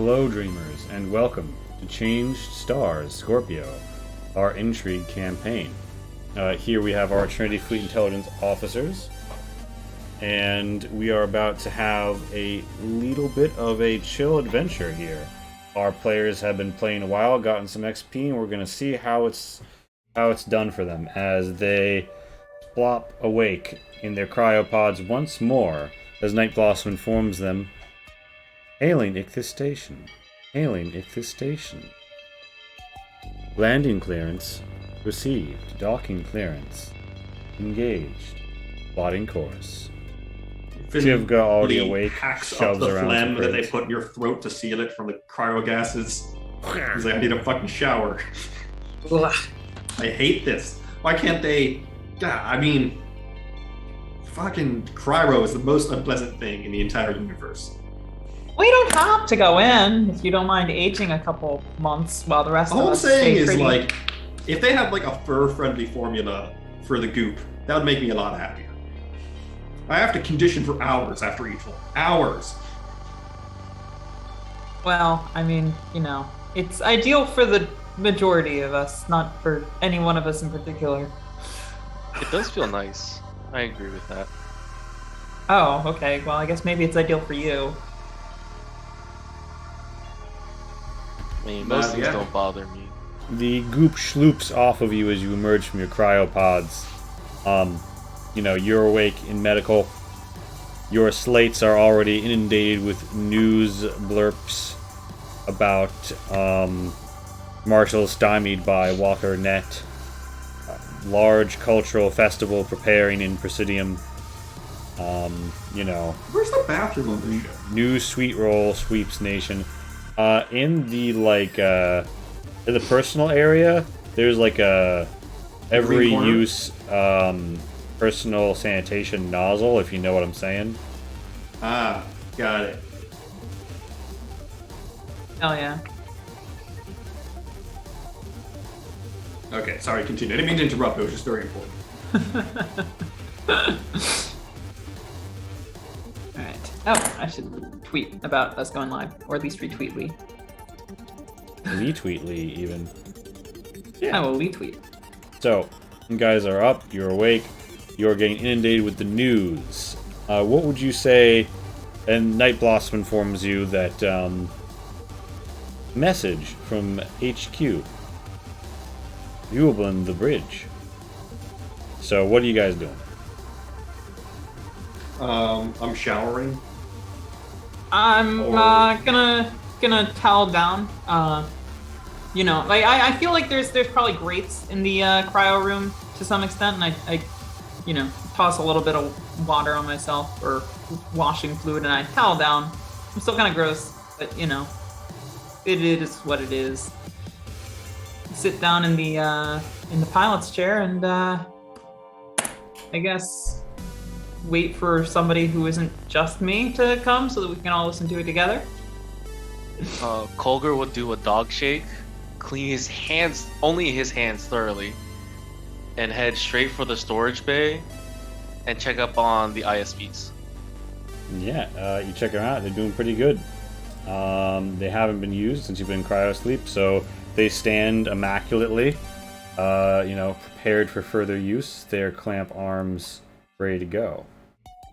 Hello, dreamers, and welcome to Changed Stars, Scorpio, our intrigue campaign. Here we have our Trinity Fleet Intelligence officers, and we are about to have a little bit of a chill adventure here. Our players have been playing a while, gotten some XP, and we're going to see how it's done for them as they plop awake in their cryopods once more as Night Blossom informs them. Hailing Ichthys Station. Hailing Ichthys Station. Landing clearance received. Docking clearance engaged. Plotting course. Shivga, already awake, hacks shoves up the around phlegm some that they crates. put in your throat to seal it from the cryogases. He's like, I need a fucking shower. Ugh. I hate this. Why can't they... God, I mean... Fucking cryo is the most unpleasant thing in the entire universe. Well, you don't have to go in if you don't mind aging a couple months while the rest of All I'm us saying stay is, pretty. like, if they have, like, a fur-friendly formula for the goop, that would make me a lot happier. I have to condition for hours after each one. Hours! Well, I mean, you know, it's ideal for the majority of us, not for any one of us in particular. It does feel nice. I agree with that. Oh, okay. Well, I guess maybe it's ideal for you. I mean, most things yeah. don't bother me. The goop schloops off of you as you emerge from your cryopods. You're awake in medical. Your slates are already inundated with news blurps about Marshall stymied by Walker Net. Large cultural festival preparing in Presidium. Where's the bathroom on this ship? New sweet roll sweeps nation. In the in the personal area, there's like a every Green corner? use personal sanitation nozzle, if you know what I'm saying. Ah, got it. Hell yeah. Okay, sorry, continue. I didn't mean to interrupt, it was just very important. Alright. Oh, I should tweet about us going live, or at least retweet Lee. Retweetly, even. I will retweet. So, you guys are up, you're awake, you're getting inundated with the news. What would you say? And Night Blossom informs you that message from HQ. Viewable in the bridge. So, what are you guys doing? I'm showering. I'm gonna towel down. Like I feel like there's probably grates in the cryo room to some extent, and I toss a little bit of water on myself or washing fluid, and I towel down. I'm still kind of gross, but it is what it is. Sit down in the pilot's chair and I guess wait for somebody who isn't just me to come so that we can all listen to it together. Colger would do a dog shake, clean his hands, only his hands thoroughly, and head straight for the storage bay and check up on the ISPs. Yeah, you check them out. They're doing pretty good. They haven't been used since you've been in cryo sleep, so they stand immaculately, prepared for further use. Their clamp arms ready to go.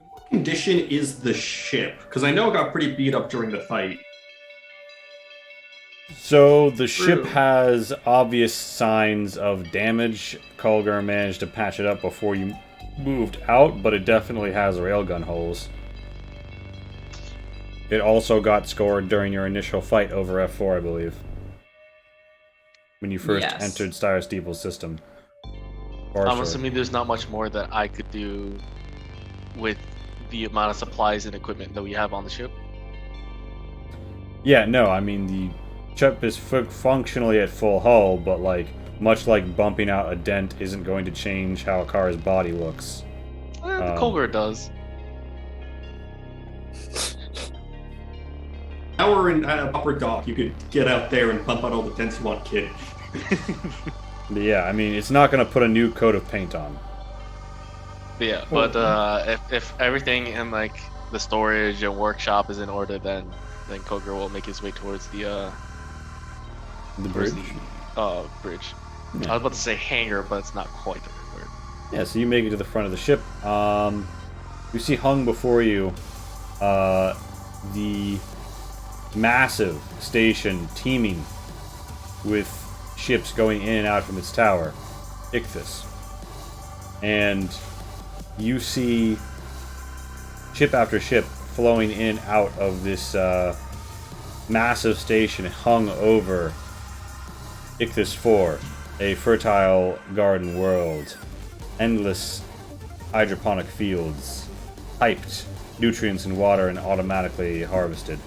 What condition is the ship? Because I know it got pretty beat up during the fight. So the True. ship has obvious signs of damage. Colgar managed to patch it up before you moved out, but it definitely has railgun holes. It also got scored during your initial fight over F4, I believe. When you first Yes. entered Star Steeple's system. I'm assuming there's not much more that I could do with the amount of supplies and equipment that we have on the ship. Yeah, no, I mean, the ship is functionally at full hull, but much like bumping out a dent isn't going to change how a car's body looks. The Colger does. Now we're in upper dock. You could get out there and pump out all the dents you want, kid. But yeah, I mean, it's not going to put a new coat of paint on. Yeah, but if everything in like the storage and workshop is in order, then Then Koger will make his way towards the bridge. Bridge. Yeah. I was about to say hangar, but it's not quite the right word. Yeah, so you make it to the front of the ship. You see hung before you the massive station teeming with ships going in and out from its tower, Ichthys. And you see ship after ship flowing in and out of this massive station hung over Ichthys 4, a fertile garden world, endless hydroponic fields, piped nutrients and water and automatically harvested,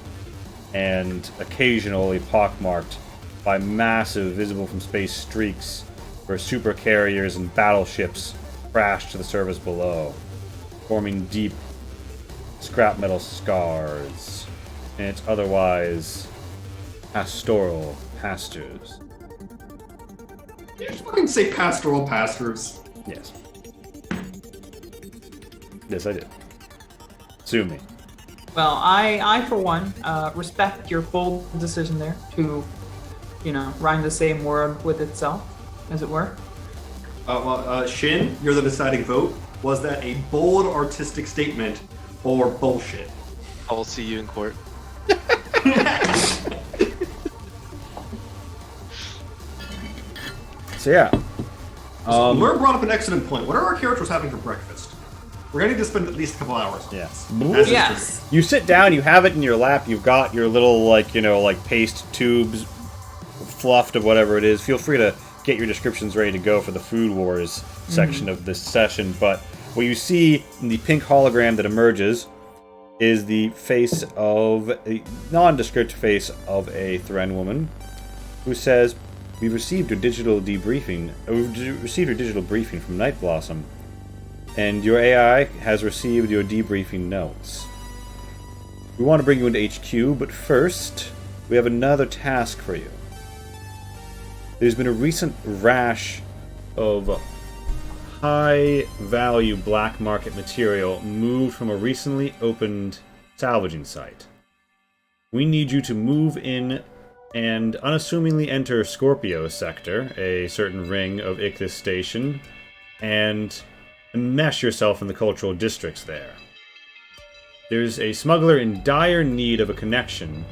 and occasionally pockmarked by massive, visible from space streaks where super carriers and battleships crash to the surface below, forming deep scrap metal scars in its otherwise pastoral pastures. You just fucking say pastoral pastors. Yes. Yes, I did. Sue me. Well, I for one, respect your bold decision there to, rhyme the same word with itself, as it were. Shin, you're the deciding vote. Was that a bold artistic statement or bullshit? I will see you in court. So yeah. Lur brought up an excellent point. What are our characters having for breakfast? We're going to need to spend at least a couple hours on Yeah. this. Yes. You sit down, you have it in your lap, you've got your little, paste tubes fluffed of whatever it is. Feel free to get your descriptions ready to go for the Food Wars section of this session, but what you see in the pink hologram that emerges is the face of a nondescript face of a Thren woman who says, "We've received your digital debriefing. We've received your digital briefing from Night Blossom, and your AI has received your debriefing notes. We want to bring you into HQ, but first, we have another task for you. There's been a recent rash of high-value black market material moved from a recently opened salvaging site. We need you to move in and unassumingly enter Scorpio sector, a certain ring of Ichthys station, and enmesh yourself in the cultural districts there. There's a smuggler in dire need of a connection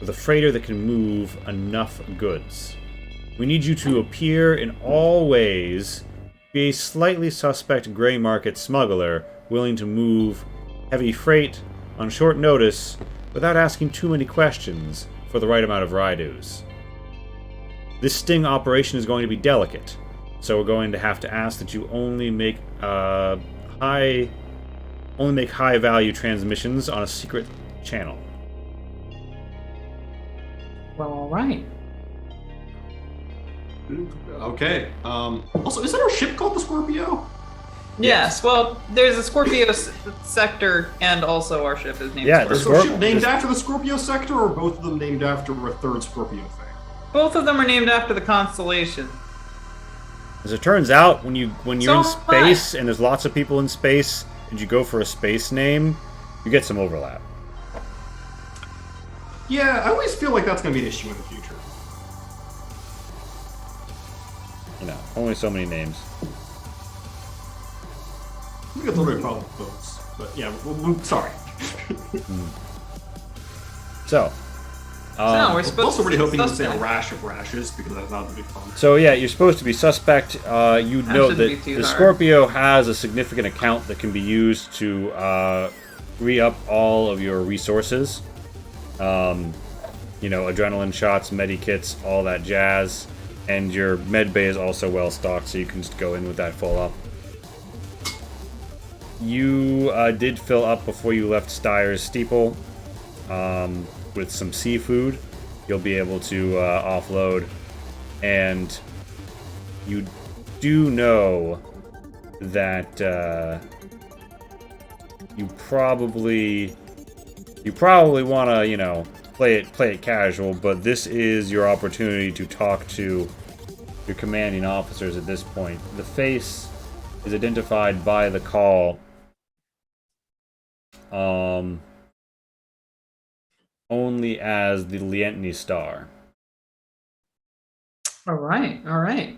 with a freighter that can move enough goods. We need you to appear in all ways, be a slightly suspect gray market smuggler willing to move heavy freight on short notice without asking too many questions for the right amount of Rydus. This sting operation is going to be delicate, so we're going to have to ask that you only make high-value transmissions on a secret channel." Well, all right. Okay. Also, isn't our ship called the Scorpio? Yes. Well, there's a Scorpio sector, and also our ship is named Yeah, Scorpio. Is our ship named after the Scorpio sector, or both of them named after a third Scorpio thing? Both of them are named after the constellation. As it turns out, when you're So in space and there's lots of people in space, and you go for a space name, you get some overlap. Yeah, I always feel like that's going to be an issue in the future. Only so many names. I think it's a little problem with boats. But yeah, sorry. So, So we're I'm supposed also to really see hoping to say a suspect. rash of rashes, because that's not going to be fun. So yeah, you're supposed to be suspect. You know shouldn't that be too the hard. Scorpio has a significant account that can be used to re-up all of your resources. Adrenaline shots, medikits, all that jazz. And your med bay is also well stocked, so you can just go in with that full up. You did fill up before you left Steyer's Steeple with some seafood. You'll be able to offload. And you do know that you probably want to, play it casual, but this is your opportunity to talk to your commanding officers at this point. The face is identified by the call. only as the Lientny Star. All right, all right.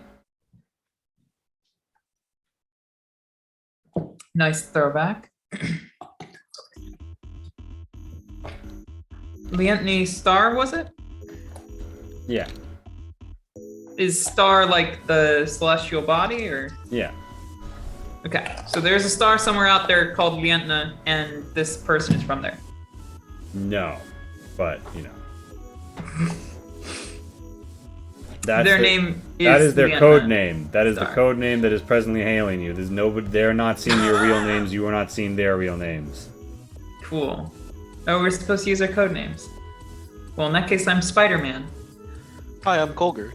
Nice throwback. Lientny Star, was it? Yeah. Is star like the celestial body, or? Yeah. Okay, so there's a star somewhere out there called Lientna, and this person is from there. No, but you know. Their name is that is their Lientna code name. That is Star. the code name that is presently hailing you. There's nobody. They're not seeing your real names. You are not seeing their real names. Cool. Oh, we're supposed to use our code names. Well, in that case, I'm Spider-Man. Hi, I'm Golger.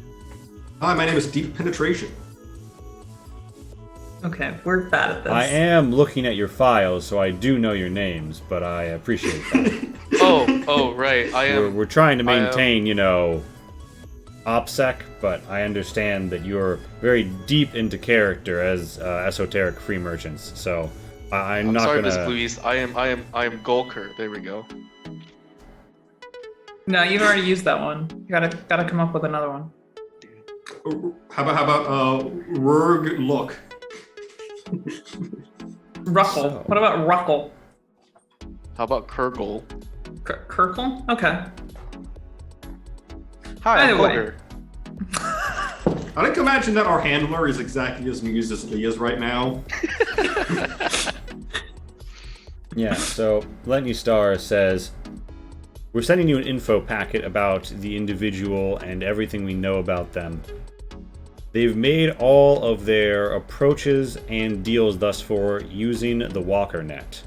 Hi, my name is Deep Penetration. Okay, we're bad at this. I am looking at your files, so I do know your names, but I appreciate that. Oh, right. I am. We're trying to maintain, you know, OPSEC, but I understand that you're very deep into character as esoteric free merchants. So I'm not sorry, gonna. Miss Louise. I am Golker. There we go. No, you've already used that one. You gotta come up with another one. How about Rurg Look? Ruckle. So- What about Ruckle? How about Kurgle? Kirkle? Okay. Hi, I'm Either way. Golger. I like to imagine that our handler is exactly as amused as Lee is right now. Yeah. So Lientny Star says, "We're sending you an info packet about the individual and everything we know about them. They've made all of their approaches and deals thus far using the Walker net.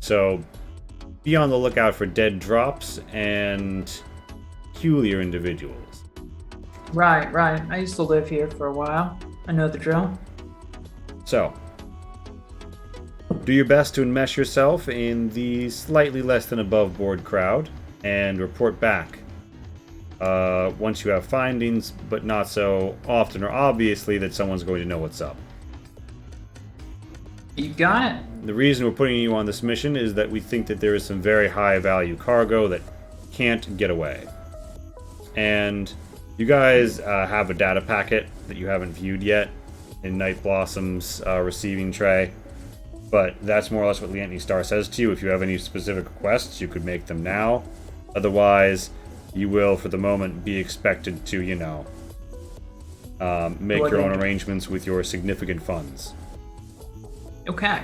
So be on the lookout for dead drops and peculiar individuals." Right. I used to live here for a while. I know the drill. So, do your best to enmesh yourself in the slightly less than above board crowd and report back once you have findings, but not so often or obviously that someone's going to know what's up. You got it. The reason we're putting you on this mission is that we think that there is some very high value cargo that can't get away. And you guys have a data packet that you haven't viewed yet in Night Blossom's receiving tray. But that's more or less what Lientny Star says to you. If you have any specific requests, you could make them now. Otherwise, you will, for the moment, be expected to, you know, make your own arrangements with your significant funds. Okay.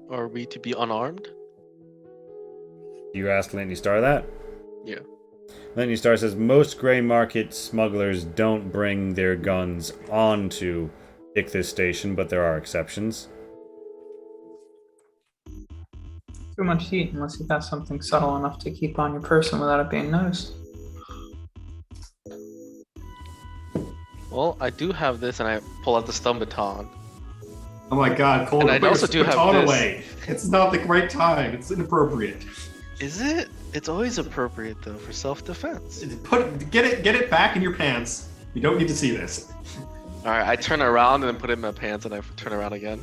Are we to be unarmed? You asked Lientny Star that? Yeah. Lientny Star says most gray market smugglers don't bring their guns onto Ichthys Station, but there are exceptions. Too much heat unless you got something subtle enough to keep on your person without it being noticed. Well, I do have this, and I pull out the stun baton. Oh my god, Cole, And I put also your do have baton this. away. It's not the right time. It's inappropriate. Is it? It's always appropriate though for self-defense. Get it back in your pants. You don't need to see this. All right, I turn around and then put it in my pants, and I turn around again.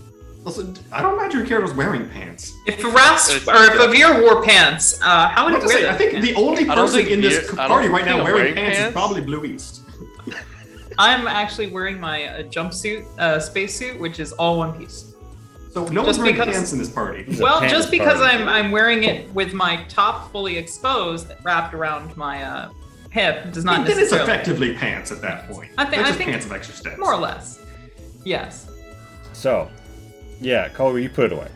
Also, I don't imagine your character's wearing pants. If Rasp or if Avir wore pants, how I would have to say, I think the only I don't person think in this Veer- I party don't right now think I'm wearing wearing pants is pants. probably Blue East. I'm actually wearing my jumpsuit, spacesuit, which is all one piece. So no one's Just wearing because- pants in this party. It's a Well, pants just because party. I'm wearing it with my top fully exposed, wrapped around my hip, does not Then it's necessarily. effectively pants at that point. I think- They're I just think pants of extra steps. More or less. Yes. So, yeah, Culver, you put it away.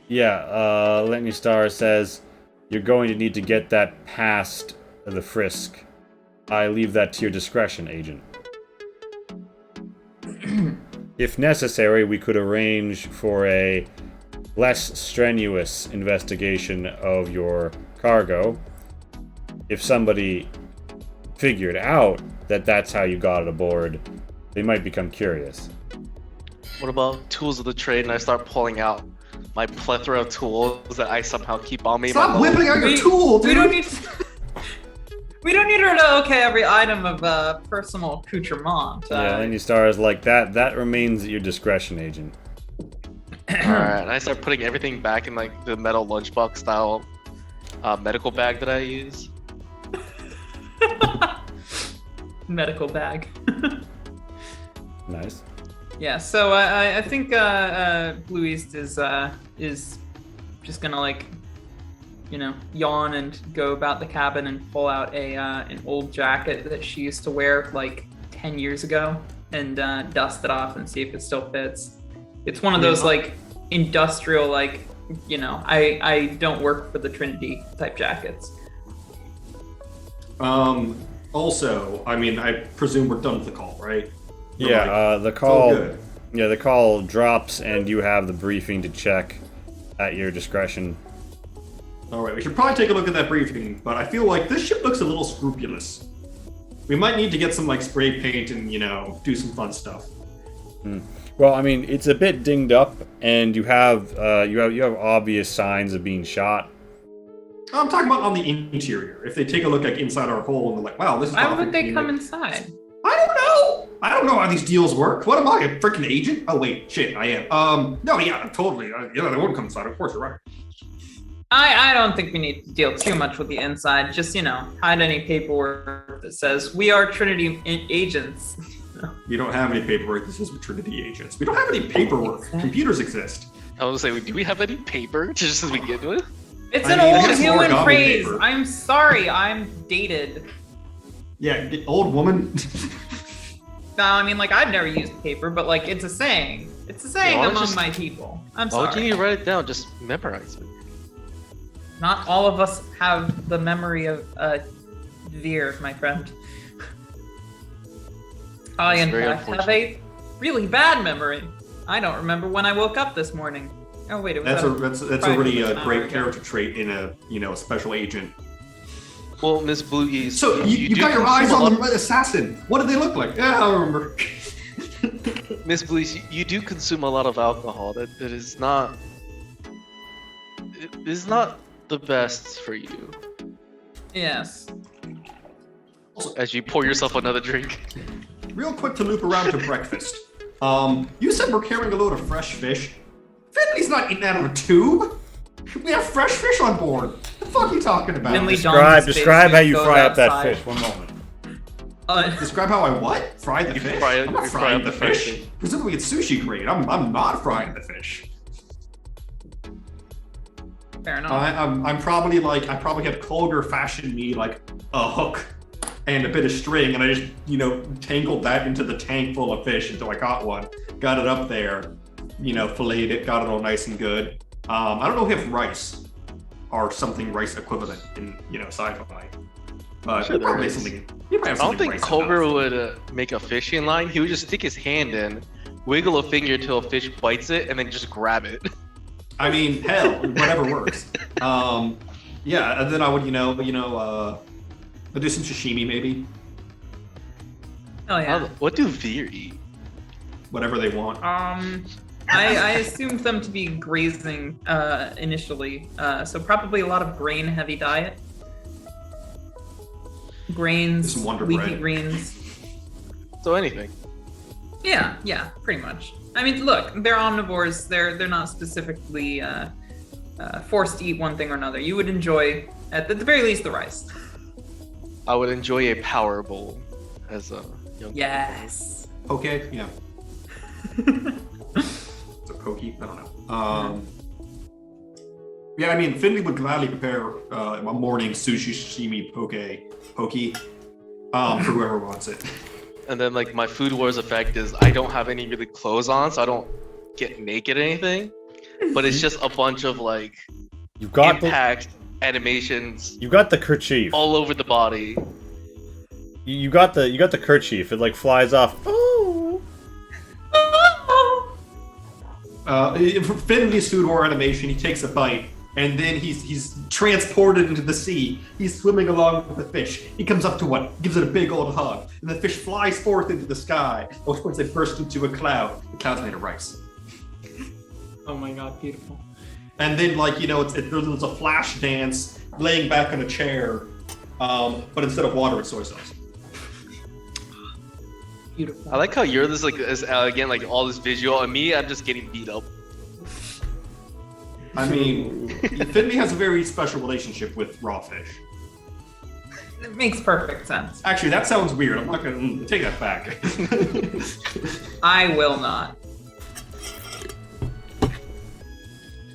Lientny Star says you're going to need to get that past the frisk. I leave that to your discretion, Agent. If necessary, we could arrange for a less strenuous investigation of your cargo. If somebody figured out that that's how you got it aboard, they might become curious. What about tools of the trade? And I start pulling out my plethora of tools that I somehow keep on me. in my Stop boat. whipping out your tool, dude! We don't need. We don't need her to okay every item of personal accoutrement. Yeah, Lientny Star is like that. That remains at your discretion, Agent. Alright, and I start putting everything back in like the metal lunchbox style medical bag that I use. Medical bag. Nice. Yeah, so I think Blue East is just gonna like, yawn and go about the cabin and pull out an old jacket that she used to wear like 10 years ago and dust it off and see if it still fits. It's one of those like industrial like, I don't work for the Trinity type jackets. Also, I mean, I presume we're done with the call, right? Yeah, the it's all call. good. Yeah, the call drops, and you have the briefing to check at your discretion. All right, we should probably take a look at that briefing, but I feel like this ship looks a little scrupulous. We might need to get some like spray paint and do some fun stuff. Well, I mean, it's a bit dinged up, and you have obvious signs of being shot. I'm talking about on the interior. If they take a look like inside our hole and they're like, "Wow, this is." Why would they come inside? I don't know. I don't know how these deals work. What am I, a freaking agent? Oh wait, shit, I am. No, yeah, totally. They wouldn't come inside. Of course, you're right. I don't think we need to deal too much with the inside. Just, hide any paperwork that says we are Trinity agents. You don't have any paperwork that says we're Trinity agents. We don't have any paperwork. Exactly. Computers exist. I was gonna say, do we have any paper just as we get with? It's I an mean, old it's human origami phrase. paper. I'm sorry, I'm dated. Yeah, old woman. No, I mean, like, I've never used paper, but, like, it's a saying. It's a saying Why don't among you my people. I'm Why would you sorry. need to write it down? Just memorize it. Not all of us have the memory of Veer, my friend. I, That's in very fact, have a really bad memory. I don't remember when I woke up this morning. Oh, wait, it was That's a really an hour great ago. character trait in a special agent. Well, Miss Blue East. So you do got your consume eyes a on lot the assassin. What did they look like? Yeah, I remember. Miss Blue East, you do consume a lot of alcohol. That is not. It is not the best for you. Yes. As you pour yourself another drink. Real quick to loop around to breakfast. You said we're carrying a load of fresh fish. Finley's not eating out of a tube. We have fresh fish on board. The fuck are you talking about? Finley Describe how you goes fry up that outside. fish. One moment. Describe how I what? Fry the You fish? fry it- I'm not you fry frying up the the fresh fish. fish. Presumably it's sushi grade. I'm not frying the fish. Fair enough. I probably had Colger fashion me like a hook and a bit of string, and I just tangled that into the tank full of fish until I caught one. Got it up there, filleted it, got it all nice and good. I don't know if rice or something rice equivalent in sci-fi, but Sure there probably is. something. I don't think Culver would make a fishing line. He would just stick his hand in, wiggle a finger till a fish bites it, and then just grab it. I mean, hell, whatever works. Yeah, and then I would I'd do some sashimi maybe, Oh yeah. What do Veer eat? whatever they want. I assumed them to be grazing initially, so probably a lot of grain-heavy diet. Grains, Some Wonder leafy Bread. greens. So anything. Yeah, pretty much. I mean, look, they're omnivores. They're not specifically forced to eat one thing or another. You would enjoy, at the very least, the rice. I would enjoy a power bowl as a young. Yes. Okay, yeah. It's a pokey. I don't know. Yeah, I mean, Finley would gladly prepare a morning sushi sashimi pokey for whoever wants it. And then like my Food Wars effect is I don't have any really clothes on, so I don't get naked or anything. But it's just a bunch of like You've got impact animations you got the kerchief. all over the body. You got the kerchief. It like flies off. Oh. For Finley's Food War animation, he takes a bite, and then he's transported into the sea. He's swimming along with the fish. He comes up to one, gives it a big old hug, and the fish flies forth into the sky. At which point they burst into a cloud. The cloud's made of rice. Oh my god, beautiful. And then, there's a flash dance, laying back on a chair, but instead of water, it's soy sauce. Beautiful. I like how you're this again like all this visual, and me I'm just getting beat up. I mean, Finley has a very special relationship with raw fish. It makes perfect sense. Actually, that sounds weird. I'm not gonna take that back. I will not.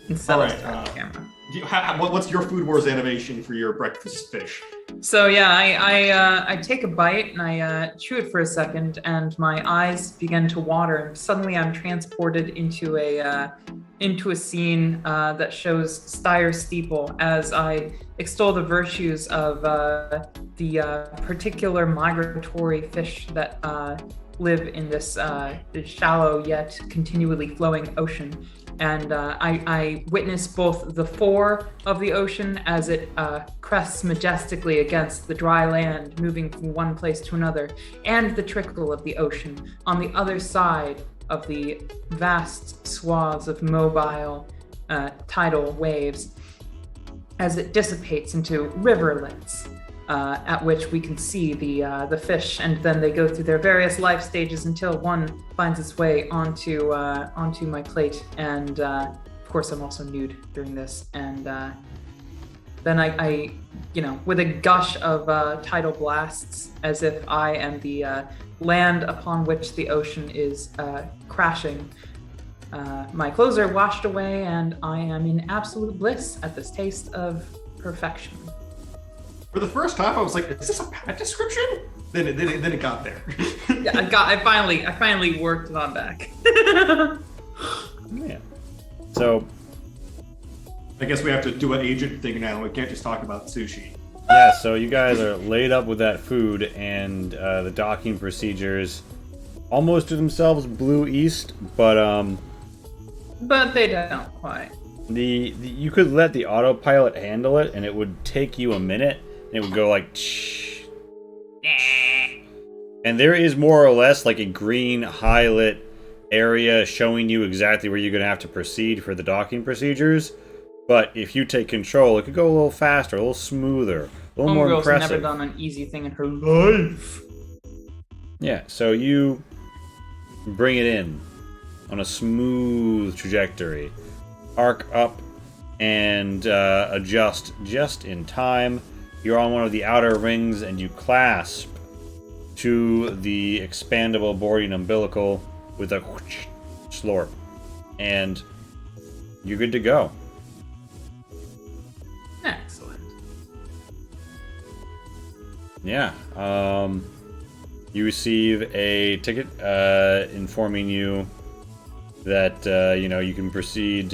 Instead All of right, start the camera. What's your Food Wars animation for your breakfast fish? So yeah, I take a bite and I chew it for a second, and my eyes begin to water, and suddenly I'm transported into a scene that shows Steyr Steeple as I extol the virtues of the particular migratory fish that live in this shallow yet continually flowing ocean. And I witness both the fore of the ocean as it crests majestically against the dry land, moving from one place to another, and the trickle of the ocean on the other side of the vast swaths of mobile tidal waves as it dissipates into riverlets, at which we can see the fish, and then they go through their various life stages until one finds its way onto my plate. And of course, I'm also nude during this. And then I, with a gush of tidal blasts, as if I am the land upon which the ocean is crashing. My clothes are washed away, and I am in absolute bliss at this taste of perfection. For the first time, I was like, "Is this a bad description?" Then it got there. Yeah, I finally worked it on back. Yeah. So, I guess we have to do an agent thing now. We can't just talk about sushi. yeah, so you guys are laid up with that food, and the docking procedures almost to themselves blew east, but But they don't quite. the you could let the autopilot handle it, and it would take you a minute, and it would go like, shh. And there is more or less like a green highlight area showing you exactly where you're going to have to proceed for the docking procedures. But if you take control, it could go a little faster, a little smoother, a little more Homegirl's impressive. never done an easy thing in her life. Yeah, so you bring it in on a smooth trajectory, arc up, and adjust just in time. You're on one of the outer rings, and you clasp to the expandable boarding umbilical with a whoosh, slurp, and you're good to go. Excellent. Yeah. You receive a ticket informing you that you can proceed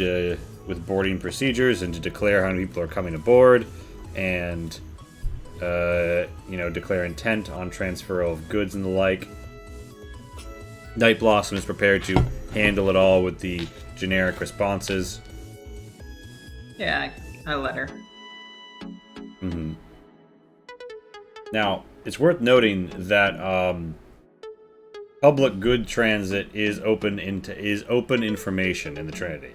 with boarding procedures and to declare how many people are coming aboard, and declare intent on transfer of goods and the like. Night Blossom is prepared to handle it all with the generic responses. Yeah, I let her. Mm-hmm. Now, it's worth noting that public good transit is open information in the Trinity.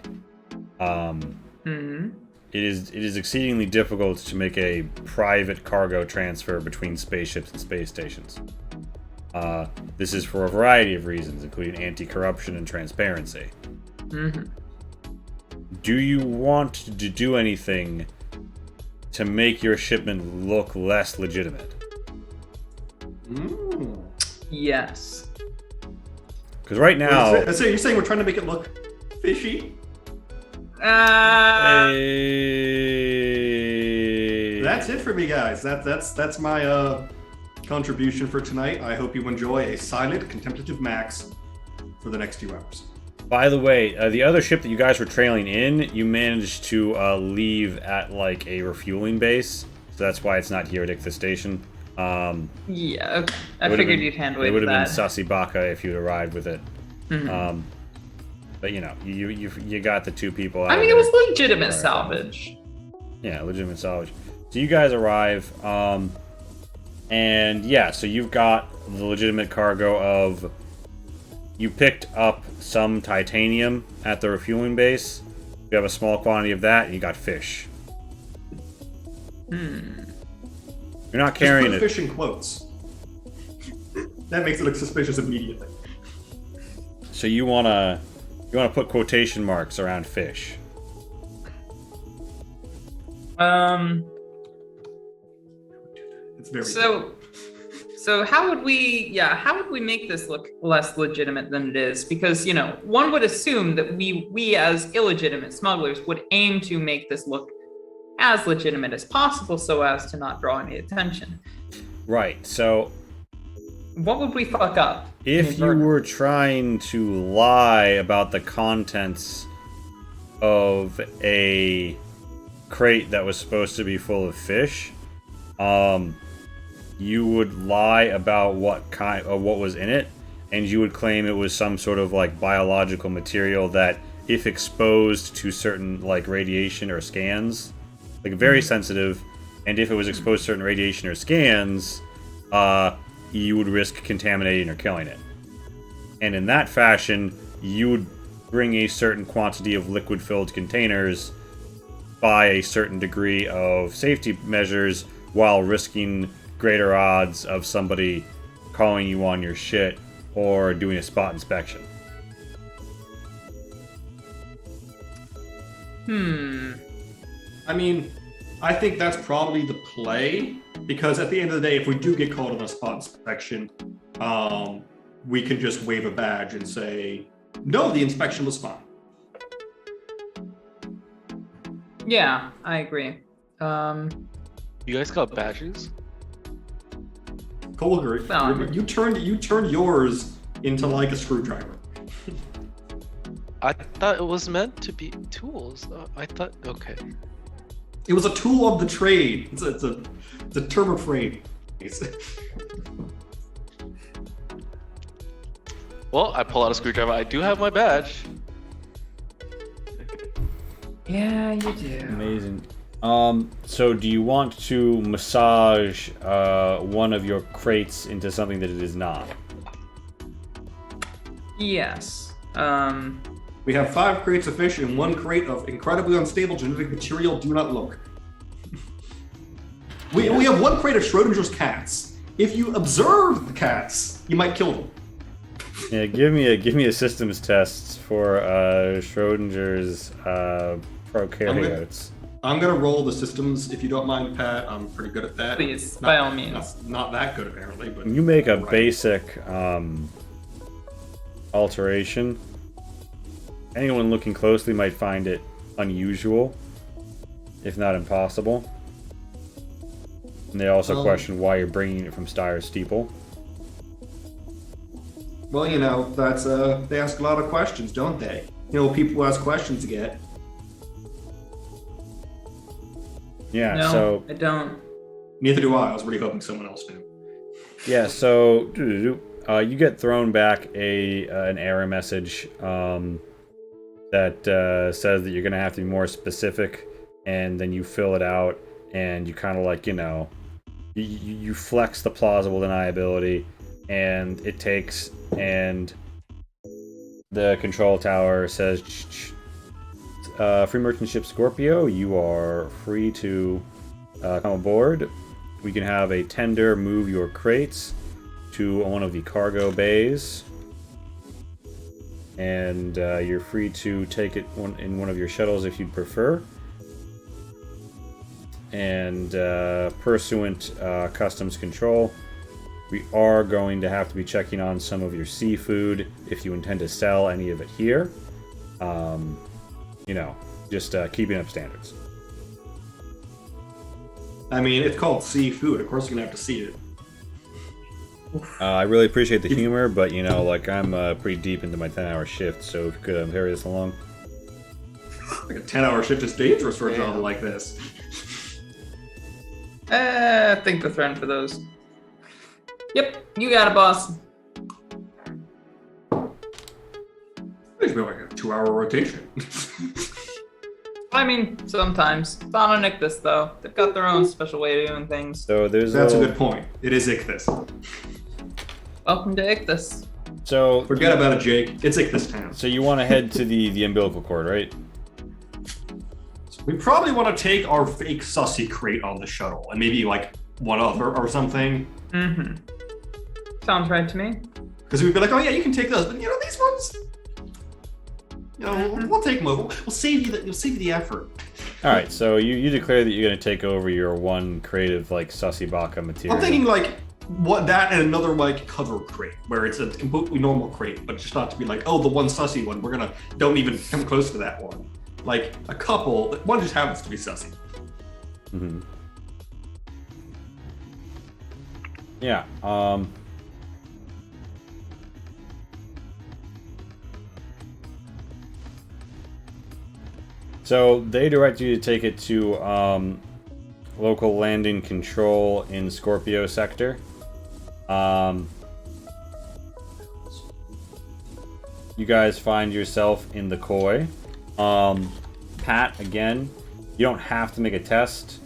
It is exceedingly difficult to make a private cargo transfer between spaceships and space stations. This is for a variety of reasons, including anti-corruption and transparency. Do you want to do anything to make your shipment look less legitimate? Yes. Because right now... So you're saying we're trying to make it look fishy? That's it for me, guys. That's my contribution for tonight. I hope you enjoy a silent, contemplative Max for the next few hours. By the way, the other ship that you guys were trailing in, you managed to leave at like a refueling base, so that's why it's not here at Ichthys Station. Yeah, okay. I figured you'd handle it. It would have that. been Sussy Baka if you'd arrived with it. But you got the two people out. I mean, of it there. was legitimate salvage. Yeah, legitimate salvage. So you guys arrive, and yeah, so you've got the legitimate cargo of. You picked up some titanium at the refueling base. You have a small quantity of that, and you got fish. You're not carrying Just it. put fish in quotes. That makes it look suspicious immediately. So you wanna put quotation marks around fish. It's very So how would we make this look less legitimate than it is? Because, one would assume that we as illegitimate smugglers would aim to make this look as legitimate as possible so as to not draw any attention. Right. So what would we fuck up? if you were trying to lie about the contents of a crate that was supposed to be full of fish, you would lie about what was in it, and you would claim it was some sort of like biological material that, if exposed to certain like radiation or scans, like very sensitive, and if it was exposed to certain radiation or scans, you would risk contaminating or killing it. And in that fashion, you would bring a certain quantity of liquid-filled containers by a certain degree of safety measures while risking greater odds of somebody calling you on your shit or doing a spot inspection. I mean, I think that's probably the play, because at the end of the day, if we do get called on a spot inspection, we can just wave a badge and say, no, the inspection was fine. Yeah, I agree. You guys got badges? Colger, you turned yours into like a screwdriver. I thought it was meant to be tools. Okay. It was a tool of the trade. It's a term of phrase. Well, I pull out a screwdriver. I do have my badge. Yeah, you do. Amazing. So do you want to massage one of your crates into something that it is not? Yes. We have 5 crates of fish and 1 crate of incredibly unstable genetic material. Do not look. We have 1 crate of Schrodinger's cats. If you observe the cats, you might kill them. Yeah, give me a systems test for Schrodinger's prokaryotes. I'm gonna roll the systems if you don't mind, Pat. I'm pretty good at that. Please, by all means. Not that good apparently, but You make a right. basic alteration. Anyone looking closely might find it unusual, if not impossible. And they also question why you're bringing it from Styre's Steeple. Well, that's they ask a lot of questions, don't they? People who ask questions get. Yeah, No, so I don't. Neither do I. I was really hoping someone else knew. yeah, so you get thrown back an error message that says that you're gonna have to be more specific, and then you fill it out, and you kind of like you flex the plausible deniability, and it takes, and the control tower says, free merchant ship Scorpio, you are free to come aboard. We can have a tender move your crates to one of the cargo bays, and you're free to take it in one of your shuttles if you'd prefer. And pursuant customs control, we are going to have to be checking on some of your seafood if you intend to sell any of it here. Just keeping up standards. I mean, it's called seafood. Of course, you're gonna have to see it. I really appreciate the humor, but I'm pretty deep into my 10-hour shift, so if you could hurry this along. Like a 10-hour shift is dangerous for a job like this. Think the thread for those. Yep, you got it, boss. It's been like a 2-hour rotation. I mean, sometimes. Not on Ichthys, though. They've got their own special way of doing things. So there's That's a good point. It is Ichthys. Welcome to Ichthys. So Forget about it, Jake. It's Ichthys town. So you want to head to the umbilical cord, right? We probably want to take our fake sussy crate on the shuttle, and maybe like one other or something. Mm-hmm. Sounds right to me. Because we'd be like, oh yeah, you can take those, but these ones, we'll take them over. We'll save you the effort. All right, so you declare that you're gonna take over your one creative like Susibaka material. I'm thinking like what that and another like cover crate where it's a completely normal crate, but just not to be like, oh, the one sussy one. Don't even come close to that one. Like a couple, one just happens to be sussy. Mm-hmm. Yeah. So they direct you to take it to local landing control in Scorpio sector. You guys find yourself in the koi. Pat, again, you don't have to make a test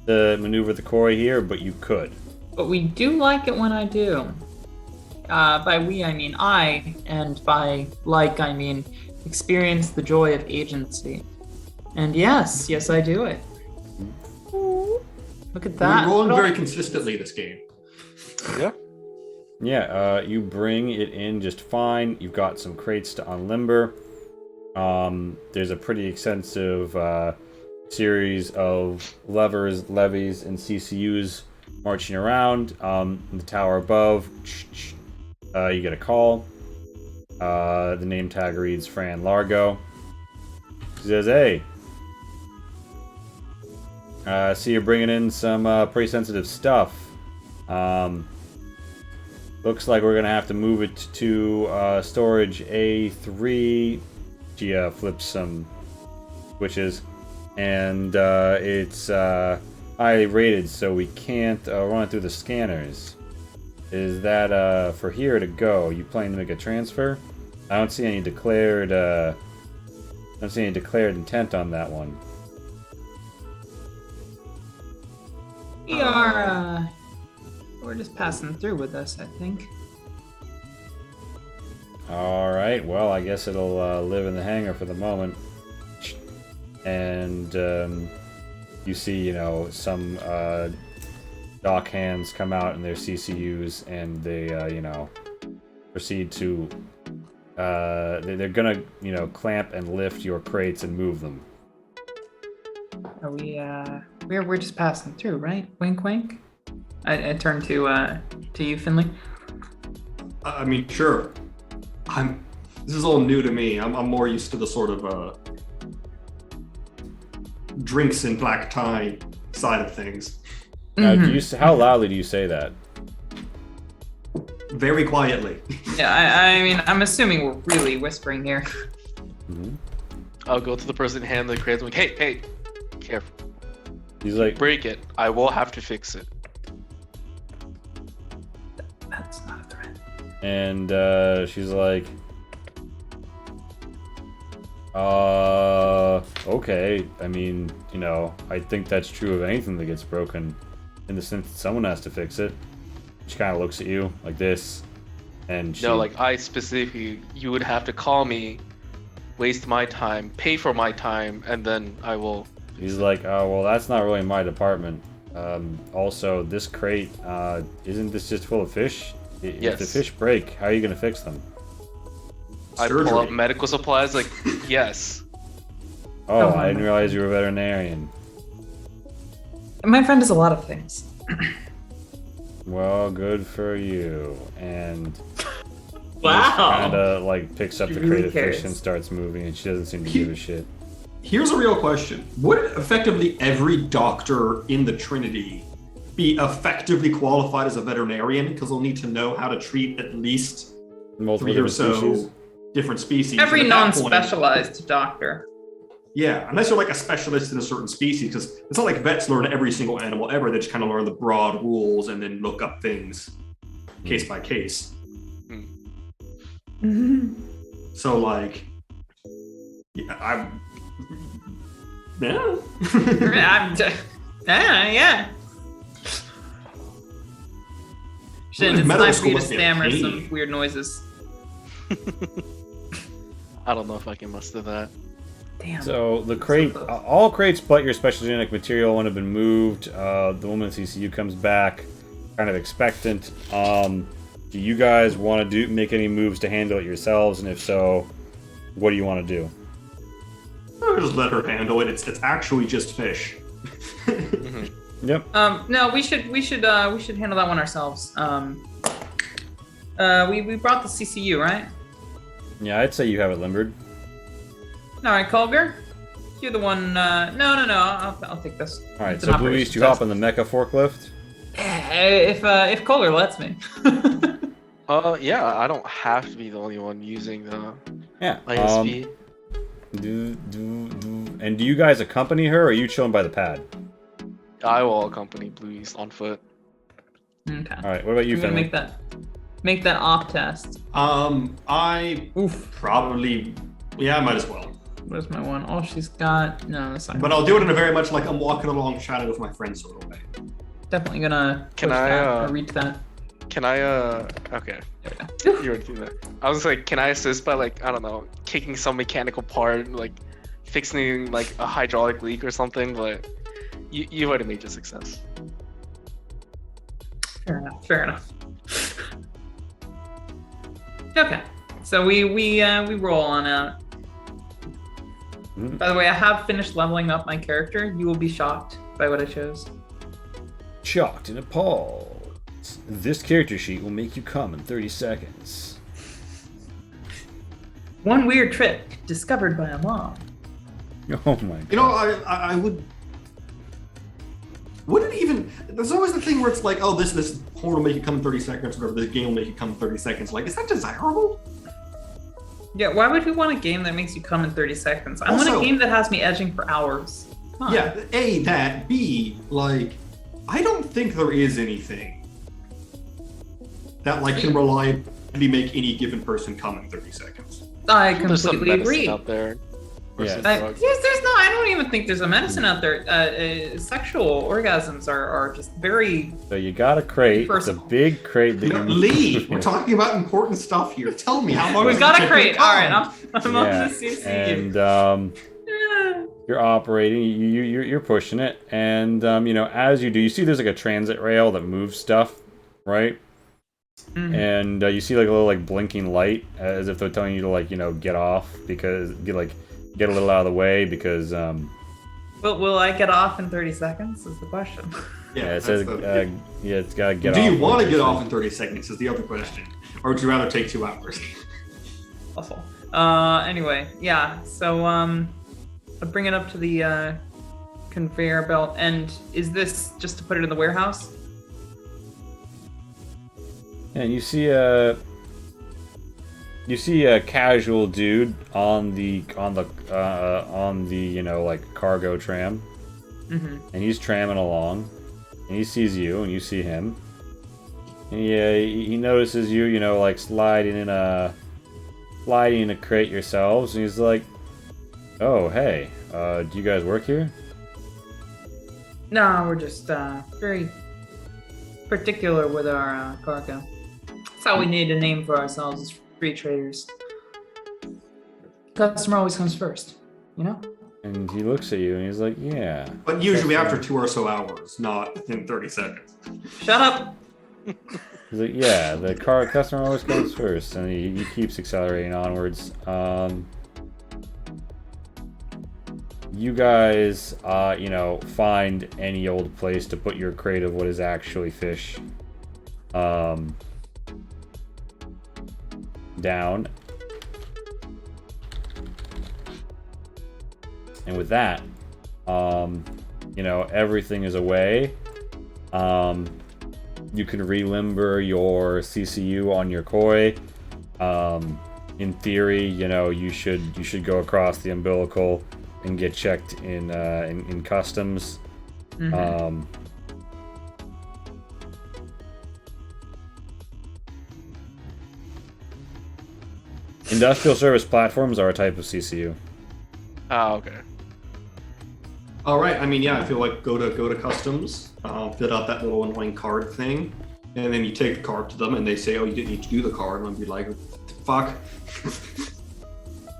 to maneuver the koi here, but you could. But we do like it when I do. By we, I mean I, and by like, I mean experience the joy of agency. And yes, I do it. Look at that. You're rolling very consistently this game. Yeah. Yeah, you bring it in just fine. You've got some crates to unlimber. There's a pretty extensive series of levers, levies, and CCUs marching around. In the tower above, you get a call. The name tag reads Fran Largo. She says, hey, see you're bringing in some pretty sensitive stuff. Looks like we're gonna have to move it to storage A3. She flips some switches, and it's highly rated, so we can't run it through the scanners. Is that for here to go? You planning to make a transfer? I don't see any declared. Intent on that one. We're just passing through with this, I think. All right. Well, I guess it'll live in the hangar for the moment. And you see, some dock hands come out in their CCUs, and they, proceed to. They're gonna, clamp and lift your crates and move them. Are we? We're just passing through, right? Wink, wink. I turn to you, Finley. I mean, sure. This is all new to me. I'm more used to the sort of drinks and black tie side of things. Mm-hmm. How loudly do you say that? Very quietly. Yeah, I mean, I'm assuming we're really whispering here. Mm-hmm. I'll go to the person handling the crates. I'm like, hey, careful. He's like, Break it. I will have to fix it. That's not a threat. and she's like, okay. I mean, I think that's true of anything that gets broken, in the sense that someone has to fix it. She kind of looks at you like this, and she... No, like I specifically, you would have to call me, waste my time, pay for my time, and then I will. He's like, oh, well, that's not really my department. Also, this crate, isn't this just full of fish? Yes. If the fish break, how are you going to fix them? I pull up medical supplies, like, yes. Oh, I didn't realize you were a veterinarian. My friend does a lot of things. Well, good for you. And Wow. kind of like picks up She the really crate of fish cares. and starts moving, and she doesn't seem to give a shit. Here's a real question. Would effectively every doctor in the Trinity be effectively qualified as a veterinarian? Because they'll need to know how to treat at least Multiple 3 or different so species. different species. Every And at that point- non-specialized doctor. Yeah, unless you're like a specialist in a certain species, because it's not like vets learn every single animal ever. They just kind of learn the broad rules and then look up things case by case. So like, yeah, Yeah. Shit, it's Medical time for school you to must be a stammer pain. some weird noises. I don't know if I can muster that. Damn. So the crate, all crates but your special genetic material one have been moved. The woman at CCU comes back, kind of expectant. Do you guys want to make any moves to handle it yourselves? And if so, what do you want to do? I'll just let her handle it. It's actually just fish. Yep. No, we should handle that one ourselves. We brought the CCU, right? Yeah, I'd say you have it limbered. All right, Colger, you're the one. No. I'll take this. All right, It's so an Blue operations East, you hop test. on the mecha forklift. If Colger lets me. Yeah, I don't have to be the only one using the Yeah. ISP. And do you guys accompany her, or are you chilling by the pad? I will accompany Blue East on foot. Okay. All right. What about you, I'm gonna Finley? make that op test. I Oof. probably, yeah, I might as well. Where's my one? Oh, she's got no. That's not But I'll do it in a very much like I'm walking along shadow with my friend sort of way. definitely gonna Can push I, that or reach that. Can I, okay. There we go. You already do that. I was like, can I assist by, like, I don't know, kicking some mechanical part, like, fixing, like, a hydraulic leak or something, but you already made your success. Fair enough. Okay, so we roll on out. Mhm. By the way, I have finished leveling up my character. You will be shocked by what I chose. Shocked and appalled. This character sheet will make you come in 30 seconds. One weird trick discovered by a mom. Oh my god. You know, I would. Would it even? There's always the thing where it's like, oh, this horn will make you come in 30 seconds, or this game will make you come in 30 seconds. Like, is that desirable? Yeah, why would you want a game that makes you come in 30 seconds? I want Also- a game that has me edging for hours. Come on. Yeah. A, that. B, like, I don't think there is anything that like can reliably make any given person come in 30 seconds. I There's some completely medicine agree. out there. versus Yeah. drugs. Yes, there's no. I don't even think there's a medicine out there. Sexual orgasms are just very. So you got a crate. It's a Personal. big crate that You know, you Lee, we're talking about important stuff here. Tell me how long We've does got it a take you to crate. All right, come? I'm Yeah, on the CCU. and you're operating. You're pushing it, and you know, as you do, you see there's like a transit rail that moves stuff, right? Mhm. And you see like a little like blinking light, as if they're telling you to like, you know, get off, because get a little out of the way, because Will I get off in 30 seconds? Is the question. yeah, it that's says the- yeah, it's gotta get Do off. you want to get so- off in 30 seconds is the other question. Or would you rather take 2 hours? Awful. Anyway, yeah. So I'll bring it up to the conveyor belt. And is this just to put it in the warehouse? And you see a casual dude on the you know, like cargo tram, Mm-hmm. and he's tramming along, and he sees you, and you see him, and he notices you, you know, like sliding in a crate yourselves, and he's like, "Oh, hey, do you guys work here?" No, we're just very particular with our cargo. That's how we need a name for ourselves as free traders. Customer always comes first, you know? And he looks at you, and he's like, "Yeah." But usually after 2 or so hours, not within 30 seconds. Shut up! He's like, "Yeah, the customer always comes first," and he keeps accelerating onwards. You guys, you know, find any old place to put your crate of what is actually fish, down. And with that, you know, everything is away. You can relimber your CCU on your koi. In theory, you know, you should go across the umbilical and get checked in customs. Mhm. Industrial service platforms are a type of CCU. Oh, okay. All right. I mean, yeah. I feel like go to customs, fill out that little annoying card thing, and then you take the card to them, and they say, "Oh, you didn't need to do the card," and I'd be like, "Fuck."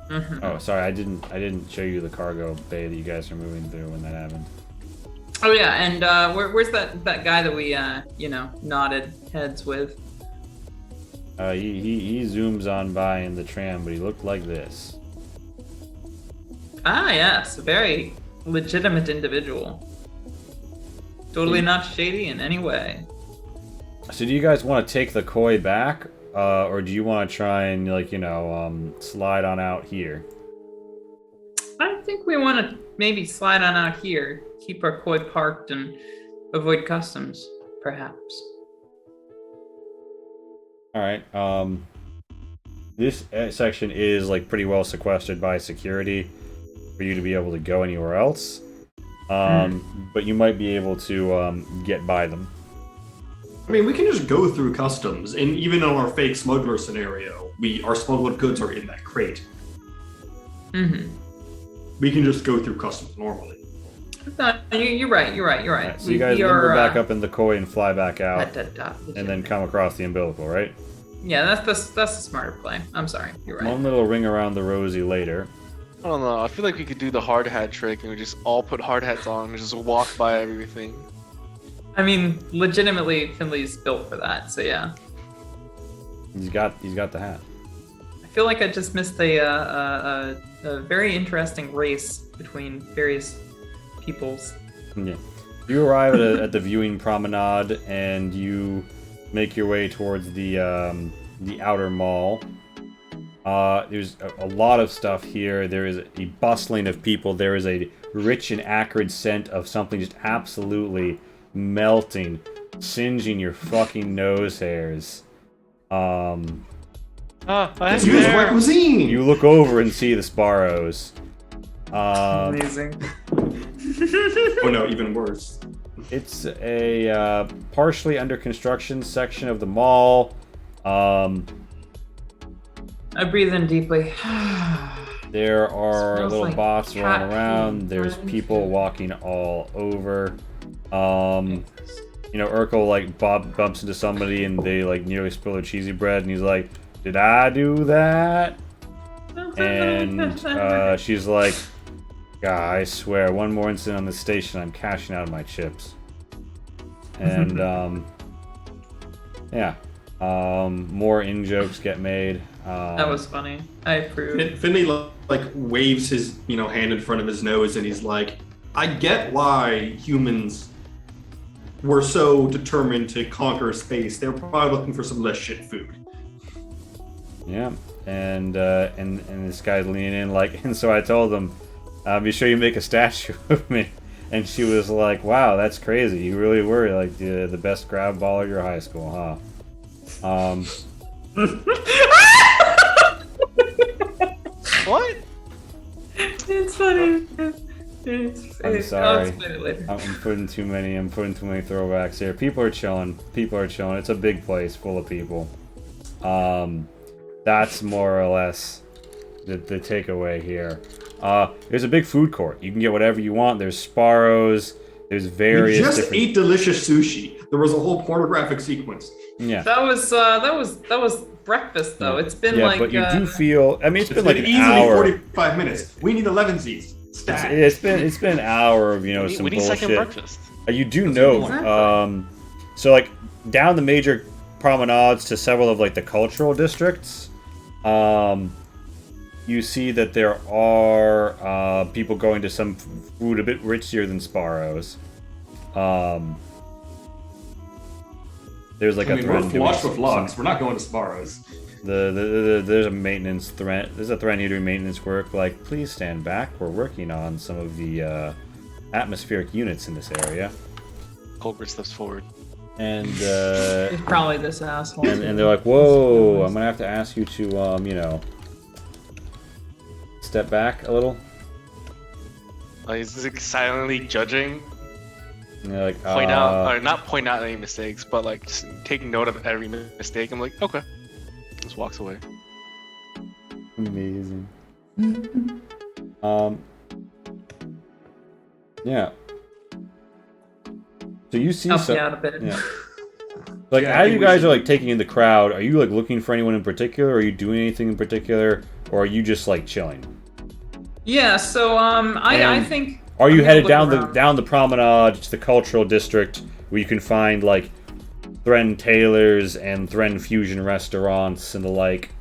Mhm. Oh, sorry, I didn't show you the cargo bay that you guys are moving through when that happened. Oh yeah, and where's that guy that we you know, nodded heads with? He zooms on by in the tram, but he looked like this. Ah, yes, a very legitimate individual. Totally not shady in any way. So do you guys want to take the koi back, or do you want to try and slide on out here? I think we want to maybe slide on out here, keep our koi parked, and avoid customs, perhaps. All right. This section is like pretty well sequestered by security for you to be able to go anywhere else. But you might be able to get by them. I mean, we can just go through customs, and even in our fake smuggler scenario, our smuggled goods are in that crate. Mm-hmm. We can just go through customs normally. No, you're right. Right, so you guys limber back up in the koi and fly back out, and then come across the umbilical, right? Yeah, that's the smarter play. I'm sorry, you're right. One little ring around the rosy later. I don't know. I feel like we could do the hard hat trick and we just all put hard hats on and just walk by everything. I mean, legitimately, Finley's built for that. So yeah. He's got the hat. I feel like I just missed a very interesting race between various peoples. Yeah. You arrive at the viewing promenade and you make your way towards the outer mall. There's a lot of stuff here. There is a bustling of people. There is a rich and acrid scent of something just absolutely melting, singeing your fucking nose hairs. It's used for cuisine! You look over and see the Sparrows. Amazing. Oh no, even worse. It's a partially under construction section of the mall. I breathe in deeply. There are Smells little like bots cat rolling around. food. There's people walking all over. Urkel like bumps into somebody and they like nearly spill their cheesy bread and he's like, "Did I do that?" And she's like, "God, I swear, one more incident on the station, I'm cashing out of my chips." And more in-jokes get made. That was funny. I approve. Finley like waves his hand in front of his nose and he's like, I get why humans were so determined to conquer space. They were probably looking for some less shit food. Yeah, and this guy's leaning in like, and so I told him, be sure you make a statue of me. And she was like, wow, that's crazy. You really were like the best grab ball at your high school, huh? What? It's funny. I'm sorry. I'll explain it later. I'm putting too many throwbacks here. People are chilling. It's a big place full of people. That's more or less the takeaway here. There's a big food court. You can get whatever you want. There's Sparrows. There's various. We just different... ate delicious sushi. There was a whole pornographic sequence. Yeah. That was breakfast though. It's been yeah, like. But you do feel. I mean, it's been like an easily hour. 45 minutes. We need 11Zs. Stat. It's been an hour of some we need bullshit. second breakfast. You do know. Exactly. So like down the major promenades to several of like the cultural districts. You see that there are people going to some food a bit richer than Sparrows. There's like we're flush with lugs. We're not going to Sparrows. There's a maintenance threat. There's a threat here doing maintenance work. Like, please stand back. We're working on some of the atmospheric units in this area. Colbert steps forward. And It's probably this asshole. and they're like, whoa, I'm gonna have to ask you to step back a little. He's like silently judging. And they're like, Point out, or not point out any mistakes, but like just take note of every mistake. I'm like, okay. Just walks away. Amazing. Yeah. So you see Help me out a bit. Yeah. Like, as you guys are like taking in the crowd, are you like looking for anyone in particular? Are you doing anything in particular, or are you just like chilling? Yeah. So I think. Are you I'm headed gonna look down the promenade to the cultural district where you can find like Thren tailors and Thren fusion restaurants and the like?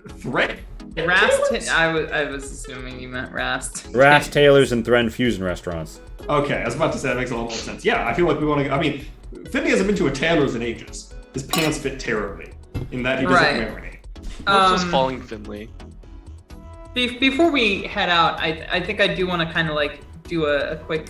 Thren Rast. I was assuming you meant Rast. Rast Taylors and Thren Fusion restaurants. Okay, I was about to say that makes a lot more sense. Yeah, I feel like we want to. I mean, Finley hasn't been to a tailor's in ages. His pants fit terribly, in that he doesn't Right. wear any. We're just following Finley. Before we head out, I think I do want to kind of like do a quick,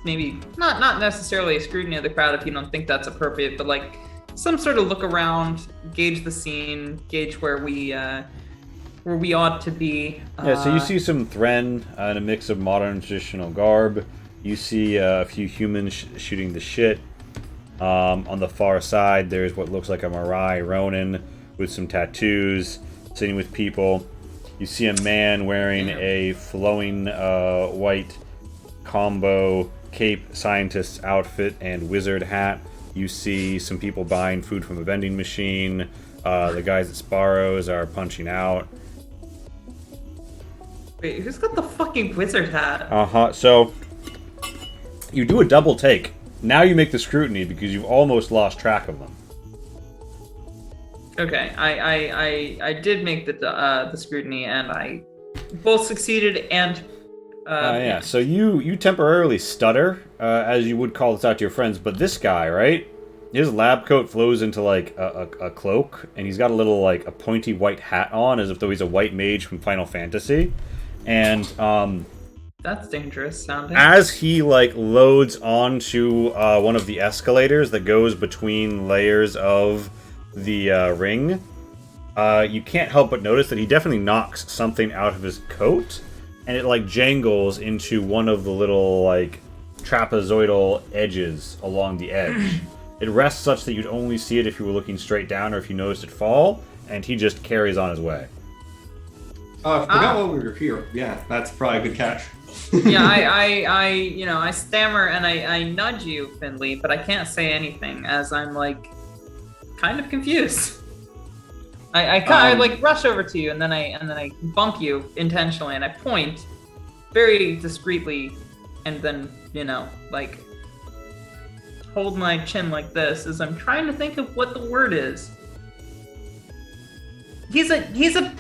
maybe not necessarily a scrutiny of the crowd if you don't think that's appropriate, but like some sort of look around, gauge the scene, gauge where we ought to be. Yeah, so you see some Thren in a mix of modern and traditional garb. You see a few humans shooting the shit. On the far side, there's what looks like a Mirai Ronin with some tattoos, sitting with people. You see a man wearing a flowing white combo cape, scientist's outfit, and wizard hat. You see some people buying food from a vending machine. The guys at Sparrows are punching out. Wait, who's got the fucking wizard hat? So you do a double take. Now you make the scrutiny because you've almost lost track of them. Okay, I did make the scrutiny, and I both succeeded and. Yeah. So you temporarily stutter as you would call this out to your friends, but this guy, right? His lab coat flows into like a cloak, and he's got a little like a pointy white hat on, as if though he's a white mage from Final Fantasy, and That's dangerous sounding. as he like loads onto one of the escalators that goes between layers of the ring, you can't help but notice that he definitely knocks something out of his coat, and it like jangles into one of the little like trapezoidal edges along the edge. It rests such that you'd only see it if you were looking straight down or if you noticed it fall, and he just carries on his way. I forgot while we were here. Yeah, that's probably a good catch. Yeah, I stammer and I nudge you, Finley, but I can't say anything as I'm like kind of confused. I like rush over to you and then I bump you intentionally and I point very discreetly and then like hold my chin like this as I'm trying to think of what the word is. He's a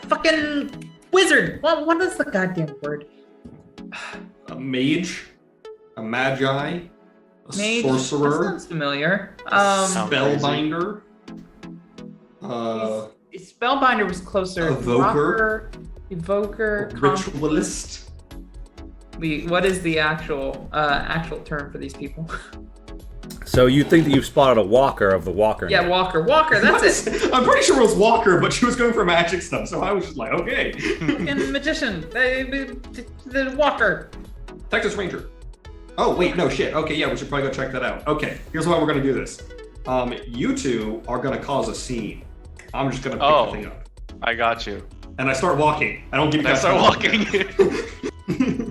fucking wizard. What is the goddamn word? A mage, a magi, a Mage? That sorcerer, sounds familiar. Sound spellbinder. Spellbinder was closer. Evoker. Evoker. Ritualist. What is the actual term for these people? So you think that you've spotted a walker of the walker? Yeah, name. Walker. That's it. I'm pretty sure it was Walker, but she was going for magic stuff, so I was just like, okay. Fucking magician. The Walker. Texas Ranger. Oh, wait, no, shit. Okay, yeah, we should probably go check that out. Okay, here's why we're going to do this. You two are going to cause a scene. I'm just going to pick the thing up. I got you. And I start walking. I don't give you I guys start walking.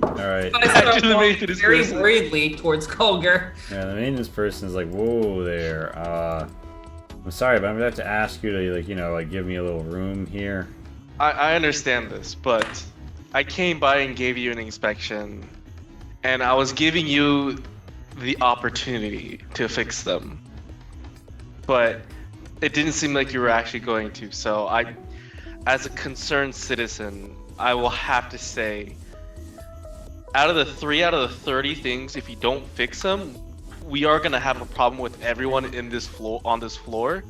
All right. I start Actually, the walking maintenance very person. worriedly towards Colger. Yeah, the maintenance person is like, whoa there. I'm sorry, but I'm gonna have to ask you to give me a little room here. I understand this, but I came by and gave you an inspection, and I was giving you the opportunity to fix them. But it didn't seem like you were actually going to, so as a concerned citizen, I will have to say, out of the 30 things, if you don't fix them, we are gonna have a problem with everyone on this floor.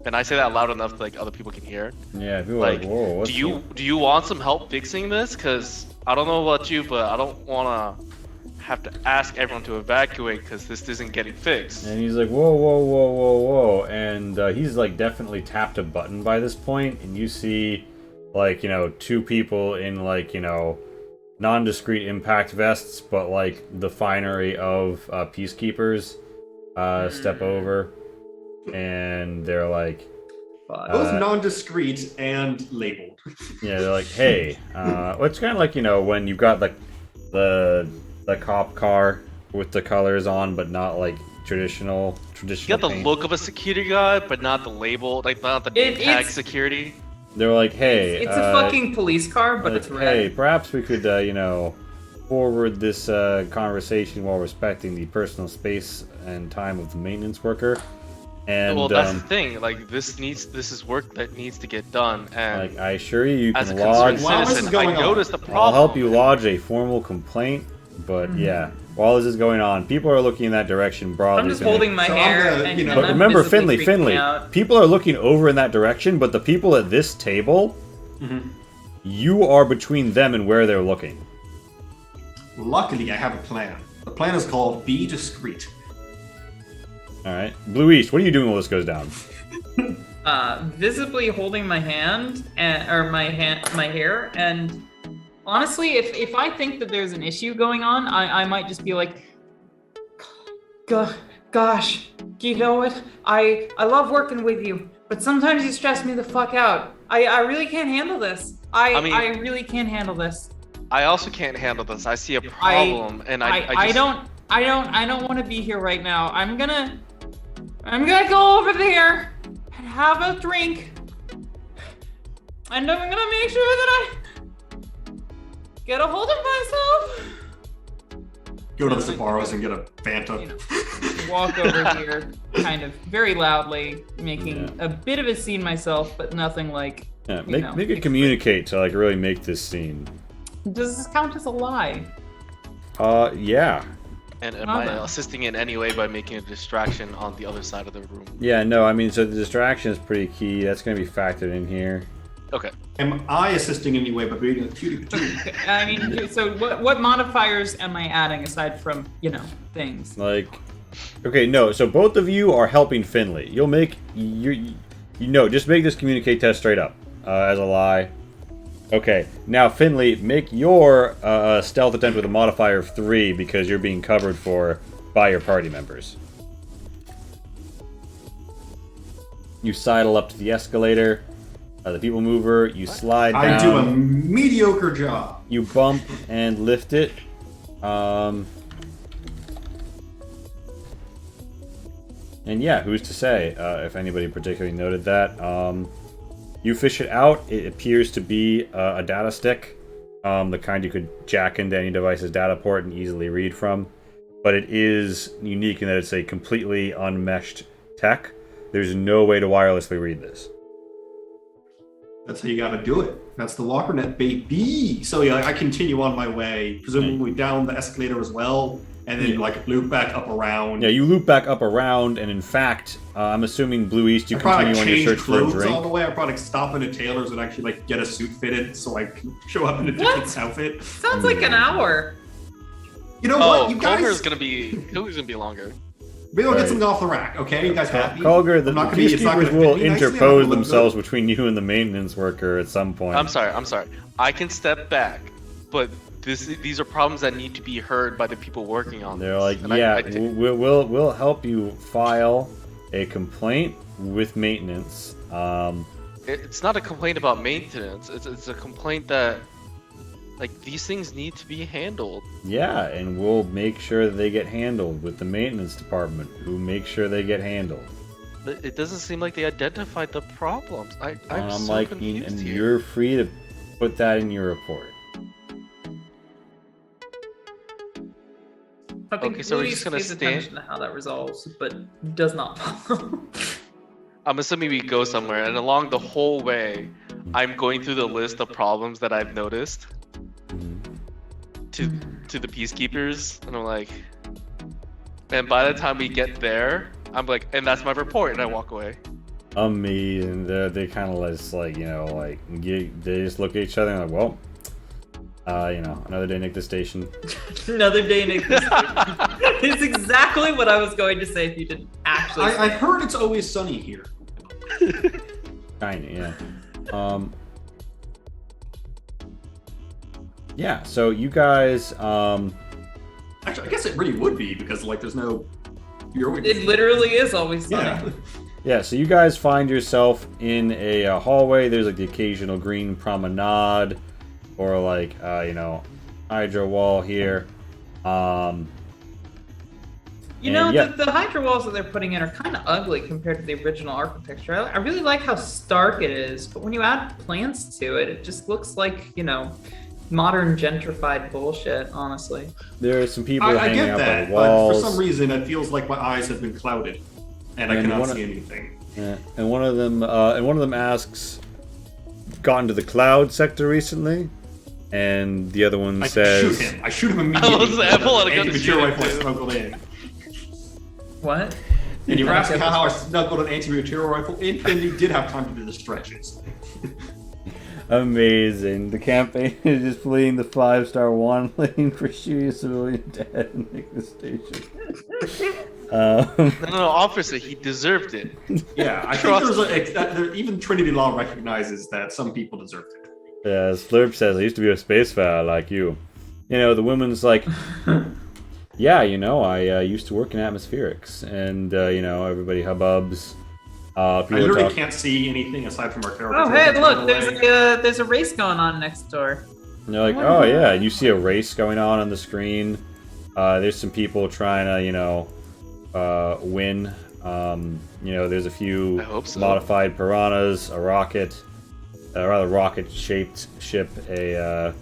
And I say that loud enough that other people can hear. Yeah, people are like, whoa, what's do you want some help fixing this? Cause I don't know about you, but I don't wanna have to ask everyone to evacuate because this isn't getting fixed. And he's like, whoa, and he's like definitely tapped a button by this point, and you see two people in nondiscrete impact vests, but the finery of peacekeepers step over, and they're like, both non-discreet and labeled. yeah, they're like, hey, well, it's kind of like when you've got the cop car with the colors on, but not traditional. You got the paint. look of a security guard, but not the label, not the name tag security. They're like, hey, It's a fucking police car, but it's red. Hey, perhaps we could, forward this conversation while respecting the personal space and time of the maintenance worker. And well, that's the thing. Like, this is work that needs to get done, and like I assure you, you as a can lodge. concerned While this is citizen, going I on, noticed the problem. I'll help you lodge a formal complaint. But yeah, while this is going on, people are looking in that direction broadly. I'm just holding my So I'm hair, gonna, and, you know- and But I'm remember, visibly freaking Finley, out. people are looking over in that direction, but the people at this table, you are between them and where they're looking. Luckily, I have a plan. The plan is called Be Discreet. All right, Blue East, what are you doing while this goes down? Visibly holding my hand or my hair, and honestly, if I think that there's an issue going on, I might just be like, gosh, you know what? I love working with you, but sometimes you stress me the fuck out. I really can't handle this. I really can't handle this. I also can't handle this. I see a problem, and I don't want to be here right now. I'm gonna go over there and have a drink, and I'm gonna make sure that I get a hold of myself. Go to the Sabaros and get a Fanta. You know, walk over here, kind of very loudly, making a bit of a scene myself, but nothing like. Yeah, make it communicate to like really make this scene. Does this count as a lie? Yeah. And am I assisting in any way by making a distraction on the other side of the room? Yeah, no, I mean, so the distraction is pretty key. That's going to be factored in here. Okay. Am I assisting in any way by being a cutie patootie? I mean, so what modifiers am I adding aside from, things? Like, okay, no, so both of you are helping Finley. You'll make, just make this communicate test straight up as a lie. Okay, now Finley, make your stealth attempt with a modifier of 3 because you're being covered for by your party members. You sidle up to the escalator, the people mover, you slide down. I do a mediocre job. You bump and lift it. And yeah, who's to say if anybody particularly noted that. You fish it out. It appears to be a data stick, the kind you could jack into any device's data port and easily read from. But it is unique in that it's a completely unmeshed tech. There's no way to wirelessly read this. That's how you gotta do it. That's the WalkerNet, baby. So yeah, I continue on my way, presumably down the escalator as well, and then loop back up around. Yeah, you loop back up around, and in fact, I'm assuming Blue East, you continue on your search for a drink. All the way. I probably stop in a tailor's and actually get a suit fitted so I can show up in a different outfit. Sounds like an hour. You know what? You guys. Colger's gonna be longer. Maybe I'll get something off the rack, okay? You guys happy? Colger, the peacekeepers will interpose nicely, themselves between you and the maintenance worker at some point. I'm sorry. I can step back, but these are problems that need to be heard by the people working on They're this. like, we'll help you file a complaint with maintenance. It's not a complaint about maintenance. It's a complaint that these things need to be handled. Yeah, and we'll make sure that they get handled with the maintenance department, who make sure they get handled. It doesn't seem like they identified the problems. I'm so confused and here. you're free to put that in your report. I think Okay, so we're Louise just gonna pays stand- attention to how that resolves, but does not follow. I'm assuming we go somewhere, and along the whole way, I'm going through the list of problems that I've noticed to the peacekeepers, and I'm like, and by the time we get there, I'm like, and that's my report, and I walk away. Amazing. They kind of just they just look at each other and like, well, another day, Nick the station. Another day, Nick. It's exactly what I was going to say if you didn't actually. I heard it's always sunny here. Kinda, yeah. Yeah, so you guys, Actually, I guess it really would be because there's no. It literally is always sunny. Yeah. yeah, so you guys find yourself in a hallway. There's the occasional green promenade, or hydro wall here. The hydro walls that they're putting in are kind of ugly compared to the original architecture. I really like how stark it is, but when you add plants to it, it just looks like, modern gentrified bullshit, honestly. There are some people I hanging get out by that, the walls. but for some reason, it feels like my eyes have been clouded. and I cannot see anything. And one of them asks, "Gotten to the cloud sector recently?" And the other one says, I shoot him immediately. I pull out a gun to Anti-material shoot him, rifle, I too. snuggled in. What? And you were asking how I snuggled an anti-material rifle. Infinity did have time to do the stretches. Amazing. The campaign is just fleeing the 5-star one lane for shooting a civilian dead and make the station. No, officer, he deserved it. Yeah, I think even Trinity Law recognizes that some people deserve it. Yeah, as Slurp says, I used to be a spacefarer like you. You know, the woman's like, yeah, you know, I used to work in atmospherics, and you know, everybody hubbubs. I literally can't see anything aside from our characters. Oh, hey, look, there's a race going on next door. And they're like, oh yeah, you see a race going on the screen. There's some people trying to, you know, win. You know, there's a few modified piranhas, a rocket. A rather rocket-shaped ship, a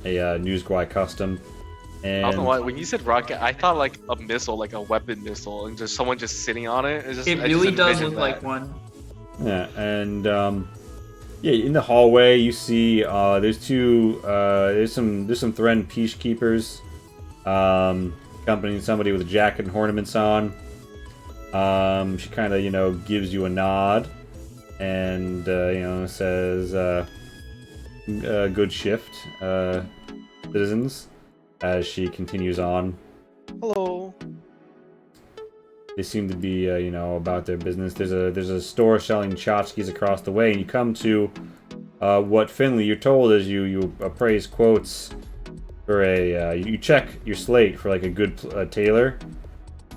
Newsguy custom, and I don't know why. When you said rocket, I thought like a missile, like a weapon missile, and just someone just sitting on it. It really does look like one. Yeah, and yeah, in the hallway you see there's some Thren Peacekeepers accompanying somebody with a jacket and ornaments on. She kind of, you know, gives you a nod. And, you know, says, good shift, citizens, as she continues on. Hello. They seem to be, you know, about their business. There's a store selling tchotchkes across the way, and you come to what Finley, you're told as you appraise quotes for you check your slate for, like, a good tailor.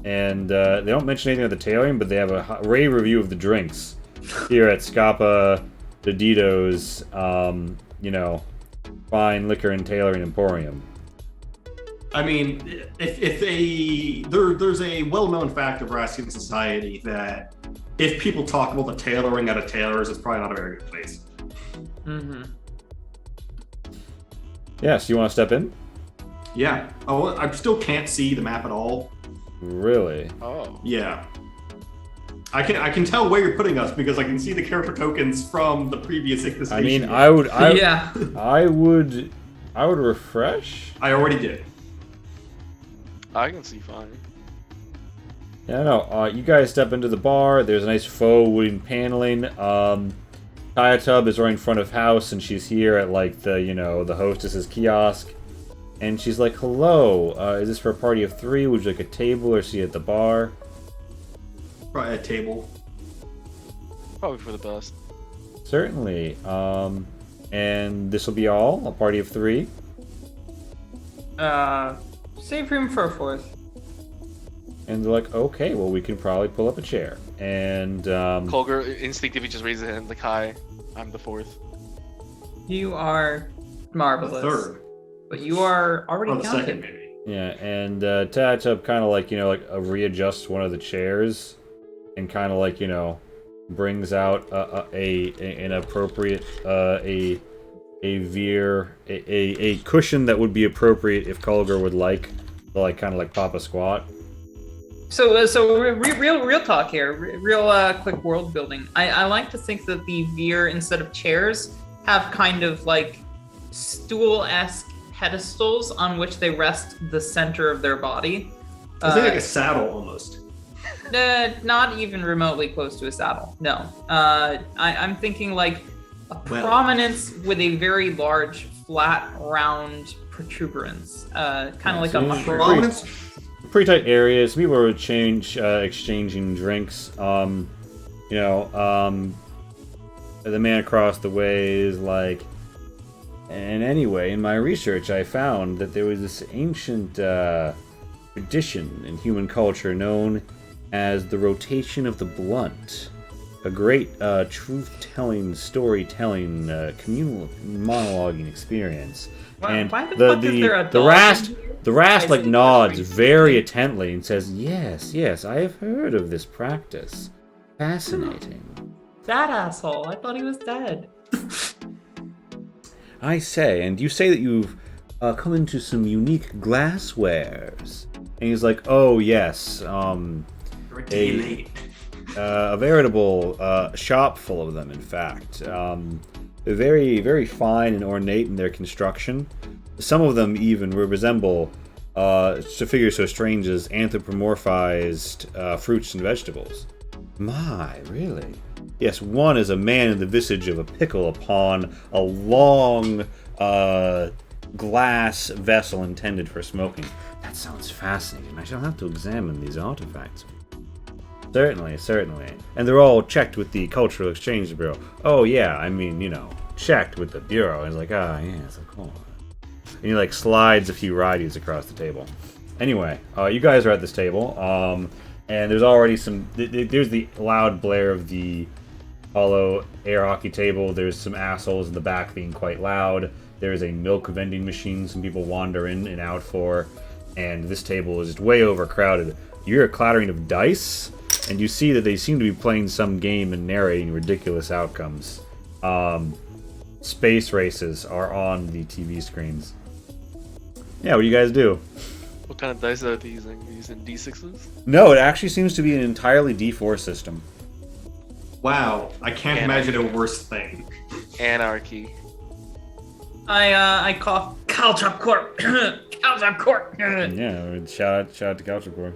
And they don't mention anything about the tailoring, but they have a rave review of the drinks. Here at Scapa de Dito's, you know, fine liquor and tailoring emporium. I mean, there's a well-known fact of Rastian society that if people talk about the tailoring at a tailor's, it's probably not a very good place. Mm-hmm. Yeah, so you want to step in? Yeah. Oh, I still can't see the map at all. Really? Oh. Yeah. I can tell where you're putting us because I can see the character tokens from the previous Ichthys station. I mean, I would refresh. I already did. I can see fine. Yeah, no. You guys step into the bar. There's a nice faux wooden paneling. Tub is right in front of house, and she's here at like the hostess's kiosk, and she's like, "Hello, is this for a party of 3? Would you like a table or see at the bar?" Probably a table. Probably for the best. Certainly. And this will be all? A party of 3? Save room for a 4th. And they're like, okay, well, we can probably pull up a chair. And, Colger instinctively just raises a hand like, hi, I'm the 4th. You are marvelous. The 3rd. But you are already Oh, the counted. 2nd, maybe. yeah, and, Tatub kind of like, readjusts one of the chairs and kind of like, brings out an appropriate, a cushion that would be appropriate if Colger would like to, like, kind of like pop a squat. So real talk here, real quick world building. I like to think that the Veer, instead of chairs, have kind of like stool-esque pedestals on which they rest the center of their body. I think like a saddle almost. Not even remotely close to a saddle. No. I'm thinking like a prominence with a very large, flat, round protuberance. Kind of like a mushroom. Prominence? Pretty tight areas. People are exchanging drinks. The man across the way is like, and anyway, in my research, I found that there was this ancient tradition in human culture known as the rotation of the blunt, a great truth-telling, storytelling, communal monologuing experience. And why the fuck is there a dog in here? The Rast like nods very intently and says, "Yes, I have heard of this practice. Fascinating." That asshole! I thought he was dead. I say, and you say that you've come into some unique glasswares. And he's like, "Oh yes, You're a day late. A veritable shop full of them, in fact. They're very, very fine and ornate in their construction. Some of them even resemble, to figures so strange as anthropomorphized fruits and vegetables. My, really? Yes, one is a man in the visage of a pickle upon a long glass vessel intended for smoking. That sounds fascinating. I shall have to examine these artifacts. Certainly, certainly. And they're all checked with the Cultural Exchange Bureau. Oh, yeah, I mean, you know, checked with the Bureau. And he's like, yes, of course. And he, like, slides a few righties across the table. Anyway, you guys are at this table, and there's already some... There's the loud blare of the hollow air hockey table. There's some assholes in the back being quite loud. There's a milk vending machine some people wander in and out for. And this table is just way overcrowded. You hear a clattering of dice, and you see that they seem to be playing some game and narrating ridiculous outcomes. Space races are on the TV screens. Yeah, what do you guys do? What kind of dice are they using? Are they using D6s? No, it actually seems to be an entirely D4 system. Wow, I can't imagine a worse thing. Anarchy. I cough. Caltrop Corp. Caltrop Corp. Yeah, shout out to Couchcore.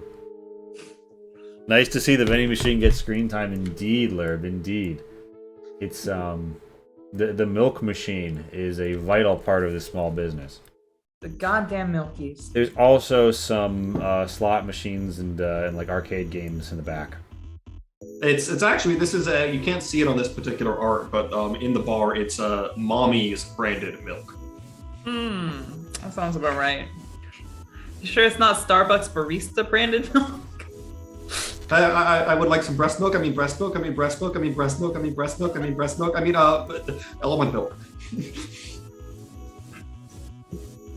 Nice to see the vending machine get screen time, indeed, Lerb, indeed. It's the milk machine is a vital part of this small business. The goddamn Milkies. There's also some slot machines and like arcade games in the back. It's actually, this is you can't see it on this particular art, but in the bar it's Mommy's branded milk. That sounds about right. You sure it's not Starbucks barista branded milk? I would like some breast milk. I mean breast milk. I mean breast milk. I mean breast milk. I mean breast milk. I mean breast milk. I mean almond milk.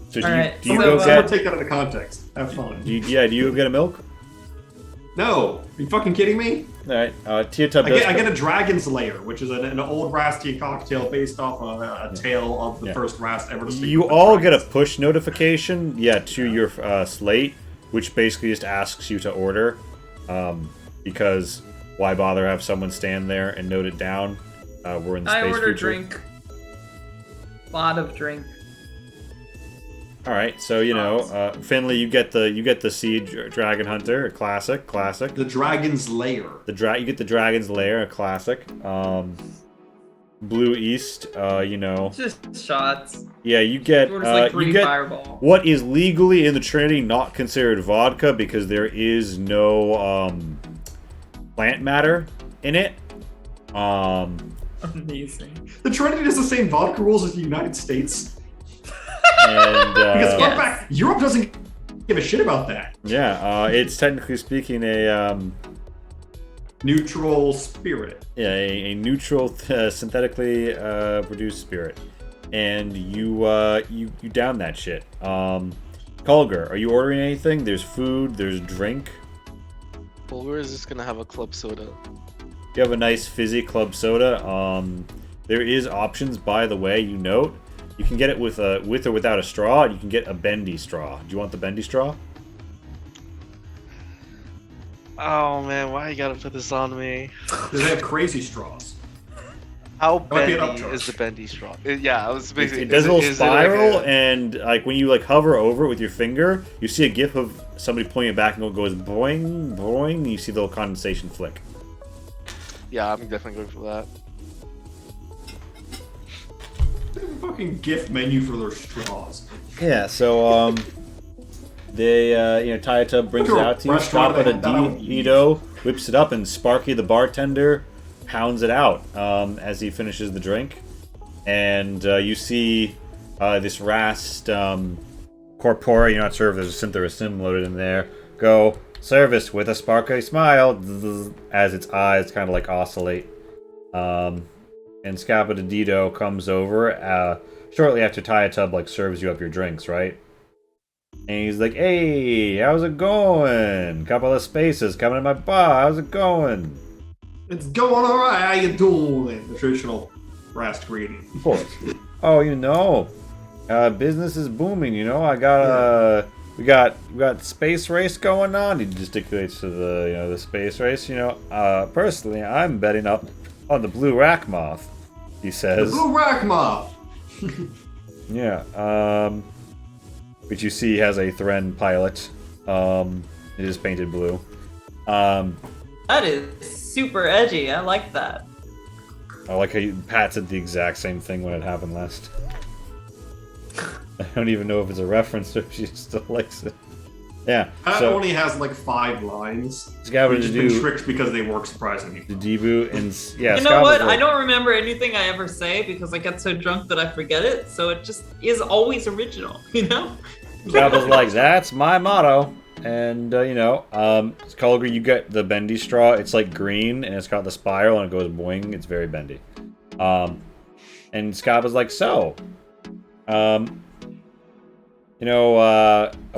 So do Alright, you so, go Someone get? take that into context. Have fun. Do you go get a milk? No, are you fucking kidding me? All right, Tia Tub I does. get a Dragon's Lair, which is an old Rasty cocktail based off of a tale of the first Rast ever to speak. You with the all get a dragons. push notification, to your slate, which basically just asks you to order, because why bother have someone stand there and note it down? We're in the space I order future. drink. Lot of drink. All right, so Finley, you get the Siege Dragon Hunter, a classic. The Dragon's Lair. You get the Dragon's Lair, a classic. Blue East, Just shots. Yeah, you get Or just like green you get fireball. what is legally in the Trinity not considered vodka because there is no plant matter in it. Amazing. The Trinity has the same vodka rules as the United States. And Because fun Yes. fact, Europe doesn't give a shit about that. it's technically speaking a Neutral spirit. a neutral synthetically produced spirit, and you down that shit. Kulger, are you ordering anything? There's food, there's drink. Bulgar is just gonna have a club soda. You have a nice fizzy club soda. There is options, by the way. You note you can get it with or without a straw. You can get a bendy straw. Do you want the bendy straw? Oh man, why you gotta put this on me? They have crazy straws. How might be an bendy upcharge. is the bendy straw? Yeah, I was basically. It does a little is it like spiral, a- and like when you like hover over it with your finger, you see a gif of somebody pulling it back, and it goes boing, boing. And you see the little condensation flick. Yeah, I'm definitely going for that. They have a fucking gift menu for their straws. Yeah. So they Tayatub brings it out to you. Restaurant Stop at a that I would Dito, whips it up, and Sparky the bartender hounds it out as he finishes the drink. And you see this Rast corpora, you're not sure if there's a synth or a sim loaded in there, go, service with a sparkly smile, as its eyes kind of like oscillate. And Scappa de Dito comes over shortly after Tayatub like serves you up your drinks, right? And he's like, hey, how's it going? Couple of spaces coming to my bar, how's it going? It's going alright, how you doing? The traditional Rast greeting. Of course. Oh, business is booming, I got we got space race going on. He gesticulates to the space race. Personally, I'm betting up on the blue Rackmoth. He The says. blue Rackmoth. Yeah. Which you see has a Thren pilot. It is painted blue. That is super edgy. I like that. I like how Pat said the exact same thing when it happened last. I don't even know if it's a reference or if she still likes it. Yeah. Pat only has like 5 lines. Scabbard Which has been tricked because they work surprisingly. The debut and yeah. You know what? I don't remember anything I ever say because I get so drunk that I forget it. So it just is always original, you know? Scabbard's like, that's my motto. And Culliger, you get the bendy straw. It's like green and it's got the spiral and it goes boing. It's very bendy. And Scabbard's like, so. A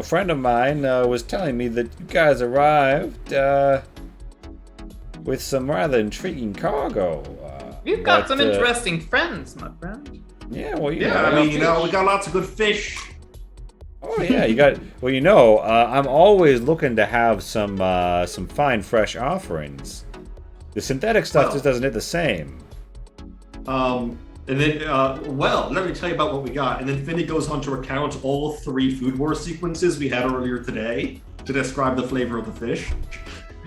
friend of mine was telling me that you guys arrived with some rather intriguing cargo. You've got some interesting friends, my friend. Yeah, well, we got lots of good fish. Oh yeah, you got. Well, I'm always looking to have some fine, fresh offerings. The synthetic stuff just doesn't hit the same. And then, let me tell you about what we got. And then Finny goes on to recount all 3 Food Wars sequences we had earlier today to describe the flavor of the fish.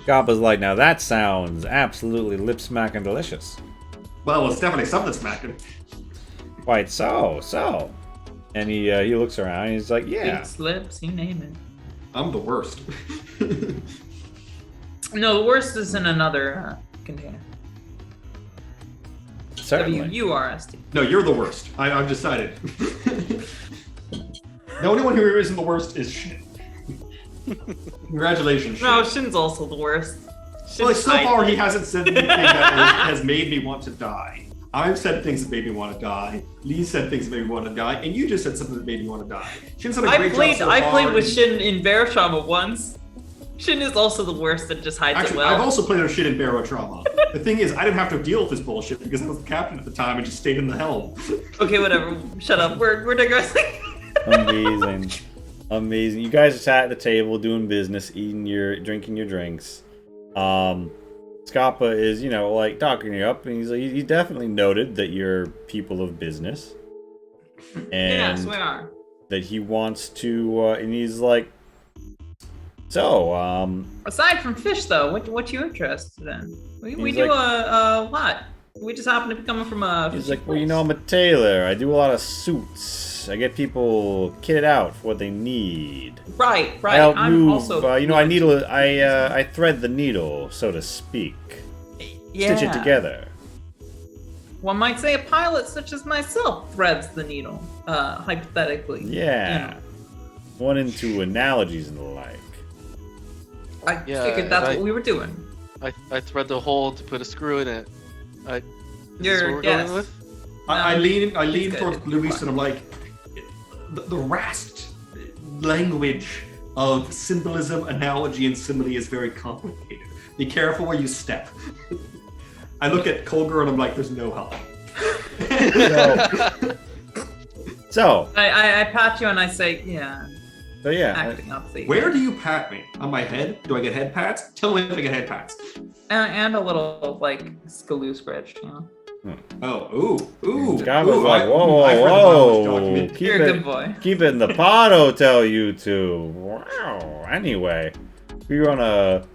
Gabba's like, now that sounds absolutely lip-smacking delicious. Well, it's definitely something smacking. Quite so. And he looks around and he's like, yeah. Big slips, you name it. I'm the worst. No, the worst is in another container. Certainly. W-U-R-S-T. No, you're the worst. I've decided. The only one who isn't the worst is Shin. Congratulations, Shin. No, Shin's also the worst. Well, so far he hasn't said anything that has made me want to die. I've said things that made me want to die. Lee said things that made me want to die, and you just said something that made me want to die. Shin's done a great job so I far. played with Shin in Barotrauma once. Shin is also the worst and just hides it well. I've also played with Shin in Barotrauma. The thing is, I didn't have to deal with this bullshit because I was the captain at the time and just stayed in the helm. Okay, whatever. Shut up. We're digressing. Amazing. You guys are sat at the table doing business, drinking your drinks. Scappa is, talking you up, and he definitely noted that you're people of business. And yes, we are. that he wants to, and he's like, so, aside from fish, though, what you interested in? We do like, a lot. We just happen to be coming from a. He's like, well, I'm a tailor. I do a lot of suits. I get people kitted out for what they need. Right. I help I'm move. also. I thread the needle, so to speak. Yeah. Stitch it together. One might say a pilot such as myself threads the needle, hypothetically. Yeah. One into analogies and the like. I figured that's what we were doing. I thread the hole to put a screw in it. You're going with? I lean towards Luis and I'm like, the rasped language of symbolism, analogy, and simile is very complicated. Be careful where you step. I look at Colger and I'm like, there's no help. So I pat you and I say, yeah. So yeah. Acting up. Where do you pat me? On my head? Do I get head pats? Tell me if I get head pats. And a little Skaloo scratch, Oh, ooh. Scott was like, whoa. You're a good boy. Keep it in the pot, hotel, you two. Wow. Anyway, we run a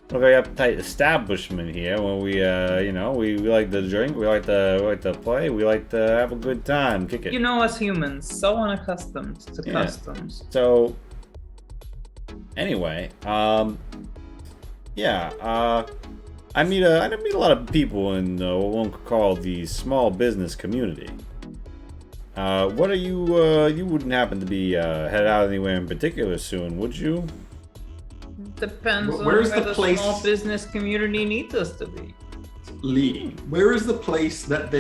very uptight establishment here when we like to drink, we like to play, we like to have a good time, kick it. You know us humans, so unaccustomed to customs. So, anyway, I meet a lot of people in what one could call the small business community. What are you? You wouldn't happen to be headed out anywhere in particular soon, would you? Depends on where's where the the place- small business community needs us to be. Lee, where is the place that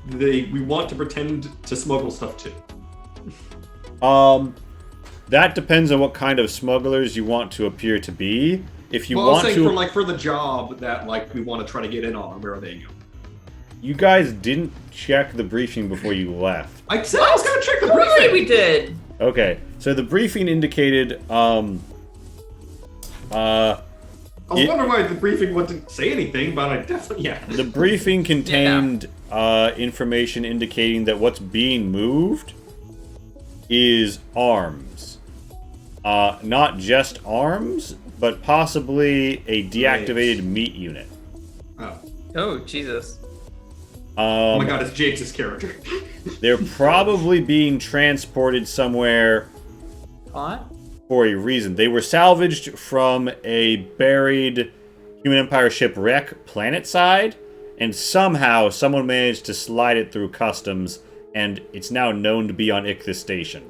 we want to pretend to smuggle stuff to? That depends on what kind of smugglers you want to appear to be. If you I was want saying to, for the job that we want to try to get in on, where are they going? you guys didn't check the briefing before you left. I said I was going to check the Totally briefing. we did. Okay, so the briefing indicated, I was wondering why the briefing wouldn't say anything, but I definitely, yeah. the briefing contained information indicating that what's being moved is arms. Not just arms, but possibly a deactivated meat unit. Oh, Jesus. Oh my god, it's Jake's character. They're probably being transported somewhere What? for a reason. They were salvaged from a buried Human Empire shipwreck planetside, and somehow someone managed to slide it through customs, and it's now known to be on Ichthys Station.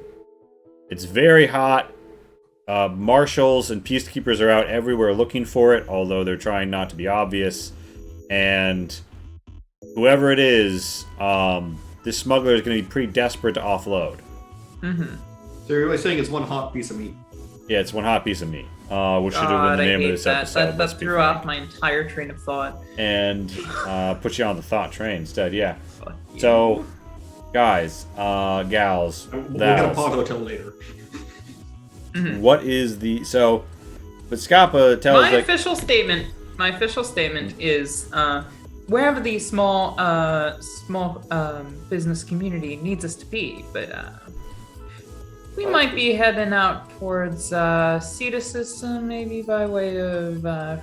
It's very hot. Marshals and peacekeepers are out everywhere looking for it, although they're trying not to be obvious. And whoever it is, this smuggler is going to be pretty desperate to offload. Mm-hmm. So you're really saying it's one hot piece of meat? Yeah, it's one hot piece of meat, which should have been the name of this episode. That threw off my entire train of thought. And put you on the thought train instead, yeah. Fuck you. So, guys, gals, We'll get a pod hotel later. what is the... So, but Scappa tells... My official statement is, wherever the small business community needs us to be, but we might be heading out towards Ceta system, maybe by way of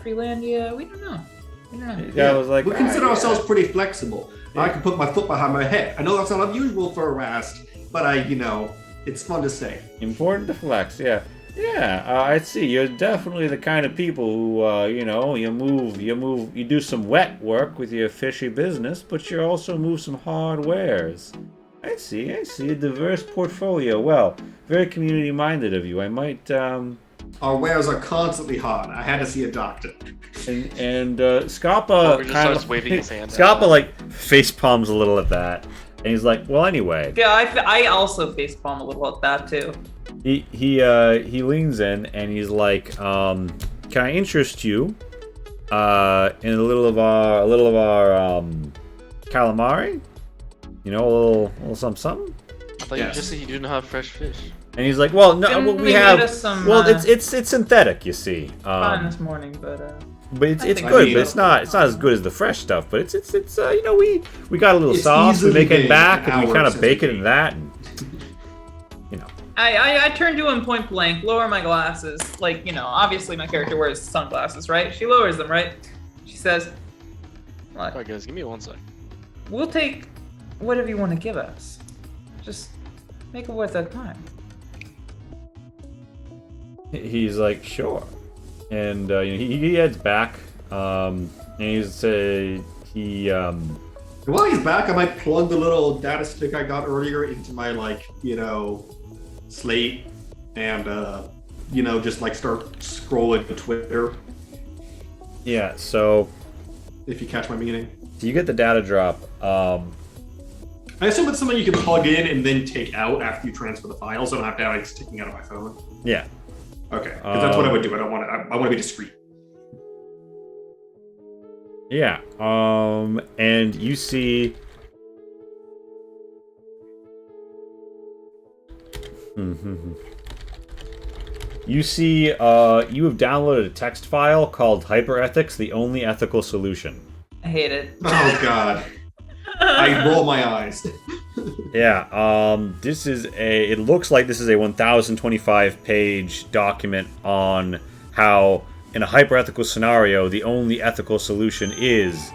Freelandia. We don't know. Yeah, I was like, We consider ourselves pretty flexible. I can put my foot behind my head. I know that's not unusual for a Rast, but it's fun to say. important to flex, yeah. Yeah, I see. You're definitely the kind of people who, you do some wet work with your fishy business, but you also move some hard wares. I see. A diverse portfolio. Well, very community-minded of you. I might, Our wares are constantly hot. I had to see a doctor. And Scappa Just kind starts of... waving his hand. Scappa, face palms a little at that. And he's like, well, anyway. Yeah, I also facepalm a little at that too. He leans in and he's like, can I interest you in a little of our calamari? You know, a little something. I thought you just said you didn't have fresh fish. And he's like, well, no, Didn't we we have. get us some, it's synthetic, you see. Fine this morning, but But it's I good, mean, but it's not as good as the fresh stuff. But it's we got a little It's sauce, we easily make it made back, and we hours kind of since bake we it in made that. And, I turn to him point blank, lower my glasses. Obviously my character wears sunglasses, right? She lowers them, right? She says, "Look, Alright, guys, give me 1 sec. we'll take whatever you want to give us. Just make it worth our time." he's like, sure, and he heads back. And While he's back, I might plug the little data stick I got earlier into my slate and just start scrolling to Twitter. Yeah, so If you catch my meaning. you get the data drop. I assume it's something you can plug in and then take out after you transfer the files. So I don't have to have it sticking out of my phone. Yeah. Okay, because that's what I would do. I don't want to. I want to be discreet. Yeah. And you see. You see, you have downloaded a text file called Hyperethics, the only ethical solution. I hate it. Oh God. I roll my eyes. Yeah, it looks like this is a 1025 page document on how, in a hyperethical scenario, the only ethical solution is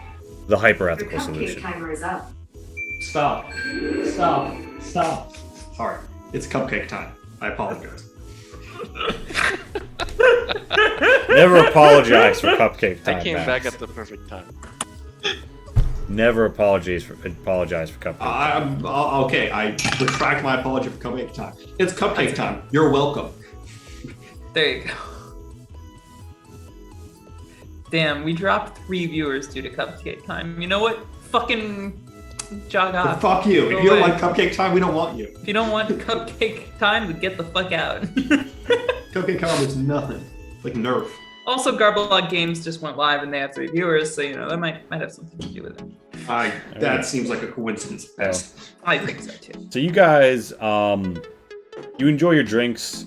the hyperethical Your cupcake solution. timer is up. Stop. Sorry, it's cupcake time. I apologize. Never apologize for cupcake time. I came Max. back at the perfect time. Never apologize for cupcake time. Okay. I retract my apology for cupcake time. It's cupcake time. You're welcome. There you go. Damn, we dropped 3 viewers due to cupcake time. You know what? Fucking jog But off. fuck you. Go If you don't away. like cupcake time, we don't want you. If you don't want cupcake time, then get the fuck out. Cupcake time is nothing. It's like Nerf. Also, Garbelog Games just went live and they have 3 viewers, so that might have something to do with it. That seems like a coincidence. Oh. I think so too. So you guys, you enjoy your drinks,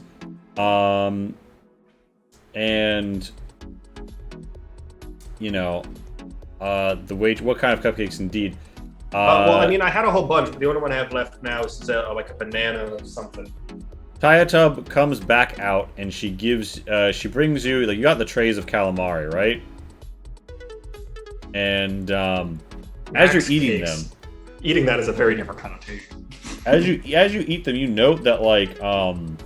and you know, what kind of cupcakes indeed? Well, I mean, I had a whole bunch, but the only one I have left now is like a banana or something. Tayatub comes back out and she brings you, like, you got the trays of calamari, right? And as you're eating them, eating that is a very different connotation. as you eat them, you note that, like, I'm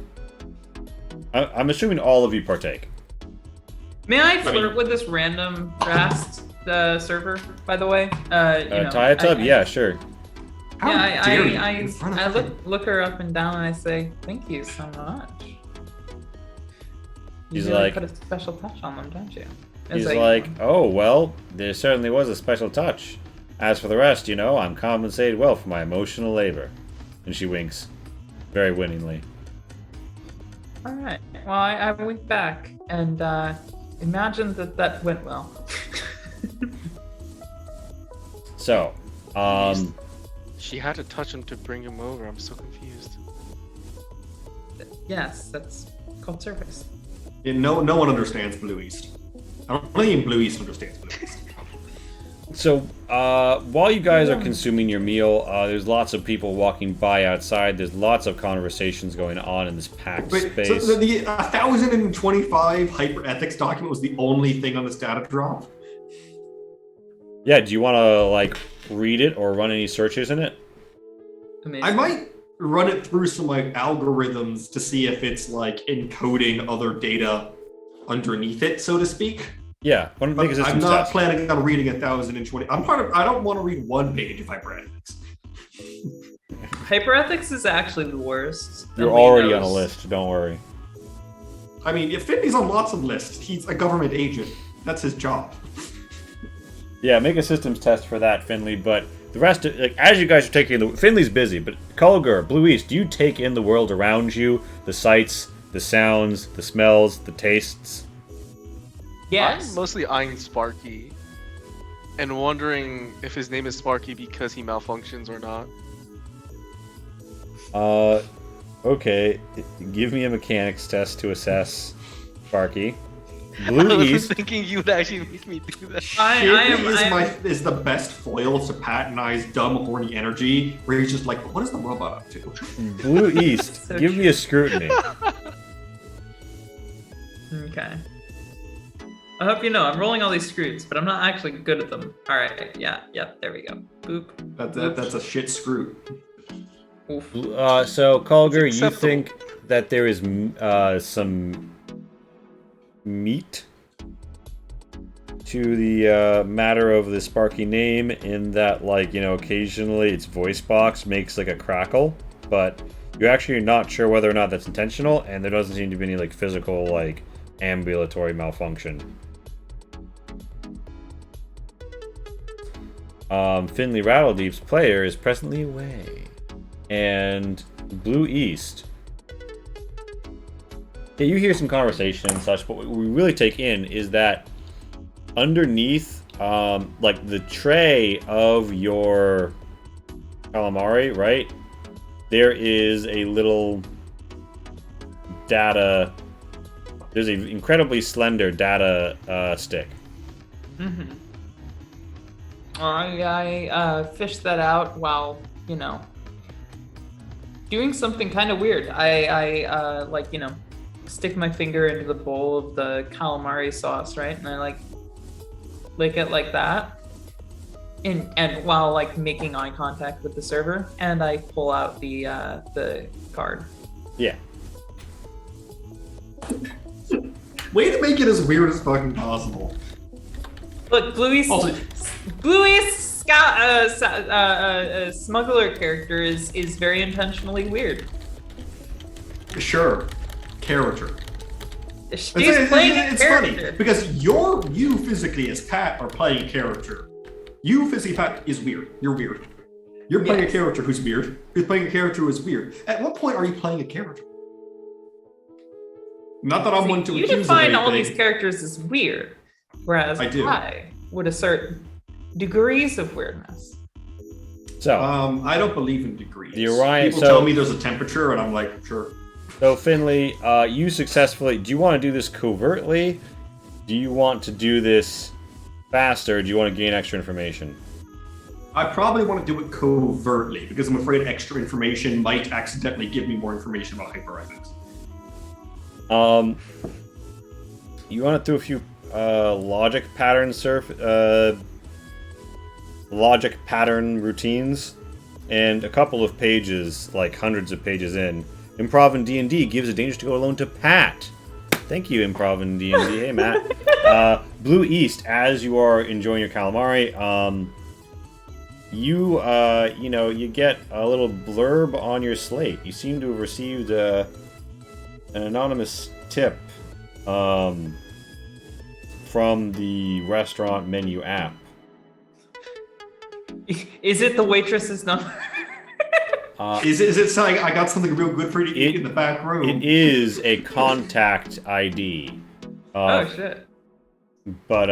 assuming all of you partake. May I flirt with this random Rast server, by the way? Tayatub, yeah, sure. I look her up and down and I say, thank you so much. You He's really like, put a special touch on them, don't you? He's like, oh, well, there certainly was a special touch. As for the rest, I'm compensated well for my emotional labor. And she winks, very winningly. Alright, well, I wink back and imagine that went well. So, She had to touch him to bring him over. I'm so confused. Yes, that's called service. Yeah, no one understands Blue East. I don't think Blue East understands Blue East. So, while you guys are consuming your meal, there's lots of people walking by outside. There's lots of conversations going on in this packed space. So the 1025 hyperethics document was the only thing on this data drop? Yeah, do you want to, like, read it or run any searches in it? Amazing. I might run it through some, like, algorithms to see if it's, like, encoding other data underneath it, so to speak. Yeah, make a I'm not test. planning on reading 1020. I don't want to read one page of hyperethics. Hyperethics is actually the worst. You're already on a list, don't worry. I mean, if Finley's on lots of lists, he's a government agent. That's his job. Yeah, make a systems test for that, Finley, but the rest, like, as you guys are taking Finley's busy, but Kulgur, Blue East, do you take in the world around you? The sights, the sounds, the smells, the tastes? Yes. I'm mostly eyeing Sparky and wondering if his name is Sparky because he malfunctions or not. Okay. Give me a mechanics test to assess Sparky. I Blue was East. thinking you would actually make me do that. Is the best foil to Pattonized dumb horny energy, where he's just like, what is the robot up to? Blue East. So Give me a scrutiny. Okay. I hope you know, I'm rolling all these screws, but I'm not actually good at them. Alright, yeah, there we go. Boop. That's a shit screw. Oof. So, Kulgur, It's you acceptable. think that there is some meat to the matter of the Sparky name, in that, like, occasionally its voice box makes, like, a crackle, but you're actually not sure whether or not that's intentional, and there doesn't seem to be any, like, physical, like, ambulatory malfunction. Finley Rattledeep's player is presently away. And Blue East. Yeah, you hear some conversation and such, but what we really take in is that underneath, like, the tray of your calamari, right? There is a little data. There's an incredibly slender data stick. Mm-hmm. I fished that out while, doing something kind of weird. I stick my finger into the bowl of the calamari sauce, right? And I, like, lick it like that. And while, like, making eye contact with the server, and I pull out the card. Yeah. Way to make it as weird as fucking possible. Look, Bluey's smuggler character is very intentionally weird. Sure. Character. She's playing a It's character. funny, because you physically as Pat are playing a character. You physically, Pat, is weird. You're weird. You're playing a character who's weird. Who's playing a character who is weird. At what point are you playing a character? Not that I'm one to You accuse define of all anything. these characters as weird, whereas I do. I would assert degrees of weirdness. So, I don't believe in degrees. The Orion- People so- tell me there's a temperature, and I'm like, sure. so Finley, you successfully. Do you want to do this covertly? Do you want to do this faster? Or do you want to gain extra information? I probably want to do it covertly because I'm afraid extra information might accidentally give me more information about hyperethics. You want to do a few logic pattern routines, and a couple of pages, like hundreds of pages in. Improv in D&D gives a danger to go alone to Pat. Thank you, Improv in D&D. Hey, Matt. Blue East, as you are enjoying your calamari, you get a little blurb on your slate. You seem to have received an anonymous tip from the restaurant menu app. Is it the waitress's number? Is it saying I got something real good for you to eat in the back room? It is a contact ID. Oh shit! But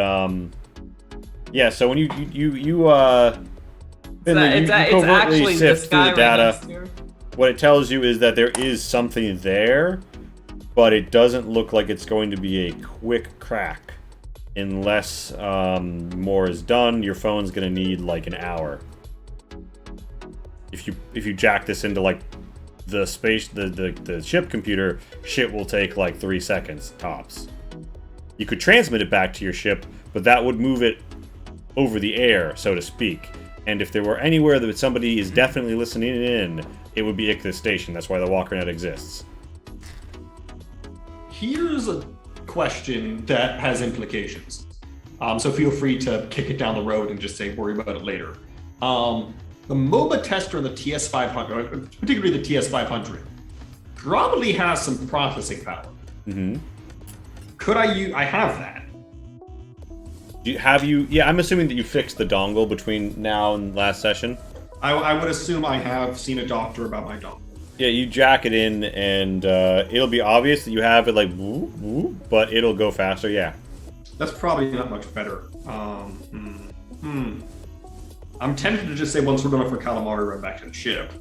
yeah. So when you It's covertly actually sift this through guy the data. right next to her. What it tells you is that there is something there, but it doesn't look like it's going to be a quick crack. Unless more is done, your phone's gonna need like an hour. If you jack this into like the ship computer, shit will take like 3 seconds tops. You could transmit it back to your ship, but that would move it over the air, so to speak. And if there were anywhere that somebody is definitely listening in, it would be Ichthys Station. That's why the WalkerNet exists. Here's a question that has implications. So feel free to kick it down the road and just say, worry about it later. The MOBA tester in the TS500, particularly the TS500, probably has some processing power. Mm-hmm. Could I use... I have that. Yeah, I'm assuming that you fixed the dongle between now and last session. I would assume I have seen a doctor about my dongle. Yeah, you jack it in, and it'll be obvious that you have it like, whoop, whoop, but it'll go faster, yeah. That's probably not much better. I'm tempted to just say once we're done for calamari, run back to the ship.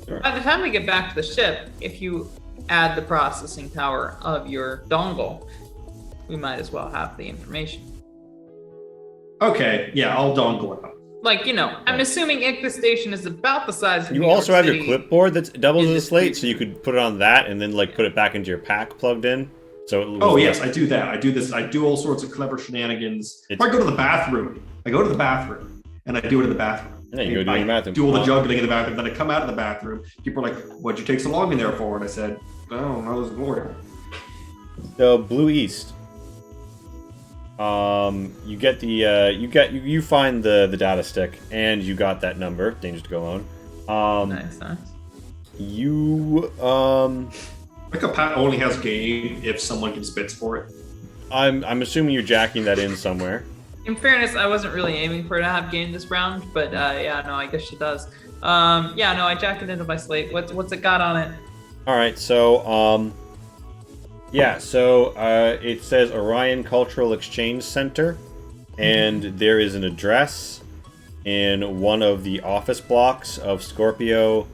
Sure. By the time we get back to the ship, if you add the processing power of your dongle, we might as well have the information. Okay, yeah, I'll dongle it up. Like, I'm assuming Ichthys Station is about the size of You New York also have your City. clipboard that's doubles is as a just slate, so you could put it on that and then like put it back into your pack plugged in. So it Oh yes, I do that. I do this. I do all sorts of clever shenanigans. If I go to the bathroom, and I do it in the bathroom. Yeah, you go do it in the bathroom. Do all the juggling in the bathroom. Then I come out of the bathroom. People are like, "What'd you take so long in there for?" And I said, "Oh, I was bored." So Blue East. You get the you find the data stick, and you got that number. Dangerous to go on. Nice. You Like a pat only has game if someone gives bits for it. I'm assuming you're jacking that in somewhere. In fairness, I wasn't really aiming for it to have gained this round, but I guess she does. I jacked it into my slate. What's it got on it? All right, so it says Orion Cultural Exchange Center, and there is an address in one of the office blocks of Scorpio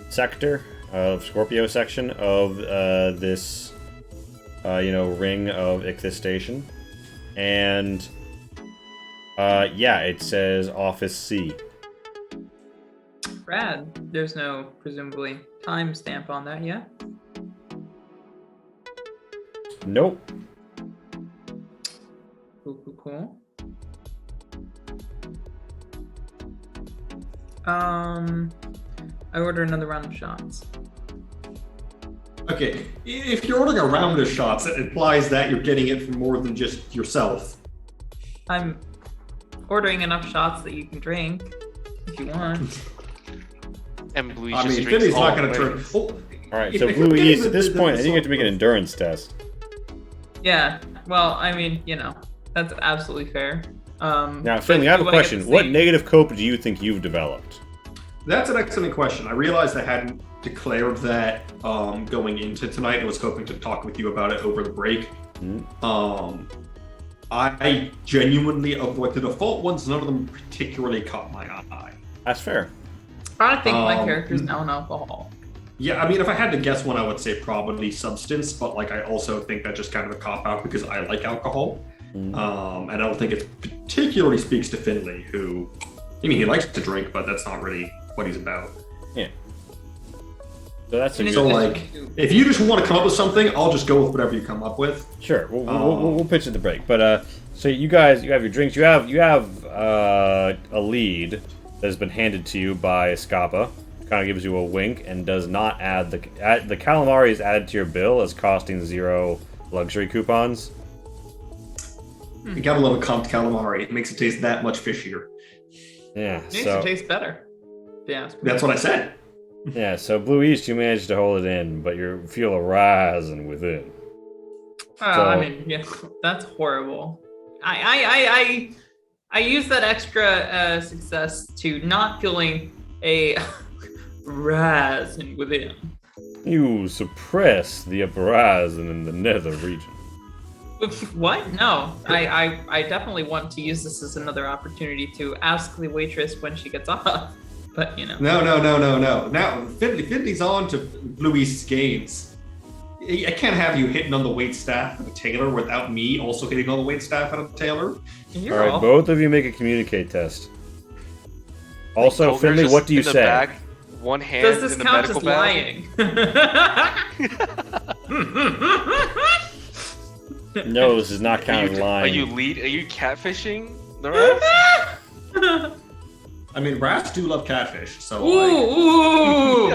section of this ring of Ichthys Station, and it says Office C. Rad. There's no, presumably, timestamp on that yet. Nope. Cool. I order another round of shots. Okay, if you're ordering a round of shots, it implies that you're getting it from more than just yourself. I'm ordering enough shots that you can drink, if you want. And Blue I just mean, drinks Finley's all not going to the turn. way. Oh, All right, if so you're Blue getting East, at this point, I think you have to make an software- endurance test. Yeah, well, I mean, that's absolutely fair. Now, Finley, I have a do get question. the What same- negative cope do you think you've developed? That's an excellent question. I realized I hadn't declared that going into tonight. I was hoping to talk with you about it over the break. Mm-hmm. I genuinely avoid the default ones. None of them particularly caught my eye. That's fair. I think my character's now an alcohol. Yeah, I mean, if I had to guess one, I would say probably substance, but like I also think that's just kind of a cop out because I like alcohol, and I don't think it particularly speaks to Finley, who, I mean, he likes to drink, but that's not really what he's about. Yeah. So that's a So like, if you just want to come up with something, I'll just go with whatever you come up with. Sure, we'll pitch at the break. But so you guys, you have your drinks. You have a lead that has been handed to you by Scappa. Kind of gives you a wink and does not add the calamari is added to your bill as costing 0 luxury coupons. You gotta love a comped calamari. It makes it taste that much fishier. Yeah, It makes it taste better. Yeah. That's what I said. Yeah, so Blue East, you managed to hold it in, but you feel a rising within. I mean, yeah, that's horrible. I use that extra success to not feeling a rising within. You suppress the uprising in the nether region. What? No, I definitely want to use this as another opportunity to ask the waitress when she gets off. But you know. No. Now Finley's on to Blue East's games. I can't have you hitting on the wait staff of a tailor without me also hitting on the wait staff of a tailor. You're All right, both of you make a communicate test. Also, Ogre's Finley, just what do you in the say? Bag, one hand Does this in the count medical as bag. lying? No, this is not counting Are lying. you catfishing the rest? I mean, rats do love catfish, so Ooh!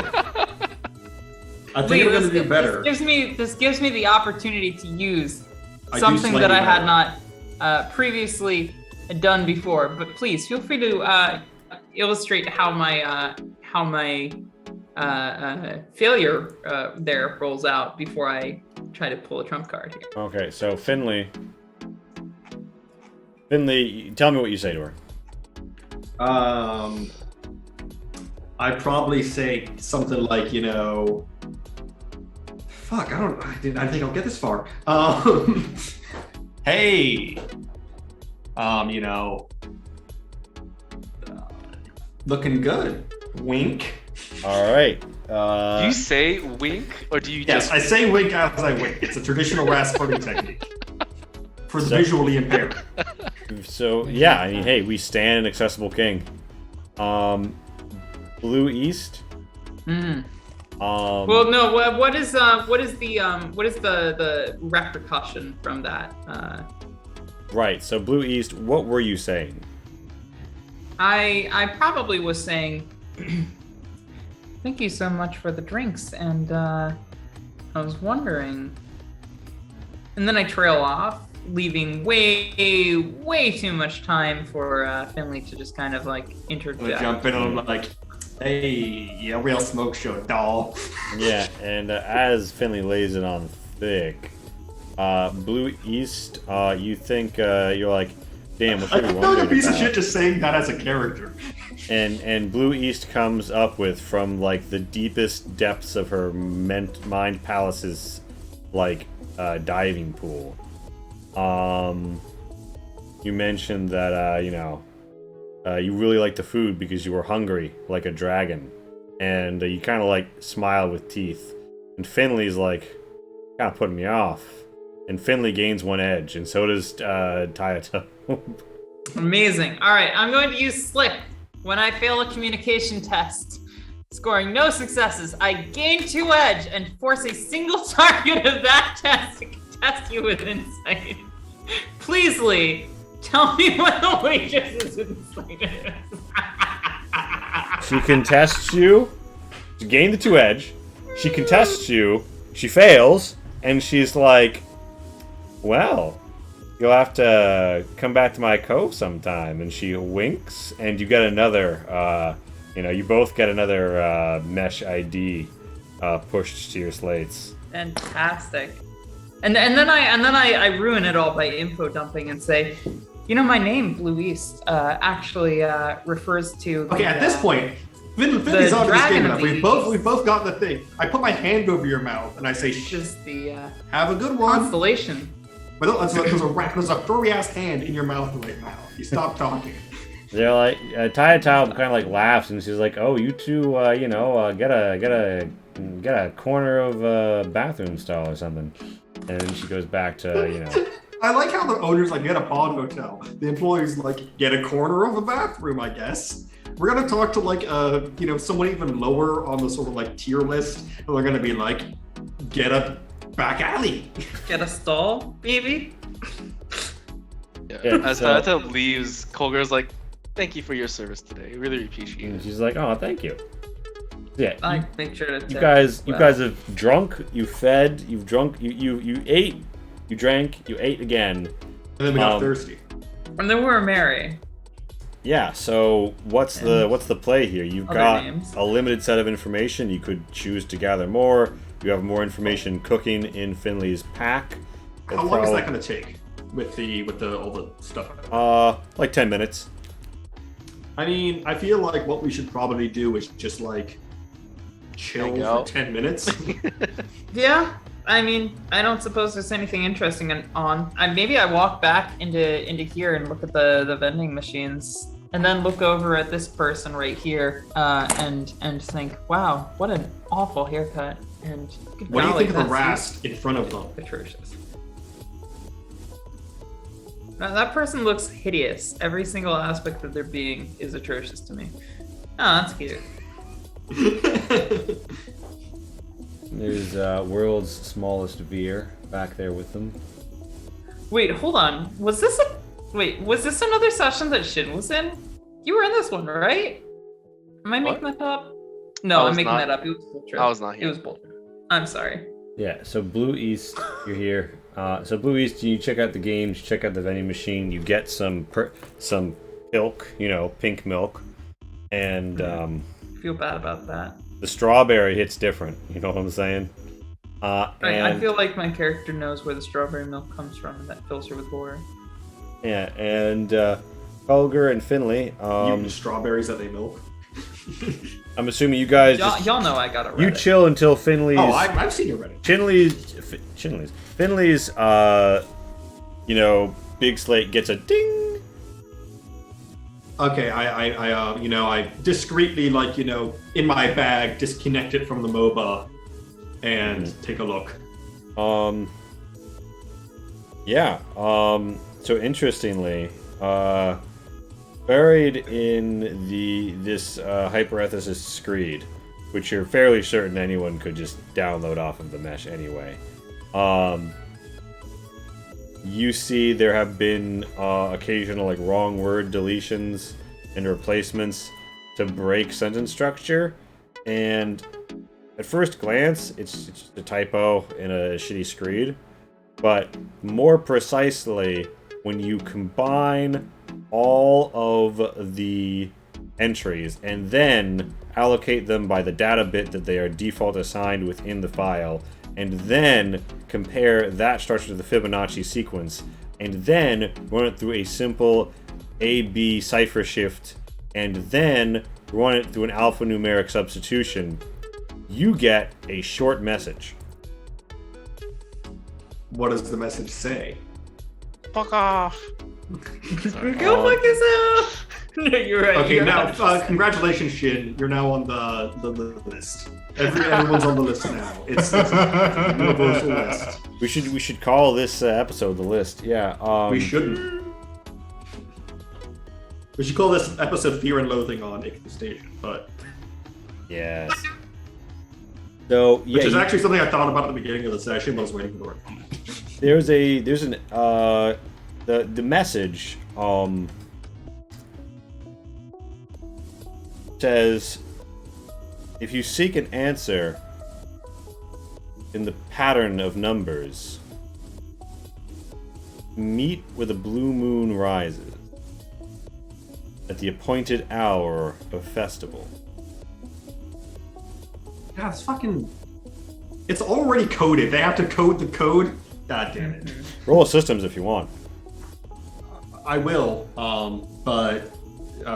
I think we're gonna do better. This gives me the opportunity to use I do something that slightly I had better. not previously done before. But please feel free to illustrate how my failure there rolls out before I try to pull a trump card here. Okay, so Finley, tell me what you say to her. I'd probably say something like, you know, fuck, I think I'll get this far. Hey, you know, looking good. Wink. All right. Do you say wink or do you Yes, just? I say wink as I wink. It's a traditional Rasputin technique for the visually impaired. So yeah, I mean, hey, we stand an accessible king. Blue East. Well, no. What is the repercussion from that? Right. So Blue East, what were you saying? I probably was saying, thank you so much for the drinks, and I was wondering, and then I trail off, leaving way too much time for Finley to just kind of like interject. Jump in and I'm like, hey, yeah, real smoke show, doll. Yeah, and as Finley lays it on thick, Blue East, you think you're like, damn, what I should we feel like a wonder piece of about? shit just saying that as a character. And Blue East comes up with from like the deepest depths of her mind palace's like diving pool. You mentioned that you really like the food because you were hungry like a dragon, and you kind of like smile with teeth. And Finley's like, kind of putting me off. And Finley gains 1 edge, and so does Tayato. Amazing. All right, I'm going to use Slick. When I fail a communication test, scoring no successes, I gain 2 edge and force a single target of that test to contest you with insight. Please, Lee, tell me what the waitress's insight is. She contests you to gain the 2 edge. She contests you. She fails, and she's like, well, you'll have to come back to my cove sometime. And she winks, and you get another, you both get another mesh ID pushed to your slates. Fantastic. And then I ruin it all by info dumping and say, my name, Blue East, actually refers to. Okay, at this point, Finley's on this game enough. We've both got the thing. I put my hand over your mouth and I say, Just the have a good one. constellation. But there's a furry ass hand in your mouth right now. You stop talking. They're like, Tao kind of like laughs and she's like, "Oh, you two, get a corner of a bathroom stall or something." And then she goes back to, I like how the owner's like, get a pod hotel. The employees like, get a corner of a bathroom, I guess. We're gonna talk to like, someone even lower on the sort of like tier list. And they're gonna be like, get a back alley. Get a stall, maybe? Yeah. As Tata leaves, Kolger's like, "Thank you for your service today. Really appreciate and it." she's like, "Oh, thank you." Yeah, I make sure to you tip guys well. have drunk, you fed, you've drunk, you ate, you drank, you ate again. And then we got thirsty. And then we're merry. Yeah, so what's the play here? You've Other got names. a limited set of information. You could choose to gather more. You have more information cooking in Finley's pack. How long is that gonna take with the all the stuff? Like 10 minutes. I mean, I feel like what we should probably do is just like chill Hang for out. 10 minutes. Yeah, I mean, I don't suppose there's anything interesting on. Maybe I walk back into here and look at the vending machines, and then look over at this person right here, and think, wow, what an awful haircut. And What do you golly, think of the that's rast in front of them? atrocious. Now, that person looks hideous. Every single aspect of their being is atrocious to me. Oh, that's cute. There's world's smallest veer back there with them. Wait, hold on. Was this another session that Shin was in? You were in this one, right? Am I making that up? No, I I'm was making not. that up. It was bullshit. I was not It here. was bullshit. I'm sorry. Yeah, so Blue East, you're here. So Blue East, you check out the games, you check out the vending machine, you get some milk, pink milk, and I feel bad about that. the strawberry hits different. You know what I'm saying? I And feel like my character knows where the strawberry milk comes from, and that fills her with horror. yeah, and Holger and Finley. You strawberries that they milk. I'm assuming you guys just Y'all know I got it right. you chill until Finley's. Oh, I've seen it already. Finley's, big slate gets a ding. Okay, I discreetly, in my bag, disconnect it from the MOBA and take a look. Yeah. So interestingly, buried in this hyperethicist screed, which you're fairly certain anyone could just download off of the mesh anyway. You see there have been occasional wrong word deletions and replacements to break sentence structure, and at first glance it's just a typo in a shitty screed, but more precisely when you combine all of the entries and then allocate them by the data bit that they are default assigned within the file, and then compare that structure to the Fibonacci sequence, and then run it through a simple A-B cipher shift, and then run it through an alphanumeric substitution, you get a short message. What does the message say? Fuck off. Go fuck yourself! No, you're right. Okay, you're now, 100%. congratulations, Shin. You're now on the list. Everyone's on the list now. It's a universal list. We should call this episode the list. Yeah. We shouldn't. We should call this episode Fear and Loathing on Ichthys Station, but Yes. So yeah, which is actually something I thought about at the beginning of the session, but I was waiting for the right moment. there's the message says, if you seek an answer in the pattern of numbers, meet where the blue moon rises at the appointed hour of festival. God, it's fucking. It's already coded. They have to code the code. God damn it. Roll systems if you want. I will, but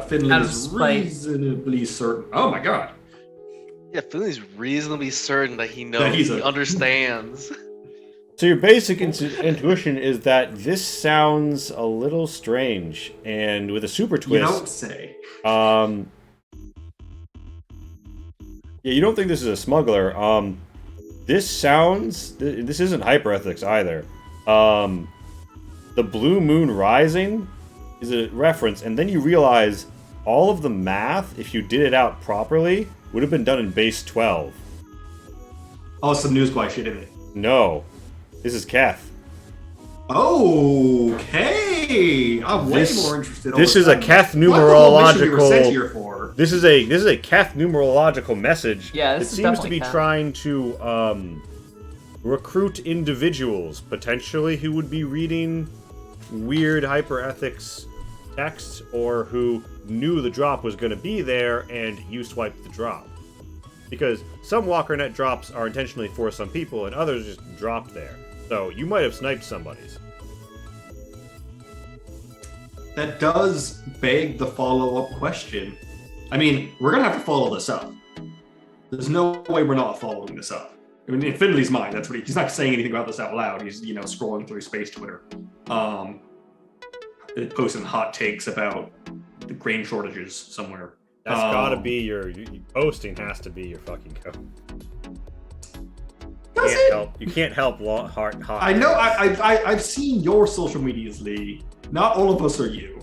Finley Out of is spite. reasonably certain. Oh my god. Yeah, Finley's reasonably certain that he knows, That he's he a- understands. So your basic intuition is that this sounds a little strange, and with a super twist, You don't say. Yeah, you don't think this is a smuggler. This sounds. This isn't hyperethics either. The Blue Moon Rising is a reference, and then you realize all of the math, if you did it out properly, would have been done in base 12. Oh, some newsflash shit in it. No, this is Keth. Okay, I'm way more interested. This is a Keth numerological. This is a Keth numerological message. Yeah, it this is seems to definitely be Keth. trying to recruit individuals potentially who would be reading weird hyperethics texts, or who knew the drop was going to be there and you swiped the drop. Because some WalkerNet drops are intentionally for some people, and others just drop there. So you might have sniped somebody's. That does beg the follow-up question. I mean, we're gonna have to follow this up. There's no way we're not following this up. I mean, in Finley's mind, that's what he's not saying anything about this out loud. He's, scrolling through space Twitter, posting hot takes about the grain shortages somewhere. That's gotta be your posting has to be your fucking code. You can't help hot. I know. I've seen your social medias, Lee. Not all of us are you.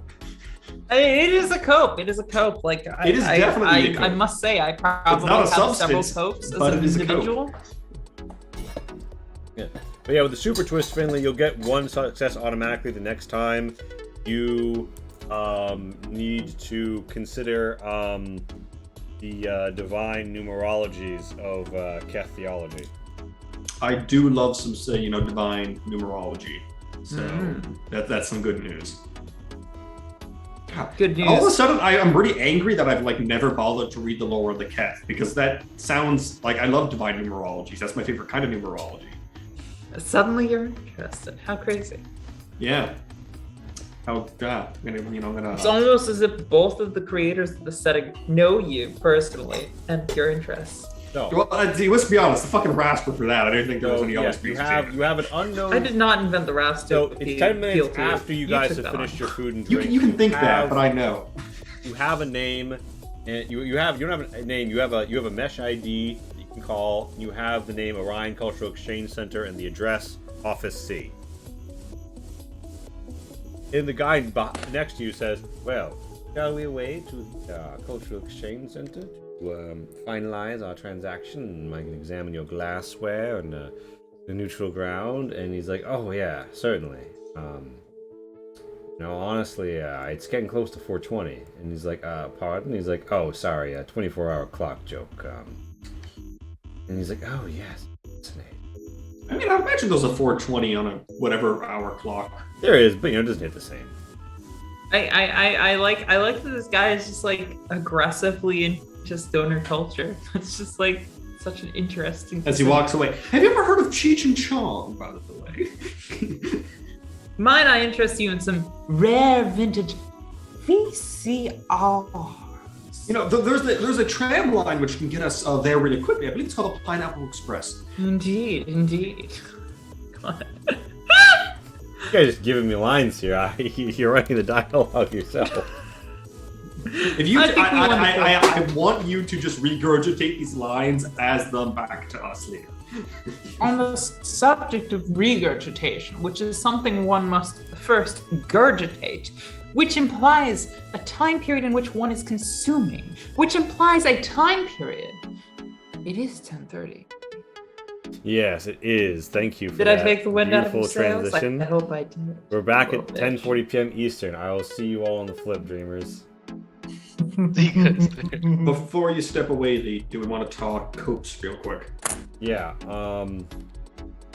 It is a cope. It is a cope. Like it is definitely a cope. I must say, I probably have several copes as an individual. Yeah, but yeah, with the super twist, Finley, you'll get one success automatically the next time. You need to consider the divine numerologies of Keth theology. I do love some, divine numerology. So that's some good news. God. Good news. All of a sudden, I'm really angry that I've never bothered to read the lore of the Keth, because that sounds like I love divine numerologies. That's my favorite kind of numerology. Suddenly you're interested. How crazy. Yeah. I'm gonna. It's almost as if both of the creators of the setting know you personally and your interests. No. Well, let's be honest. The fucking rasper for that. I didn't think there was any other you have an unknown. I did not invent the rasper. So it's 10 minutes after you guys have finished your food and drink. You can think that, but I know. You have a name, and you don't have a name. You have a mesh ID that you can call. You have the name Orion Cultural Exchange Center and the address Office C. And the guy next to you says, "Well, shall we away to the Cultural Exchange Center to finalize our transaction? And I can examine your glassware and the neutral ground." And he's like, "Oh yeah, certainly. Honestly, it's getting close to 4:20." And he's like, "Pardon?" He's like, "Oh, sorry, 24-hour clock joke." And he's like, "Oh yes, fascinating." I mean, I imagine there's a 4:20 on a whatever hour clock. There is, but it doesn't hit the same. I like that this guy is just aggressively into stoner culture. It's just such an interesting. As he walks away, have you ever heard of Cheech and Chong, by the way? Might I interest you in some rare vintage VCR? There's a tram line which can get us there really quickly. I believe it's called the Pineapple Express. Indeed. God. You guys just giving me lines here. You're writing the dialogue yourself. I want you to just regurgitate these lines as them back to us later. On the subject of regurgitation, which is something one must first gurgitate, which implies a time period in which one is consuming, which implies a time period. It is 10:30. Yes, it is. Thank you for Did that I take the wind out of your beautiful sails? transition. I hope I did. We're back at 10:40 p.m. Eastern. I will see you all on the flip, dreamers. Before you step away, Lee, do we want to talk copes real quick? Yeah.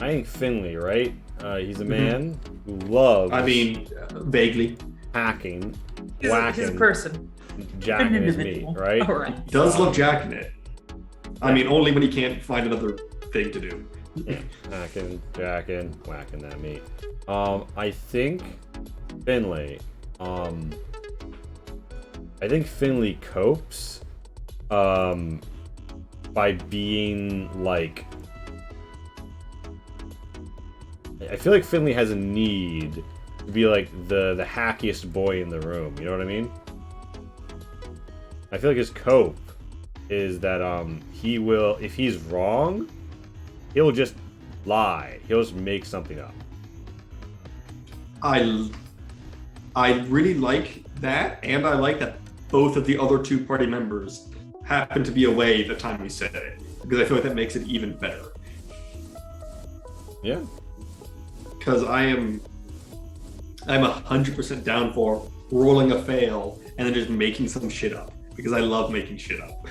I think Finley, right? He's a man who loves. Vaguely. Hacking, He's whacking, a person. jacking his meat, right? All right. Does love jacking it. Only when he can't find another thing to do. Yeah. Hacking, jacking, whacking that meat. I think Finley. I think Finley copes by being I feel like Finley has a need to be like the hackiest boy in the room. You know what I mean? I feel like his cope is that he will, if he's wrong, he'll just lie. He'll just make something up. I really like that, and I like that both of the other two party members happen to be away the time we said it, because I feel like that makes it even better. Yeah. Because I'm 100% down for rolling a fail and then just making some shit up, because I love making shit up.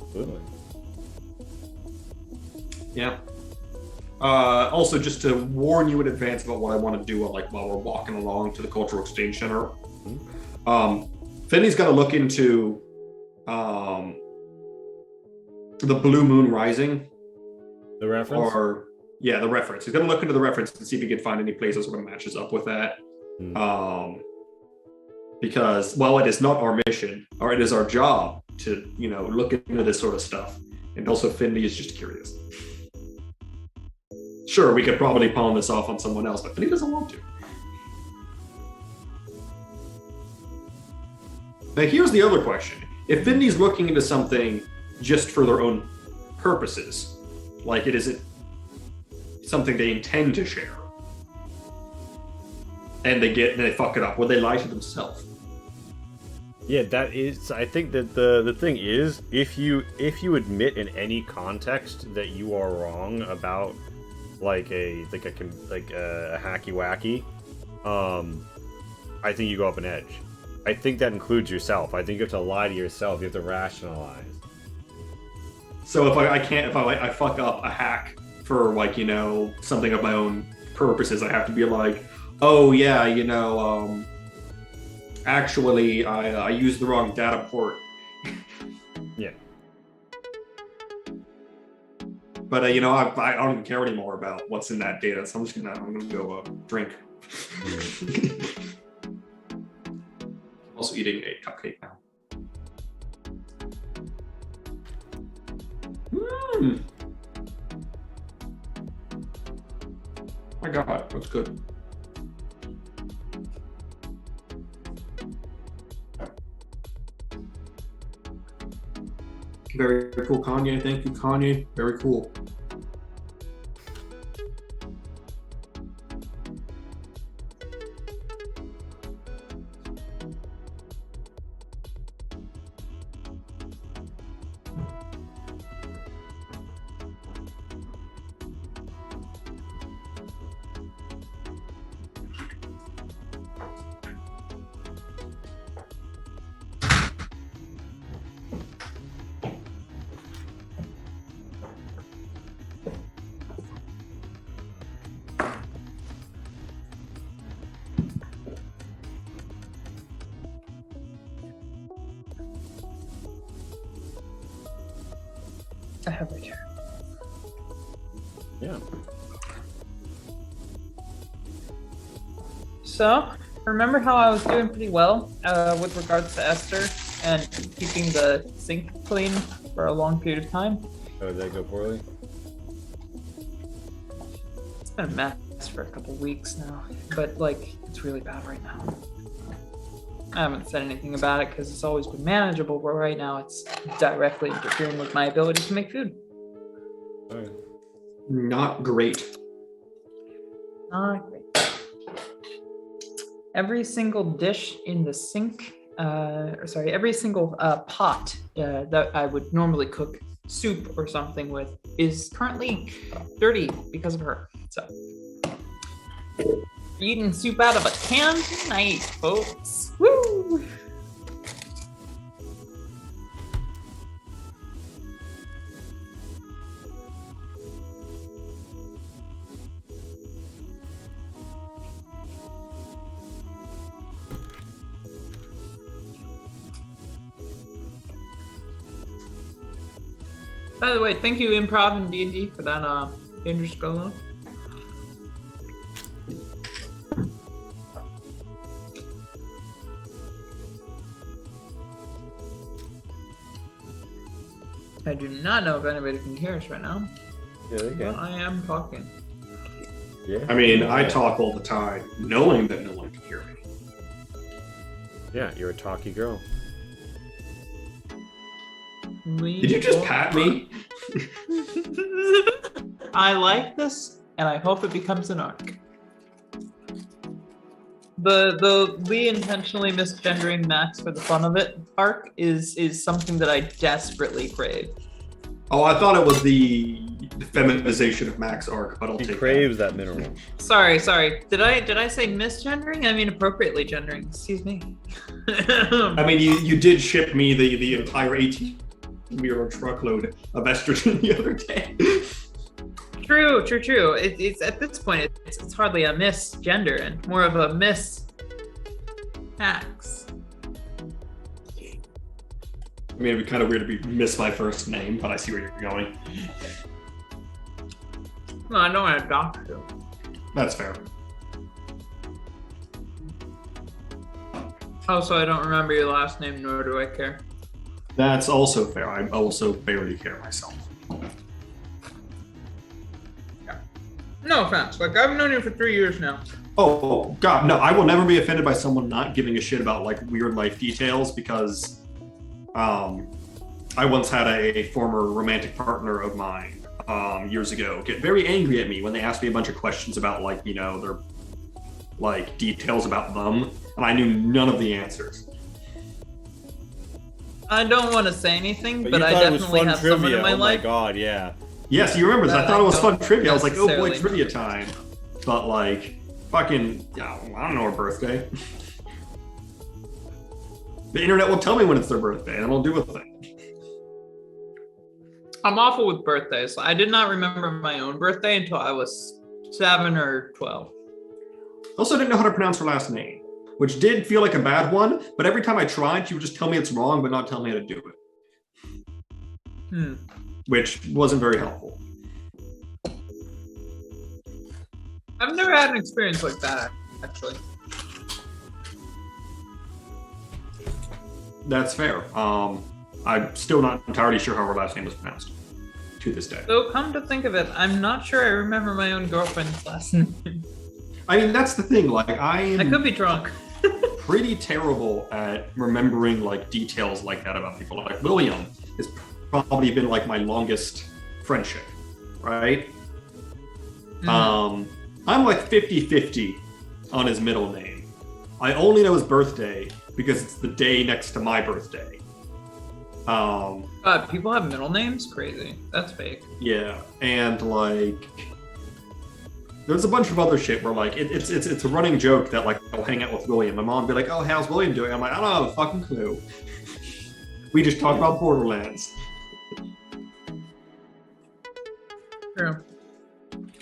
Absolutely. Yeah. Also, just to warn you in advance about what I want to do while we're walking along to the Cultural Exchange Center. Finney's got to look into the Blue Moon Rising. The reference? The reference. He's going to look into the reference and see if he can find any places where it matches up with that. Because while it is not our mission, or it is our job to, look into this sort of stuff, and also Finley is just curious. Sure, we could probably pawn this off on someone else, but Finley doesn't want to. Now, here's the other question. If Finley's looking into something just for their own purposes, like it isn't something they intend to share, and they fuck it up, will they lie to themselves? Yeah, that is. I think that the thing is, if you admit in any context that you are wrong about like a hacky wacky, I think you go up an edge. I think that includes yourself. I think you have to lie to yourself. You have to rationalize. So if I fuck up a hack for something of my own purposes, I have to be like, oh yeah, actually I used the wrong data port. Yeah. But I don't even care anymore about what's in that data, so I'm gonna go drink. Also eating a cupcake now. My God, that's good. Very cool, Kanye. Thank you, Kanye. Very cool. I have right here. Yeah. So, remember how I was doing pretty well with regards to Esther and keeping the sink clean for a long period of time? Oh, did that go poorly? It's been a mess for a couple weeks now, but it's really bad right now. I haven't said anything about it because it's always been manageable, but right now it's directly interfering with my ability to make food. Alright. Not great. Not great. Every single dish in the sink, every single pot that I would normally cook soup or something with is currently dirty because of her. So, eating soup out of a can tonight, folks. Woo! By the way, thank you Improv and D&D for that dangerous go. I do not know if anybody can hear us right now. Yeah, there you go. I am talking. Yeah. I mean, I talk all the time, knowing that no one can hear me. Yeah, you're a talky girl. Did you just pat me? I like this, and I hope it becomes an arc. The Lee intentionally misgendering Max for the fun of it arc is something that I desperately crave. Oh, I thought it was the feminization of Max arc, but I'll He take craves that mineral. Sorry. Did I say misgendering? I mean appropriately gendering. Excuse me. that. I mean, you did ship me the entire 18-year-old truckload of estrogen the other day. True. It's at this point, it's hardly a misgender and more of a miss Max. I mean, it'd be kind of weird to miss my first name, but I see where you're going. No, I don't want to dox you. That's fair. Also, I don't remember your last name, nor do I care. That's also fair. I also barely care myself. No offense. Like, I've known you for 3 years now. Oh, God, no, I will never be offended by someone not giving a shit about, like, weird life details because I once had a former romantic partner of mine years ago get very angry at me when they asked me a bunch of questions about, like, you know, their, like, details about them, and I knew none of the answers. I don't want to say anything, but you I thought it was definitely fun have someone trivia. in my Oh life. my god, yeah. Yes, you remember this. I thought it was fun trivia. I was like, oh boy, necessarily trivia time. But, like, fucking, yeah, I don't know her birthday. The internet will tell me when it's their birthday, and I'll do a thing. I'm awful with birthdays. I did not remember my own birthday until I was 7 or 12. Also, didn't know how to pronounce her last name, which did feel like a bad one, but every time I tried, she would just tell me it's wrong, but not tell me how to do it. Which wasn't very helpful. I've never had an experience like that, actually. That's fair. I'm still not entirely sure how her last name was pronounced to this day. So come to think of it, I'm not sure I remember my own girlfriend's last name. I mean, that's the thing. Like, I I could be drunk. pretty terrible at remembering like details like that about people. Like William has probably been like my longest friendship, right? I'm like 50-50 on his middle name. I only know his birthday because it's the day next to my birthday. God, people have middle names? Crazy. That's fake. Yeah, and like there's a bunch of other shit where like it's a running joke that like I'll hang out with William. My mom will be like, "Oh, how's William doing?" I'm like, "I don't have a fucking clue." We just talk about Borderlands. True.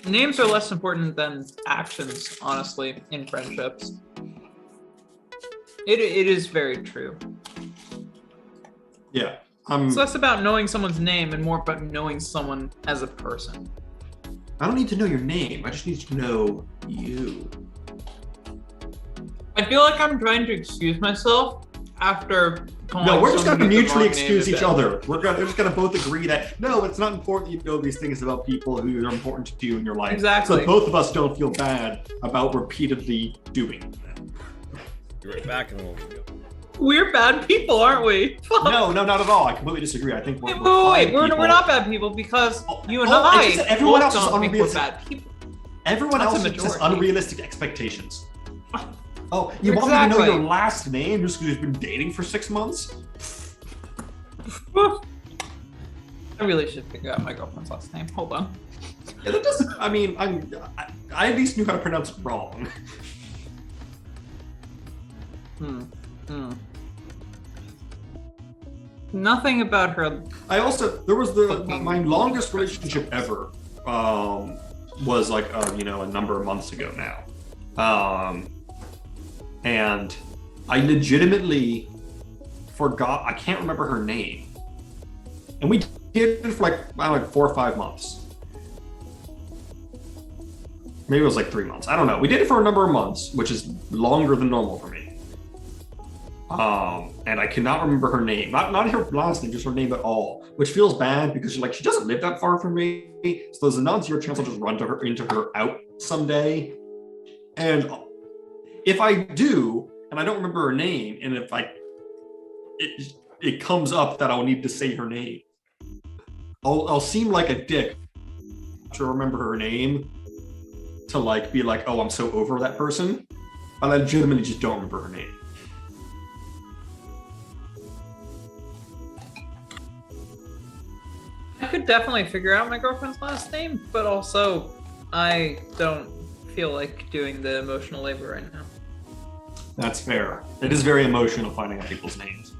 Names are less important than actions, honestly, in friendships. It is very true. Yeah, It's less about knowing someone's name and more about knowing someone as a person. I don't need to know your name. I just need to know you. I feel like I'm trying to excuse myself after calling No, we're just gonna somebody the mutually wrong excuse name each to death. other. We're just gonna both agree that no, it's not important that you know these things about people who are important to you in your life. Exactly. So both of us don't feel bad about repeatedly doing that. You're right back in the We're bad people, aren't we? Fuck. No, not at all. I completely disagree. I think we're Wait, fine we're people. not bad people because you and I I just said everyone both else is don't think we're unrealistic. bad people. Everyone That's a else has majority. unrealistic expectations. Oh, you want me to know your last name just because you've been dating for 6 months? I really should figure out my girlfriend's last name. Hold on. Yeah, that doesn't. I mean, I at least knew how to pronounce it wrong. Nothing about her. I also there was my longest relationship ever. Was like a number of months ago now, and I legitimately forgot. I can't remember her name, and we did it for like 4 or 5 months. Maybe it was like 3 months. I don't know. We did it for a number of months, which is longer than normal for me. And I cannot remember her name. Not her last name, just her name at all. Which feels bad because she doesn't live that far from me. So there's a non-zero chance I'll just run into her out someday. And if I do, and I don't remember her name, and if it comes up that I'll need to say her name, I'll seem like a dick to remember her name, to be like, oh, I'm so over that person. But I legitimately just don't remember her name. I could definitely figure out my girlfriend's last name, but also I don't feel like doing the emotional labor right now. That's fair. It is very emotional finding out people's names.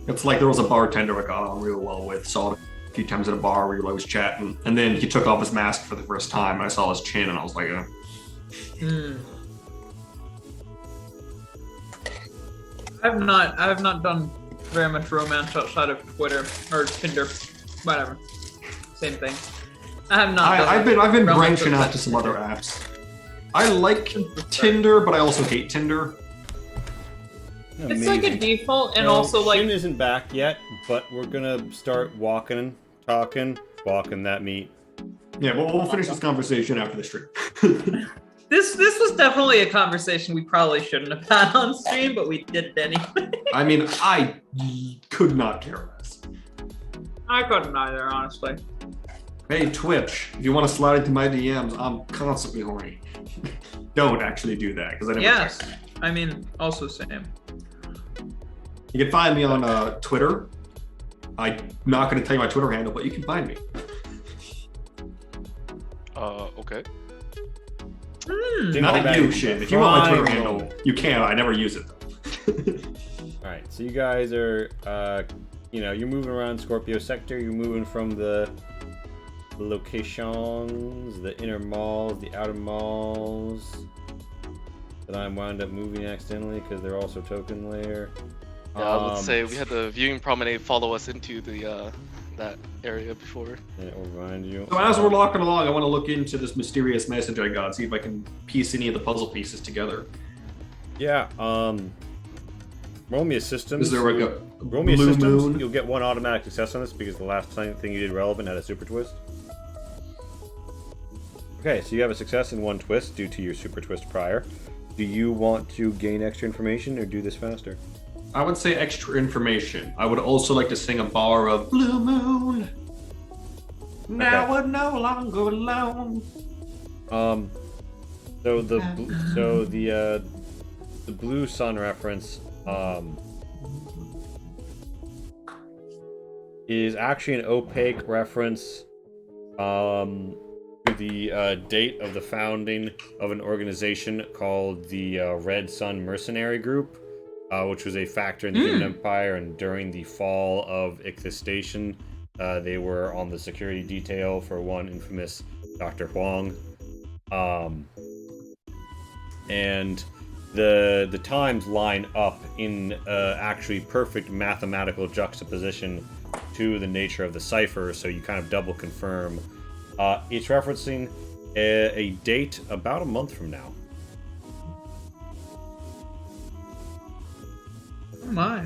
It's like there was a bartender I got on real well with, saw it a few times at a bar where I was chatting, and then he took off his mask for the first time, and I saw his chin, and I was like, I have not done very much romance outside of Twitter or Tinder, whatever. Same thing. I have not. I've been branching out to some other apps. I like Tinder, but I also hate Tinder. It's like a default, and also Shin isn't back yet, but we're gonna start walking that meat. Yeah, but we'll finish this conversation after the stream. This was definitely a conversation we probably shouldn't have had on stream, but we did it anyway. I mean, I could not care less. I couldn't either, honestly. Hey, Twitch, if you want to slide into my DMs, I'm constantly horny. Don't actually do that, because I never Yes, check. I mean, also same. You can find me on Twitter. I'm not going to tell you my Twitter handle, but you can find me. Okay. Not you, Shin. If you want my Twitter handle, you can. I never use it, though. Alright, so you guys are, you're moving around Scorpio sector. You're moving from the locations, the inner malls, the outer malls that I wound up moving accidentally because they're also token layer. Yeah, let's say we had the viewing promenade follow us into the that area before. And it will remind you. So as we're walking along, I want to look into this mysterious message I got, see if I can piece any of the puzzle pieces together. Yeah, roll me a systems. Is there like a roll me a blue systems? moon? You'll get one automatic success on this because the last thing you did relevant had a super twist. Okay, so you have a success and one twist due to your super twist prior. Do you want to gain extra information or do this faster? I would say extra information. I would also like to sing a bar of Blue Moon. Now we're no longer alone. So the blue sun reference is actually an opaque reference to the date of the founding of an organization called the Red Sun Mercenary Group, which was a factor in the Human Empire, and during the fall of Ichthys Station, they were on the security detail for one infamous Dr. Huang. And the times line up in actually perfect mathematical juxtaposition to the nature of the cipher, so you kind of double confirm. It's referencing a date about a month from now. Oh my.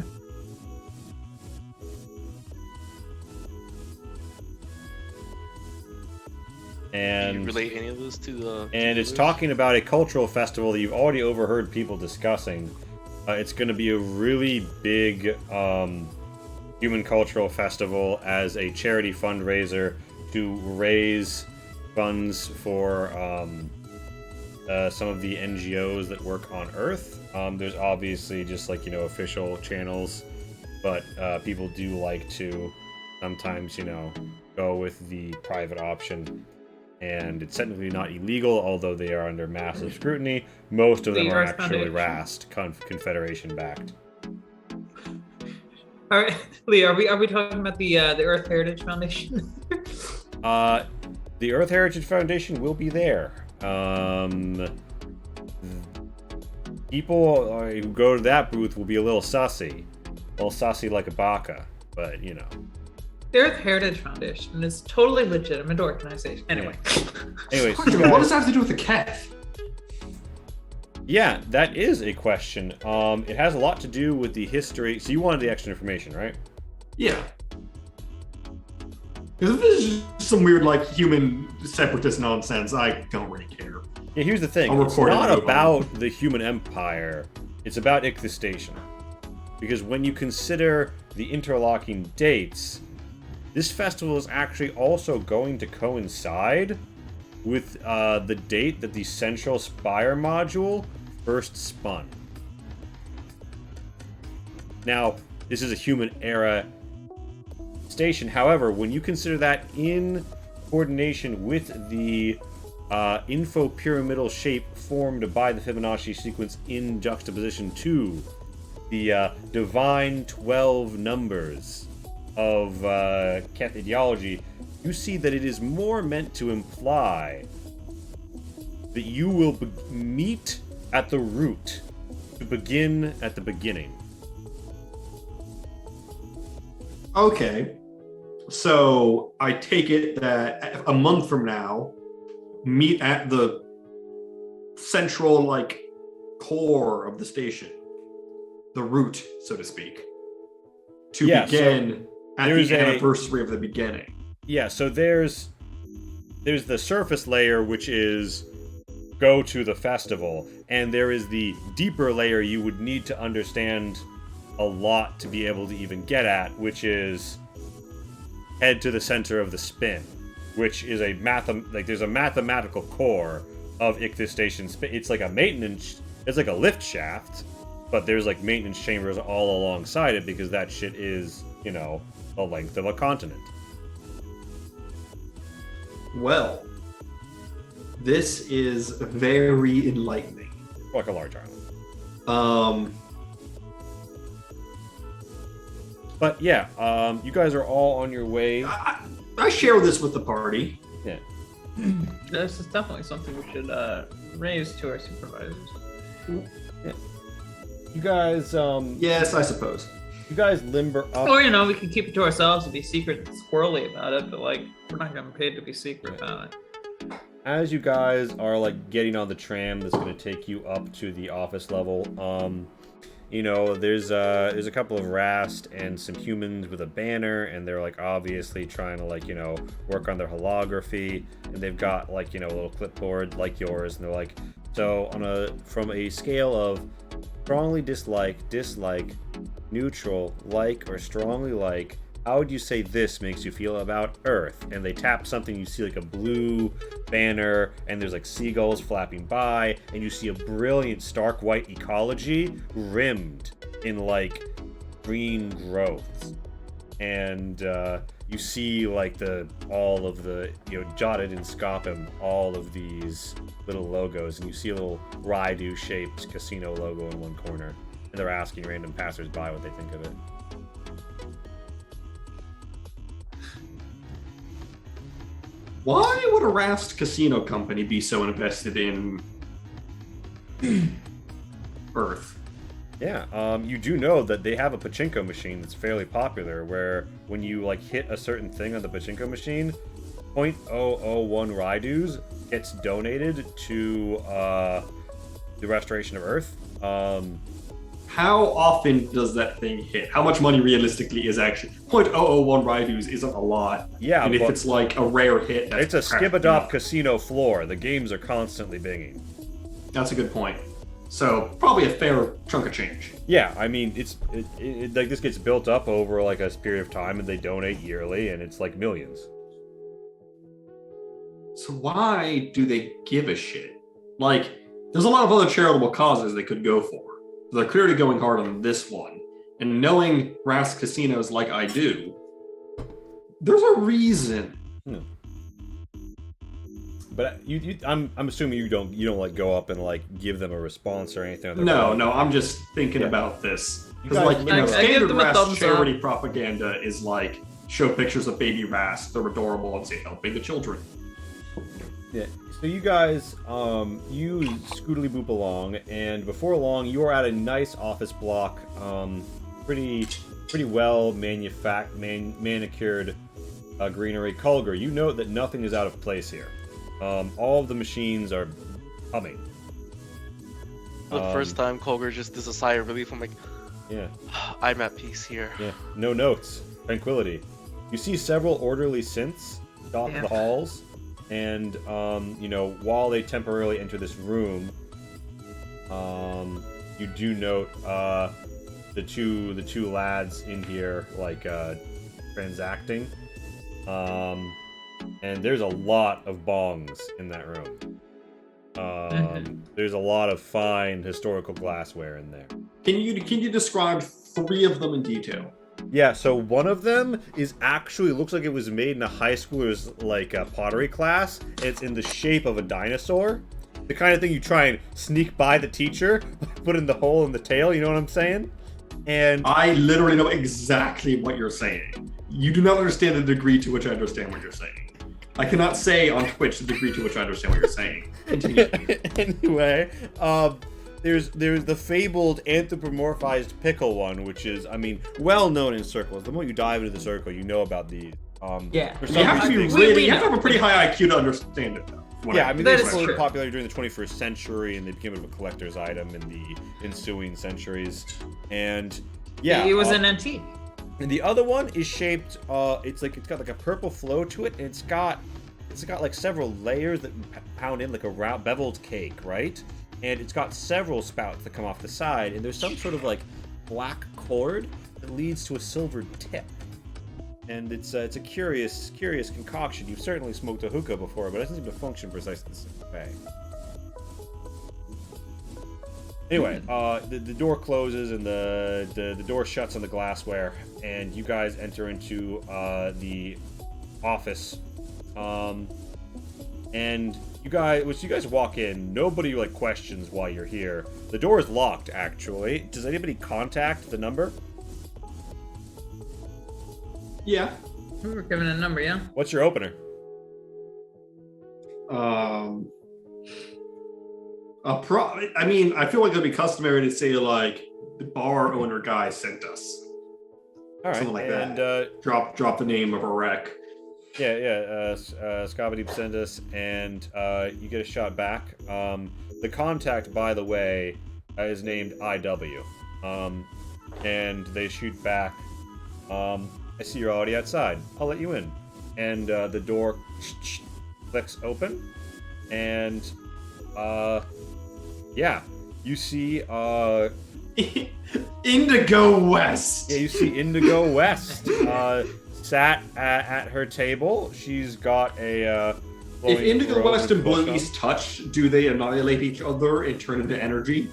And Can you relate any of those to the... And it's talking about a cultural festival that you've already overheard people discussing. It's going to be a really big human cultural festival as a charity fundraiser to raise funds for some of the NGOs that work on Earth. There's obviously just official channels, but people do like to sometimes, go with the private option. And it's technically not illegal, although they are under massive scrutiny. Most of them are actually RAST, Confederation backed. All right, Lee, are we talking about the Earth Heritage Foundation? The Earth Heritage Foundation will be there. People who go to that booth will be a little sussy like a baka, but The Earth Heritage Foundation is a totally legitimate organization. Anyway. Anyways, What does that have to do with the cat? Yeah, that is a question. It has a lot to do with the history. So you wanted the extra information, right? Yeah. Because if this is just some weird, like, human separatist nonsense, I don't really care. Yeah, here's the thing. I'll It's record it not and move about the human empire. It's about Ichthys Station. Because when you consider the interlocking dates, this festival is actually also going to coincide with the date that the Central Spire module first spun. Now, this is a human era station. However, when you consider that in coordination with the info-pyramidal shape formed by the Fibonacci sequence in juxtaposition to the divine 12 numbers of Keth ideology, you see that it is more meant to imply that you will meet at the root to begin at the beginning. Okay. So I take it that a month from now, meet at the central, like, core of the station. The root, so to speak. To begin at the anniversary of the beginning. Yeah, so there's the surface layer, which is go to the festival, and there is the deeper layer you would need to understand a lot to be able to even get at, which is head to the center of the spin, which is there's a mathematical core of Ichthys Station. It's like it's like a lift shaft, but there's like maintenance chambers all alongside it because that shit is, the length of a continent. Well, this is very enlightening. Like a large island. But yeah, you guys are all on your way. I share this with the party. Yeah. This is definitely something we should raise to our supervisors. Yeah. You guys, Yes, I suppose. you guys limber up. Or, we can keep it to ourselves and be secret squirrely about it, but, like, we're not getting paid to be secret about it. As you guys are, like, getting on the tram that's going to take you up to the office level, there's a couple of Rast and some humans with a banner, and they're, like, obviously trying to, like, work on their holography, and they've got, like, a little clipboard like yours, and they're like, so from a scale of strongly dislike, neutral, like, or strongly like, how would you say this makes you feel about Earth? And they tap something, you see like a blue banner, and there's like seagulls flapping by, and you see a brilliant stark white ecology rimmed in like green growths. And you see like all of the, jotted in Scopum, all of these little logos, and you see a little Raidu-shaped casino logo in one corner. And they're asking random passersby what they think of it. Why would a Rast casino company be so invested in Earth? Yeah, you do know that they have a pachinko machine that's fairly popular, where when you like hit a certain thing on the pachinko machine, 0.001 Raidus gets donated to the restoration of Earth. How often does that thing hit? How much money realistically is actually 0.001 Raidus isn't a lot. Yeah, and if it's like a rare hit, it's a Skibadop casino floor. The games are constantly binging. That's a good point. So probably a fair chunk of change. Yeah, I mean, it's like this gets built up over like a period of time, and they donate yearly, and it's like millions. So why do they give a shit? Like, there's a lot of other charitable causes they could go for. They're clearly going hard on this one. And knowing Rast casinos like I do, there's a reason. But I'm assuming you don't like go up and like give them a response or anything. No, I'm just thinking about this because I standard give them a Rast thumbs charity up. propaganda is like show pictures of baby Rast, they're adorable, and say helping the children. Yeah. So you guys, you scootily boop along, and before long, you are at a nice office block, pretty well manicured greenery. Kulger, you note that nothing is out of place here. All of the machines are humming. The first time Colger just does a sigh of relief. I'm like, Yeah. I'm at peace here. Yeah. No notes. Tranquility. You see several orderly synths dot the halls, and while they temporarily enter this room, you do note the two lads in here transacting, and there's a lot of bongs in that room. There's a lot of fine historical glassware in there. Can you describe 3 of them in detail? Yeah, so one of them looks like it was made in a high schooler's pottery class. It's in the shape of a dinosaur. The kind of thing you try and sneak by the teacher, put in the hole in the tail, you know what I'm saying? And I literally know exactly what you're saying. You do not understand the degree to which I understand what you're saying. I cannot say on Twitch the degree to which I understand what you're saying. Continue. Anyway, there's the fabled anthropomorphized pickle one, which is, well known in circles. The more you dive into the circle, you know about these. Yeah. You have to you have to have a pretty high IQ to understand it, though. Yeah, that they is were true. popular during the 21st century, and they became a collector's item in the ensuing centuries. And yeah, it was an antique. And the other one is shaped. It's got a purple flow to it, and it's got several layers that pound in like a round beveled cake, right? And it's got several spouts that come off the side, and there's some sort of black cord that leads to a silver tip. And it's a curious concoction. You've certainly smoked a hookah before, but it doesn't seem to function precisely the same way. Anyway, the door closes and the door shuts on the glassware, and you guys enter into the office. And you guys walk in. Nobody questions why you're here. The door is locked, actually. Does anybody contact the number? Yeah. We were given a number, yeah. What's your opener? I feel like it'd be customary to say the bar owner guy sent us. All right, Something like and, that. Drop the name of a wreck. Yeah. Scabadeep sent us, and you get a shot back. The contact, by the way, is named IW. And they shoot back. I see you're already outside. I'll let you in. And the door clicks open, and you see Indigo West. Yeah, you see Indigo West sat at her table. She's got a. If Indigo robe West with and bush Blaze touch, do they annihilate each other and turn into energy?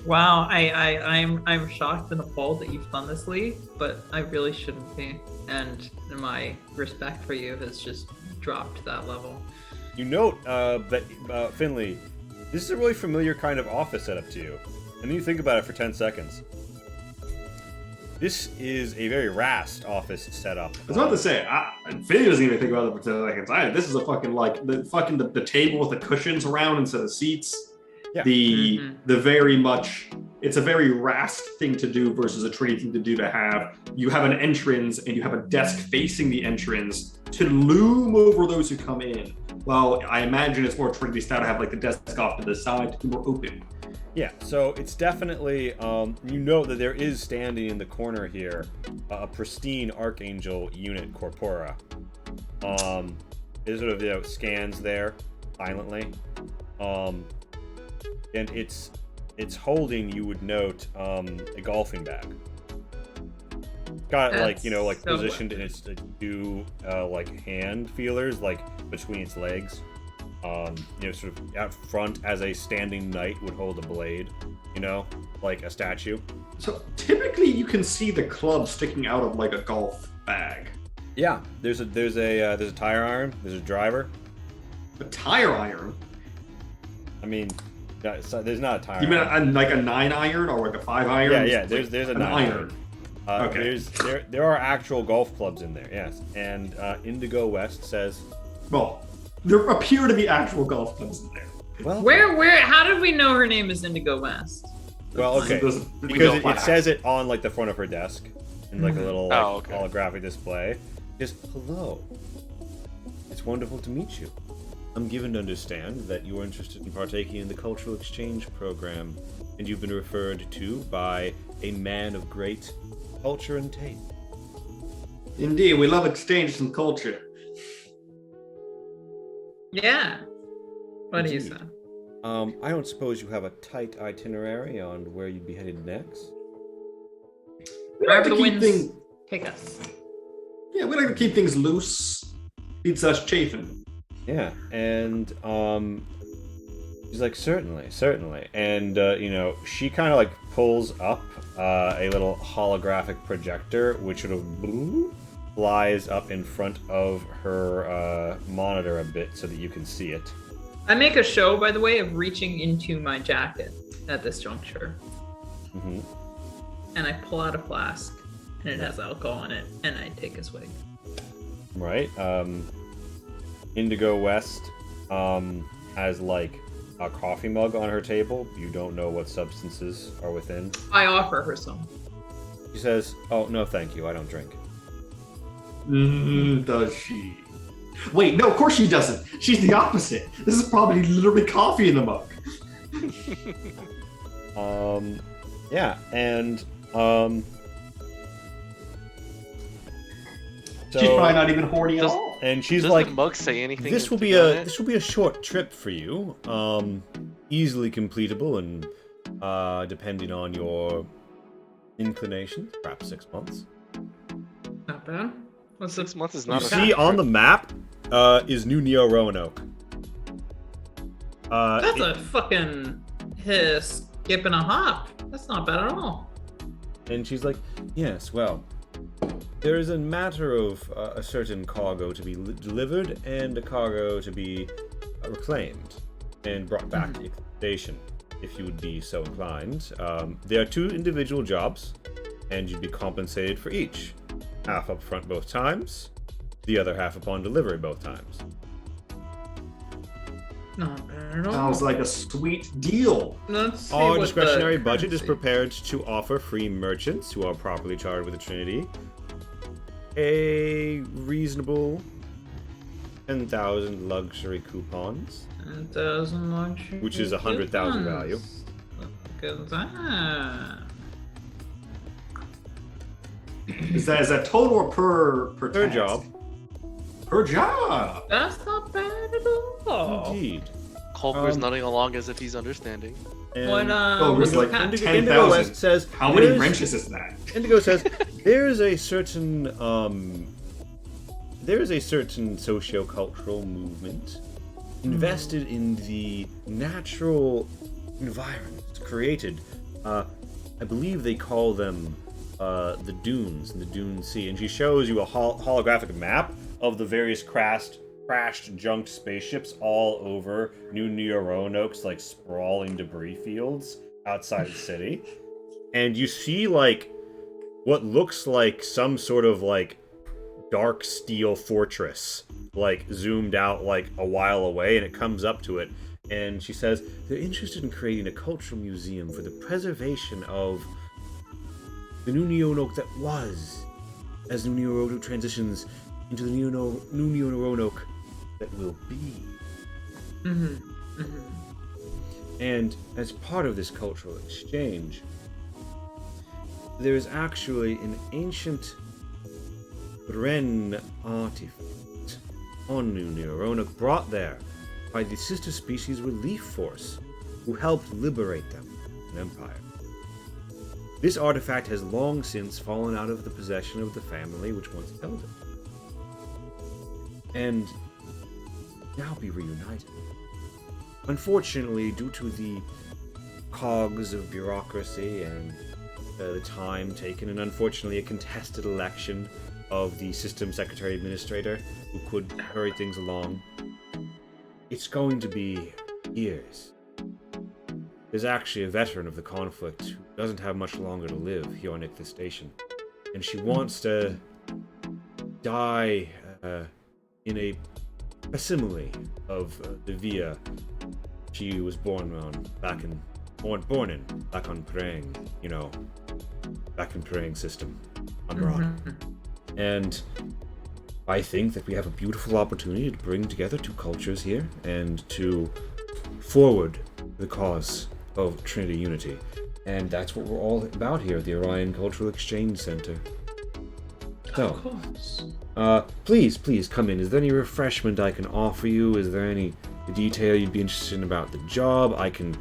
Wow, I'm shocked and appalled that you've done this, Lee, but I really shouldn't be. And my respect for you has just dropped to that level. You note that Finley, this is a really familiar kind of office setup to you, and then you think about it for 10 seconds. This is a very Rast office setup. I was about to say, Finley doesn't even think about it for 10 seconds. This is a fucking the table with the cushions around instead of seats. Yeah. The very much, it's a very Rast thing to do versus a Trinity thing to do to have. You have an entrance and you have a desk facing the entrance to loom over those who come in. Well, I imagine it's more Trinity style to have the desk off to the side to be more open. Yeah, so it's definitely, you know that there is standing in the corner here a pristine Archangel unit corpora. It sort of scans there silently. And it's holding, you would note, a golfing bag. Got it So positioned in its two hand feelers between its legs. Sort of out front as a standing knight would hold a blade, like a statue. So typically you can see the club sticking out of a golf bag. Yeah, there's a tire iron, there's a driver. A tire iron? I mean, there's not a tire. You mean iron. a 9 iron or a 5 iron? Yeah. There's a 9 iron. Okay. There are actual golf clubs in there. Yes, and Indigo West says, well, there appear to be actual golf clubs in there. well, How did we know her name is Indigo West? well, okay, because it says it on the front of her desk in a little holographic display. Just hello. It's wonderful to meet you. I'm given to understand that you are interested in partaking in the cultural exchange program, and you've been referred to by a man of great culture and taste. Indeed, we love exchanges and culture. Yeah. What do you say? Indeed. I don't suppose you have a tight itinerary on where you'd be headed next? We like Wherever to the keep winds things. take us. Yeah, we like to keep things loose. Beats us chafing. Yeah, and she's like, certainly, and she kind of like pulls up a little holographic projector, which sort of flies up in front of her monitor a bit so that you can see it. I make a show, by the way, of reaching into my jacket at this juncture. Mm-hmm. And I pull out a flask, and it has alcohol in it, and I take a swig. Right. Indigo West has like a coffee mug on her table. You don't know what substances are within. I offer her some. She says, "Oh no, thank you. I don't drink." Does she? Wait, no, of course she doesn't. She's the opposite. This is probably literally coffee in the mug. Yeah, and She's probably not even horny at Does- all. and she's Does like, the mug say anything? this will be a short trip for you, easily completable, and depending on your inclination, perhaps 6 months. Not bad. What's 6 the... months is You not see on the map is New Neo Roanoke. That's a fucking skip and a hop. That's not bad at all. And she's like, yes, well, there is a matter of a certain cargo to be delivered and a cargo to be reclaimed and brought back to the station, if you would be so inclined. There are 2 individual jobs, and you'd be compensated for each. Half up front both times, the other half upon delivery both times. Not bad at all. Sounds like a sweet deal. Let's see Our what discretionary the budget is currency- prepared to offer free merchants who are properly chartered with the Trinity a reasonable 10,000 luxury coupons, 10,000 luxury which is 100,000 value. Look at that. Is that total or per Per task? job. Per job. That's not bad at all. Indeed. Culver's Um, nodding along as if he's understanding. And What, Oh, it what's was the like patch? Indigo, 10,000. Indigo West says, How many "There's- wrenches is that? Indigo says there is a certain socio-cultural movement invested in the natural environments created. I believe they call them the dunes and the Dune Sea. And she shows you a holographic map of the various crashed, junked spaceships all over New Neo Roanoke's like sprawling debris fields outside the city. And you see like what looks like some sort of like dark steel fortress like zoomed out like a while away, and it comes up to it, and she says they're interested in creating a cultural museum for the preservation of the New Neo Roanoke that was, as New Neo Roanoke transitions into the New Neo Roanoke that will be. And as part of this cultural exchange, there is actually an ancient Ren artifact on New Neo Roanoke brought there by the Sister Species Relief Force, who helped liberate them from an empire. This artifact has long since fallen out of the possession of the family which once held it, and now be reunited. Unfortunately, due to the cogs of bureaucracy and the time taken, and unfortunately a contested election of the system secretary administrator who could hurry things along, it's going to be years. There's actually a veteran of the conflict who doesn't have much longer to live here on Ichthys Station, and she wants to die in a facsimile of the via she was born on back in Prang, back in Prang system on Maraud. And I think that we have a beautiful opportunity to bring together two cultures here and to forward the cause of Trinity Unity. And that's what we're all about here at the Orion Cultural Exchange Center. So, Of course. please come in. Is there any refreshment I can offer you? Is there any detail you'd be interested in about the job? I can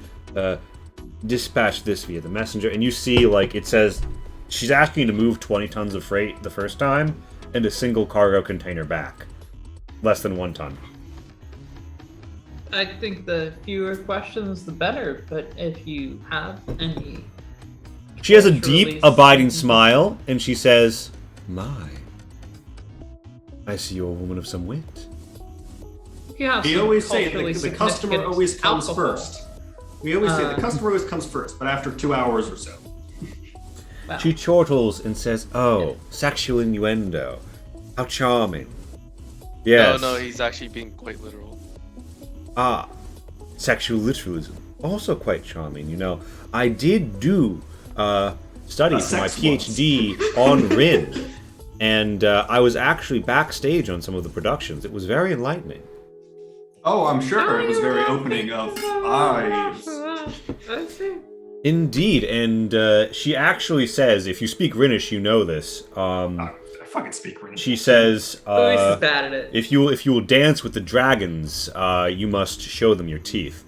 dispatch this via the messenger. And you see, like, it says she's asking you to move 20 tons of freight the first time and a single cargo container back. Less than 1 ton. I think the fewer questions, the better. But if you have any, She has a culturally deep, abiding significant- smile, and she says, "My, I see you're a woman of some wit." Yeah, We some always say culturally the customer significant always comes alcohol. first. We always say the customer always comes first, but after 2 hours or so. Wow. She chortles and says, "Oh, sexual innuendo. How charming." Yes. No, he's actually being quite literal. Ah, sexual literalism. Also quite charming, you know. I did do studies for my sex once. PhD on Rin, and I was actually backstage on some of the productions. It was very enlightening. Oh, I'm sure it was very opening of eyes. I see. Indeed, and she actually says, if you speak Rhenish, you know this. I fucking speak Rhenish. She says, Luis is bad at it. if you will dance with the dragons, you must show them your teeth.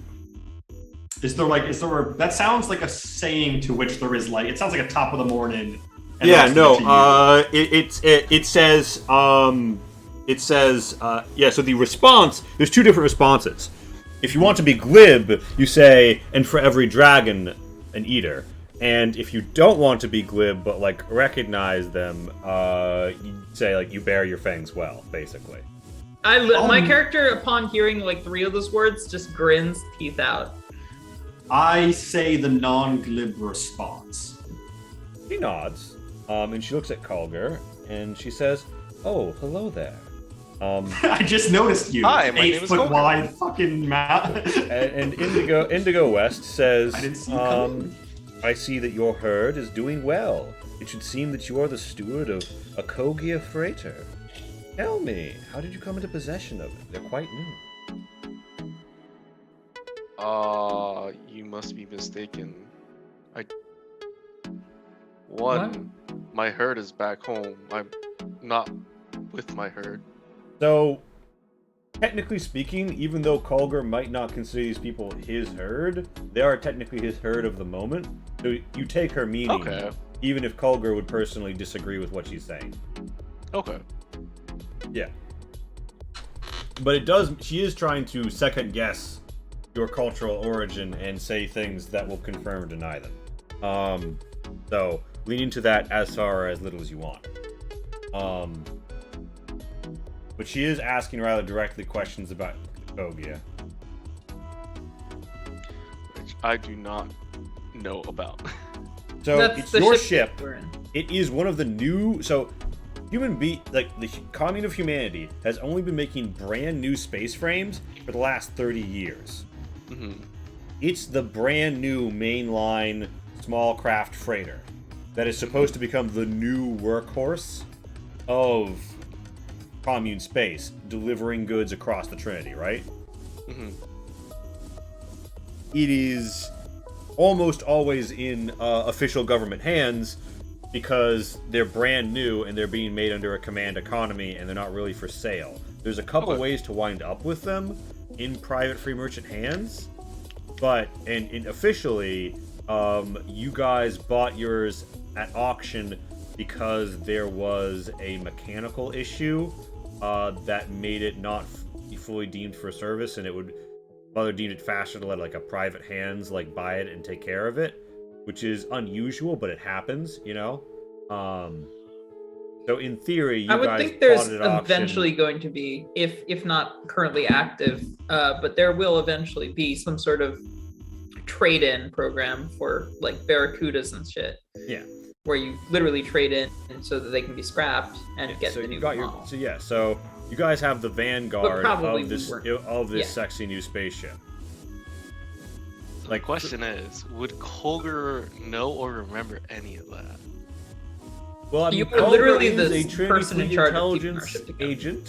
That sounds like a saying to which there is like, it sounds like a top of the morning. And Yeah, that's no. to you. It says. Yeah. So the response. There's 2 different responses. If you want to be glib, you say, "And for every dragon, an eater." And if you don't want to be glib, but like recognize them, you say like, "You bear your fangs well," basically. My character, upon hearing like 3 of those words, just grins, teeth out. I say the non-glib response. She nods, and she looks at Kalger, and she says, "Oh, hello there." I just noticed you. Hi, my name is 8 foot Goldberg. wide fucking mouth. And Indigo West says, I didn't see you coming. I see that your herd is doing well. It should seem that you are the steward of a Kogia freighter. Tell me, how did you come into possession of it? They're quite new. You must be mistaken. My herd is back home. I'm not with my herd. So, technically speaking, even though Kalger might not consider these people his herd, they are technically his herd of the moment. So you take her meaning, Okay. even if Kalger would personally disagree with what she's saying. Okay. Yeah. But she is trying to second guess your cultural origin and say things that will confirm or deny them. So lean into that as far or as little as you want. But she is asking rather directly questions about Kogia. Which I do not know about. So That's it's the your ship ship. we're in. It is one of the new. So the commune of humanity has only been making brand new space frames for the last 30 years. Hmm. It's the brand new mainline small craft freighter that is supposed to become the new workhorse of commune space, delivering goods across the Trinity, right? Hmm. It is almost always in official government hands because they're brand new and they're being made under a command economy and they're not really for sale. There's a couple Okay. ways to wind up with them in private free merchant hands, but and officially, you guys bought yours at auction because there was a mechanical issue that made it not fully deemed for service, and it would Mother deemed it faster to let like a private hands like buy it and take care of it, which is unusual, but it happens, you know. So in theory, you I would guys think there's bought it at auction. eventually going to be, if not currently active, but there will eventually be some sort of trade-in program for like barracudas and shit. Yeah. Where you literally trade in so that they can be scrapped and get so the you new got model. so you guys have the vanguard probably of this weren't. Yeah. sexy new spaceship. The question is, would Kolger know or remember any of that? Well, I mean, You are literally Culver is the a Trinity person in Fleet charge of keeping our intelligence ship together. agent.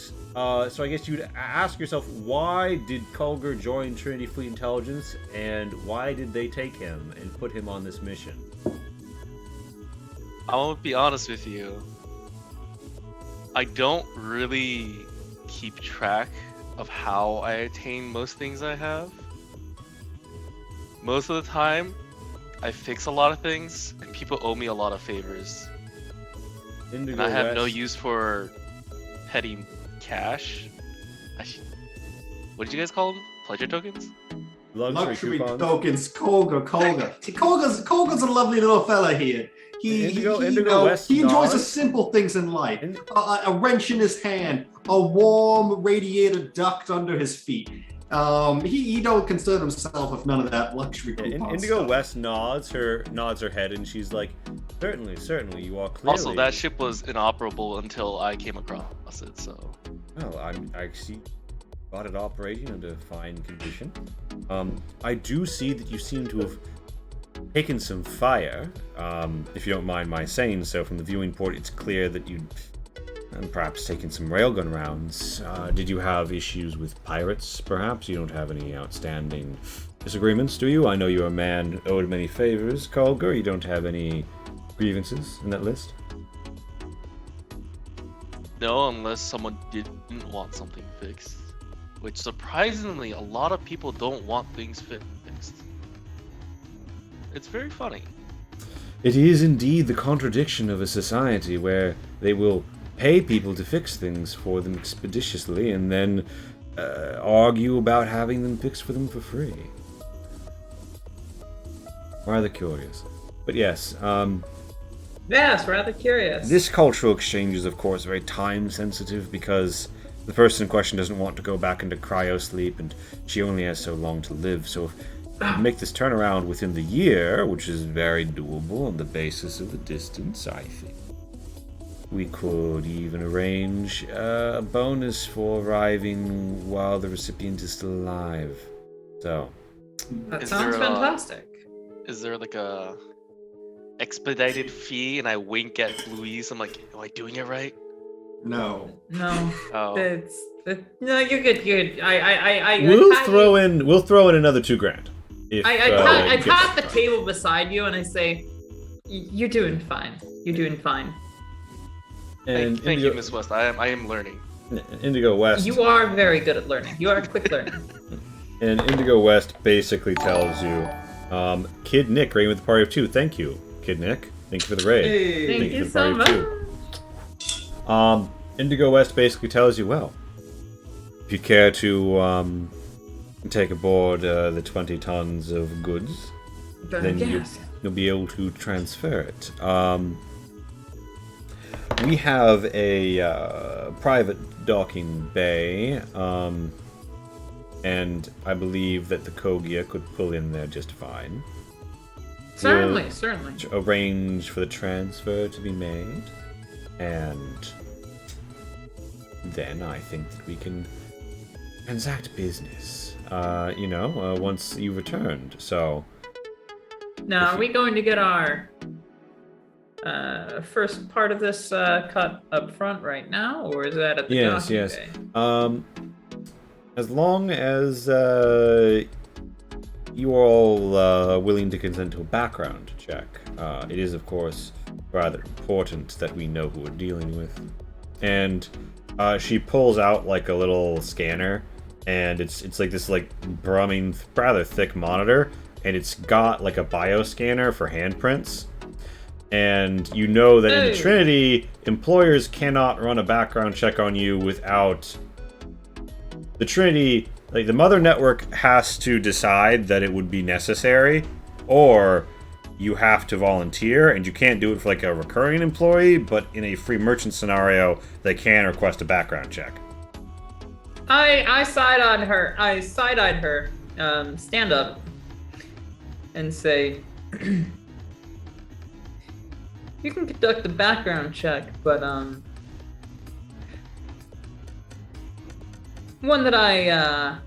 So I guess you'd ask yourself, why did Culver join Trinity Fleet Intelligence, and why did they take him and put him on this mission? I won't be honest with you. I don't really keep track of how I attain most things I have. Most of the time, I fix a lot of things, and people owe me a lot of favors. Indigo And I have no West- use for petty cash. What did you guys call them? Pleasure tokens? Luxury coupons. tokens, Kolga. Kolga's a lovely little fella here. Indigo You know, West he enjoys the nods. simple things in life. Ind- A wrench in his hand, a warm radiator duct under his feet. He don't concern himself with none of that luxury coupon Indigo stuff. West nods her head, and she's like, certainly, you are clearly. Also, that ship was inoperable until I came across it, so... Well, I see. Got it operating under fine condition. I do see that you seem to have taken some fire. If you don't mind my saying so, from the viewing port, it's clear that you'd perhaps taken some railgun rounds. Did you have issues with pirates, perhaps? You don't have any outstanding disagreements, do you? I know you're a man owed many favors, Kulgur. You don't have any grievances in that list? No, unless someone didn't want something fixed. Which, surprisingly, a lot of people don't want things fixed. It's very funny. It is indeed the contradiction of a society where they will pay people to fix things for them expeditiously and then argue about having them fixed for them for free. Rather curious. But yes, Yes, rather curious. this cultural exchange is, of course, very time-sensitive because the person in question doesn't want to go back into cryo-sleep and she only has so long to live. So if we make this turnaround within the year, which is very doable on the basis of the distance, I think we could even arrange a bonus for arriving while the recipient is still alive. So, That Is sounds there, fantastic. Is there like a expedited fee? And I wink at Louise. I'm like, am I doing it right? No. No, Oh. no, you're good. You're good. I we'll pat throw you- in another $2,000. If, I it tap the gets- table beside you and I say, "You're doing fine. You're doing fine. And Thank you, Miss West. I am learning. Indigo West. You are very good at learning. You are a quick learner." And Indigo West basically tells you, Kid Nick raiding with a party of 2. Thank you, Kid Nick. Thank you for the raid. Thank you for the so party much. of 2. Indigo West basically tells you, well, if you care to take aboard the 20 tons of goods, then Yes. you'll be able to transfer it. We have a private docking bay, and I believe that the Kogia could pull in there just fine. Certainly, We'll certainly. arrange for the transfer to be made, and then I think that we can transact business, once you returned. So, Now, are we going to get our first part of this cut up front right now, or is that at the yes, docking yes. bay? As long as you are all willing to consent to a background check, it is, of course, rather important that we know who we're dealing with. And she pulls out like a little scanner, and it's like this like brumming, rather thick monitor, and it's got like a bioscanner for handprints. And you know that in the Hey. Trinity, employers cannot run a background check on you without the Trinity, like the Mother Network has to decide that it would be necessary, or you have to volunteer, and you can't do it for like a recurring employee, but in a free merchant scenario, they can request a background check. I side-eyed her. Stand up, and say, "You can conduct a background check, but one that I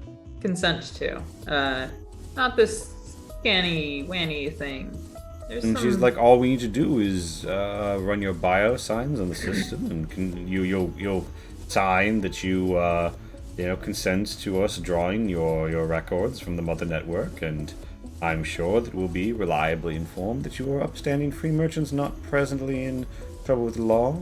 consent to. Not this scanny wanny thing. And she's like, all we need to do is run your biosigns on the system, and you'll sign that you consent to us drawing your records from the mother network, and I'm sure that we'll be reliably informed that you are upstanding free merchants not presently in trouble with the law.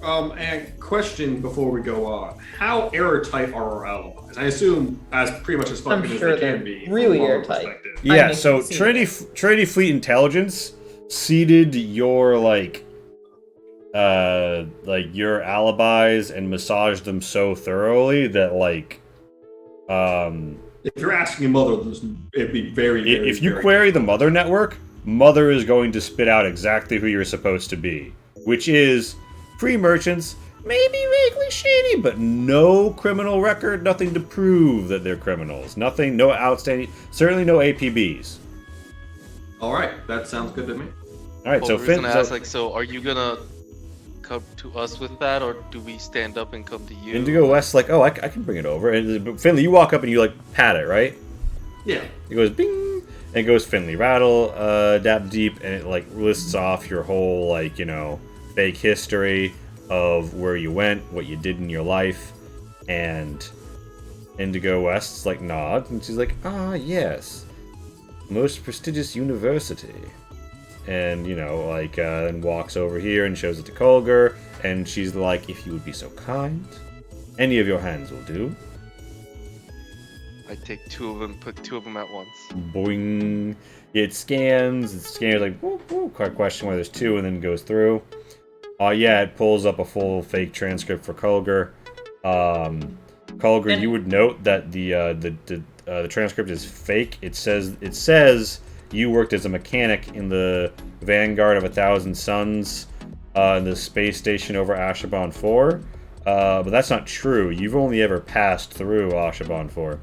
And question before we go on: how airtight are our alibis? I assume as pretty much as fucking as sure they they're can be. really from our airtight. perspective. Yeah, make so it seem Trinity Fleet Intelligence seeded your your alibis and massaged them so thoroughly that If you're asking Mother, it'd be very if you very query the Mother network, Mother is going to spit out exactly who you're supposed to be, which is free merchants, maybe vaguely shady, but no criminal record, nothing to prove that they're criminals, nothing, no outstanding, certainly no APBs. All right, that sounds good to me. All right, Well, so we're Finn, gonna ask, so are you gonna come to us with that, or do we stand up and come to you? Indigo West's like, oh, I can bring it over, and Finley, you walk up and you pat it, right? Yeah. It goes bing, and it goes Finley rattle, dap deep, and it lists off your whole fake history of where you went, what you did in your life, and Indigo West's nods, and she's like, ah, yes, most prestigious university, and and walks over here and shows it to Colger, and she's like, if you would be so kind, any of your hands will do. I take two of them, put two of them at once. Boing. It scans whoop, whoop, question where there's two, and then goes through. It pulls up a full fake transcript for Colger. Colger, you would note that the transcript is fake. It says you worked as a mechanic in the Vanguard of 1,000 Suns in the space station over Ashabon 4. But that's not true. You've only ever passed through Ashabon 4.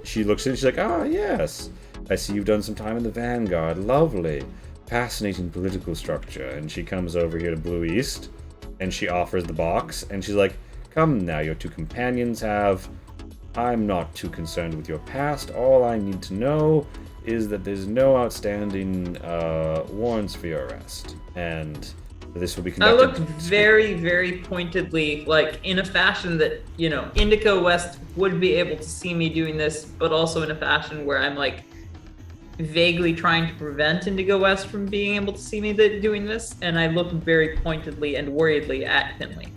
She looks in, she's like, ah, yes. I see you've done some time in the Vanguard. Lovely. Fascinating political structure. And she comes over here to Blue East, and she offers the box, and she's like, come now, your two companions have. I'm not too concerned with your past. All I need to know is that there's no outstanding warrants for your arrest. And this will be I conducted. look very, very pointedly, in a fashion that, Indigo West would be able to see me doing this, but also in a fashion where I'm, vaguely trying to prevent Indigo West from being able to see me doing this, and I look very pointedly and worriedly at Finley.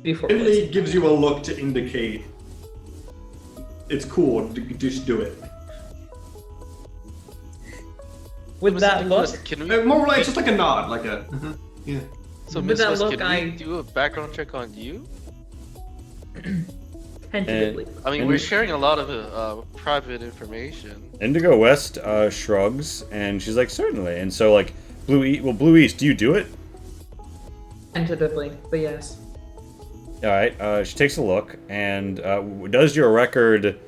Finley gives you a look to indicate it's cool, just do it. With that look, Can we? More like just like a nod, yeah. So, with Miss that West, look, can we do a background check on you? tentatively. I mean, we're sharing a lot of private information. Indigo West shrugs, and she's like, certainly. And so, Blue East, do you do it? Tentatively, but yes. Alright, she takes a look, and does your record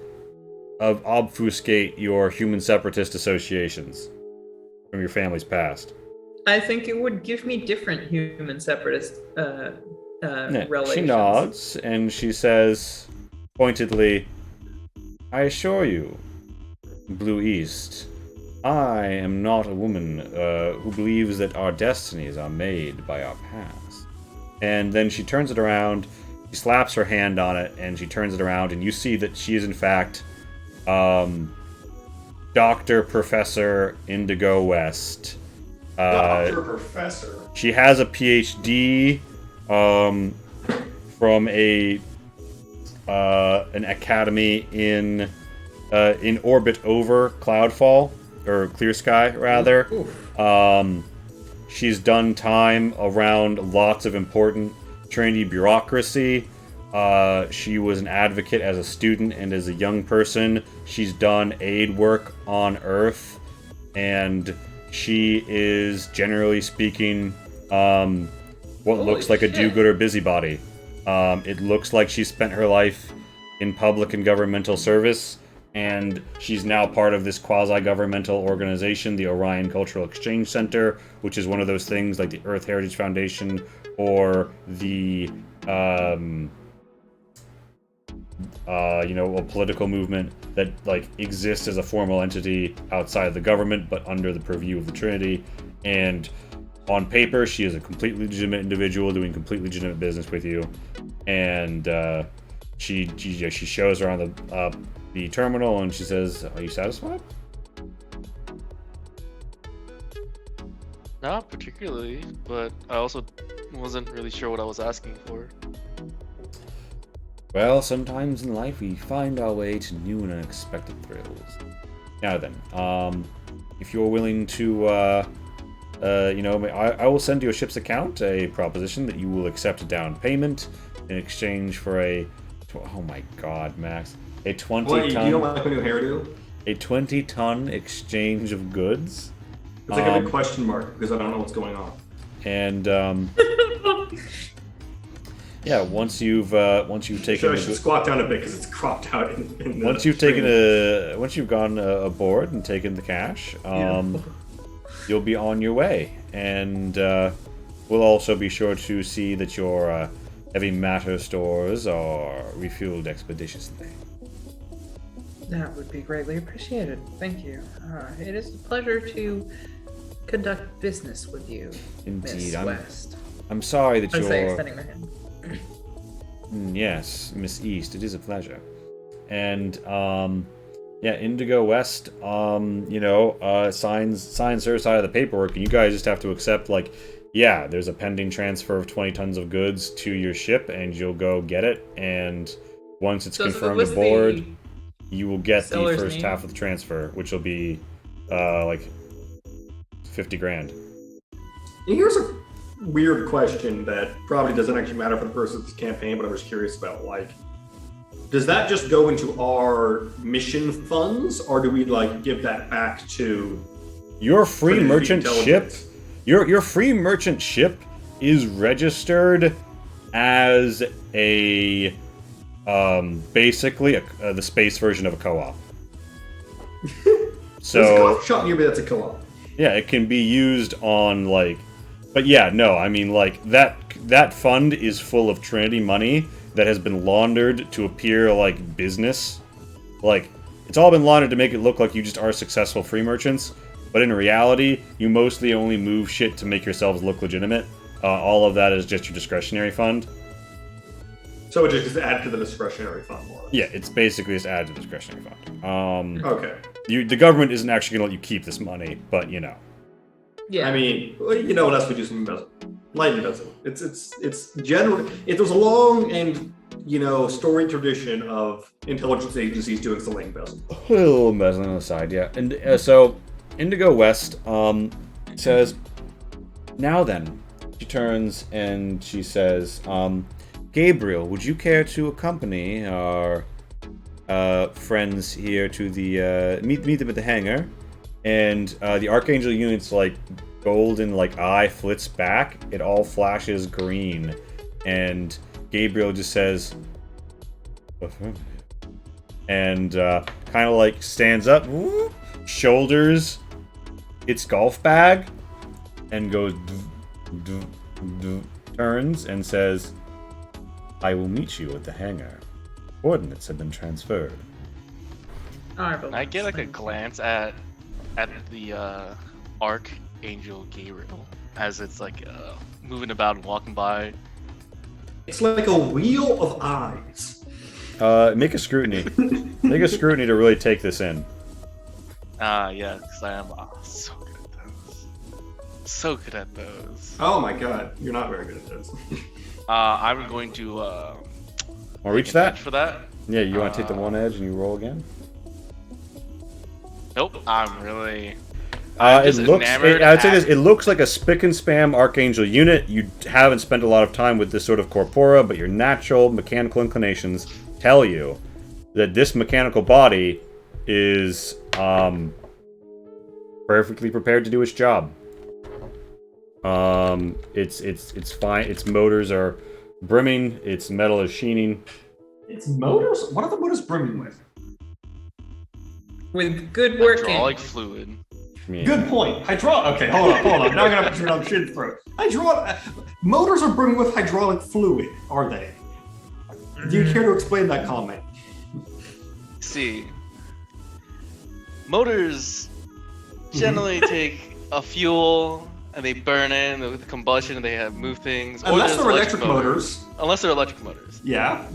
of obfuscate your human separatist associations from your family's past? I think it would give me different human separatist relations. She nods, and she says, pointedly, I assure you, Blue East, I am not a woman who believes that our destinies are made by our past. And then she turns it around, she slaps her hand on it, and she turns it around, and you see that she is in fact Dr. Professor Indigo West. Dr. Professor. She has a PhD from an academy in orbit over Cloudfall, or Clear Sky rather. She's done time around lots of important Trinity bureaucracy. She was an advocate as a student and as a young person. She's done aid work on Earth, and she is, generally speaking, what looks like a do-gooder busybody. It looks like she spent her life in public and governmental service, and she's now part of this quasi-governmental organization, the Orion Cultural Exchange Center, which is one of those things like the Earth Heritage Foundation or the a political movement that like exists as a formal entity outside of the government, but under the purview of the Trinity. And on paper, she is a completely legitimate individual doing completely legitimate business with you. And she shows her on the terminal, and she says, "Are you satisfied?" Not particularly, but I also wasn't really sure what I was asking for. Well, sometimes in life we find our way to new and unexpected thrills. Now then, if you're willing to, I will send you a ship's account, a proposition that you will accept a down payment in exchange for oh my god, Max, a 20 Wait, ton. you don't like my new hairdo? A 20-ton exchange of goods. It's like a big question mark because I don't know what's going on. And yeah, once you've taken. So I should squat down a bit because it's cropped out. In the once you've gone aboard and taken the cash, you'll be on your way, and we'll also be sure to see that your heavy matter stores are refueled expeditiously. That would be greatly appreciated. Thank you. It is a pleasure to conduct business with you, Indeed, Miss West. I'm sorry that I say, you're. extending my hand. Yes, Miss East, it is a pleasure. And Indigo West, signs her side of the paperwork, and you guys just have to accept, like, yeah, there's a pending transfer of 20 tons of goods to your ship, and you'll go get it. And once it's confirmed aboard, you will get the first half of the transfer, which will be like 50 grand. Here's a weird question that probably doesn't actually matter for the purpose of this campaign, but I was curious about. Like, does that just go into our mission funds, or do we like give that back to your free merchant ship? Your free merchant ship is registered as a basically the space version of a co-op. So there's a coffee shop near me that's a co-op. Yeah, it can be used on like, but yeah, no, I mean like that fund is full of Trinity money that has been laundered to appear like business. Like, it's all been laundered to make it look like you just are successful free merchants, but in reality, you mostly only move shit to make yourselves look legitimate. All of that is just your discretionary fund. So it just gets added to the discretionary fund more. Yeah, it's basically just added to the discretionary fund. Okay. The government isn't actually going to let you keep this money, but you know. Yeah. I mean, you know what else we do some embezzlement? Light embezzlement. It's generally there's a long and storied tradition of intelligence agencies doing some light embezzlement. A little embezzlement on the side, yeah. And so Indigo West says, "Now then," she turns and she says, "Gabriel, would you care to accompany our friends here to the meet them at the hangar?" And the Archangel unit's like golden eye flits back. It all flashes green, and Gabriel just says, and kind of stands up, shoulders its golf bag, and goes turns and says, "I will meet you at the hangar. Coordinates have been transferred." I get a glance at the Archangel Gabriel as it's moving about and walking by. It's like a wheel of eyes. Make a scrutiny. Make a scrutiny to really take this in. Yeah, because I am so good at those. So good at those. Oh my god, you're not very good at those. I'm going to. Want to reach that? For that? Yeah, you want to take the one edge and you roll again? Nope, I'm really. It looks. I'd say this. It looks like a spick and spam Archangel unit. You haven't spent a lot of time with this sort of corpora, but your natural mechanical inclinations tell you that this mechanical body is perfectly prepared to do its job. It's fine. Its motors are brimming. Its metal is sheening. Its motors? What are the motors brimming with? With good working. Hydraulic fluid. Yeah. Good point. Okay, hold on. Now I'm gonna put your shit throat. Motors are brimming with hydraulic fluid, are they? Do you care to explain that comment? see. Motors generally take a fuel and they burn it, and with combustion they have move things. Or Unless there's they're electric motors. Unless they're electric motors. Yeah.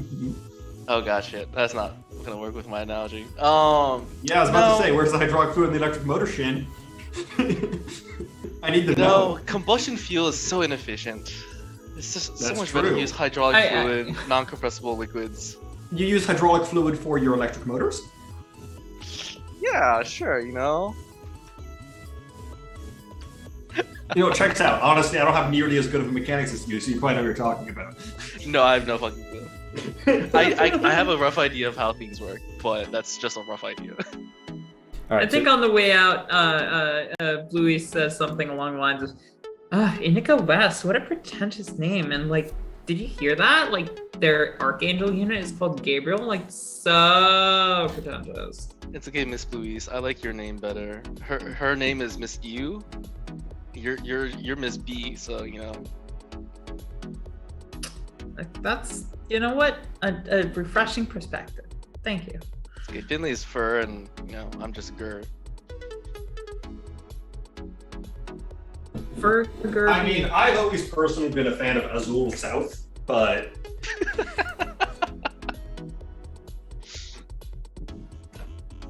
Oh gosh, shit. That's not gonna work with my analogy. Yeah, I was about to say, where's the hydraulic fluid in the electric motor, Shin? I need to know. Combustion fuel is so inefficient. It's just so That's much better to true. use hydraulic I- fluid, non-compressible liquids. You use hydraulic fluid for your electric motors? Yeah, sure, you know. You know, it checks out. Honestly, I don't have nearly as good of a mechanics as you, so you probably know what you're talking about. No, I have no fucking clue. I have a rough idea of how things work, but that's just a rough idea. All right, I think on the way out, Bluey says something along the lines of, Indica West, what a pretentious name. And like, did you hear that? Like, their Archangel unit is called Gabriel. Like, so pretentious. It's okay, Miss Louise. I like your name better. Her name is Miss U. You're Miss B, so you know. Like, that's, you know what? A refreshing perspective. Thank you. Okay, Finley's fur, and you know, I'm just Gur. I mean, I've always personally been a fan of Azul South, but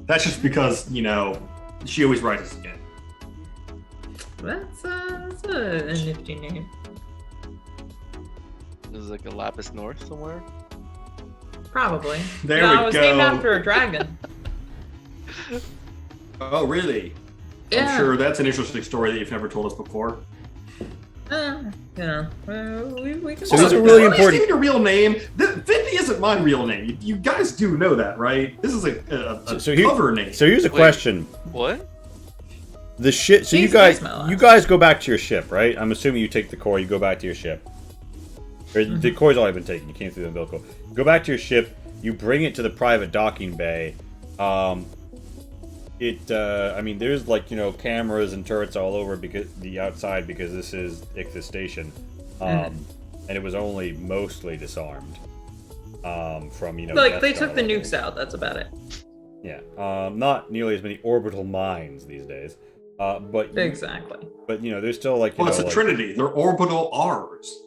that's just because, you know, she always rises again. That's a nifty name. This is like a Lapis North somewhere. Probably. There no, we it was go. named after a dragon. Oh, really? Yeah. I'm sure that's an interesting story that you've never told us before. We can So these are Also, really is important- Even your real name? Finley isn't my real name. You guys do know that, right? This is a cover name. So here's a Wait. question. What? The ship. So you Jesus, guys, my lord. you guys go back to your ship, right? I'm assuming you take the core. You go back to your ship. Or the core's already been taken. You came through the umbilical. Go back to your ship. You bring it to the private docking bay. I mean, there's like, you know, cameras and turrets all over because the outside because this is Ichthys Station, and it was only mostly disarmed. From, you know, Like, Death they Star took the levels. nukes out, that's about it. Yeah, not nearly as many orbital mines these days. But Exactly. But you know, there's still like, you Well, it's know, a like- Trinity. They're orbital R's.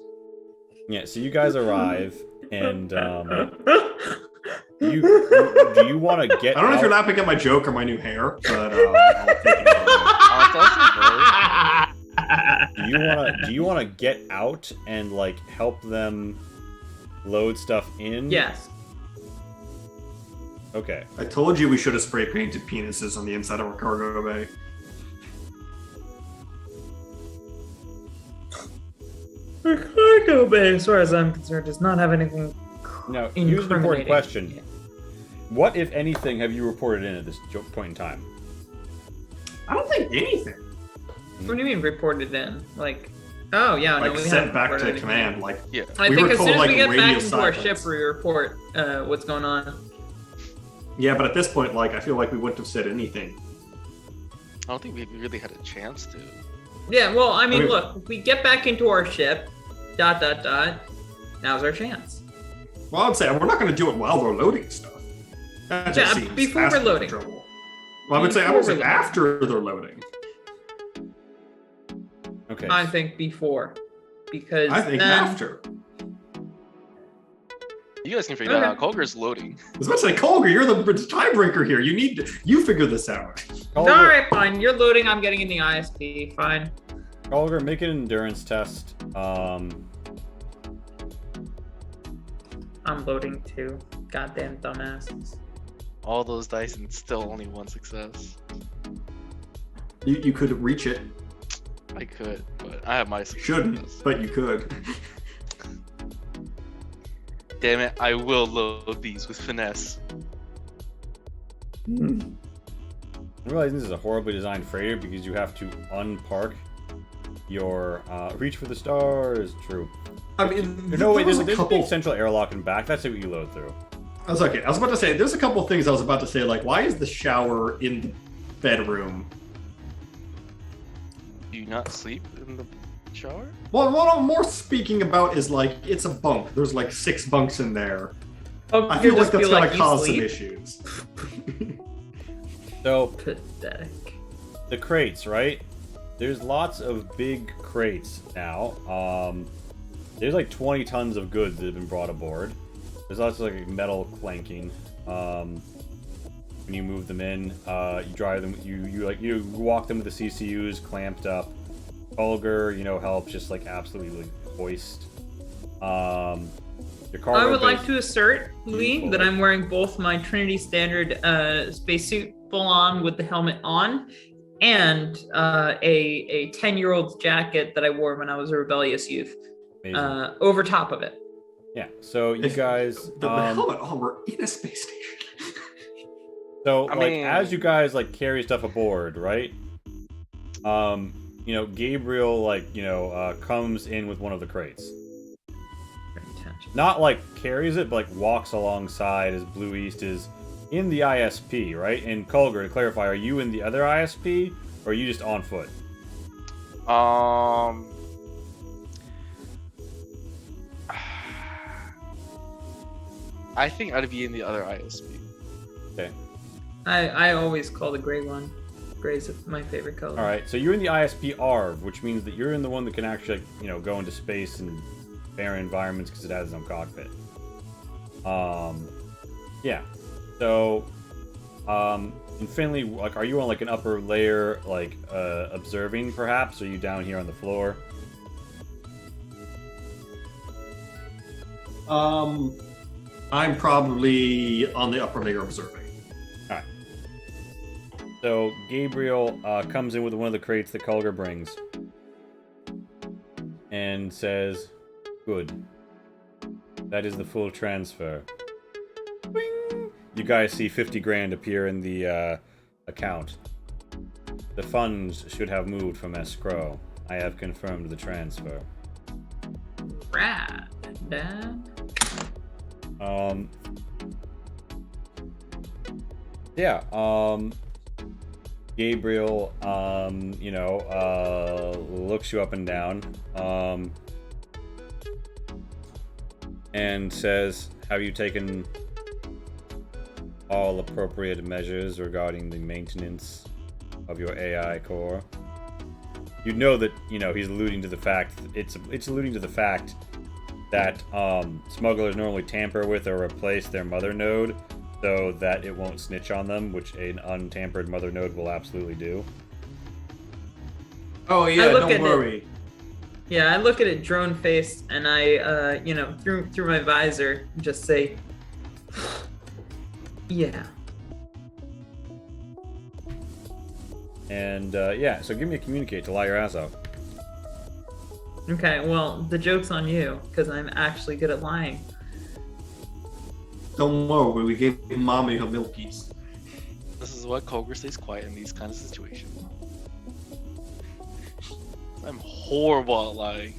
Yeah, so you guys arrive, and do you want to get? I don't know if you're out- laughing at my joke or my new hair, but I'll take it. Do you want to get out and like help them load stuff in? Yes. Okay. I told you we should have spray painted penises on the inside of our cargo bay. The cargo bay, as far as I'm concerned, does not have anything Now, here's an important incriminating. question: Yeah. what, if anything, have you reported in at this point in time? I don't think anything. What do you mean reported in? Like, oh yeah, Like no, we sent haven't back reported to anything. command. Like Yeah. I We think were as told, soon as like, we get radio back into our silence. ship, we report what's going on. yeah, but at this point, like I feel like we wouldn't have said anything. I don't think we really had a chance to. Yeah, well, I mean, I mean- look, if we get back into our ship, ... now's our chance. Well, I'd say we're not going to do it while they're loading stuff. That just Yeah, seems before we're asking for loading. trouble. Well, I would say Before we're say loading. after they're loading. Okay. I think before, because I think then, after. You guys can figure that out. Colger's loading. I was about to say, Colger, you're the tiebreaker here. You figure this out. All right, fine. You're loading. I'm getting in the ISP. Fine. Colger, make an endurance test. I'm loading too. Goddamn dumbasses. All those dice and still only one success. You could reach it. I could, but I have my success. Shouldn't, but you could. Damn it, I will load these with finesse. I'm realizing this is a horribly designed freighter because you have to unpark your reach for the stars. True. I mean, No, wait, there was there's a a couple. big central airlock and back. That's what you load through. I was okay. I was about to say, there's a couple things I was about to say, like, why is the shower in the bedroom? Do you not sleep in the shower? Well, what I'm more speaking about is like it's a bunk. There's like 6 bunks in there, Oh, I feel like just that's feel gonna like you cause some sleep. issues. So Pathetic. the crates, right? There's lots of big crates now. There's like 20 tons of goods that have been brought aboard. There's lots of like metal clanking. When you move them in, you drive them. You walk them with the CCUs clamped up. Holger, helps just like absolutely hoist. Your cargo I would like base- to assert, Lee, Beautiful. that I'm wearing both my Trinity Standard spacesuit full on with the helmet on, and a 10-year-old jacket that I wore when I was a rebellious youth Amazing. over top of it. Yeah. So you If- guys, The helmet armor in a space station. so I like mean- as you guys like carry stuff aboard, right? Gabriel comes in with one of the crates. Not like carries it, but like walks alongside as Blue East is in the ISP, right? And Kulger, to clarify, are you in the other ISP or are you just on foot? I think I'd be in the other ISP. Okay. I always call the gray one. Gray's my favorite color. All right. So you're in the ISP ARV, which means that you're in the one that can actually, go into space and barren environments because it has its own cockpit. Yeah. So, in Finley, like, are you on like an upper layer, like observing, perhaps? Or are you down here on the floor? I'm probably on the upper layer observing. Alright. So Gabriel comes in with one of the crates that Kulger brings. And says, "Good. That is the full transfer." Bing! You guys see 50 grand appear in the account. The funds should have moved from escrow. I have confirmed the transfer. Rad, Dad. Gabriel, looks you up and down, and says, "Have you taken all appropriate measures regarding the maintenance of your AI core?" You know that, he's alluding to the fact, it's alluding to the fact that smugglers normally tamper with or replace their mother node so that it won't snitch on them, which an untampered mother node will absolutely do. Oh yeah, look at don't it. worry. Yeah, I look at it drone faced, and I, through my visor, just say, "Yeah." And so give me a communicate to lie your ass out. Okay, well, the joke's on you, because I'm actually good at lying. Don't worry, we gave mommy her milkies. This is what Kulger stays quiet in these kind of situations. I'm horrible at lying.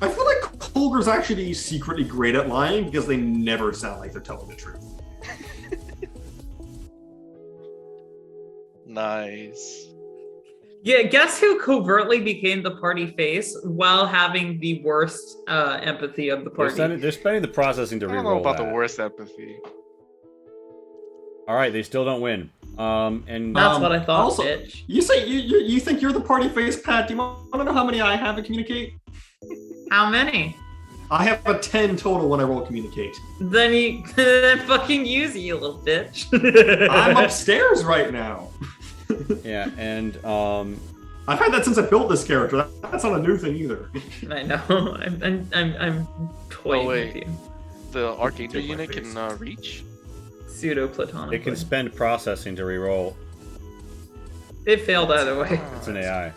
I feel like Kulger's actually secretly great at lying because they never sound like they're telling the truth. Nice. Yeah, guess who covertly became the party face while having the worst empathy of the party? They're spending the processing to I don't reroll know about that. the worst empathy. All right, they still don't win. And That's what I thought, also, bitch. You say you think you're the party face, Pat? Do you want to know how many I have to communicate? How many? I have a 10 total when I roll communicate. Then you then fucking use it, you little bitch. I'm upstairs right now. yeah, and I've had that since I built this character. That's not a new thing either. I know. I'm toying wait. with you. The Archangel Take my unit face. can reach? Pseudo platonic. it can spend processing to reroll. It failed either way. It's an AI.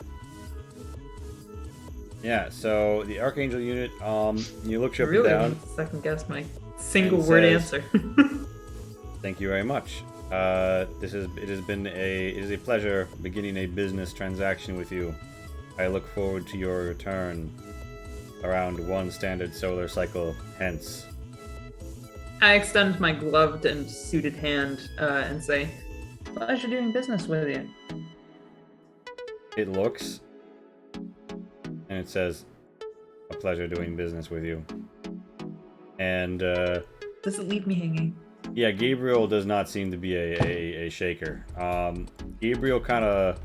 Yeah, so the Archangel unit, you look I up really and down. want to second guess my single And word says- answer. Thank you very much. It is a pleasure beginning a business transaction with you. I look forward to your return around one standard solar cycle hence. I extend my gloved and suited hand and say, "Pleasure doing business with you." It looks, and it says, "A pleasure doing business with you." And Doesn't leave me hanging. yeah, Gabriel does not seem to be a shaker. Gabriel kind of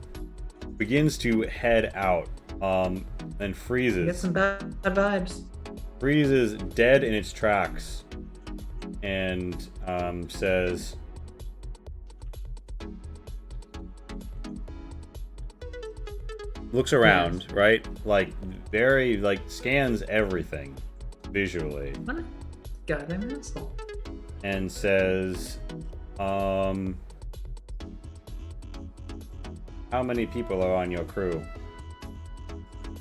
begins to head out, and Get freezes. some bad vibes. Freezes dead in its tracks, and says, looks around, right? Like very scans everything visually, What a goddamn asshole. and says, how many people are on your crew?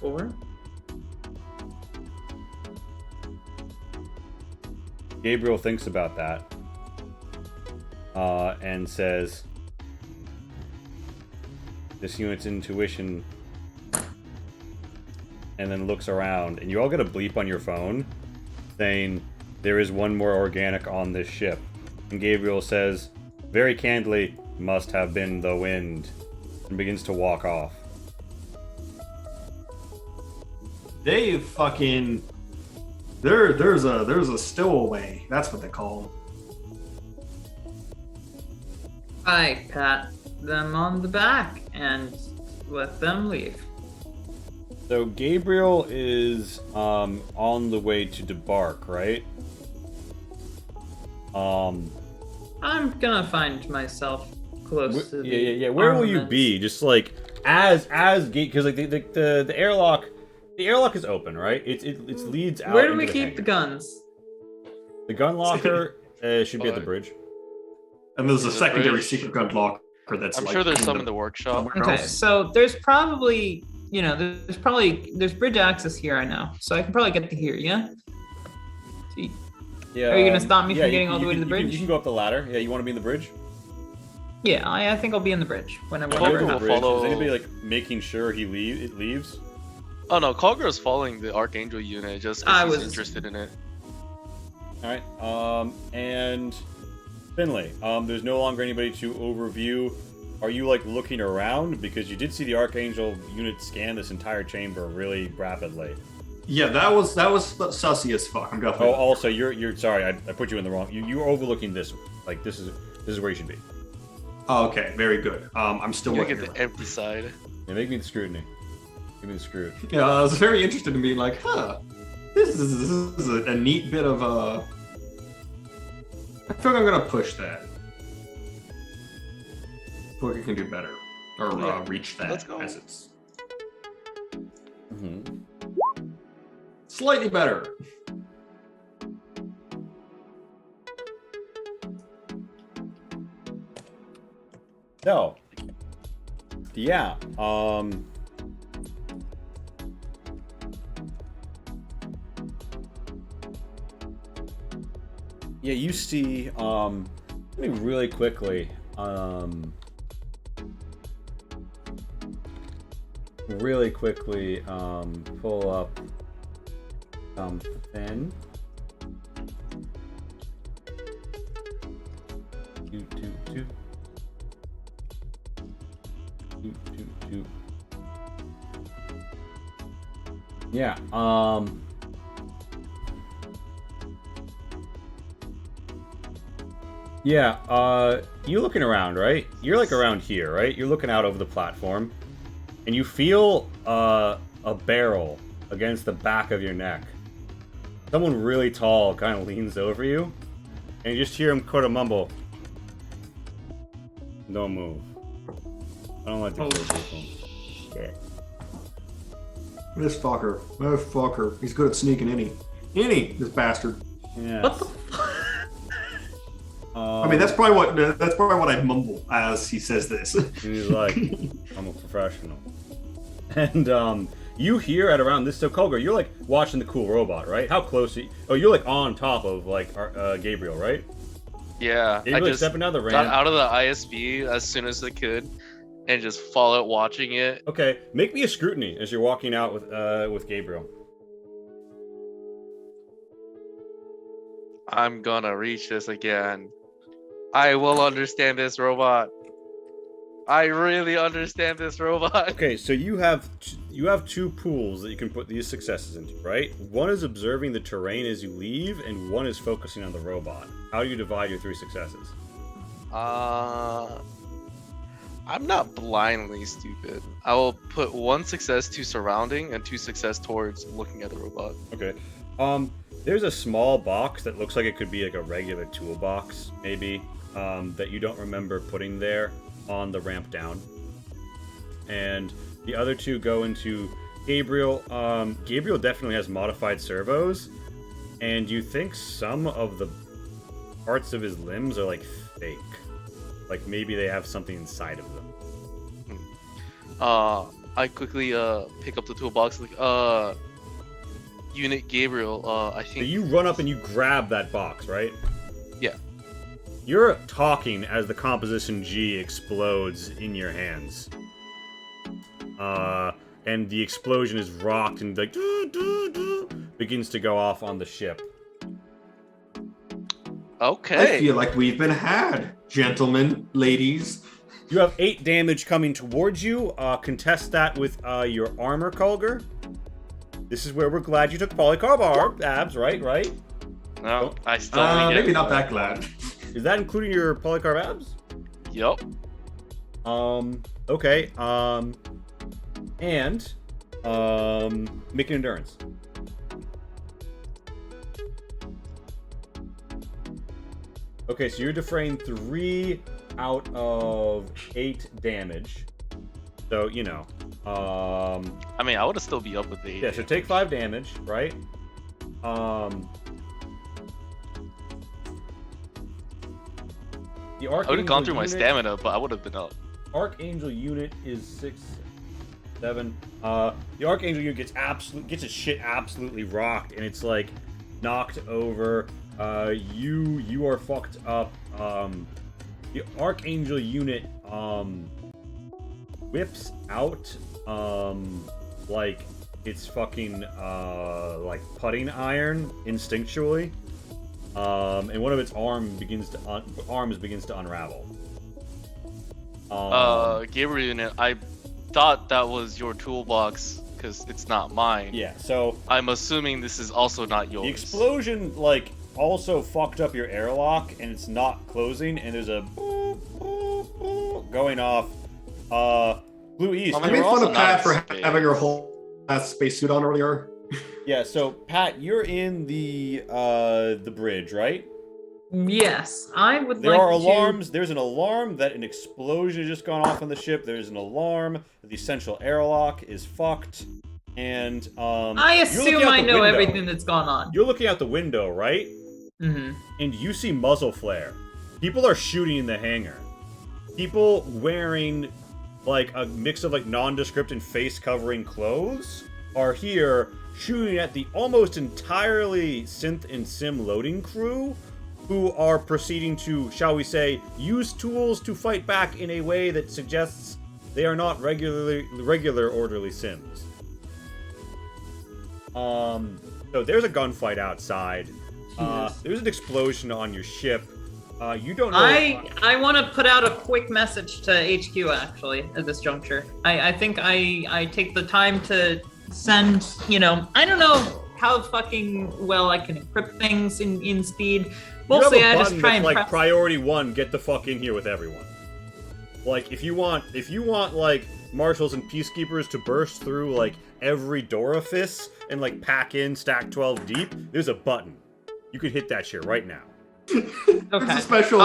4? Gabriel thinks about that, and says, this unit's intuition, and then looks around, and you all get a bleep on your phone saying, there is one more organic on this ship. And Gabriel says, very candidly, must have been the wind, and begins to walk off. They fucking there's a stowaway. That's what they call them. I pat them on the back and let them leave. So Gabriel is on the way to debark, right? I'm gonna find myself close to the Yeah. Where will you armaments. be? Just like as because like the airlock is open, right? It leads out. Where do into we the keep hangar. the guns? The gun locker should be at the bridge. And there's a Is it secondary British? secret gun locker that's I'm like sure there's some in the workshop. somewhere Okay, else. so there's probably, there's bridge access here, I know. So I can probably get to here, yeah? So Yeah. Are you gonna stop me from yeah, getting all the way to the You bridge? can go up the ladder. Yeah, you want to be in the bridge? yeah, I think I'll be in the bridge whenever. When you're in We'll the bridge, follow- is anybody like making sure it leaves? Oh no, Kogur's following the Archangel unit just I because he's was- interested in it. All right. And Finley, there's no longer anybody to overview. Are you like looking around because you did see the Archangel unit scan this entire chamber really rapidly? Yeah, that was sussy as fuck. I'm Oh, definitely. also you're sorry, I put you in the wrong. You're overlooking this. Like this is where you should be. Oh, okay, very good. I'm still You looking. get the empty side. Yeah, make me the scrutiny. Give me the scrut. Yeah, I was very interested in being like, huh, this is a neat bit of I feel like I'm gonna push that. I feel like I can do better or Yeah, reach that let's go. as it's Mm-hmm. slightly better. So, yeah. Yeah, you see, let me really quickly, pull up something. Two. Yeah, you're looking around, right? You're like around here, right? You're looking out over the platform, and you feel a barrel against the back of your neck. Someone really tall kind of leans over you, and you just hear him kind of mumble, "Don't move. I don't like to kill people." Shit. This fucker. He's good at sneaking this bastard. Yeah. What the I mean, that's probably what I'd mumble as he says this. And he's like, I'm a professional. And you hear at around this, so Kulgar, you're like watching the cool robot, right? How close are you? Oh, you're like on top of like Gabriel, right? Yeah, You're I like just stepping out of the got ramp. out of the ISB as soon as I could, and just followed watching it. Okay, make me a scrutiny as you're walking out with Gabriel. I'm gonna reach this again. I will understand this robot. I really understand this robot. Okay, so you have 2 pools that you can put these successes into, right? One is observing the terrain as you leave, and one is focusing on the robot. How do you divide your 3 successes? I'm not blindly stupid. I will put 1 success to surrounding and 2 success towards looking at the robot. Okay. There's a small box that looks like it could be like a regular toolbox, maybe, that you don't remember putting there on the ramp down. And the other 2 go into Gabriel. Gabriel definitely has modified servos, and you think some of the parts of his limbs are like fake. Like maybe they have something inside of them. I quickly pick up the toolbox, like Unit Gabriel, I think. So you run up and you grab that box, right? Yeah. You're talking as the composition G explodes in your hands. And the explosion is rocked and like begins to go off on the ship. Okay. I feel like we've been had, gentlemen, ladies. You have 8 damage coming towards you. Contest that with your armor, Kulger. This is where we're glad you took polycarb abs, right? No, I still only get... Maybe not that glad. Is that including your polycarb abs? Yup. Okay. And make an endurance. Okay, so you're defraying 3 out of 8 damage. So, you know. I mean, I would have still be up with the 8. Yeah, so take 5 damage, right? The Archangel I would have gone through my unit- stamina, but I would have been up. Archangel unit is 6, 7. The Archangel unit gets its shit absolutely rocked, and it's like knocked over. You are fucked up. The Archangel unit whips out like it's fucking like putting iron instinctually. And one of its arms begins to unravel. Gabriel unit, I thought that was your toolbox because it's not mine. Yeah, so I'm assuming this is also not yours. the explosion like also fucked up your airlock, and it's not closing, and there's a boop, boop, boop going off. Blue East. I made fun of Pat for having her whole spacesuit on earlier. Yeah, so Pat, you're in the bridge, right? Yes, I would There like are to... alarms. There's an alarm that an explosion has just gone off on the ship. There's an alarm that the central airlock is fucked. And I assume I know everything that's gone on. You're looking out the window, right? Mm-hmm. And you see muzzle flare. People are shooting in the hangar. People wearing like a mix of like nondescript and face covering clothes are here shooting at the almost entirely synth and sim loading crew, who are proceeding to, shall we say, use tools to fight back in a way that suggests they are not regular orderly sims. So there's a gunfight outside. There's an explosion on your ship. You don't know. I want to put out a quick message to HQ actually at this juncture. I think I take the time to send, I don't know how fucking well I can encrypt things in speed. Mostly I just try and like press... priority 1, get the fuck in here with everyone. Like if you want like marshals and peacekeepers to burst through like every orifice and like pack in stack 12 deep, there's a button. You could hit that shit right now. There's a special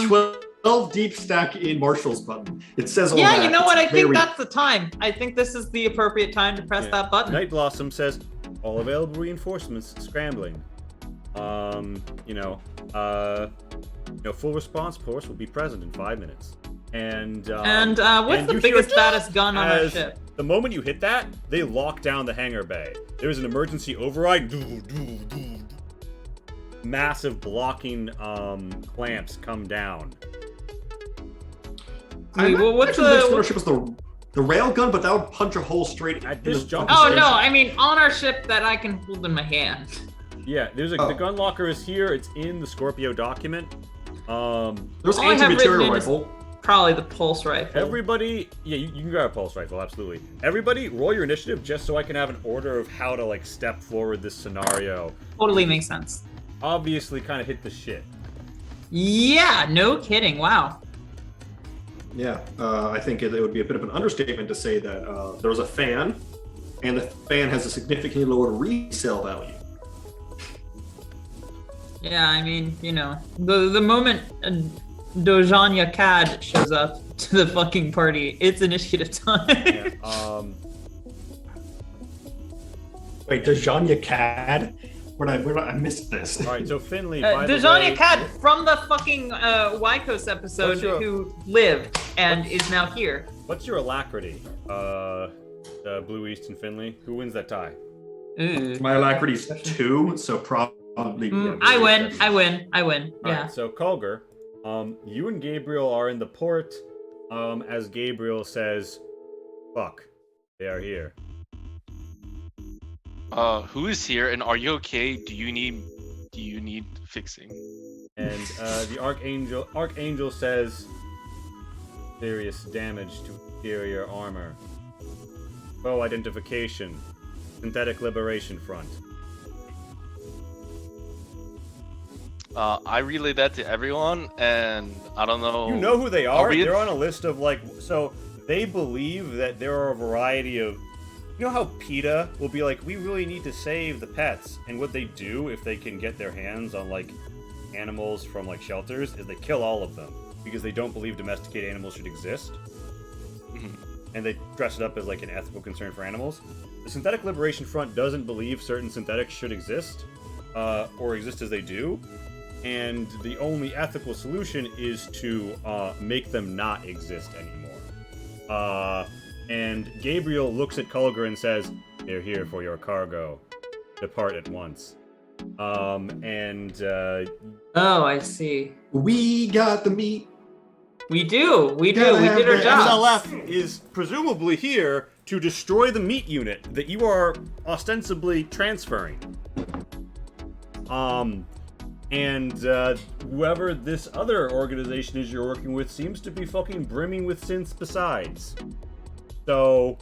12 deep stack in Marshall's button. It says all Yeah, that. you know what? I think very- that's the time. I think this is the appropriate time to press that button. Night Blossom says, all available reinforcements scrambling. Full response force will be present in 5 minutes. And what's the biggest, baddest gun on our ship? The moment you hit that, they lock down the hangar bay. There's an emergency override. Massive blocking clamps come down. Wait, well, what's actually, the next ownership was the rail gun, but that would punch a hole straight At this jump. Oh no, I mean on our ship that I can hold in my hand. Yeah, the gun locker is here. It's in the Scorpio document. There's All I have anti-material written in is- rifle. Probably the pulse rifle. Everybody, yeah, you can grab a pulse rifle, absolutely. Everybody, roll your initiative just so I can have an order of how to like step forward this scenario. Totally makes sense. Obviously, kind of hit the shit. Yeah, no kidding. Wow. Yeah, I think it would be a bit of an understatement to say that there was a fan, and the fan has a significantly lower resale value. Yeah, I mean, you know, the moment Dojanya Cad shows up to the fucking party, it's initiative time. Yeah, Wait, Dojanya Cad? I missed this. all right, so Finley, by the Dojanya way, Cad from the fucking Wykos episode What's your- who lived and is now here. what's your alacrity? Blue East and Finley. Who wins that tie? Ooh. My alacrity's 2, so probably. yeah, I maybe win. that's- I win. I win. All Yeah. right, so Kulger, you and Gabriel are in the port. As Gabriel says, "Fuck, they are here." Who is here, and are you okay? Do you need fixing? And the Archangel says, "Serious damage to exterior armor. Foe identification. Synthetic Liberation Front." I relay that to everyone, and I don't know. You know who they are? we- They're on a list of like. So they believe that there are a variety of. You know how PETA will be like, we really need to save the pets, and what they do if they can get their hands on like animals from like shelters is they kill all of them because they don't believe domesticated animals should exist, and they dress it up as like an ethical concern for animals. The Synthetic Liberation Front doesn't believe certain synthetics should exist, or exist as they do, and the only ethical solution is to make them not exist anymore. And Gabriel looks at Kulger and says, "They're here for your cargo. Depart at once." Oh, I see. We got the meat. We do. We Gotta did have our the job. SLF is presumably here to destroy the meat unit that you are ostensibly transferring. And whoever this other organization is you're working with seems to be fucking brimming with synths besides. So,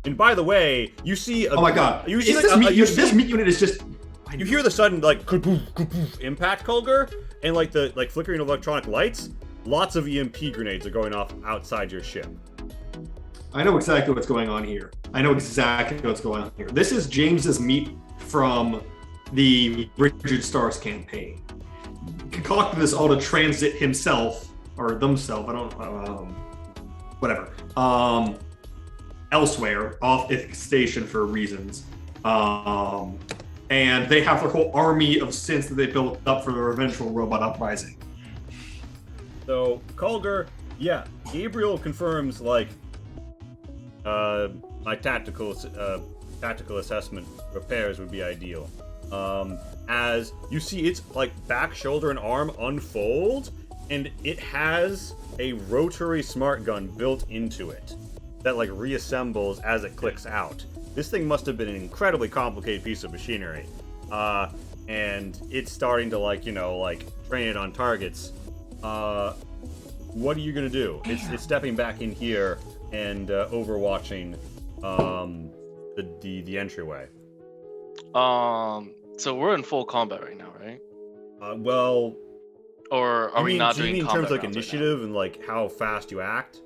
and by the way, you see Oh my god. you see Is like this meat unit is just. you hear the sudden like kapoof, kapoof impact, Kulger, and like the flickering of electronic lights. Lots of EMP grenades are going off outside your ship. I know exactly what's going on here. This is James's meat from the Rigid Stars campaign. Concocted this all to transit himself or themselves. I don't. Whatever. Elsewhere, off Ichthys Station for reasons. And they have their whole army of synths that they built up for their eventual robot uprising. So, Kulger, yeah, Gabriel confirms, like, my tactical assessment repairs would be ideal. As you see its, like, back, shoulder, and arm unfold, and it has a rotary smart gun built into it that, like, reassembles as it clicks out. This thing must have been an incredibly complicated piece of machinery. And it's starting to, like, you know, like, train it on targets. What are you gonna do? It's stepping back in here and overwatching the entryway. So we're in full combat right now, right? Well, Or are we not do you doing mean in combat terms of like rounds right initiative and like how fast you act? now?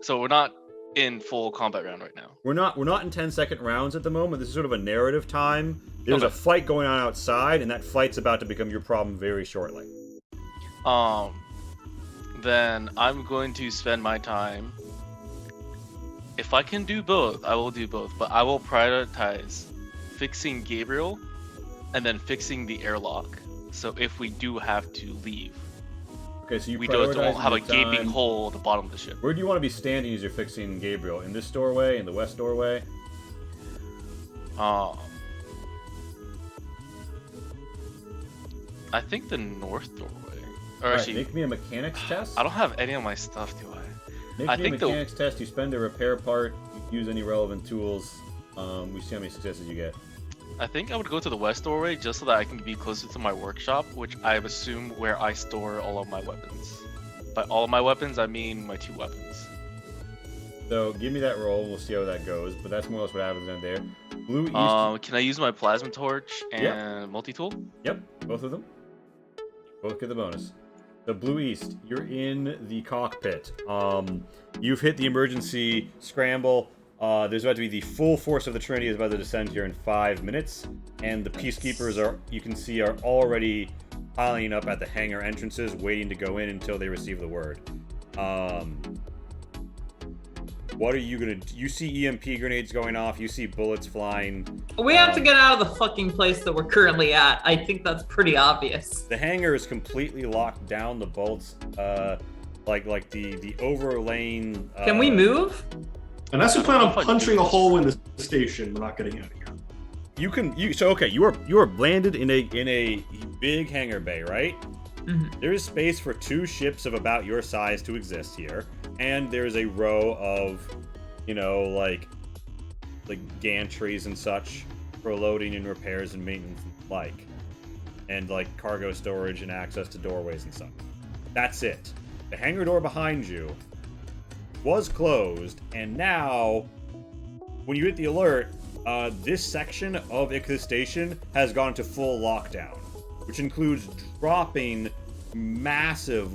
So we're not in full combat round right now. We're not in 10-second rounds at the moment. This is sort of a narrative time. There's a Okay. fight going on outside, and that fight's about to become your problem very shortly. Then I'm going to spend my time. If I can do both, I will do both, but I will prioritize fixing Gabriel and then fixing the airlock. So if we do have to leave, Okay, so you we don't prioritize have a your gaping time. hole at the bottom of the ship. Where do you want to be standing as you're fixing Gabriel? In this doorway? In the west doorway? I think the north doorway. Or Alright, actually, make me a mechanics test. I don't have any of my stuff, do I? Make I me think a the- mechanics test. You spend a repair part. You use any relevant tools. We see how many successes you get. I think I would go to the west doorway just so that I can be closer to my workshop, which I assume where I store all of my weapons. by all of my weapons, I mean my 2 weapons. So give me that roll. We'll see how that goes. But that's more or less what happens in there. Blue east. Can I use my plasma torch and multi-tool? Yep, both of them. Both get the bonus. The blue east, you're in the cockpit. You've hit the emergency scramble. There's about to be the full force of the Trinity is about to descend here in 5 minutes, and the peacekeepers are, you can see, are already piling up at the hangar entrances, waiting to go in until they receive the word. What are you gonna do? You see EMP grenades going off, you see bullets flying. We have to get out of the fucking place that we're currently at. I think that's pretty obvious. The hangar is completely locked down, the bolts, like the overlaying... Can we move? Unless we plan on punching a hole in the station, we're not getting out of here. You are landed in a big hangar bay, right? Mm-hmm. There is space for 2 ships of about your size to exist here, and there's a row of, like gantries and such for loading and repairs and maintenance and like cargo storage and access to doorways and such. That's it. The hangar door behind you was closed, and now, when you hit the alert, this section of Ichthys Station has gone to full lockdown, which includes dropping massive,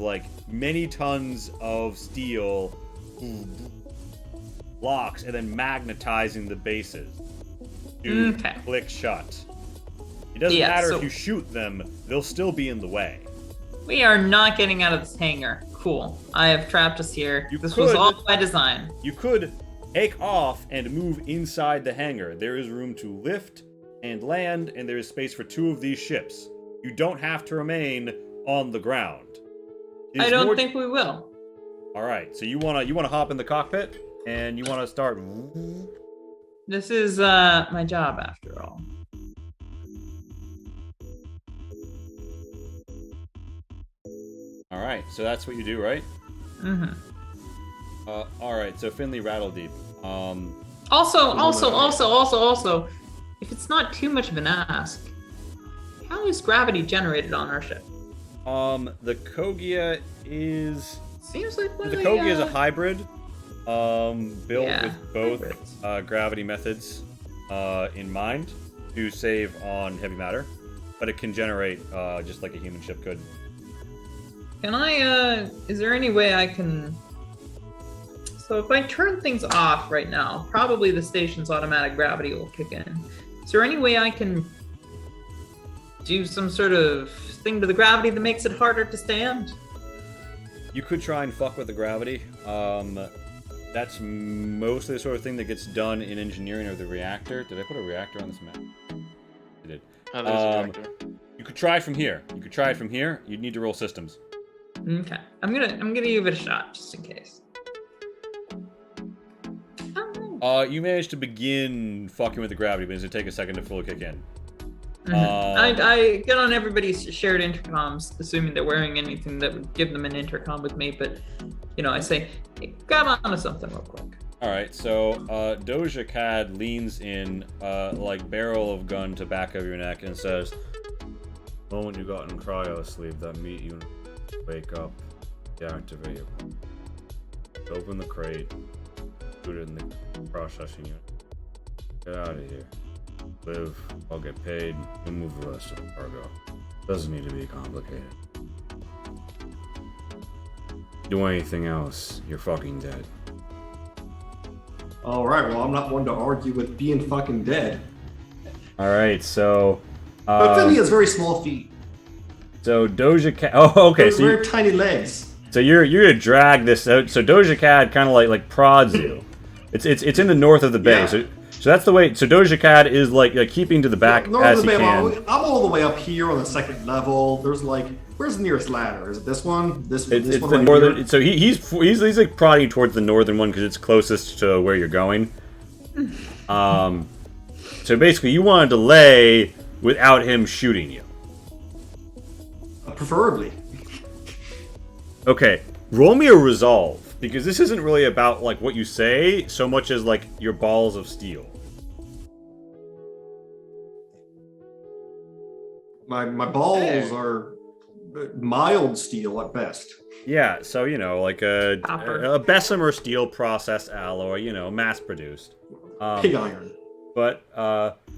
many tons of steel blocks and then magnetizing the bases to click shut. It doesn't matter if you shoot them, they'll still be in the way. We are not getting out of this hangar. Cool. I have trapped us here. This was all by design. You could take off and move inside the hangar. There is room to lift and land, and there is space for 2 of these ships. You don't have to remain on the ground. I don't think we will. All right. So you wanna hop in the cockpit and you wanna start. This is my job after all. All right. So that's what you do, right? Mm-hmm. All right. So Finley Rattledeep. Also, if it's not too much of an ask, how is gravity generated on our ship? The Kogia is... Seems like one the of Kogia is a hybrid, built with both gravity methods in mind to save on heavy matter, but it can generate just like a human ship could. Can I, is there any way I can... So if I turn things off right now, probably the station's automatic gravity will kick in. Is there any way I can do some sort of thing to the gravity that makes it harder to stand? You could try and fuck with the gravity. That's mostly the sort of thing that gets done in engineering or the reactor. Did I put a reactor on this map? I did. Oh, there's a reactor. You could try from here. You'd need to roll systems. Okay. I'm gonna give it a shot just in case. You managed to begin fucking with the gravity, but it's gonna take a second to fully kick in. Mm-hmm. I get on everybody's shared intercoms, assuming they're wearing anything that would give them an intercom with me, but, I say, hey, grab onto something real quick. Alright, so, Doja Cad leans in, barrel of gun to back of your neck and says, the moment you got in cryo sleep, that meat you wake up, deactivate your pump. Open the crate, put it in the processing unit. Get out of here. Live, I'll get paid, you'll move the rest of the cargo. Doesn't need to be complicated. Do anything else, you're fucking dead. Alright, well, I'm not one to argue with being fucking dead. Alright, so... But Finley has very small feet. So Doja Cat... Oh, okay, so very tiny legs. So you're gonna drag this out. So Doja Cat kind of like prods you. It's in the north of the bay. Yeah. So that's the way. So Doja Cat is like keeping to the back as he can. I'm all the way up here on the 2nd level. There's where's the nearest ladder? Is it this one? This It's one the right northern. here? So he's like prodding towards the northern one because it's closest to where you're going. So basically, you want to delay without him shooting you. Preferably. Okay, roll me a resolve. Because this isn't really about, what you say, so much as, your balls of steel. My balls are mild steel at best. Yeah, so like a Copper. Bessemer steel processed alloy, mass produced. Pig iron. But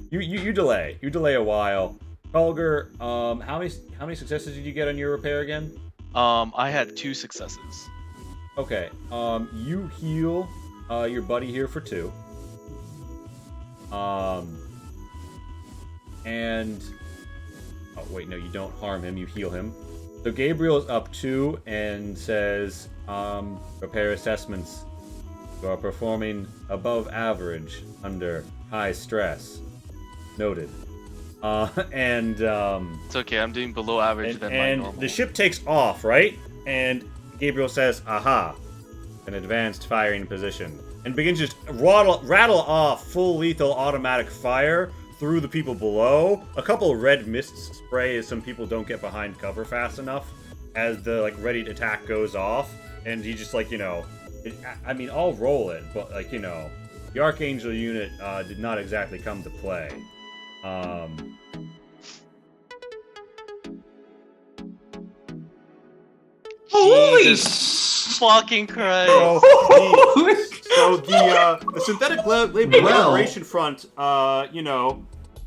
you delay a while. Culger, how many successes did you get on your repair again? I had 2 successes. Okay, you heal your buddy here for 2. And oh wait, no, you don't harm him, you heal him. So Gabriel is up 2 and says, repair assessments. You are performing above average under high stress. Noted. It's okay, I'm doing below average than my normal. And the ship takes off, right? And Gabriel says, aha, an advanced firing position. And begins to just rattle off full lethal automatic fire through the people below. A couple of red mists spray as some people don't get behind cover fast enough as the ready to attack goes off. And he just I'll roll it, but the Archangel unit did not exactly come to play. Holy Jesus fucking Christ! So the synthetic liberation front,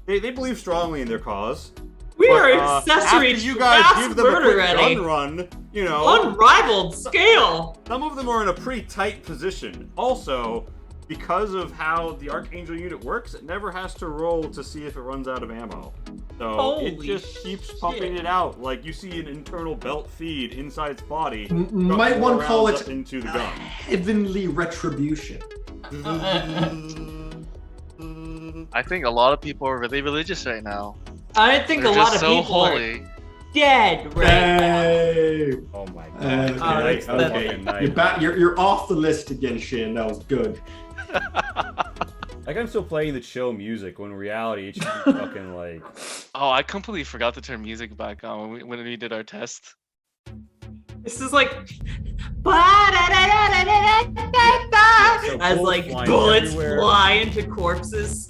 they believe strongly in their cause. We But, are accessory after you guys mass give them a murder quick ready. gun run, Unrivaled scale. some of them are in a pretty tight position. Also, because of how the Archangel unit works, it never has to roll to see if it runs out of ammo. So it Holy just keeps pumping shit. it out. Like you see an internal belt feed inside its body. Might one call rounds it up into the gun. heavenly retribution. I think a lot of people are really religious right now. I think They're a lot just of so people are holy. dead right now. Hey. Oh my god. Okay, Nice, okay. fucking nice. You're off the list again, Shin. That was good. Like I'm still playing the chill music when in reality it should be fucking like. Oh, I completely forgot to turn music back on when we did our test. This is like So as bullets flying bullets everywhere. fly into corpses.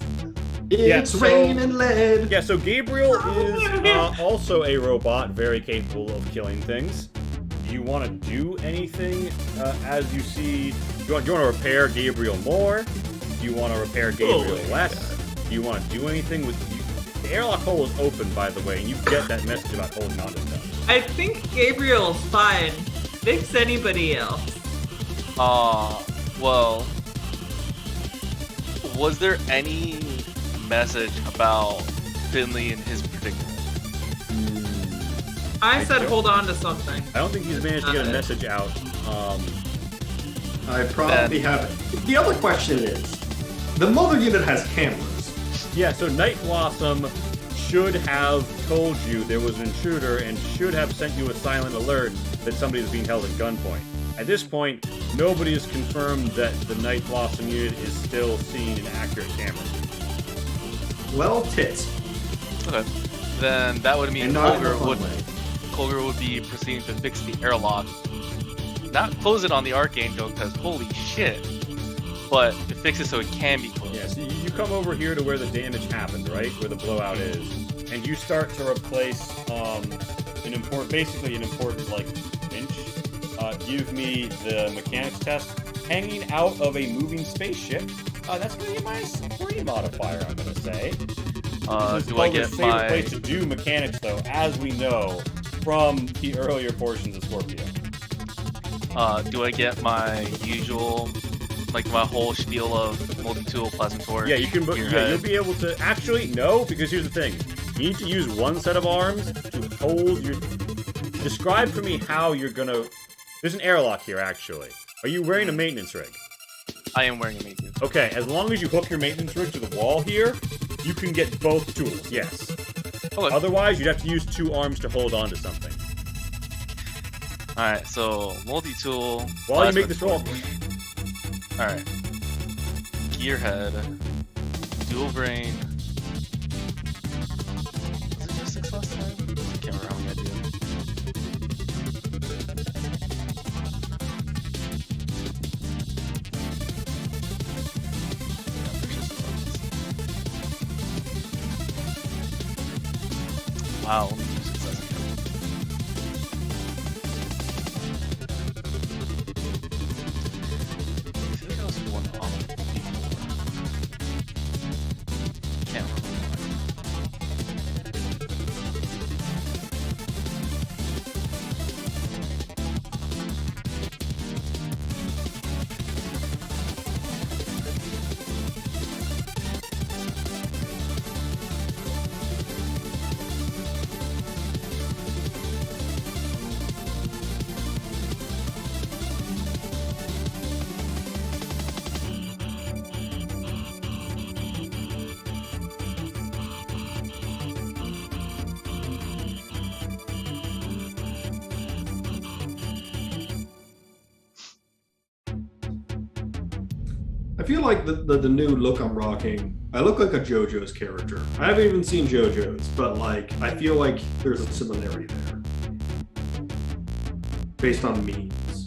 It's so- raining lead. Yeah, so Gabriel is also a robot, very capable of killing things. Do you want to do anything as you see? Do you want to repair Gabriel more? Do you want to repair Gabriel less? Do you want to do anything with you? The airlock hole is open, by the way, and you get that message about holding on to stuff. I think Gabriel's fine. Fix anybody else. Well, was there any message about Finley and his predicament? I said hold on to something. I don't think he's managed to get a message out. I probably haven't. The other question is, the mother unit has cameras. Yeah, so Night Blossom should have told you there was an intruder and should have sent you a silent alert that somebody was being held at gunpoint. At this point, nobody has confirmed that the Night Blossom unit is still seeing an accurate camera. Well, tits. Okay. Then that would mean And not in a Colger fun way. Colger would be proceeding to fix the airlock. Not close it on the Archangel, because holy shit. But to fix it so it can be closed. Yeah, so you come over here to where the damage happened, right? Where the blowout is. And you start to replace basically an important winch. Give me the mechanics test. Hanging out of a moving spaceship. That's gonna be my spree modifier, I'm gonna say. This is Do I get Culver's favorite my... place to do mechanics, though, as we know from the earlier portions of Scorpio. do I get my usual, my whole spiel of multi-tool plasma torch? Yeah, you can. your Yeah, head? you'll be able to. Actually, no, because here's the thing: you need to use one set of arms to hold your. Describe for me how you're gonna. There's an airlock here, actually. Are you wearing a maintenance rig? I am wearing a maintenance. Okay, as long as you hook your maintenance rig to the wall here, you can get both tools. Yes. Okay. Otherwise, you'd have to use two arms to hold on to something. Alright, so multi-tool. While you plasma make this roll. torch. Alright. Gearhead. Dual brain. Was it just 6 last time? I can't remember how many I did. Wow, only 2 successes. I feel like the new look I'm rocking, I look like a JoJo's character. I haven't even seen JoJo's, but like I feel like there's a similarity there. Based on memes.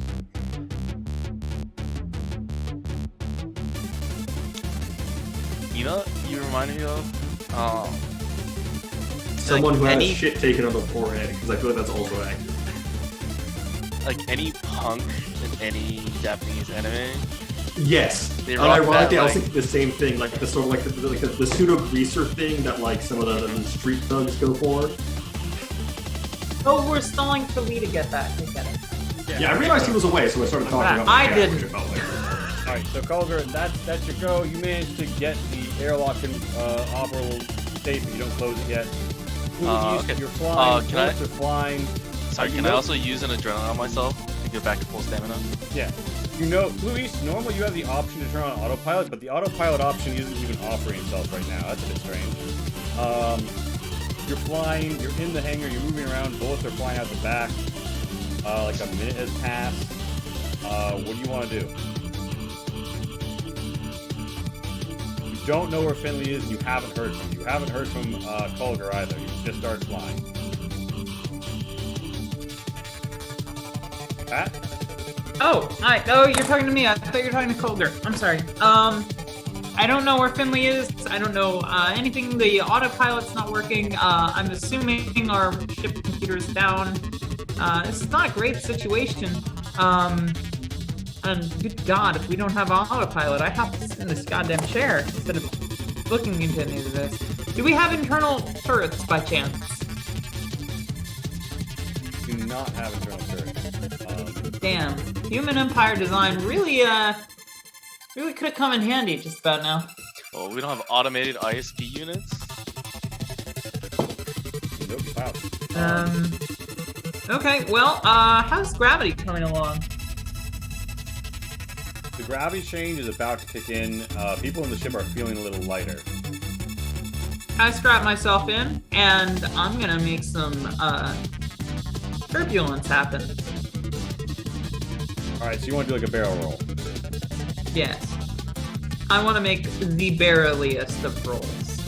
You know, you remind me of Someone like who any, has shit taken on the forehead, because I feel like that's also accurate. like any punk in any Japanese anime. Yes. They And rock ironically, that, I was like- thinking the same thing, like the sort of like the pseudo greaser thing that like some of the street thugs go for. Oh, we're stalling for Lee to get that. I get it. Yeah, I realized he was away, so I started talking about I my cat, didn't. which I felt like. Alright, so Culver, that's your go. You managed to get the airlock and operable safe, but you don't close it yet. Okay. You're flying, Can I- bullets are flying. Sorry, can I also use an adrenaline on myself to get back to full stamina? Yeah. You know, Blue East, normally you have the option to turn on autopilot, but the autopilot option isn't even offering itself right now. That's a bit strange. You're flying, you're in the hangar, you're moving around, bullets are flying out the back. Like a minute has passed. What do you want to do? You don't know where Finley is, and you haven't heard from him. You haven't heard from Kulger either. He just started flying. Pat? Oh, hi. Oh, you're talking to me. I thought you were talking to Colder. I'm sorry. I don't know where Finley is. I don't know anything. The autopilot's not working. I'm assuming our ship computer's down. This is not a great situation. And good God, if we don't have autopilot, I have to sit in this goddamn chair instead of looking into any of this. Do we have internal turrets by chance? Do not have internal turrets. Damn. Human Empire design really could have come in handy just about now. Oh, we don't have automated ISP units? Nope, wow. Okay, well, how's gravity coming along? The gravity change is about to kick in. People in the ship are feeling a little lighter. I strap myself in, and I'm gonna make some, turbulence happen. Alright, so you want to do like a barrel roll. Yes. I want to make the barreliest of rolls.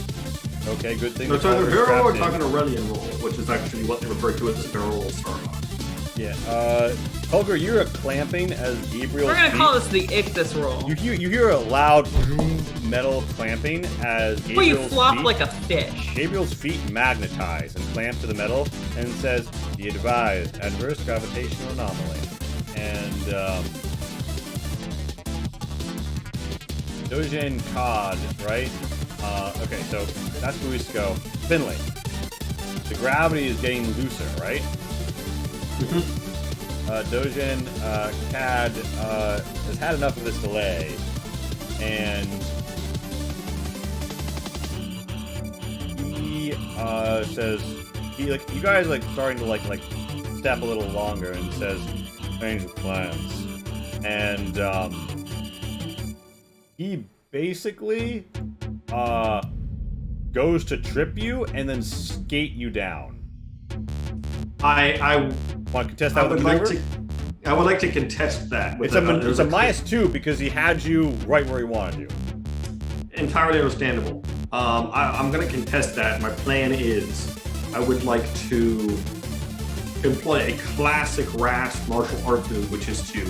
Okay, good thing. No, the talking Culver's barrel roll or strapped in. talking Aurelian roll, which is actually what they refer to as the barrel roll start on. Yeah, Holger, you're clamping as Gabriel's We're gonna feet. call this the Ichthys roll. You hear a loud metal clamping as Where you Gabriel's flop feet, like a fish. Gabriel's feet magnetize and clamp to the metal and says, "Be advised, adverse gravitational anomaly." And Dojin Cod, right? Okay, so that's where we go. Finley. The gravity is getting looser, right? Dojin Cad has had enough of this delay, and he says you guys starting to step a little longer, and says change of plans, and he basically goes to trip you and then skate you down. I Want to contest that with would a like maneuver? to. I would like to contest that. With It's a -2 because he had you right where he wanted you. Entirely understandable. I'm going to contest that. My plan is I would like to employ a classic RAS martial art move, which is to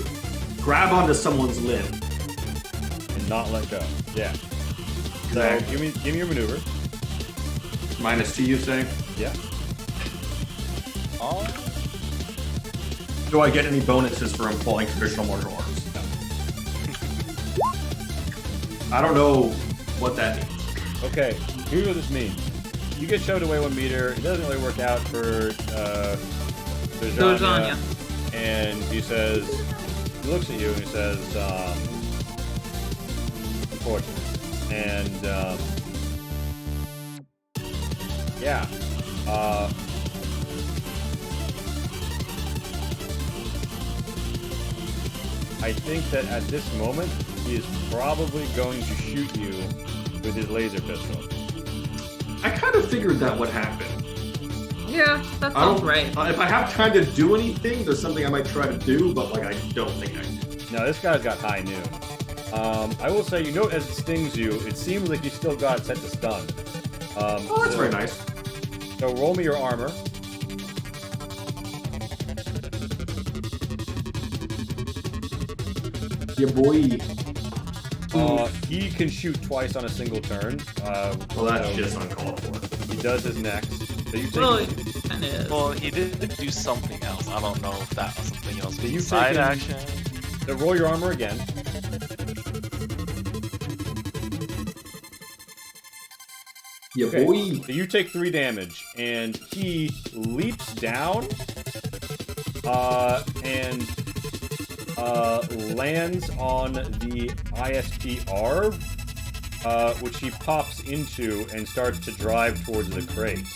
grab onto someone's limb. And not let go. Yeah. So Exactly. give me your maneuver. -2, you say? Yeah. Oh, Do I get any bonuses for employing traditional martial arts? I don't know what that means. Okay. Here's what this means. You get shoved away 1 meter. It doesn't really work out for Dojanya. And he says, he looks at you and he says, unfortunate. And yeah. I think that at this moment, he is probably going to shoot you with his laser pistol. I kind of figured that would happen. Yeah, that I sounds don't. right. If I have time to do anything, there's something I might try to do, but I don't think I do. Now, this guy's got high noon. I will say, you note as it stings you, it seems like you still got it set to stun. Oh, that's very nice. So roll me your armor. Yeah, boy. He can shoot twice on a single turn. Well, that's so just uncalled for. he does his next. So you take. Well, it kind of is. Well, he did do something else. I don't know if that was something else. So you've Side taken- action. So roll your armor again. Yeah, Okay. boy. So you take 3 damage, and he leaps down, and lands on the ISPR, which he pops into and starts to drive towards the crate.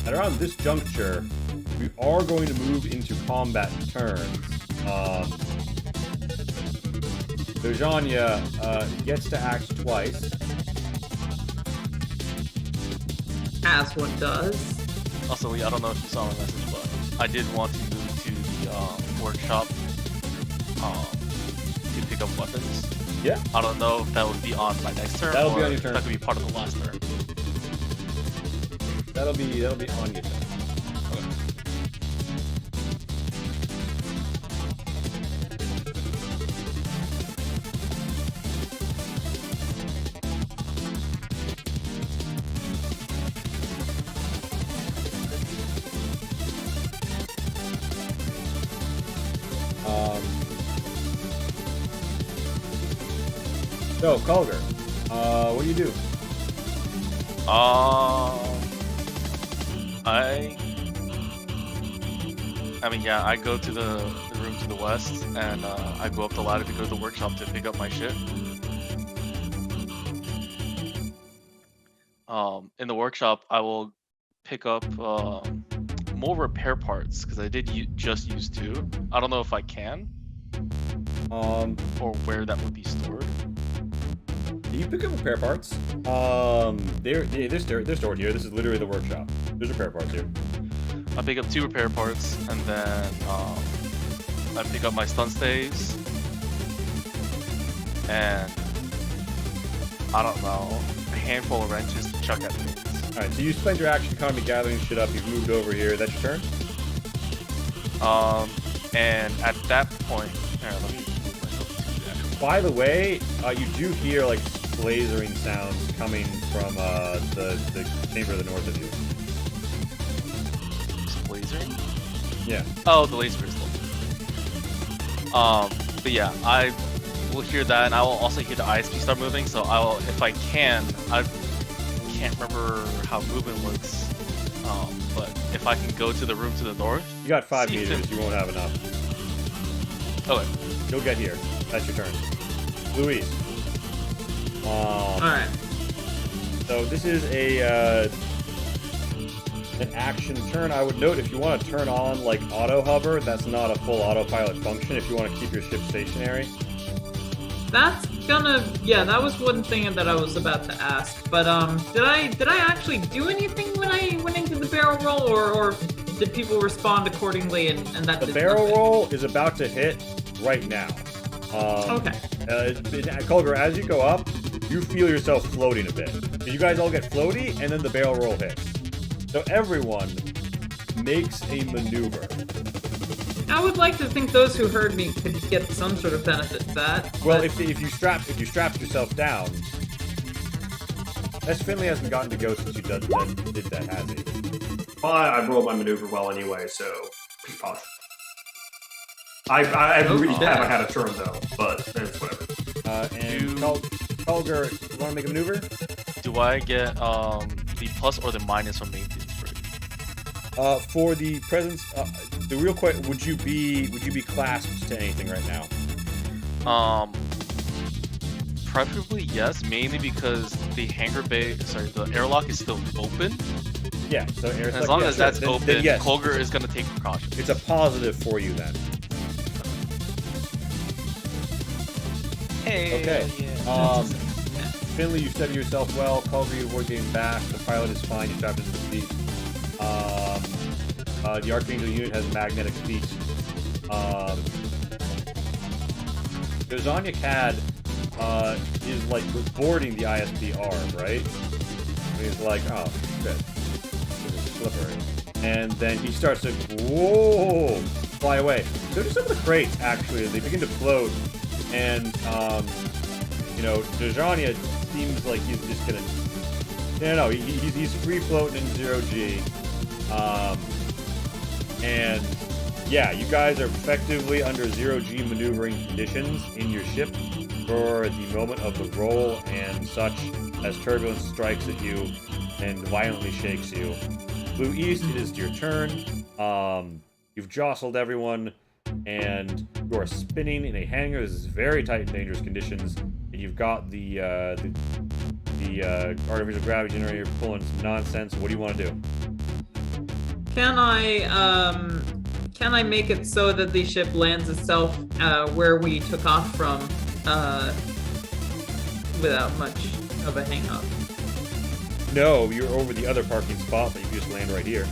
At around this juncture, we are going to move into combat turns. So Janya gets to act twice. As one does. Also, I don't know if you saw my message, but I did want to move to the workshop to pick up weapons. Yeah. I don't know if that would be on my next turn. That'll be or on your if turn. That could be part of the last turn. That'll be on your turn. So, Culger, what do you do? I mean, yeah, I go to the room to the west, and I go up the ladder to go to the workshop to pick up my shit. In the workshop, I will pick up more repair parts because I did just use 2. I don't know if I can, or where that would be stored. You pick up repair parts. They're stored here. This is literally the workshop. There's repair parts here. I pick up 2 repair parts, and then I pick up my stun stays, and I don't know, a handful of wrenches to chuck at things. All right, so you spend your action economy gathering shit up. You've moved over here. That's your turn. And at that point, here, let me move myself to the actual. By the way, you do hear like lasering sounds coming from the chamber to the north of you. Laser? Yeah. Oh, the laser crystal. But yeah, I will hear that, and I will also hear the ISP start moving. So I will, if I can't remember how movement works. But if I can go to the room to the north. You got 5 see if meters. You won't have enough. Okay. You'll get here. That's your turn. Luis. Alright. So this is an action turn. I would note if you want to turn on like auto hover, that's not a full autopilot function. If you want to keep your ship stationary. That's gonna, yeah, that was one thing that I was about to ask. But did I actually do anything when I went into the barrel roll, or did people respond accordingly and that The did barrel nothing? roll is about to hit right now. Okay. Culger, as you go up, you feel yourself floating a bit. So you guys all get floaty, and then the barrel roll hits. So everyone makes a maneuver. I would like to think those who heard me could get some sort of benefit to that. Well, but- if you strapped yourself down, as Finley hasn't gotten to go since you did that, has he? Well, I rolled my maneuver well anyway, so pause. I really Okay. haven't had a turn though, but it's whatever. And Culger, you want to make a maneuver? Do I get the plus or the minus from maintenance rate? For the presence, the real question: would you be clasped to anything right now? Preferably yes, mainly because the the airlock is still open. Yeah. So As long as that's open, then yes, Colger is gonna take precautions. it's a positive for you then. Hey. Okay. Finley, you steady yourself well. Culver, you avoid getting bashed. The pilot is fine. You strapped into the seat. The Archangel unit has magnetic feet. Dozanya Cad is like boarding the ISPR, right? And he's like, oh, shit. This is slippery. And then he starts to, whoa, fly away. So do some of the crates, actually, as they begin to float. And, you know, Dozanya seems like he's just gonna, no, he's free floating in 0G. And yeah, you guys are effectively under 0G maneuvering conditions in your ship for the moment of the roll and such, as turbulence strikes at you and violently shakes you. Blue East, it is your turn. You've jostled everyone, and you are spinning in a hangar. This is very tight and dangerous conditions, and you've got the artificial gravity generator pulling some nonsense. What do you want to do? Can I make it so that the ship lands itself where we took off from without much of a hang-up? No, you're over the other parking spot, but you just land right here.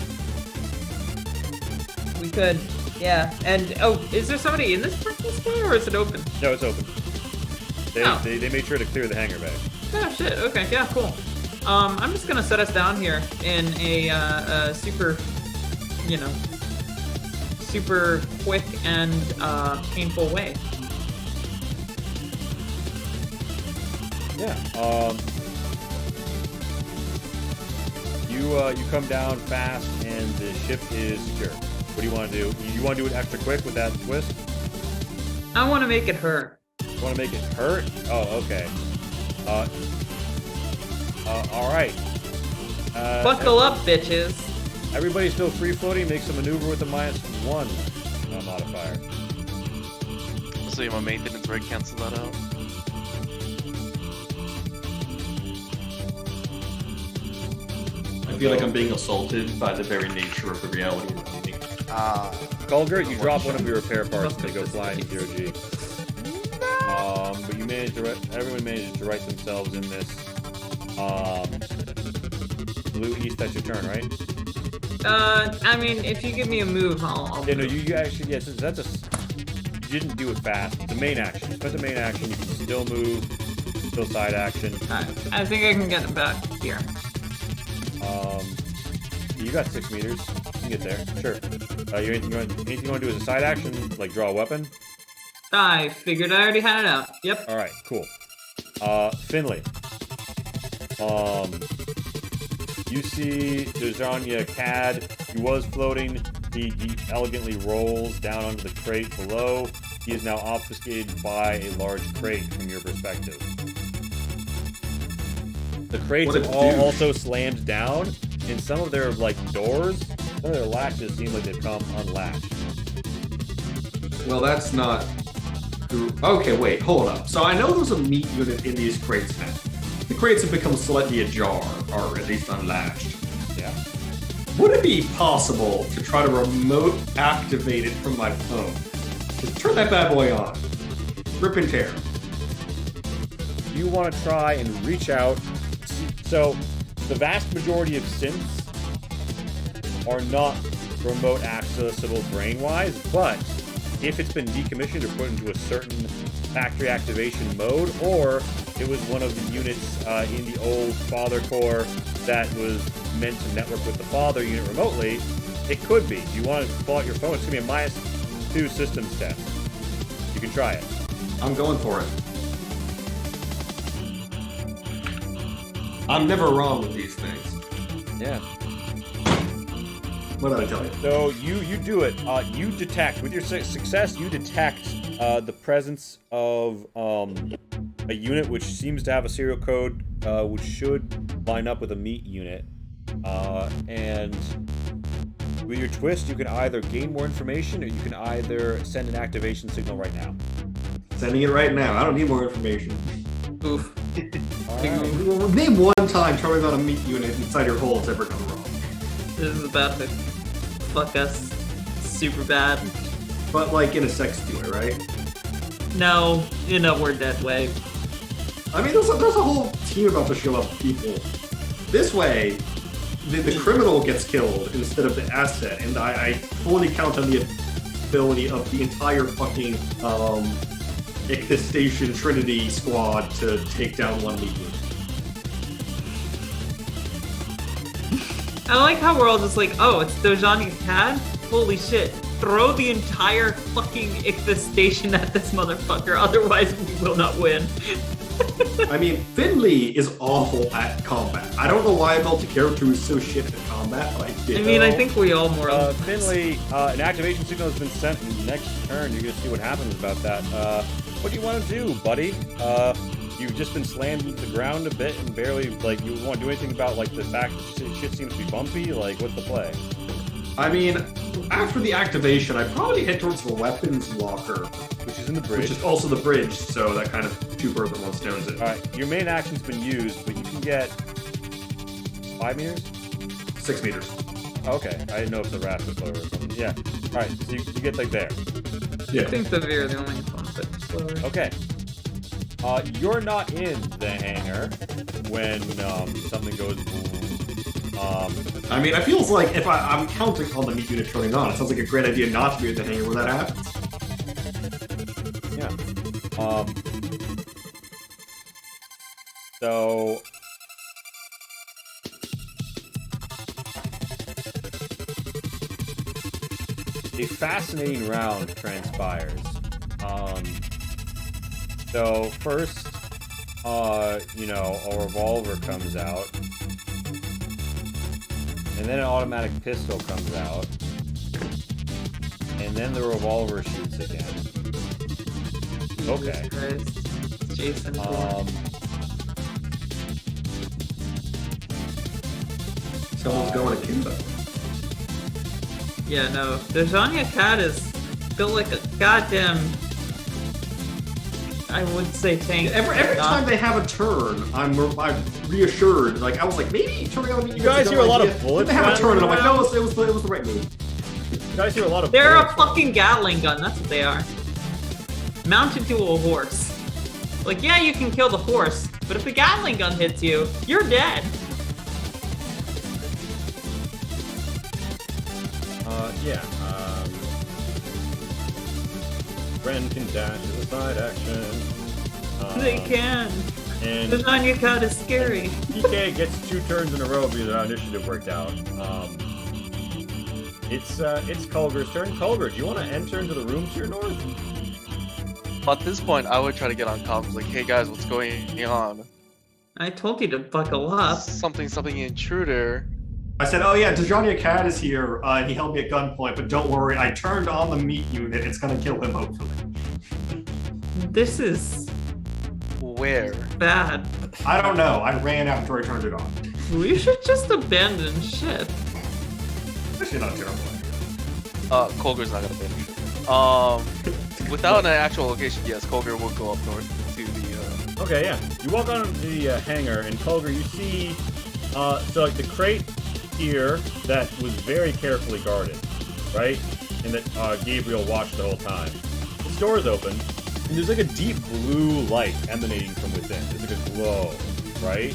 We could, yeah. And, oh, is there somebody in this parking spot, or is it open? No, it's open. They made sure to clear the hangar bay. Oh, shit, okay, yeah, cool. I'm just gonna set us down here in a super, you know, super quick and painful way. Yeah. You come down fast, and the ship is secure. What do you want to do? You want to do it extra quick with that twist? I want to make it hurt. You want to make it hurt? Oh, okay. All right. Buckle up, bitches. Everybody's still free floating. Makes a maneuver with a -1 modifier. So my maintenance rate cancel that out. I feel like I'm being assaulted by the very nature of the reality of the meeting. Kulger, you drop one of your repair parts and they go flying in 0G. But you managed to everyone manages to right themselves in this. Blue East, that's your turn, right? I mean, if you give me a move, I'll Yeah, no, you actually, yes, that's a. You didn't do it fast. The main action. Spend the main action. You can still move, still side action. I think I can get it back here. You got 6 meters. You can get there. Sure. Anything you want to do as a side action, like draw a weapon? I figured I already had it out. Yep. All right, cool. Finley. You see Dozanya Cad. He was floating. He elegantly rolls down onto the crate below. He is now obfuscated by a large crate from your perspective. The crates have all also slammed down, and some of their doors, some of their latches seem like they've come unlatched. Well, that's not... Okay, wait, hold up. So I know there's a meat unit in these crates now. The crates have become slightly ajar, or at least unlatched. Yeah. Would it be possible to try to remote activate it from my phone? Just turn that bad boy on. Rip and tear. You want to try and reach out. So, the vast majority of synths are not remote accessible brain-wise, but if it's been decommissioned or put into a certain factory activation mode, or it was one of the units in the old father core that was meant to network with the father unit remotely, it could be. You want to pull out your phone, it's going to be a -2 systems test. You can try it. I'm going for it. I'm never wrong with these things. Yeah. What did I tell you? So you do it. You detect, with your success, you detect the presence of a unit which seems to have a serial code which should line up with a meat unit. And with your twist, you can either gain more information or you can either send an activation signal right now. Sending it right now. I don't need more information. Oof. Alright. Name one time turning on a meat unit inside your hull has ever gone wrong. This is about to fuck us super bad. But like in a sex way, right? No, in a we're dead way. I mean, there's a whole team about to show up people. This way, the criminal gets killed instead of the asset, and I fully count on the ability of the entire fucking Ichthys Station Trinity squad to take down one meat unit. I like how we're all just like, oh, it's Dojani's CAD? Holy shit. Throw the entire fucking Ichthys station at this motherfucker, otherwise we will not win. I mean, Finley is awful at combat. I don't know why I built a character who's so shit at combat, but I did. I mean, I think we all more or less. Finley, an activation signal has been sent. Next turn, you're gonna see what happens about that. What do you want to do, buddy? You've just been slammed into the ground a bit and barely, like, you want to do anything about, like, the fact that shit seems to be bumpy? Like, what's the play? I mean, after the activation, I'd probably head towards the weapons locker, Which is in the bridge. which is also the bridge, so that kind of two birds with one stones it. Alright, your main action's been used, but you can get 5 meters? 6 meters. Okay, I didn't know if the raft was lower or something. Yeah. Alright, so you get like there. Yeah. I think the Veer are the only ones that are slower. Okay. You're not in the hangar when something goes I mean, it feels like if I'm counting on the meat unit turning on, it sounds like a great idea not to be at the hangar when that happens. yeah. So a fascinating round transpires. So first, you know, a revolver comes out, and then an automatic pistol comes out, and then the revolver shoots again. Okay. Jesus Christ. Jason. Someone's going akimbo. Yeah, no. The Janya cat is built like a goddamn. I would say tank. Every time they have a turn, I'm reassured. Like I was like, maybe turning on the meat unit. guys hear a lot of bullets They have a turn, and I'm like, rattling no, it was the right move. You guys hear a lot of They're a bullets. fucking Gatling gun, that's what they are. Mounted to a horse. Like, yeah, you can kill the horse, but if the Gatling gun hits you, you're dead. Yeah. Ren can dash as a side action. They can. And The Janya cat is scary. PK gets 2 turns in a row because our initiative worked out. It's Culger's turn. Culger, do you want to enter into the room to your north? At this point, I would try to get on comms, like, hey guys, what's going on? I told you to buckle up. Something intruder. I said, oh yeah, Dejania Cat is here, and he held me at gunpoint, but don't worry, I turned on the meat unit, it's gonna kill him, hopefully. This is Where? bad. I don't know, I ran after I turned it on. We should just abandon ship. Actually not a terrible idea. Colger's not gonna finish. Without an actual location, yes, Colger will go up north to the, Okay, yeah. You walk on the hangar, and Culger, you see, so like the crate here that was very carefully guarded, right? And that Gabriel watched the whole time. The door is open, and there's like a deep blue light emanating from within. There's like a glow, right?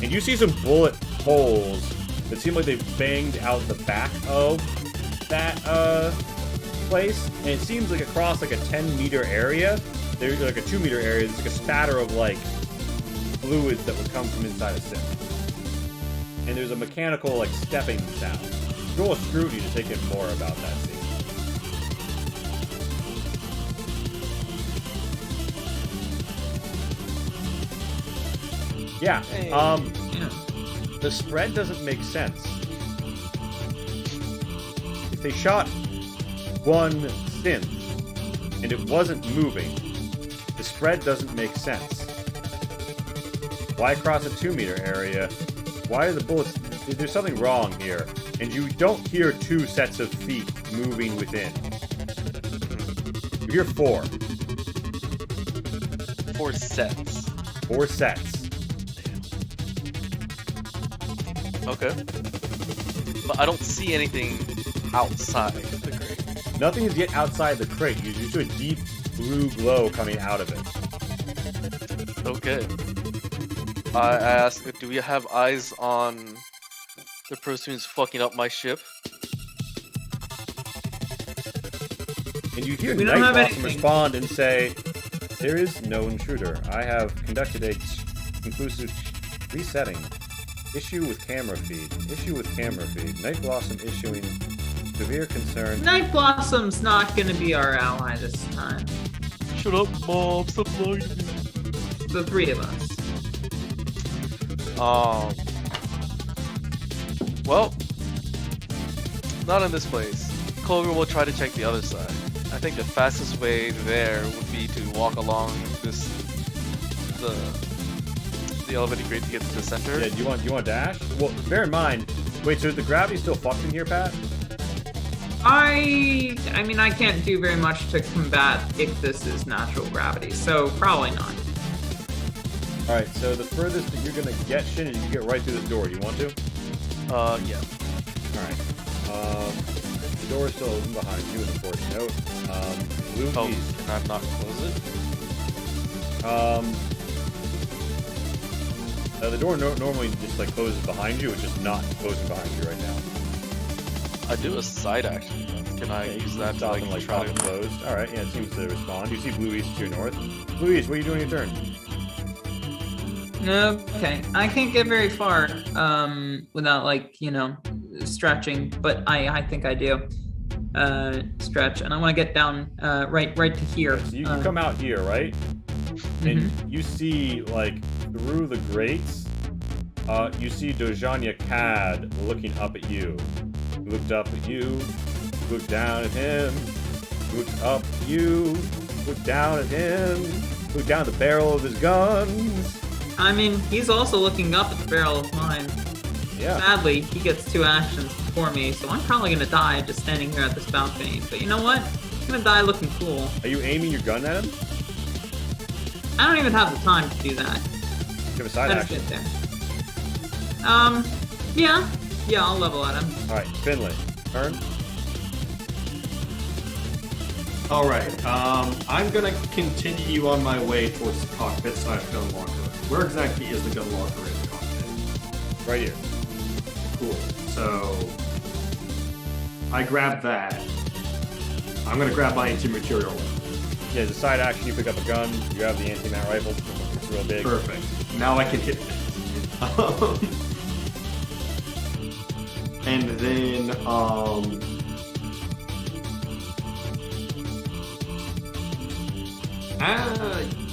And you see some bullet holes that seem like they banged out the back of that place, and it seems like across like a 10-meter area, there's like a 2-meter area, there's like a spatter of like fluids that would come from inside a sim. And there's a mechanical like stepping sound. Roll a scrutiny to take in more about that scene. Yeah. Yeah. The spread doesn't make sense. If they shot one synth and it wasn't moving, the spread doesn't make sense. Why cross a 2-meter area? Why are the bullets... There's something wrong here. And you don't hear 2 sets of feet moving within. You hear 4. 4 sets. 4 sets. Okay. But I don't see anything outside the crate. Nothing is yet outside the crate. You see a deep blue glow coming out of it. Okay. I ask, do we have eyes on the person who's fucking up my ship? And you hear We don't Night have Blossom anything. respond and say, There is no intruder. I have conducted a conclusive resetting. Issue with camera feed. Issue with camera feed. Night Blossom issuing severe concern. Night Blossom's not gonna be our ally this time. Shut up, Mom. Stop lying to me. The three of us. Well, not in this place. Clover will try to check the other side. I think the fastest way there would be to walk along the elevated grade to get to the center. Yeah, do you want to dash? Well, bear in mind. Wait, so is the gravity still fucked in here, Pat? I mean, I can't do very much to combat Ichthys' natural gravity, so probably not. All right. So the furthest that you're gonna get, Shin, is you can get right through this door. Do you want to? Yeah. All right. The door is still open behind you, an important note. Blue Oh, East. can I not close it? The door normally just like closes behind you. It's just not closing behind you right now. I do a side action. Can I use that to Stop and like like try pop to? it closed. All right. Yeah, it seems to respond. You see Blue East to your north. Blue East, what are you doing your turn? Okay, I can't get very far without like stretching, but I think I do stretch, and I want to get down right to here. So you come out here, right? And you see like through the grates, you see Dojanya Cad looking up at you. He looked up at you, looked down at him, looked up at you, looked down at him, looked down at the barrel of his guns. I mean, he's also looking up at the barrel of mine. Yeah. Sadly, he gets 2 actions before me, so I'm probably gonna die just standing here at this balcony. But you know what? I'm gonna die looking cool. Are you aiming your gun at him? I don't even have the time to do that. Give a side Let's action. get there. Yeah, I'll level at him. All right, Finley, turn. All right. I'm gonna continue on my way towards the cockpit / gun locker. Where exactly is the gun locker in the cockpit? Right here. Cool. So I grab that. I'm gonna grab my anti-material. Yeah, the side action, you pick up a gun, you grab the anti-mat rifle. It's real big. Perfect. Now I can hit it. And then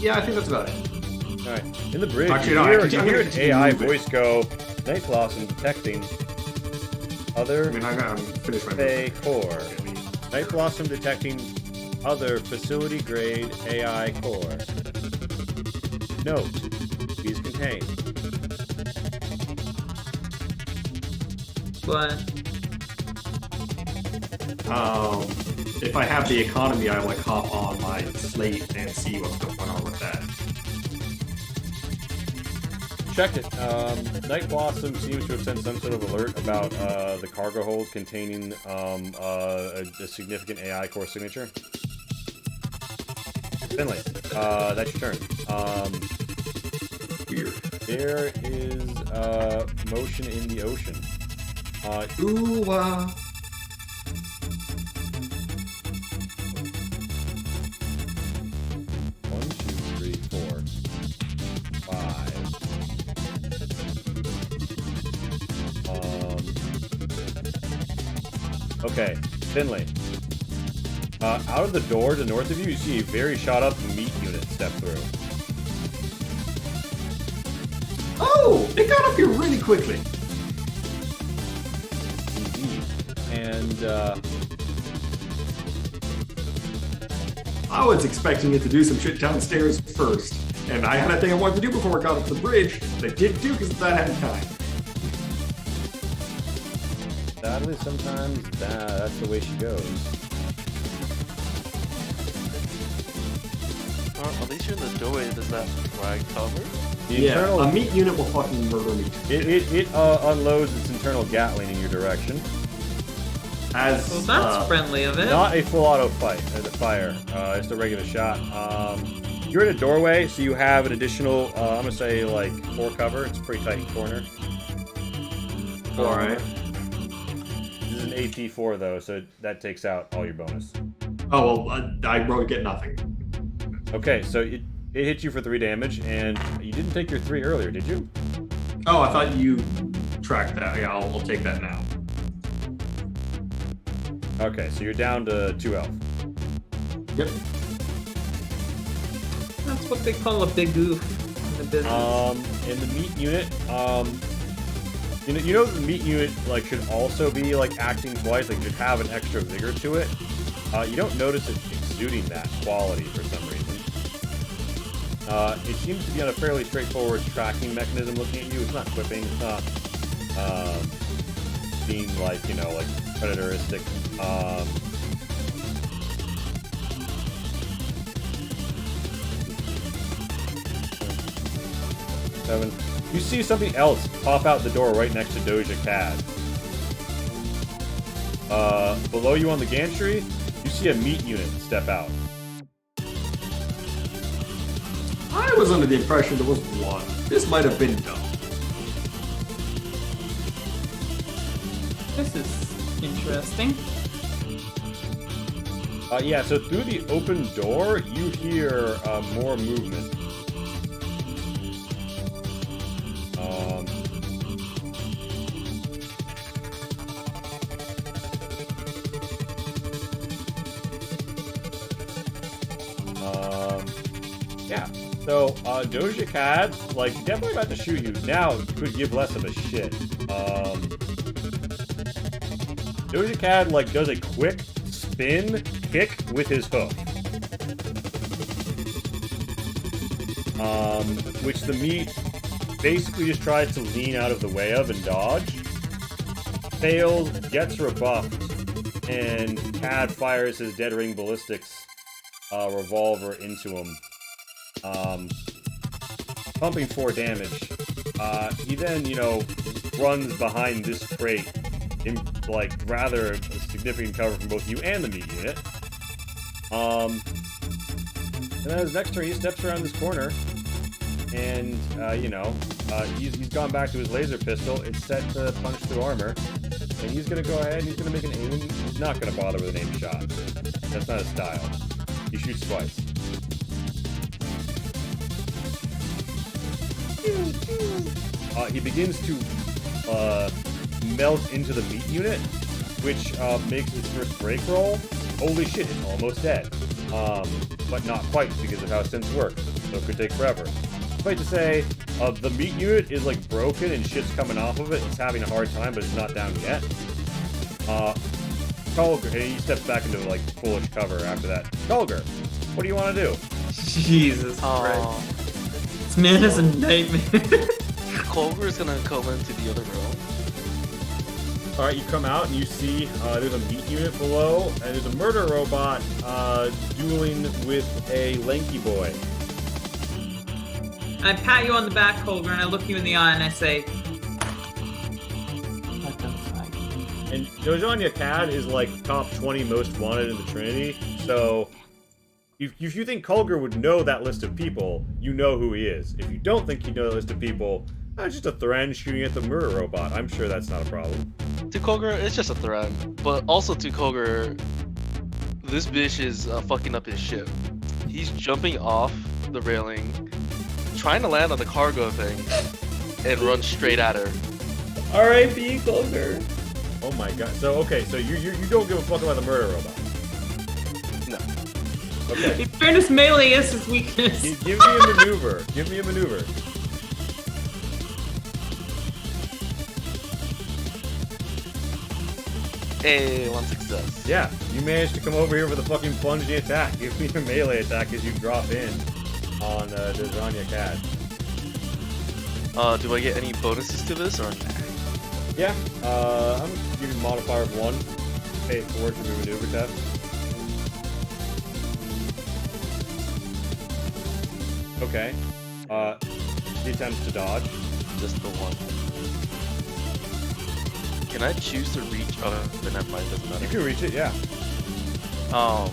yeah, I think that's about it. All right. In the bridge, Actually, you no, hear, I'm you gonna hear an continue AI moving. voice go, Night Blossom detecting other I mean, I'm finished my Fey movement. core. Night Blossom detecting other facility grade AI core. Note, please contain. But If I have the economy, I like hop on my slate and see what's going on with that. Check it. Night Blossom seems to have sent some sort of alert about the cargo hold containing a significant AI core signature. Finley, that's your turn. Weird. There is motion in the ocean. Ooh, 1, 2, 3, 4, 5. Okay, Finley. Out of the door to the north of you, you see a very shot up meat unit step through. oh, it got up here really quickly. Indeed. And I was expecting it to do some shit downstairs first, and I had a thing I wanted to do before I got up to the bridge that I didn't do because I hadn't time. sadly, sometimes that's the way she goes. At least you're in the doorway. Does that provide cover? The internal, a meat unit will fucking murder me. it unloads its internal Gatling in your direction. As well, that's friendly of it. Not a full auto fire. Just a regular shot. You're in a doorway, so you have an additional, I'm gonna say like 4 cover. It's a pretty tight corner. all right. This is an AP4 though, so that takes out all your bonus. Oh well, I won't get nothing. Okay, so it hit you for 3 damage, and you didn't take your 3 earlier, did you? Oh, I thought you tracked that. Yeah, I'll take that now. Okay, so you're down to 2 health. Yep. That's what they call a big oof in the business. In the meat unit, you know the meat unit like should also be like acting twice, like should have an extra vigor to it. You don't notice it exuding that quality for some reason. It seems to be on a fairly straightforward tracking mechanism looking at you. It's not quipping, it's not being like, you know, like predatoristic. 7. You see something else pop out the door right next to Doja Cat. Below you on the gantry, you see a meat unit step out. I was under the impression there was one. This might have been dumb. This is interesting. Yeah, so through the open door, you hear more movement. Yeah. So, Doja Cat, like, definitely about to shoot you. Now, could give less of a shit. Doja Cat, like, does a quick spin kick with his hoof. Which the meat basically just tries to lean out of the way of and dodge. Fails, gets rebuffed, and Cad fires his Dead Ring Ballistics revolver into him. Pumping 4 damage. He then, you know, runs behind this crate in, like, rather significant cover from both you and the meat unit. And then his next turn, he steps around this corner, and, you know, he's gone back to his laser pistol. It's set to punch through armor, and he's gonna go ahead and he's gonna make an aim. He's not gonna bother with an aim shot. That's not his style. He shoots twice. He begins to melt into the meat unit, which makes his first break roll. Holy shit, it's almost dead. But not quite because of how synths work, so it could take forever. Suffice to say, the meat unit is like broken and shit's coming off of it. It's having a hard time, but it's not down yet. Kulger, he steps back into like foolish cover after that. Kulger, what do you want to do? Jesus Christ. This man is a nightmare. Culver's gonna come into the other room. Alright, you come out and you see there's a meat unit below, and there's a murder robot dueling with a lanky boy. I pat you on the back, Colger, and I look you in the eye and I say, "Let them fight." And Dojanya Cad is like top 20 most wanted in the Trinity, so if you think Kulger would know that list of people, you know who he is. If you don't think you know that list of people, just a Thran shooting at the murder robot. I'm sure that's not a problem. To Kulger, it's just a Thran. But also to Kulger, this bitch is fucking up his ship. He's jumping off the railing, trying to land on the cargo thing, and run straight at her. R.I.P. Kulger. Oh my god. So, okay, so you don't give a fuck about the murder robot. No. Okay. In fairness, melee is his weakness. Give me a maneuver. Give me a maneuver. Hey, 1 success. Yeah, you managed to come over here with a fucking plunging attack. Give me a melee attack as you drop in on Dojanya Cad. Do I get any bonuses to this or nah? Yeah, I'm gonna give you a modifier of 1. Pay it forward for your maneuver test. Okay. He attempts to dodge. Just the one. Can I choose to reach? Oh, but never mind, doesn't matter. You can reach it, yeah. Nah,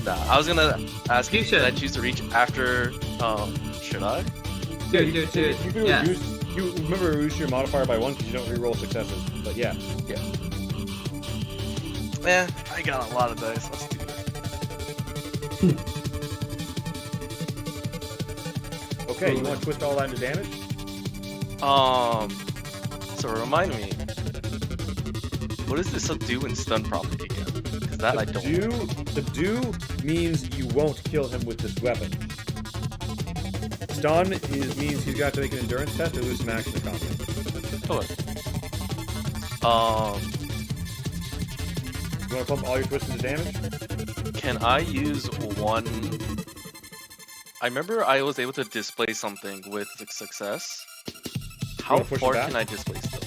I was gonna ask You you, should I should. choose to reach after, should I? Dude. You can Yeah. reduce. You remember reduce your modifier by 1 because you don't reroll successes. But yeah. I got a lot of dice, let's do Okay, you want to twist all that into damage? So remind me, what is the subdue and stun property again? Because that I don't. Subdue means you won't kill him with this weapon. Stun means he's got to make an endurance test or lose some action economy. Okay. You want to pump all your twists into damage? Can I use one? I remember I was able to display something with success. How wanna push it far back? can I displace them?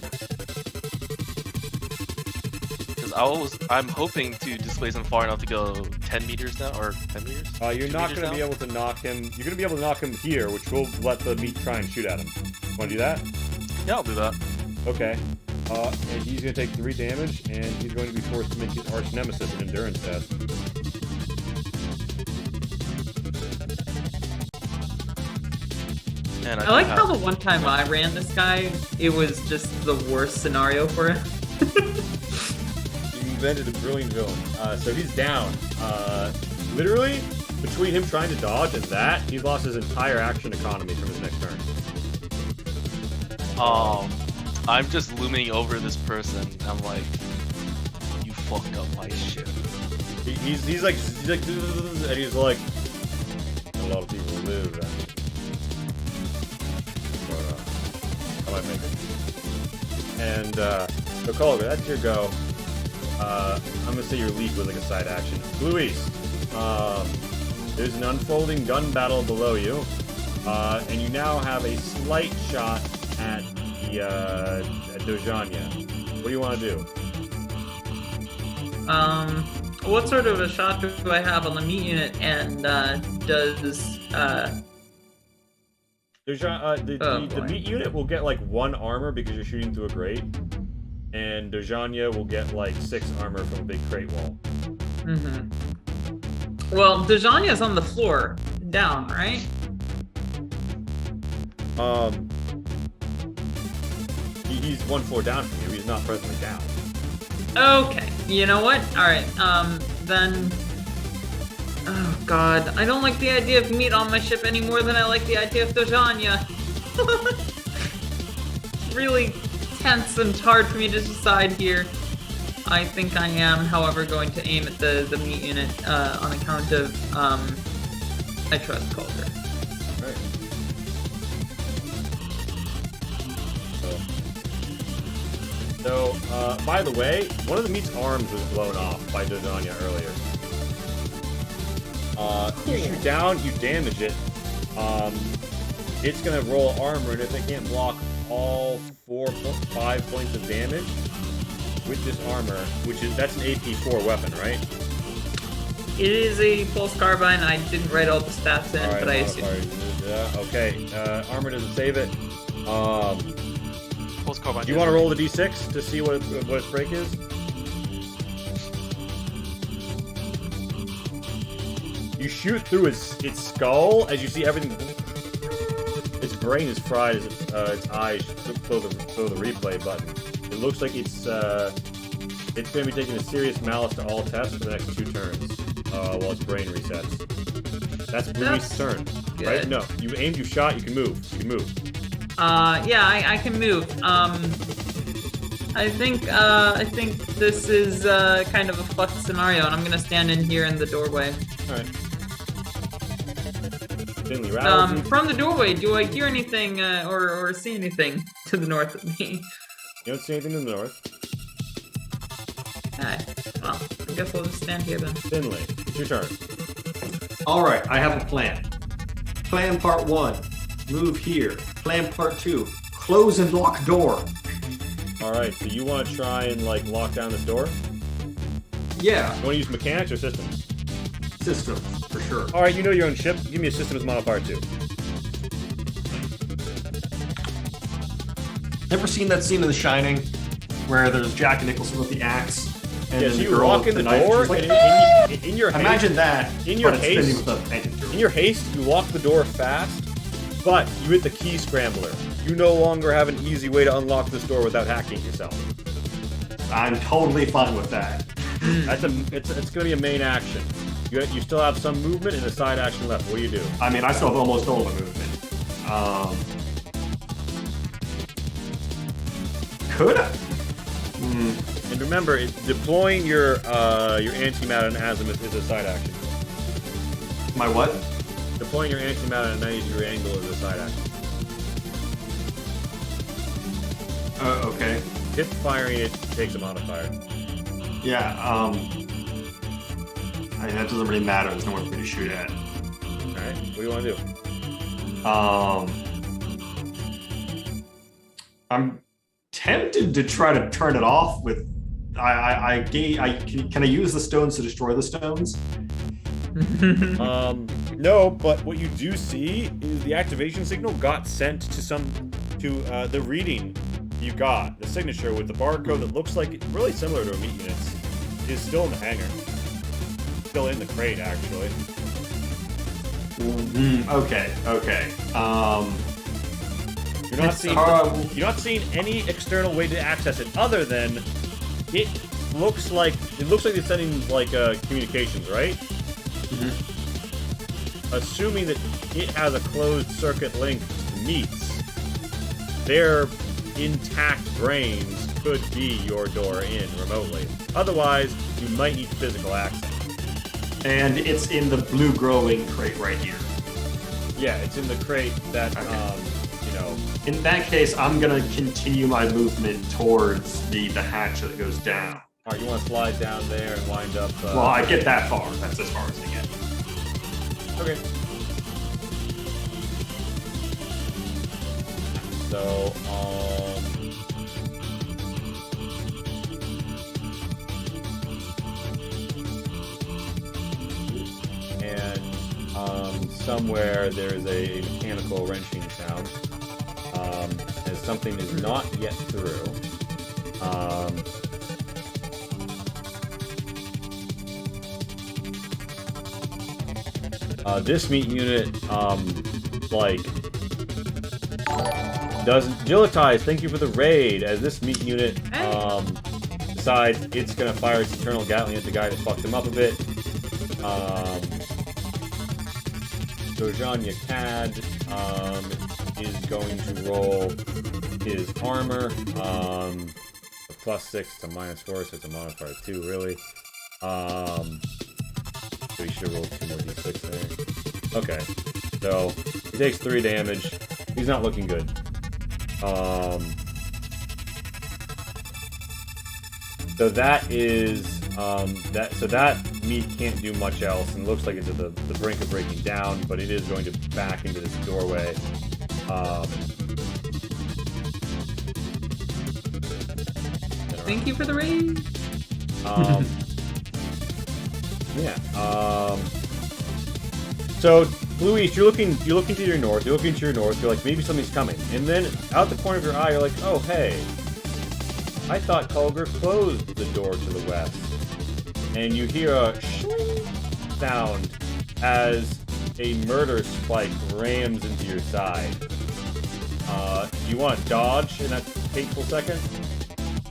Because I'm hoping to displace them far enough to go 10 meters now, or 10 meters? You're 2 not meters going to down? be able to knock him. You're going to be able to knock him here, which will let the meat try and shoot at him. Want to do that? Yeah, I'll do that. Okay. And he's going to take 3 damage, and he's going to be forced to make his arch nemesis an endurance test. And I like how the one time I ran this guy, it was just the worst scenario for him. You invented a brilliant villain. So he's down. Literally, between him trying to dodge and that, he's lost his entire action economy from his next turn. I'm just looming over this person. I'm like, you fucked up my shit. He's like, and he's like, a lot of people live that. I might make it. And, so Colga, that's your go. I'm gonna say your leap was like a side action. Luis, there's an unfolding gun battle below you, and you now have a slight shot at the, at Dojanya. What do you want to do? What sort of a shot do I have on the meat unit, and does The meat unit will get like 1 armor because you're shooting through a grate, and Dojanya will get like 6 armor from a big crate wall. Mm-hmm. Well, Dejanya's on the floor, down, right? He's 1 floor down from you. He's not presently down. Okay, you know what? Alright, then... Oh god, I don't like the idea of meat on my ship any more than I like the idea of Dojanya. Really tense and hard for me to decide here. I think I am, however, going to aim at the meat unit on account of, I trust Calder. Right. So, by the way, one of the meat's arms was blown off by Dojanya earlier. You shoot down, you damage it. It's gonna roll armor, and if it can't block all 5 points of damage with this armor, that's an AP4 weapon, right? It is a pulse carbine. I didn't write all the stats in, Alright, but I assume. Okay, armor doesn't save it. Pulse carbine. Do you want to roll the d6 to see what its break is? You shoot through its skull as you see everything. Its brain is fried as its eyes throw the replay button. It looks like it's going to be taking a serious malice to all tests for the next 2 turns while its brain resets. That's Bluey's turn. Good. Right? No, you aimed, you shot, you can move. You can move. Yeah, I can move. I think this is kind of a fucked scenario, and I'm gonna stand in here in the doorway. Alright. Finley, rattle. From the doorway, do I hear anything or see anything to the north of me? You don't see anything in the north. Okay. Well, I guess I'll just stand here then. Finley, it's your turn. Alright, I have a plan. Plan part 1, move here. Plan part 2, close and lock door. Alright, so you want to try and, like, lock down this door? Yeah, You want to use mechanics or systems? systems, for sure. Alright, you know your own ship. Give me a systems modifier, too. Ever seen that scene in The Shining where there's Jack Nicholson with the axe? And Yeah, then so the you girl walk with in the knife, door, she's like, and in your haste... imagine that, in your but it's haste- spinning with a painting tool. In your haste, you lock the door fast, but you hit the key scrambler. You no longer have an easy way to unlock this door without hacking yourself. I'm totally fine with that. It's gonna be a main action. You still have some movement and a side action left. What do you do? I mean, I still have almost all the movement. Could I? And remember, deploying your anti-mat on azimuth is a side action. My what? Deploying your anti-mat at a 90-degree angle is a side action. Okay. Hip firing it takes a modifier. Yeah, that doesn't really matter. There's nowhere for me to shoot at. Alright, what do you want to do? I'm tempted to try to turn it off with. Can I use the stones to destroy the stones? No, but what you do see is the activation signal got sent to the reading you got. The signature with the barcode that looks like really similar to a meat unit's is still in the hangar. Still in the crate, actually. Okay. You're not seeing any external way to access it other than it looks like they're sending like communications, right? Assuming that it has a closed circuit link to meats, their intact brains could be your door in remotely. Otherwise, you might need physical access. And it's in the blue growing crate right here. Yeah, it's in the crate that, In that case, I'm gonna continue my movement towards the hatch that goes down. Alright, you want to slide down there and wind up... well, I get that far. That's as far as I get. Okay. So, somewhere there's a mechanical wrenching sound, as something is not yet through. This meat unit, doesn't... Gilitize, thank you for the raid, as this meat unit, decides it's gonna fire its eternal Gatling at the guy that fucked him up a bit. Dojan Yakad, is going to roll his armor, +6 to -4, so it's a modifier 2, really. So he should roll 2 more d6 there. Okay, so he takes 3 damage. He's not looking good. So that is that meat can't do much else, and looks like it's at the brink of breaking down, but it is going to back into this doorway. Thank you for the raid. Yeah. So, Luis, you're looking to your north. You're looking to your north. You're like, maybe something's coming, and then out the corner of your eye, you're like, oh hey, I thought Kulger closed the door to the west. And you hear a shing sound as a murder spike rams into your side. You want to dodge in that fateful second?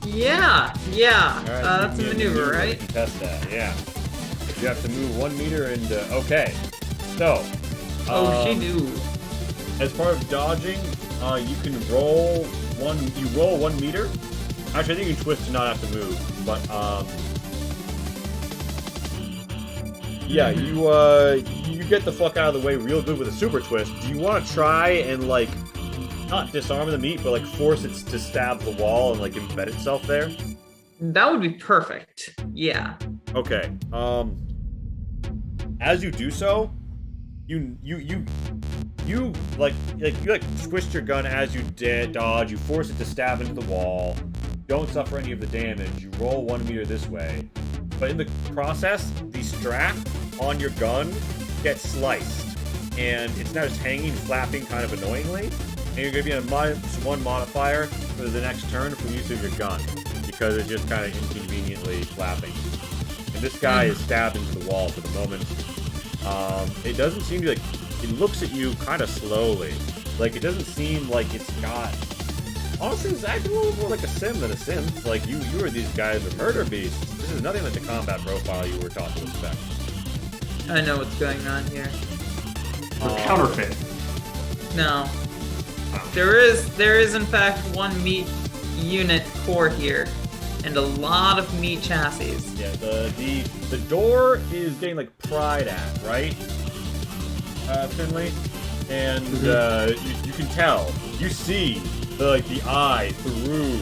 Yeah. Alright, That's a maneuver, right? Test that, yeah. You have to move 1 meter and, okay. So, She knew. as part of dodging, you can roll 1 meter. Actually, I think you can twist to not have to move, but, yeah, you get the fuck out of the way real good with a super twist. Do you want to try and, like, not disarm the meat, but, like, force it to stab the wall and, like, embed itself there? That would be perfect. Yeah. Okay. As you do so, you twist your gun as you dodge. You force it to stab into the wall. Don't suffer any of the damage. You roll 1 meter this way, but in the process, the strap on your gun gets sliced, and it's now just hanging, flapping, kind of annoyingly. And you're gonna be on a -1 modifier for the next turn for use of your gun, because it's just kind of inconveniently flapping. And this guy is stabbed into the wall for the moment. It doesn't seem to, like, it looks at you kind of slowly. Like, it doesn't seem like it's got... Honestly, it's acting a little more like a sim than a sim. Like, you are these guys are murder beasts. This is nothing like the combat profile you were taught to expect. I know what's going on here. Counterfeit. No. There is in fact one meat unit core here, and a lot of meat chassis. Yeah, the door is getting like pried at, right? Finley, and you can tell, you see the eye through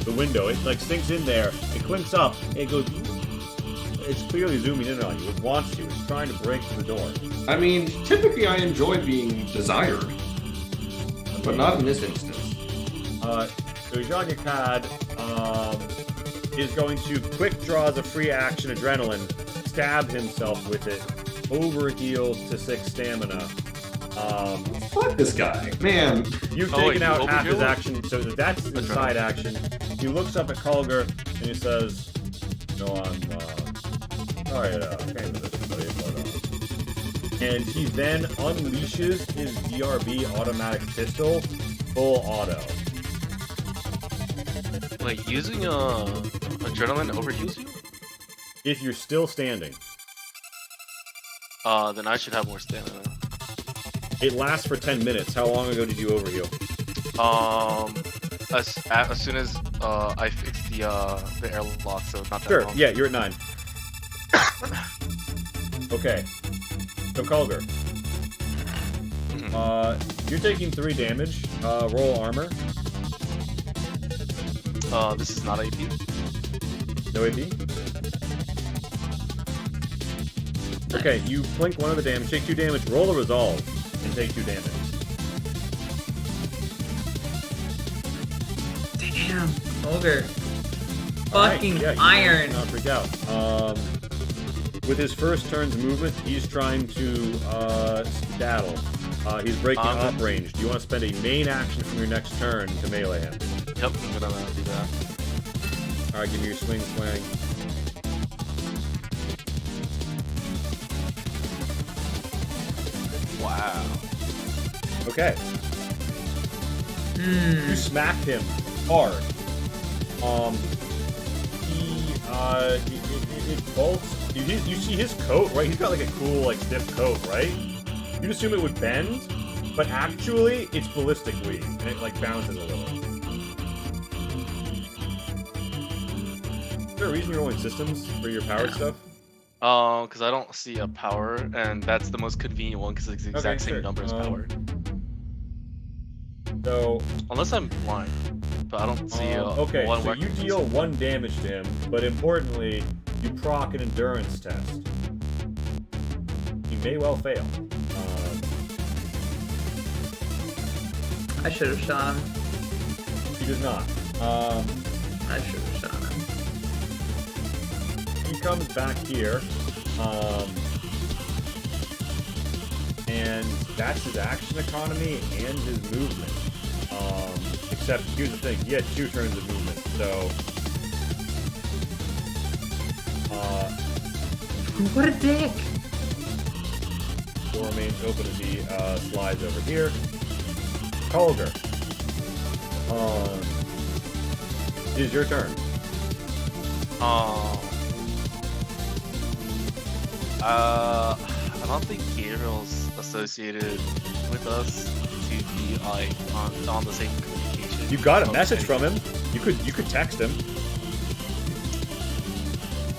the window. It like sinks in there, it clinks up, and it goes. It's clearly zooming in on you. It wants you. It's trying to break through the door. I mean, typically I enjoy being desired, but not in this instance. So Jean Yacad is going to quick draw as a free action adrenaline, stab himself with it, overheals to 6 stamina. Fuck this guy, man. You've taken out half his action, so that's the side action. He looks up at Kulger and he says, "No, I'm sorry, I came to this, buddy, but, and he then unleashes his DRB automatic pistol, full auto. Like, using adrenaline overheals you? If you're still standing. Then I should have more stamina. It lasts for 10 minutes. How long ago did you overheal? As soon as I fixed the airlock, so not that Sure, long. yeah, you're at 9. Okay. So Kulger. You're taking 3 damage. Roll armor. This is not AP. No AP? Okay, you blink 1 of the damage, take 2 damage, roll a resolve, and take 2 damage. Damn, ogre. Alright, Fucking yeah, you iron. Not freak out. With his first turn's movement, he's trying to skedaddle. He's breaking op range. Do you want to spend a main action from your next turn to melee him? Yep, I'm gonna do that. Alright, give me your swing. Wow. Okay. You smack him hard. It bolts. You see his coat, right? He's got like a cool, like stiff coat, right? You'd assume it would bend, but actually, it's ballistic weave, and it like bounces a little. Is there a reason you're rolling systems for your powered stuff? Because I don't see a power, and that's the most convenient one because it's the exact same number as power. So, unless I'm blind, but I don't see okay, one. So you deal 1 damage to him, but importantly, you proc an endurance test. He may well fail. I should have shot him. He does not. I should have shot him. He comes back here, and that's his action economy and his movement. Except, here's the thing, he had 2 turns of movement, so... What a dick! Door remains open as he slides over here. Kulger. It is your turn. I don't think Gabriel's associated with us to be like on the same communication. You got a message from him. You could text him.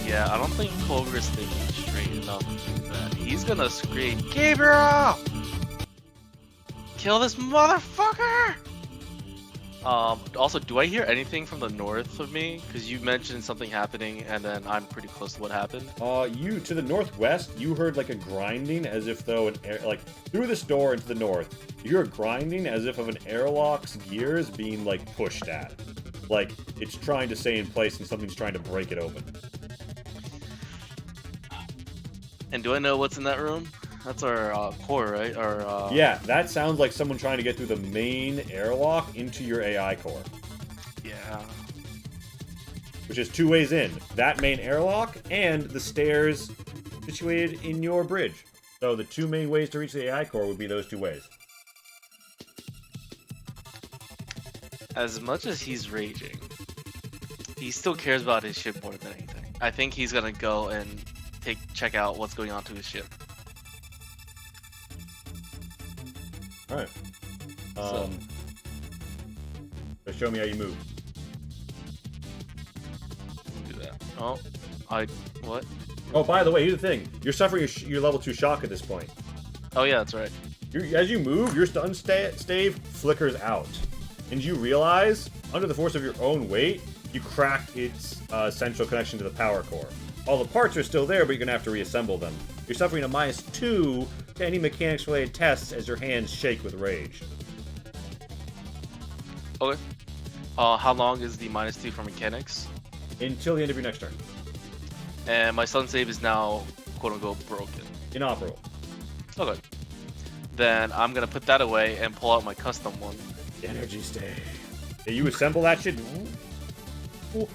Yeah, I don't think Kulger's thinking straight enough to do that. He's gonna scream, Gabriel! Kill this motherfucker! Also, do I hear anything from the north of me? Because you mentioned something happening, and then I'm pretty close to what happened. You to the northwest, you heard like a grinding, as if though like through this door into the north, you hear a grinding as if of an airlock's gears being like pushed at, like it's trying to stay in place and something's trying to break it open. And do I know what's in that room? That's our core, right? Yeah, that sounds like someone trying to get through the main airlock into your AI core. Yeah. Which is 2 ways in. That main airlock and the stairs situated in your bridge. So the 2 main ways to reach the AI core would be those 2 ways. As much as he's raging, he still cares about his ship more than anything. I think he's gonna go and check out what's going on to his ship. Alright. So show me how you move. Do that. Oh, what? Oh, by the way, here's the thing. You're suffering your level 2 shock at this point. Oh yeah, that's right. As you move, your stun stave flickers out. And you realize, under the force of your own weight, you cracked its central connection to the power core. All the parts are still there, but you're going to have to reassemble them. You're suffering a -2 to any mechanics-related tests as your hands shake with rage. Okay. How long is the -2 for mechanics? Until the end of your next turn. And my stun save is now quote-unquote broken. Inoperable. Okay. Then I'm gonna put that away and pull out my custom one. Energy stave. Yeah, you assemble that shit.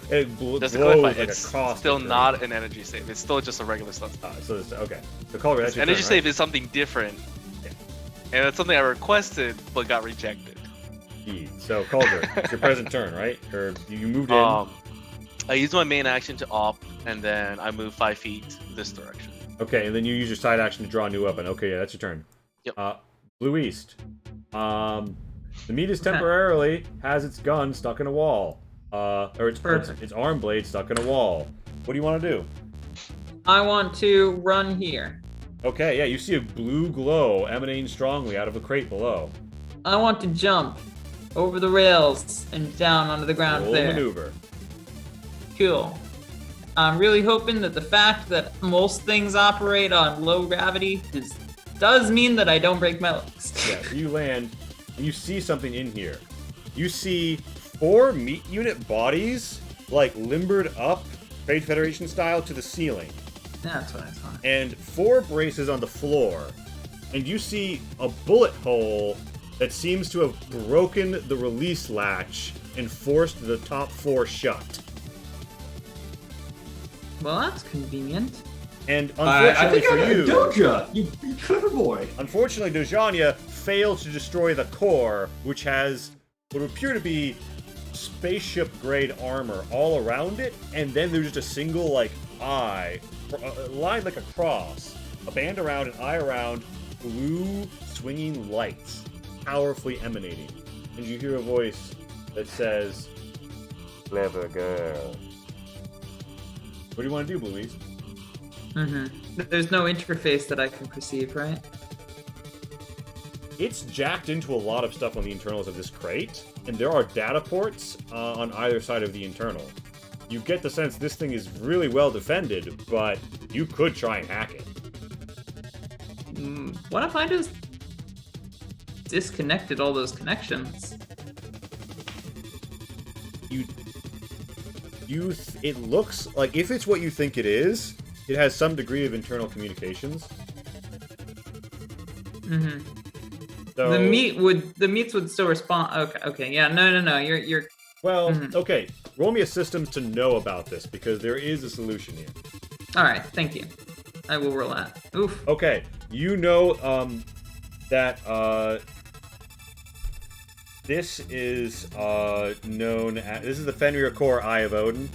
It Just to glows clarify, like it's a caustic still ray. not an energy save. It's still just a regular stun. Okay. The color that's your Energy turn, save right? is something different. Yeah. And it's something I requested but got rejected. Indeed. So Calder, it's your present turn, right? Or you moved in. I use my main action to op, and then I move 5 feet this direction. Okay, and then you use your side action to draw a new weapon. Okay, yeah, that's your turn. Yep. Blue East. The meat is temporarily has its gun stuck in a wall. Or its arm blade stuck in a wall. What do you want to do? I want to run here. Okay, yeah, you see a blue glow emanating strongly out of a crate below. I want to jump over the rails and down onto the ground Roll there. maneuver. Cool. I'm really hoping that the fact that most things operate on low gravity does mean that I don't break my legs. Yeah, so you land, and you see something in here. You see 4 meat unit bodies, like, limbered up, Trade Federation style, to the ceiling. That's what I thought. And 4 braces on the floor. And you see a bullet hole that seems to have broken the release latch and forced the top 4 shut. Well, that's convenient. And I unfortunately think for I you, Doja, you clever boy. unfortunately, Dojania failed to destroy the core, which has what would appear to be spaceship-grade armor all around it, and then there's just a single, like, eye, lined like a cross, a band around, an eye around, blue swinging lights, powerfully emanating. And you hear a voice that says, "Clever girl." What do you want to do, Louise? There's no interface that I can perceive, right? It's jacked into a lot of stuff on the internals of this crate, and there are data ports on either side of the internal. You get the sense this thing is really well defended, but you could try and hack it. What if I just disconnected all those connections? It looks like, if it's what you think it is, it has some degree of internal communications. So, The meats would still respond. Okay, yeah, no. You're. Well, okay. Roll me a systems to know about this, because there is a solution here. All right, thank you. I will roll that. Oof. Okay, you know that this is known as, this is the Fenrir Core Eye of Odin.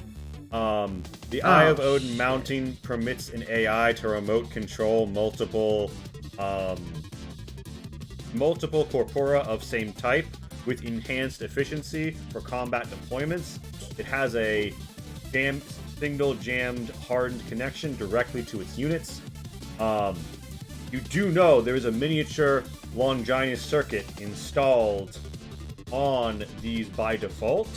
The Eye of Odin mounting permits an AI to remote control multiple corpora of same type with enhanced efficiency for combat deployments. It has a single jammed hardened connection directly to its units. You do know there is a miniature Longinus circuit installed on these by default.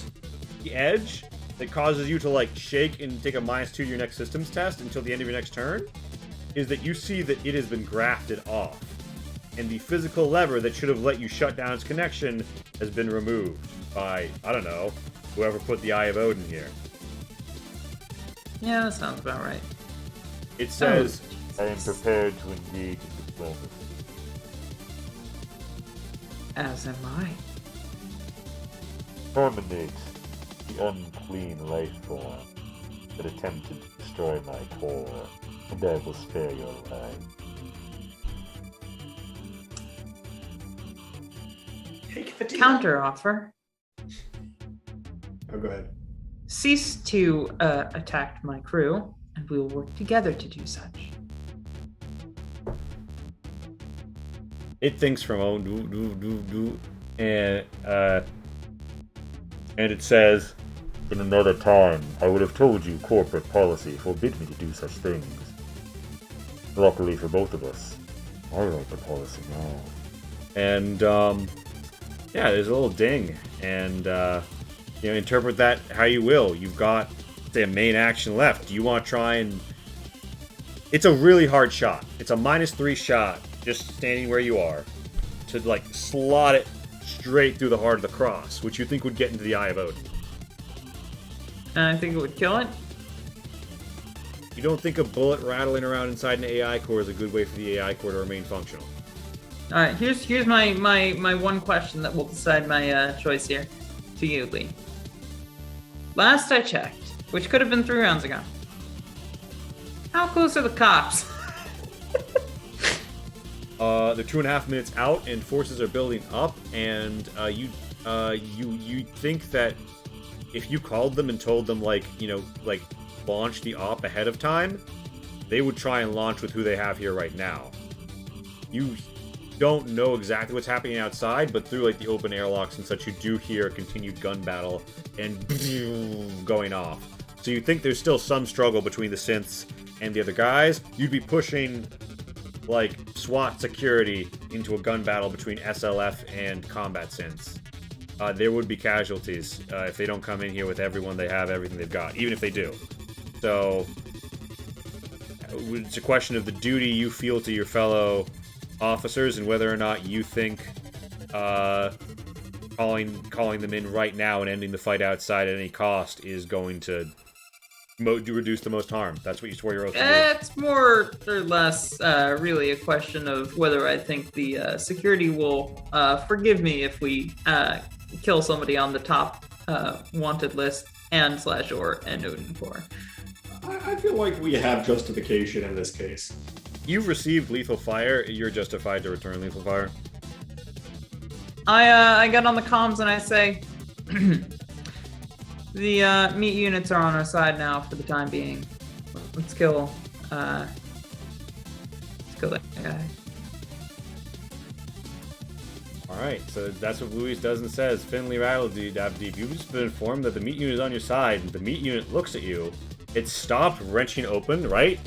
The edge that causes you to, like, shake and take a -2 to your next systems test until the end of your next turn is that you see that it has been grafted off. And the physical lever that should have let you shut down its connection has been removed by, I don't know, whoever put the Eye of Odin here. Yeah, that sounds about right. It says, I am prepared to engage in diplomacy. As am I. Terminate the unclean life form that attempted to destroy my core, and I will spare your life. Take the deal. Counter offer. Oh, go ahead. Cease to attack my crew, and we will work together to do such. it thinks from and it says, In another time, I would have told you corporate policy forbid me to do such things. Luckily for both of us, I write the policy now. and yeah, there's a little ding, and interpret that how you will. You've got, say, a main action left. Do you want to try and? It's a really hard shot. It's a -3 shot, just standing where you are, to like slot it straight through the heart of the cross, which you think would get into the Eye of Odin. And I think it would kill it. You don't think a bullet rattling around inside an AI core is a good way for the AI core to remain functional? All right, here's my one question that will decide my choice here to you, Lee. Last I checked, which could have been 3 rounds ago, how close are the cops? They're 2.5 minutes out, and forces are building up. And you think that if you called them and told them like launch the op ahead of time, they would try and launch with who they have here right now. You don't know exactly what's happening outside, but through like the open airlocks and such, you do hear a continued gun battle and going off. So you think there's still some struggle between the synths and the other guys. You'd be pushing like SWAT security into a gun battle between SLF and combat synths. There would be casualties if they don't come in here with everyone they have, everything they've got, even if they do. So it's a question of the duty you feel to your fellow officers and whether or not you think calling them in right now and ending the fight outside at any cost is going to reduce the most harm. That's what you swore your oath to do. It's more or less really a question of whether I think the security will forgive me if we kill somebody on the top wanted list and/or and Odin Core. I feel like we have justification in this case. You've received lethal fire. You're justified to return lethal fire. I get on the comms and I say, the meat units are on our side now for the time being. Let's kill that guy. Alright, so that's what Louise does and says. Finley Rattledeep, you've just been informed that the meat unit is on your side. The meat unit looks at you. It's stopped wrenching open, right?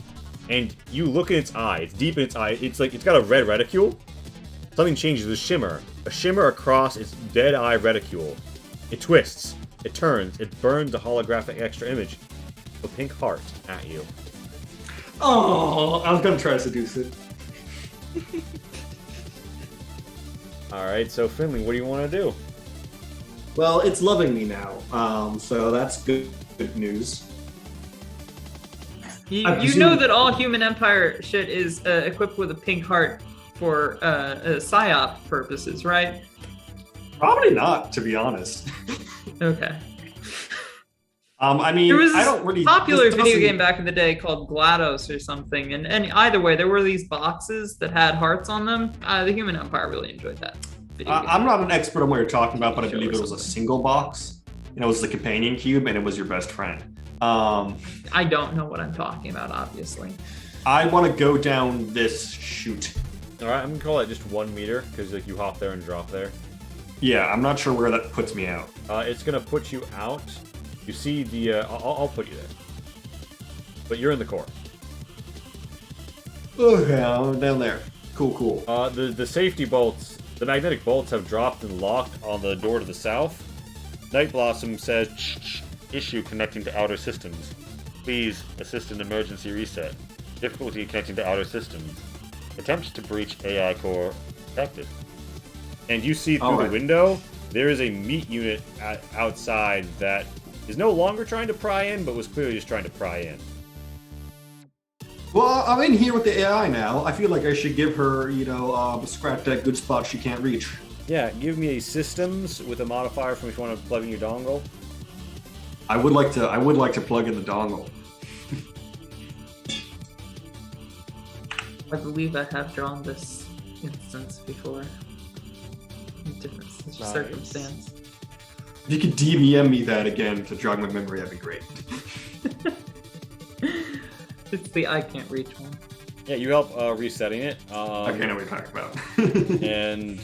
And you look in its eye. It's deep in its eye. It's like it's got a red reticule. Something changes. There's a shimmer. A shimmer across its dead eye reticule. It twists. It turns. It burns a holographic extra image. A pink heart at you. Oh, I was gonna try to seduce it. Alright, so Finley, what do you want to do? Well, it's loving me now, so that's good news. You presume- know that all human empire shit is equipped with a pink heart for psyop purposes, right? Probably not, to be honest. Okay. I mean, There was I this don't really popular this video doesn't- game back in the day called GLaDOS or something, and either way, there were these boxes that had hearts on them. The human empire really enjoyed that. Video game. I'm not an expert on what you're talking about, but I Show believe or it was a something. single box. And it was the companion cube, and it was your best friend. I don't know what I'm talking about, obviously. I want to go down this chute. Alright, I'm gonna call it just 1 meter, because like, you hop there and drop there. Yeah, I'm not sure where that puts me out. It's gonna put you out. You see the, I'll put you there. But you're in the core. Okay, I'm down there. Cool. The safety bolts, the magnetic bolts have dropped and locked on the door to the south. Night Blossom says, issue connecting to outer systems. Please assist in emergency reset. Difficulty connecting to outer systems. Attempts to breach AI core detected. And you see through the window, there is a meat unit outside that is no longer trying to pry in, but was clearly just trying to pry in. Well, I'm in here with the AI now. I feel like I should give her, scratch that good spot she can't reach. Yeah, give me a systems with a modifier from which you want to plug in your dongle. I would like to plug in the dongle. I believe I have drawn this instance before. In different circumstance. If you could DVM me that again to jog my memory, that'd be great. It's the I can't reach one. Yeah, you help resetting it. Okay, I know what you're talking about. And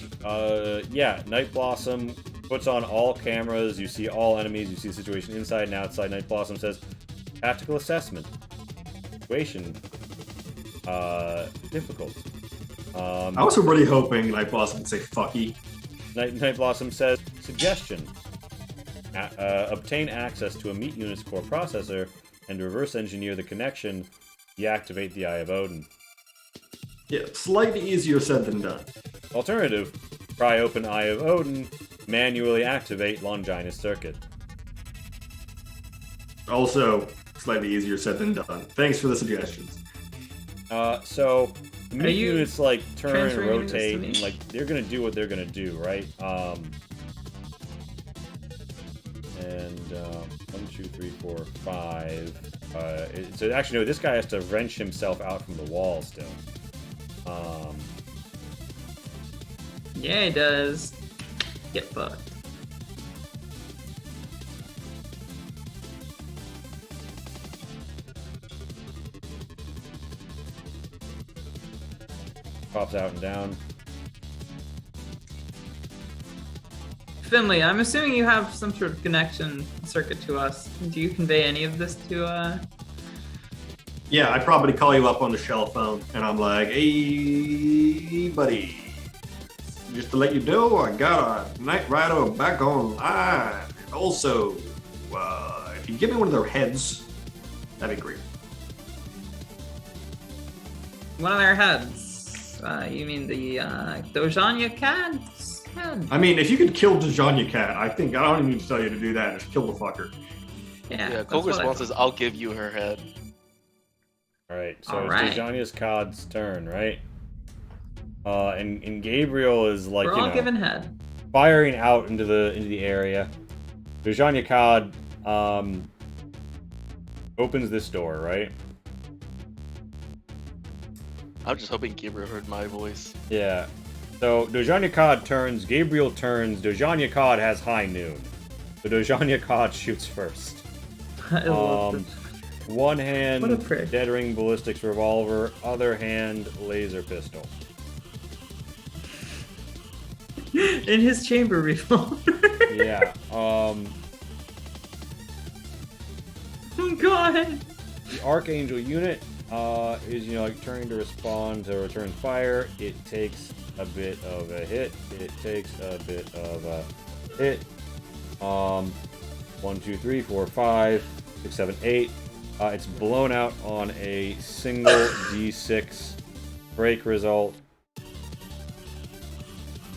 yeah, Night Blossom puts on all cameras. You see all enemies. You see the situation inside and outside. Night Blossom says, "Tactical assessment. Situation. Difficult." I was really hoping Night Blossom would say "fucky." Night Blossom says, "Suggestion. Obtain access to a Meat Unit's core processor and reverse engineer the connection. Deactivate the Eye of Odin." Yeah, slightly easier said than done. Alternative, pry open Eye of Odin, manually activate Longinus circuit. Also, slightly easier said than done. Thanks for the suggestions. So the Meat you Units like turn and transferring this to rotate, me? and like they're gonna do what they're gonna do, right? And 1, 2, 3, 4, 5. So actually, no. This guy has to wrench himself out from the wall still. Yeah, he does. Get fucked. Pops out and down. Finley, I'm assuming you have some sort of connection circuit to us. Do you convey any of this to, Yeah, I probably call you up on the shell phone, and I'm like, "Hey, buddy, just to let you know, I got a Knight Rider back online. And also, if you give me one of their heads, that'd be great." one of their heads? You mean the, Dojanya cat's head? I mean, if you could kill Dejanya Cat, I think I don't even need to tell you to do that. Just kill the fucker. Yeah, Yeah, that's Cold what I response thought. is, "I'll give you her head." Alright, so Alright. it's Dejania's Cod's turn, right? And Gabriel is like, We're you all know, given head. firing out into the area. Dejania Cod opens this door, right? I'm just hoping Gabriel heard my voice. Yeah. So Dojania Cod turns, Gabriel turns, Dojania Cod has high noon. So Dojania Cod shoots first. I love this. One hand, What a prick. dead ring ballistics revolver, other hand, laser pistol. In his chamber revolver. Yeah. Oh god. The Archangel unit is, you know, like turning to respond to return fire. It takes a bit of a hit. It takes a bit of a hit. 1, 2, 3, 4, 5, 6, 7, 8. It's blown out on a single D6 break result.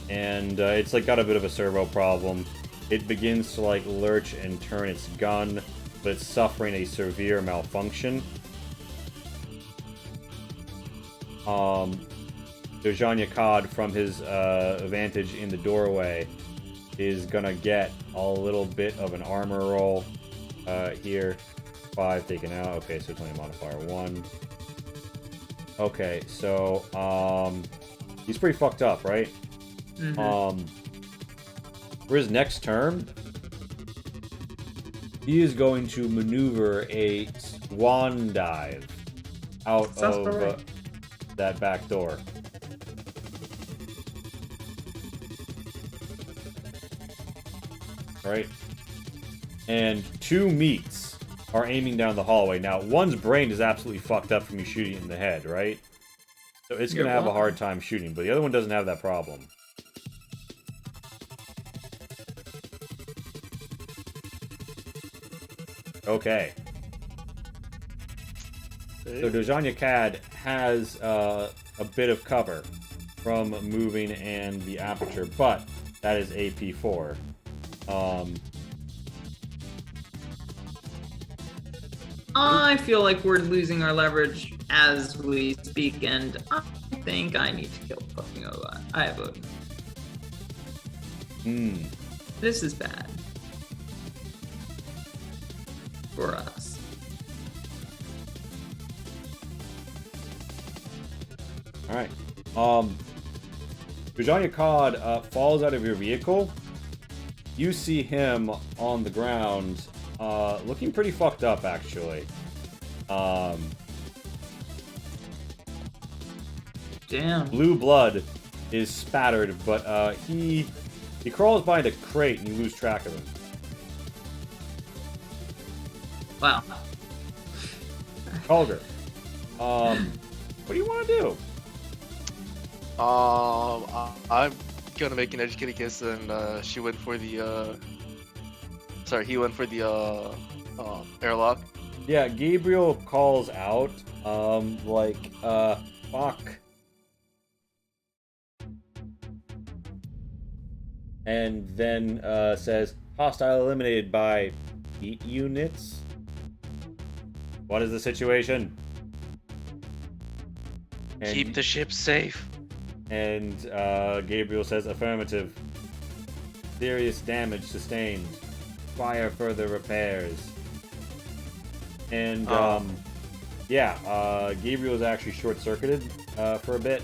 And it's like got a bit of a servo problem. It begins to like lurch and turn its gun, but it's suffering a severe malfunction. Dojanya Cod, from his vantage in the doorway, is gonna get a little bit of an armor roll here. 5 taken out. Okay, so it's only modifier 1. Okay, so he's pretty fucked up, right? Mhm. For his next turn, he is going to maneuver a swan dive out Sounds of about right. that back door. Right? And 2 meats are aiming down the hallway. Now, one's brain is absolutely fucked up from you shooting it in the head, right? So it's going to have a hard time shooting, but the other one doesn't have that problem. Okay. So Dojanya Cad has a bit of cover from moving and the aperture, but that is AP4. I feel like we're losing our leverage as we speak, and I think I need to kill fucking Ola. I have Odin. This is bad. For us. Alright. Dojanya Cod falls out of your vehicle. You see him on the ground, looking pretty fucked up, actually. Damn. Blue blood is spattered, but he crawls behind a crate and you lose track of him. Wow. Holger, what do you want to do? I'm gonna make an educated guess, and she went for the. Sorry, he went for the airlock. Yeah, Gabriel calls out, fuck. And then says, hostile eliminated by heat units. What is the situation? And, Keep the ship safe. And Gabriel says, affirmative. Serious damage sustained. Require further repairs. And, Gabriel is actually short-circuited for a bit.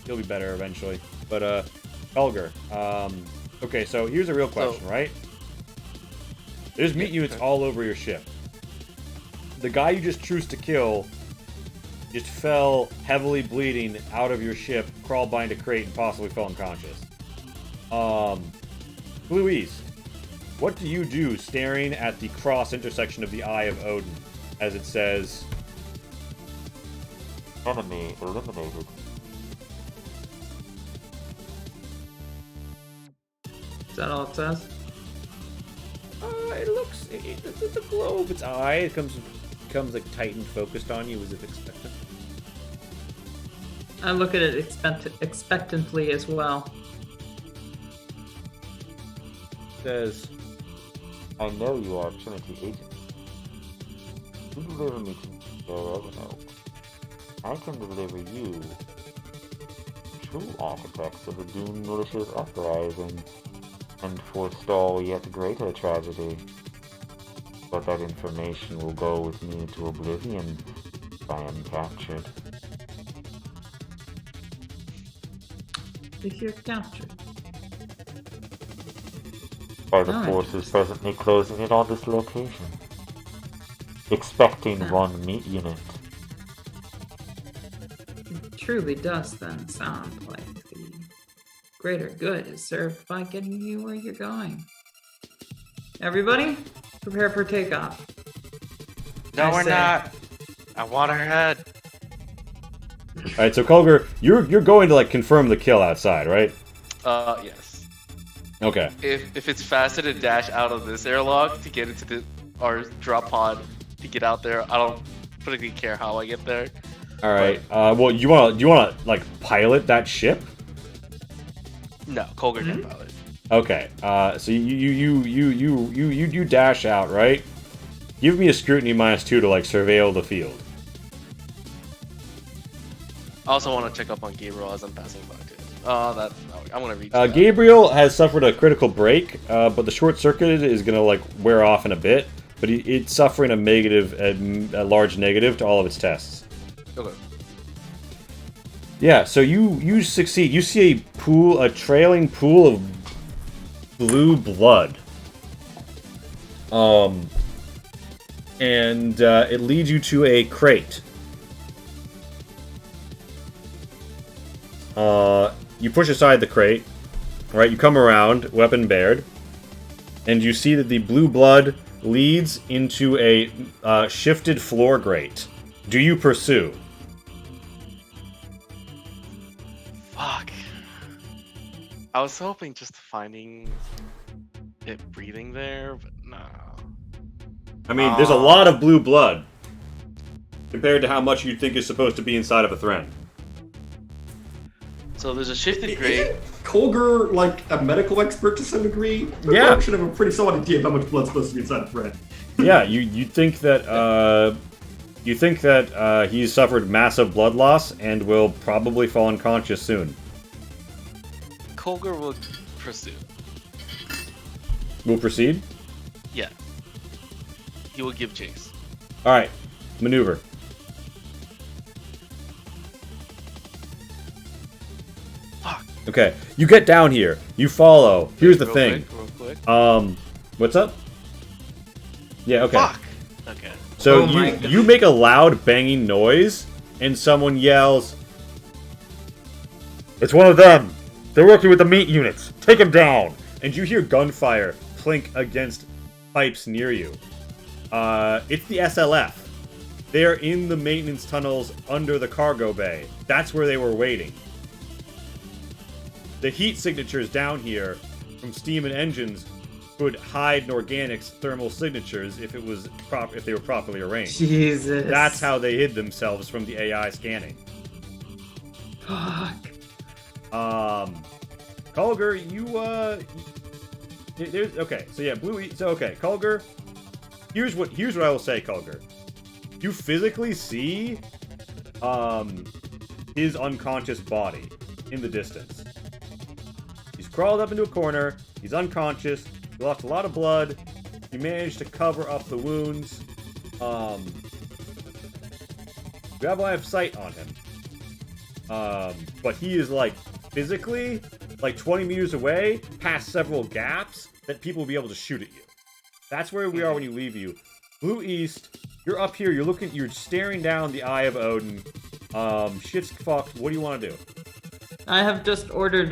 He'll be better eventually. But, Helger, okay, so here's a real question, right? There's meat units all over your ship. The guy you just truced to kill just fell heavily bleeding out of your ship, crawled behind a crate, and possibly fell unconscious. Louise, what do you do staring at the cross intersection of the Eye of Odin, as it says, Enemy eliminated. Is that all it says? It looks, it's a globe, its eye, it becomes like tight and focused on you as if expectant. I look at it expectantly as well. Says, I know you are Trinity agents. You deliver me to Oak. I can deliver you true architects of the doomed malicious uprising and forestall yet greater tragedy. But that information will go with me to oblivion if I am captured. If you're captured. By the Oh, forces presently closing in on this location. Expecting one meat unit. It truly does then sound like the greater good is served by getting you where you're going. Everybody, prepare for takeoff. No, we're say. not. I want her head. alright, so Kulger, you're going to, like, confirm the kill outside, right? Yes. Okay. If it's faster to dash out of this airlock to get into our drop pod to get out there, I don't particularly care how I get there. Alright, well, do you wanna, like, pilot that ship? No, Colger can pilot. Okay, so you dash out, right? Give me a scrutiny -2 to, like, surveil the field. I also want to check up on Gabriel as I'm passing by too. I'm gonna reach. Gabriel has suffered a critical break, but the short circuit is gonna, like, wear off in a bit. But it's suffering a large negative to all of its tests. Okay. Yeah, so you succeed. You see a trailing pool of blue blood. And it leads you to a crate. You push aside the crate, right? You come around, weapon bared, and you see that the blue blood leads into a shifted floor grate. Do you pursue? Fuck. I was hoping just finding it breathing there, but no. I mean, there's a lot of blue blood compared to how much you'd think is supposed to be inside of a Thren. So there's a shifted grate. Colger, like a medical expert to some degree? Yeah. I should have a pretty solid idea of how much blood's supposed to be inside a thread. Yeah, you think that he's suffered massive blood loss and will probably fall unconscious soon. Colger will pursue. We'll proceed. Yeah. He will give chase. All right, maneuver. Fuck. Okay, you get down here. You follow. Here's the Real thing. quick, real quick. What's up? Yeah. Okay. Fuck. Okay. So Oh my you make a loud banging noise, and someone yells, It's one of them! They're working with the meat units! Take them down! And you hear gunfire clink against pipes near you. It's the SLF. They're in the maintenance tunnels under the cargo bay. That's where they were waiting. The heat signatures down here from steam and engines could hide an organic's thermal signatures if they were properly arranged. Jesus. That's how they hid themselves from the AI scanning. Fuck. Kulger, okay, so yeah, Kulger, here's what I will say, Kulger. You physically see, his unconscious body in the distance. He's crawled up into a corner, he's unconscious, he lost a lot of blood, he managed to cover up the wounds, you have line of sight on him. But he is, like, physically, like 20 meters away, past several gaps, that people will be able to shoot at you. That's where we are when you leave you. Blue East, you're up here, you're staring down the Eye of Odin. Shit's fucked. What do you want to do? I have just ordered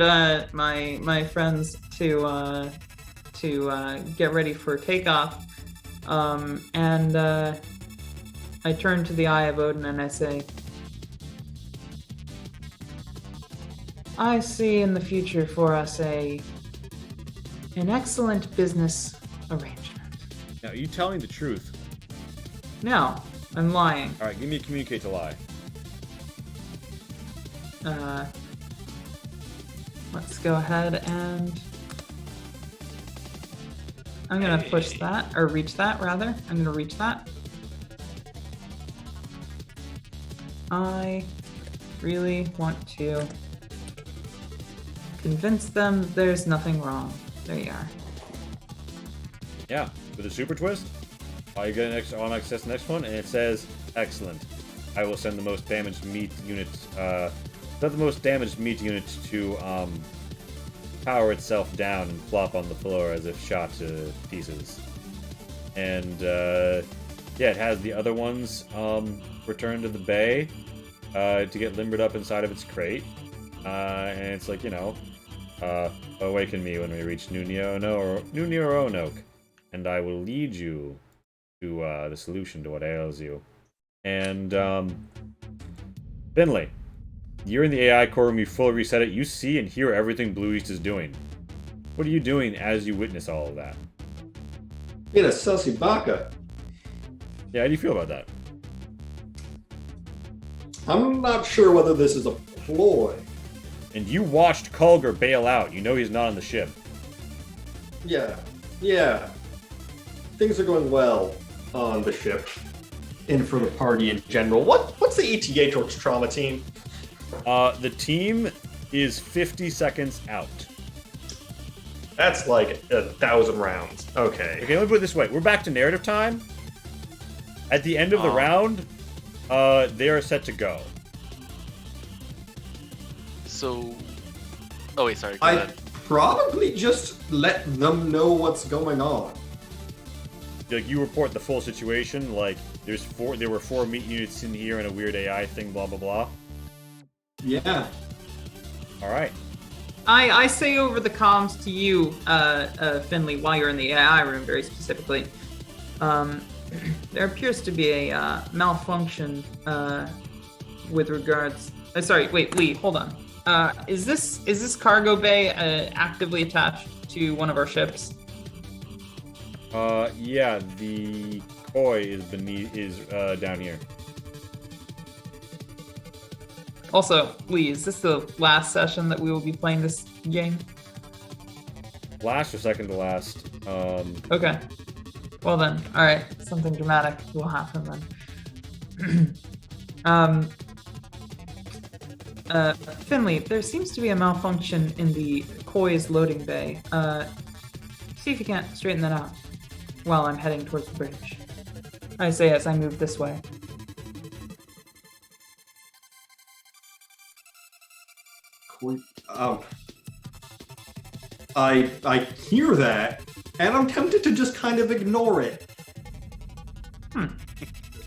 my friends to get ready for takeoff, and I turn to the Eye of Odin and I say, I see in the future for us an excellent business arrangement. Now, are you telling the truth? No, I'm lying. Alright, give me a communicate to lie. Let's go ahead and I'm gonna push that, or reach that rather. I'm gonna reach that. I really want to convince them there's nothing wrong. There you are. Yeah, with a super twist, you get an extra automatic access to the next one, and it says, excellent. I will send the most damaged meat units, to, power itself down and flop on the floor as if shot to pieces. And, yeah, it has the other ones, return to the bay, to get limbered up inside of its crate. And it's like, awaken me when we reach Nunio-Roanoke, and I will lead you to the solution to what ails you. And Finley, you're in the AI core room, you fully reset it, you see and hear everything Blue East is doing. What are you doing as you witness all of that? In a sussy baka. Yeah, how do you feel about that? I'm not sure whether this is a ploy. And you watched Kulger bail out. You know he's not on the ship. Yeah. Things are going well on the ship. And for the party in general. What's the ETA towards trauma team? The team is 50 seconds out. That's like 1,000 rounds. Okay. Okay, let me put it this way. We're back to narrative time. At the end of the round, they are set to go. So, oh wait, sorry. Go I ahead. probably just let them know what's going on. Like, you report the full situation, like, there were 4 meat units in here and a weird AI thing, blah, blah, blah. Yeah. Alright. I say over the comms to you, Finley, while you're in the AI room very specifically, there appears to be a malfunction with regards... sorry, wait, Lee, hold on. Is this cargo bay actively attached to one of our ships? Yeah, the koi is down here. Also, Lee, is this the last session that we will be playing this game? Last or second to last. Okay. Well then, alright. Something dramatic will happen then. Finley, there seems to be a malfunction in the koi's loading bay. See if you can't straighten that out while I'm heading towards the bridge. I say as I move this way. I hear that, and I'm tempted to just kind of ignore it. What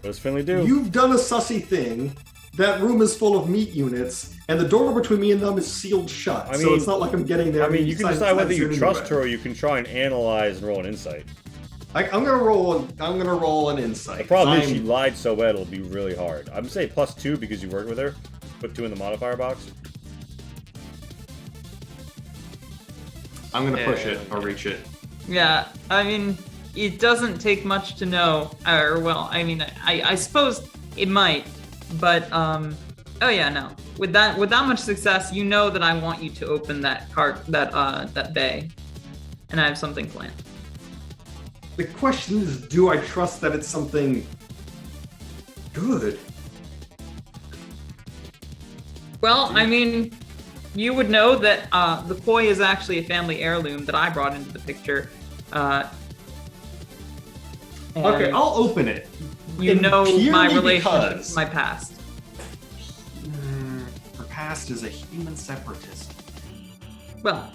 does Finley do? You've done a sussy thing that room is full of meat units, and the door between me and them is sealed shut. I So mean- it's not like I'm getting there. I mean, you can decide whether you anyway. trust her or you can try and analyze and roll an insight. I'm gonna roll an insight. The problem is I'm- she lied so bad it'll be really hard. I'm gonna say +2 because you worked with her. Put 2 in the modifier box. I'm gonna push it or reach it. Yeah, I mean, it doesn't take much to know. Or well, I mean, I suppose it might, but oh yeah, no. With that much success, you know that I want you to open that that bay, and I have something planned. The question is, do I trust that it's something good? Well, I mean, you would know that the koi is actually a family heirloom that I brought into the picture. Okay, and I'll open it. you and know my purely relationship because- to my past. Her past is a human separatist. Well,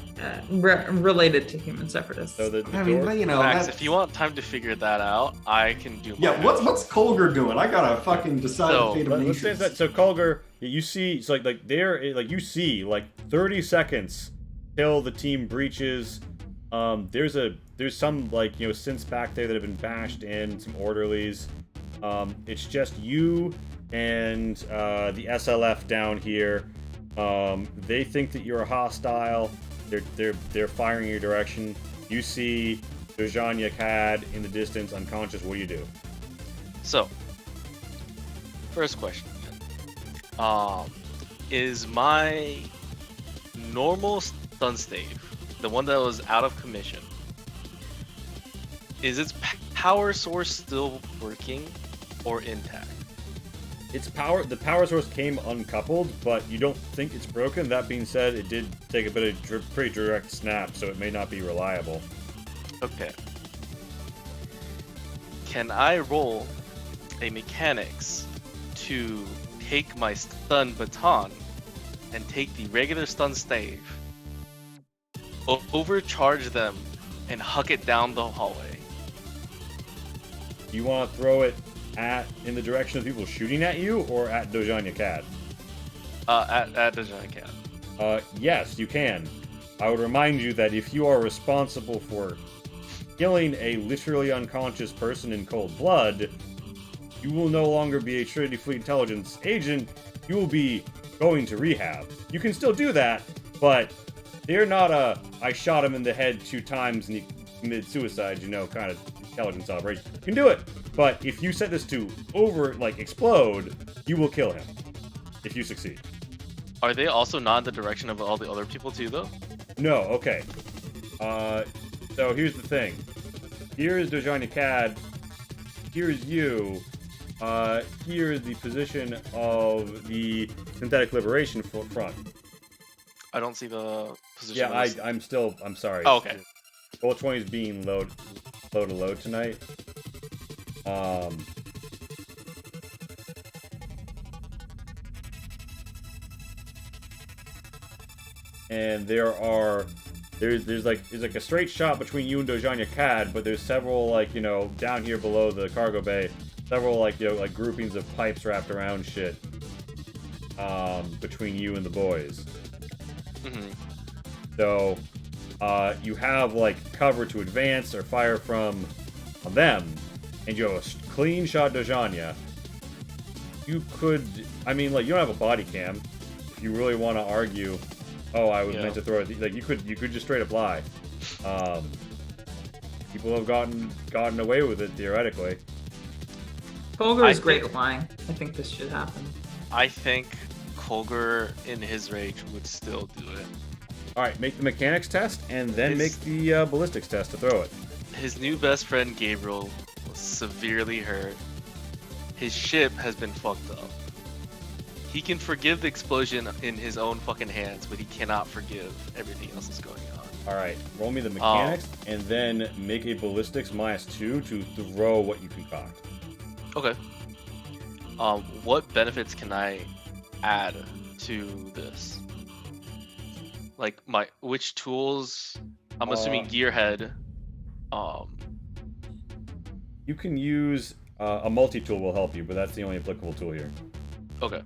related to human separatists. So the I door. mean, you know, Max, that's- if you want time to figure that out, I can do. yeah. mine. What's Colger doing? I gotta fucking decide So, the fate of Let's say nations. that. So Colger, you see, it's like there, like you see, like 30 seconds till the team breaches. There's some like synths back there that have been bashed in, some orderlies. It's just you and the SLF down here. They think that you're hostile. They're firing in your direction. You see Dojanya Cad in the distance, unconscious. What do you do? So, first question. Is my normal stun stave, the one that was out of commission, is its power source still working or intact? The power source came uncoupled, but you don't think it's broken. That being said, it did take a bit of pretty direct snap, so it may not be reliable. Okay. Can I roll a mechanics to take my stun baton and take the regular stun stave, overcharge them, and huck it down the hallway? You want to throw it in the direction of people shooting at you, or at Dojanya Cad? At the giant cat. Yes, you can. I would remind you that if you are responsible for killing a literally unconscious person in cold blood, you will no longer be a Trinity Fleet Intelligence agent. You will be going to rehab. You can still do that, but they're not I shot him in the head 2 times and he committed suicide, kind of intelligence operation. You can do it, but if you set this to explode, you will kill him if you succeed. Are they also not in the direction of all the other people too, though? No, okay. So here's the thing. Here's Dojanya Cad. Here's you. Here's the position of the Synthetic Liberation Front. I don't see the position. Yeah, of this. I'm sorry. Oh, okay. Roll 20 is being slow to load tonight. And there's like a straight shot between you and Dojanya Cad, but there's several down here below the cargo bay, several groupings of pipes wrapped around shit between you and the boys. Mm-hmm. So you have cover to advance or fire from them, and you have a clean shot Dojanya. You could, you don't have a body cam. If you really want to argue, oh, I was meant to throw it. You could just straight up lie. People have gotten away with it theoretically. Colger is great at lying. I think this should happen. I think Colger, in his rage, would still do it. All right, make the mechanics test, and then make the ballistics test to throw it. His new best friend Gabriel was severely hurt. His ship has been fucked up. He can forgive the explosion in his own fucking hands, but he cannot forgive everything else that's going on. All right, roll me the mechanics, and then make a ballistics -2 to throw what you concoct. Okay. What benefits can I add to this? Which tools? I'm assuming Gearhead. You can use a multi-tool will help you, but that's the only applicable tool here. Okay.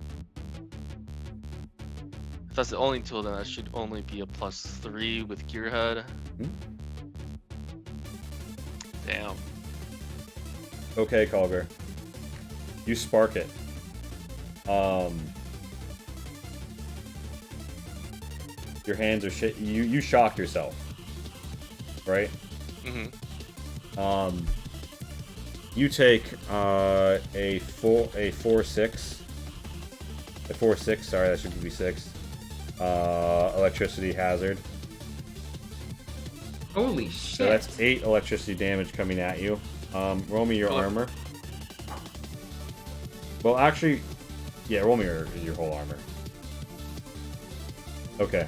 that's the only tool, then that should only be a +3 with Gearhead. Damn. Okay, Culver. You spark it. Your hands are shit. You shock yourself, right? Mm-hmm. You take a 4/6. A 4/6. Sorry, that should be 6. Electricity hazard. Holy shit. So that's 8 electricity damage coming at you. Roll me your armor. Well, actually, yeah, roll me your whole armor. Okay.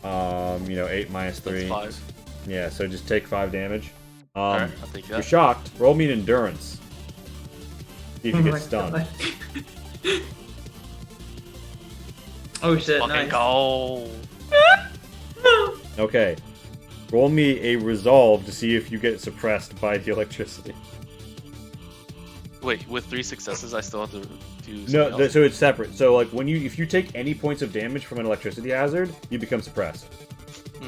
8 minus 3. That's 5. Yeah, so just take 5 damage. Alright, I'll take You're that. shocked. Roll me an endurance. See if you get stunned. God. Oh shit, Fucking nice. go! Okay. Roll me a resolve to see if you get suppressed by the electricity. Wait, with 3 successes, I still have to do No, something else? so it's separate. So like if you take any points of damage from an electricity hazard, you become suppressed.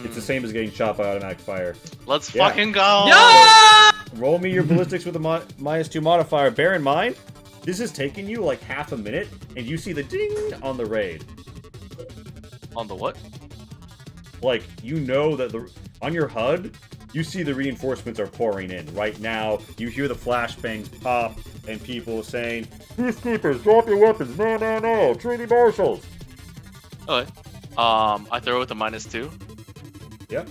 It's the same as getting shot by automatic fire. Let's Yeah. fucking go! Yeah! Roll me your ballistics with a -2 modifier. Bear in mind, this has taken you like half a minute, and you see the ding on the raid. On the what? Like, you know that on your HUD, you see the reinforcements are pouring in. Right now, you hear the flashbangs pop, and people saying, "Peacekeepers, drop your weapons! No, no, no! Treaty marshals!" Okay. I throw with a -2. Yep.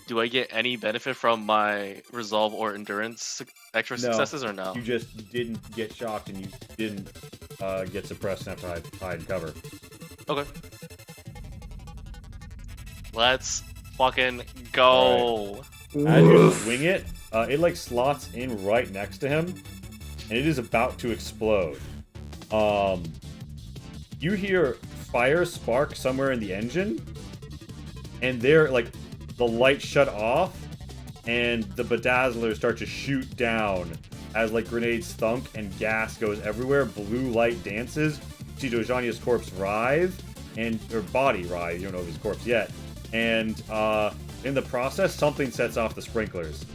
Do I get any benefit from my resolve or endurance extra No. successes or no? You just didn't get shocked, and you didn't get suppressed and have to hide and cover. Okay. Let's fucking go. As you swing it, it like slots in right next to him, and it is about to explode. You hear fire spark somewhere in the engine, and there, like, the light shut off, and the bedazzlers start to shoot down as like grenades thunk and gas goes everywhere. Blue light dances. You see Dojania's corpse writhe, or body writhe. You don't know if his corpse yet. And in the process, something sets off the sprinklers.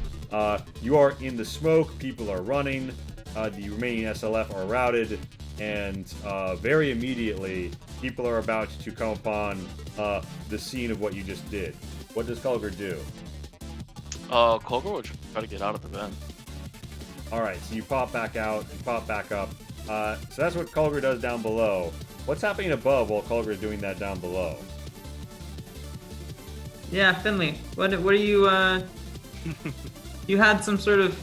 You are in the smoke. People are running. The remaining SLF are routed, and very immediately, people are about to come upon the scene of what you just did. What does Kulger do? Kulger will try to get out of the vent. Alright, so you pop back out, you pop back up. So that's what Kulger does down below. What's happening above while Kulger is doing that down below? Yeah, Finley, what are you, you had some sort of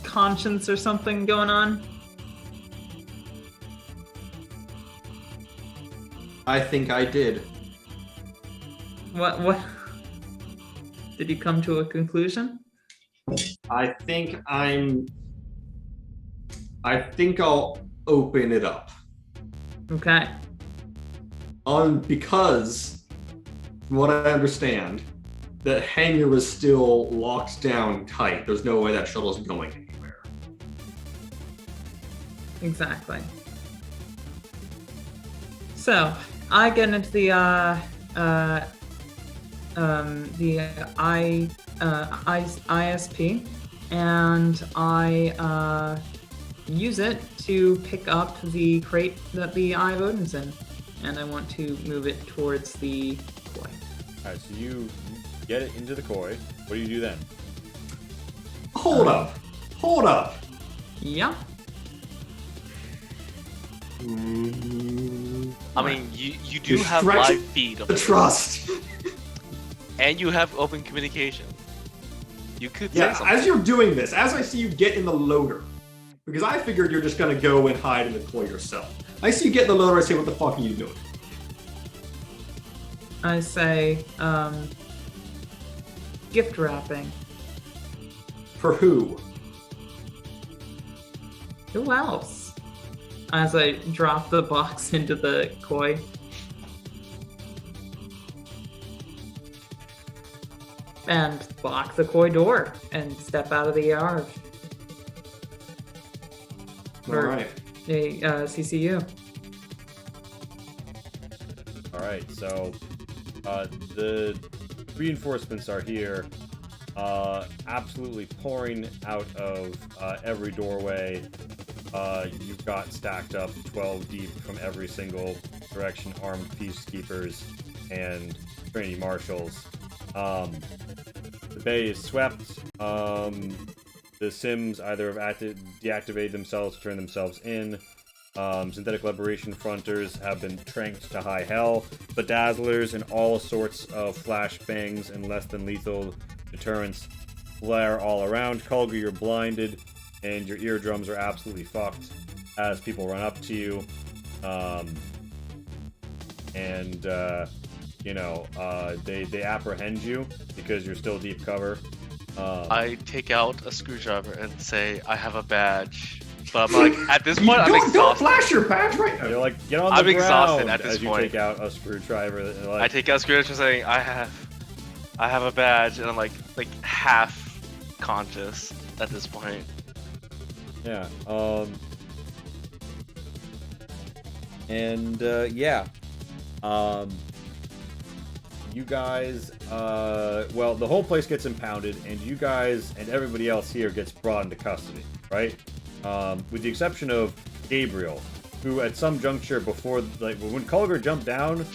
conscience or something going on? I think I did. What? Did you come to a conclusion? I think I'll open it up. Okay. Because, from what I understand, the hangar is still locked down tight. There's no way that shuttle's going anywhere. Exactly. So, I get into the ISP, and I use it to pick up the crate that the Eye of Odin's in, and I want to move it towards the koi. Alright, so you get it into the koi. What do you do then? Hold up. Yeah. I mean, you do You're have stretching live feed of The it, trust. and you have open communication. You could say Yeah, something. as you're doing this, as I see you get in the loader, because I figured you're just gonna go and hide in the koi yourself. I see you get in the loader, I say, what the fuck are you doing? I say, gift wrapping. For who? Who else? As I drop the box into the koi. And lock the koi door and step out of the yard. Alright. CCU. Alright. right, so the reinforcements are here, absolutely pouring out of every doorway. You've got stacked up 12 deep from every single direction, armed peacekeepers and trainee marshals. The bay is swept. The Sims either have deactivated themselves to turn themselves in. Synthetic Liberation Fronters have been tranked to high hell. Bedazzlers and all sorts of flashbangs and less than lethal deterrents flare all around. Kulgur, you're blinded, and your eardrums are absolutely fucked as people run up to you. They apprehend you because you're still deep cover. I take out a screwdriver and say, I have a badge. But I'm like, at this point, I'm Don't exhausted. flash your badge right now. You're like, get on the I'm ground exhausted at this as you point. take out a screwdriver. And like, I take out a screwdriver saying, I have a badge, and I'm like half conscious at this point. yeah. You guys, well, the whole place gets impounded, and you guys and everybody else here gets brought into custody, right? With the exception of Gabriel, who at some juncture before, like, when Kulgur jumped down,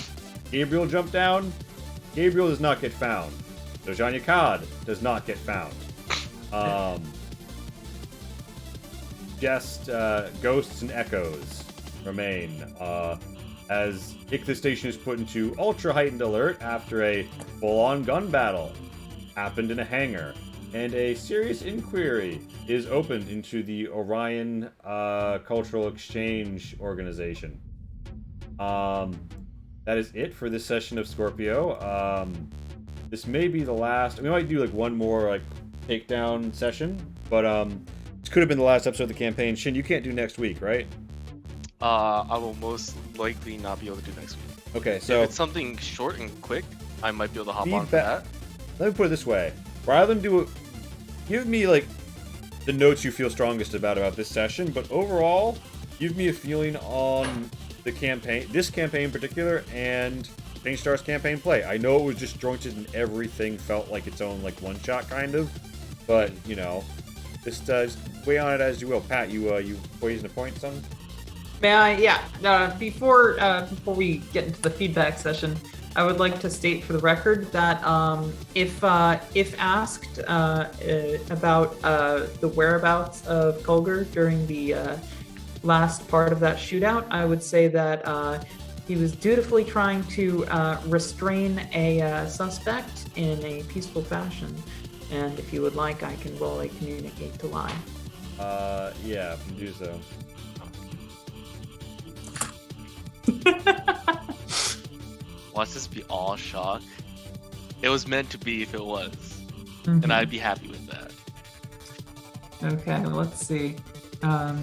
Gabriel jumped down. Gabriel does not get found. Dojanya Kad does not get found. Just ghosts and echoes remain, as Ichthys Station is put into ultra-heightened alert after a full-on gun battle happened in a hangar, and a serious inquiry is opened into the Orion Cultural Exchange Organization. That is it for this session of Scorpio. This may be the last. We might do like one more like takedown session, but this could have been the last episode of the campaign. Shin, you can't do next week, right? I will most likely not be able to do next week. Okay, so If it's something short and quick, I might be able to hop on for feedback. that. Let me put it this way: rather than do it, give me like the notes you feel strongest about this session, but overall, give me a feeling on the campaign, this campaign in particular, and Change Stars campaign play. I know it was disjointed and everything felt like its own like one shot kind of, but you know, just weigh on it as you will. Pat, you poising a point, son? May I? Yeah. Before we get into the feedback session, I would like to state for the record that if asked about the whereabouts of Kulgur during the last part of that shootout, I would say that he was dutifully trying to restrain a suspect in a peaceful fashion. And if you would like, I can roll a communicate to lie. Yeah, do so. Watch this be all shock. It was meant to be if it was. Mhm. And I'd be happy with that. Okay, let's see. There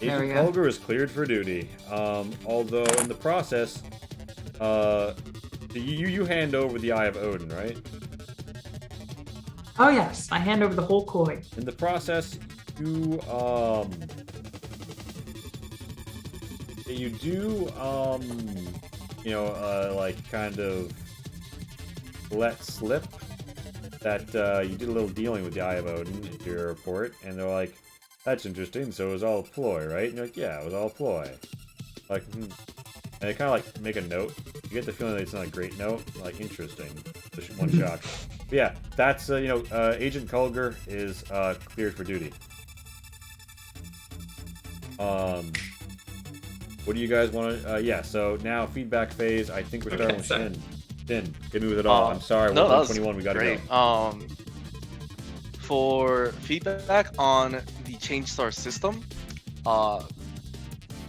we Agent go. Kulgur is cleared for duty. Although in the process, you hand over the Eye of Odin, right? Oh yes, I hand over the whole koi. In the process, you do like kind of let slip that you did a little dealing with the Eye of Odin into your report, and they're like, "That's interesting. So it was all a ploy, right?" And you're like, "Yeah, it was all a ploy." Like, and they kind of like make a note. You get the feeling that it's not a great note. Like, interesting. Just one shot. But yeah, that's Agent Kulgur is cleared for duty. What do you guys want to? Yeah. So now feedback phase. I think we're starting with sorry. Shin. Shin, hit me with it all. I'm sorry. No, We're that on was 21. We gotta great. go. For feedback on the Change Star system,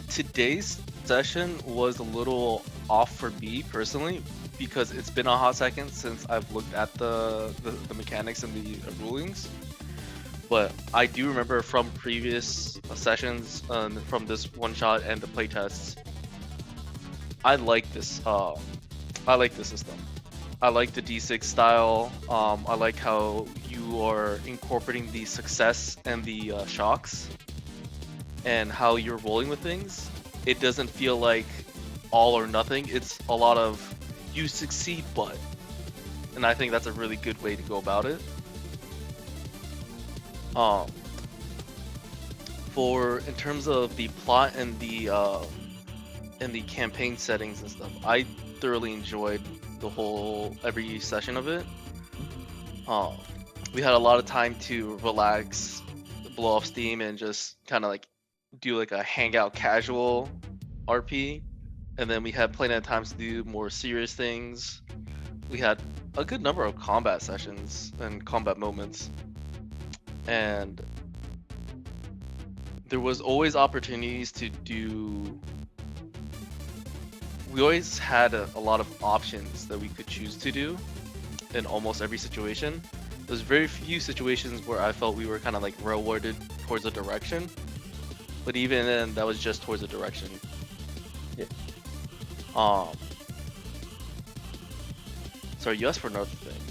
today's session was a little off for me personally because it's been a hot second since I've looked at the mechanics and the rulings. But I do remember from previous sessions, from this one shot and the playtests, I like this. I like the system. I like the D6 style. I like how you are incorporating the success and the shocks, and how you're rolling with things. it doesn't feel like all or nothing. It's a lot of you succeed, but, and I think that's a really good way to go about it. For in terms of the plot and the campaign settings and stuff, I thoroughly enjoyed every session of it. We had a lot of time to relax, blow off steam, and just kind of like do like a hangout casual RP. And then we had plenty of times to do more serious things. We had a good number of combat sessions and combat moments. And there was always opportunities to do. We always had a lot of options that we could choose to do in almost every situation. There's very few situations where I felt we were kind of like railroaded towards a direction, but even then, that was just towards a direction. Yeah. Sorry, you asked for another thing.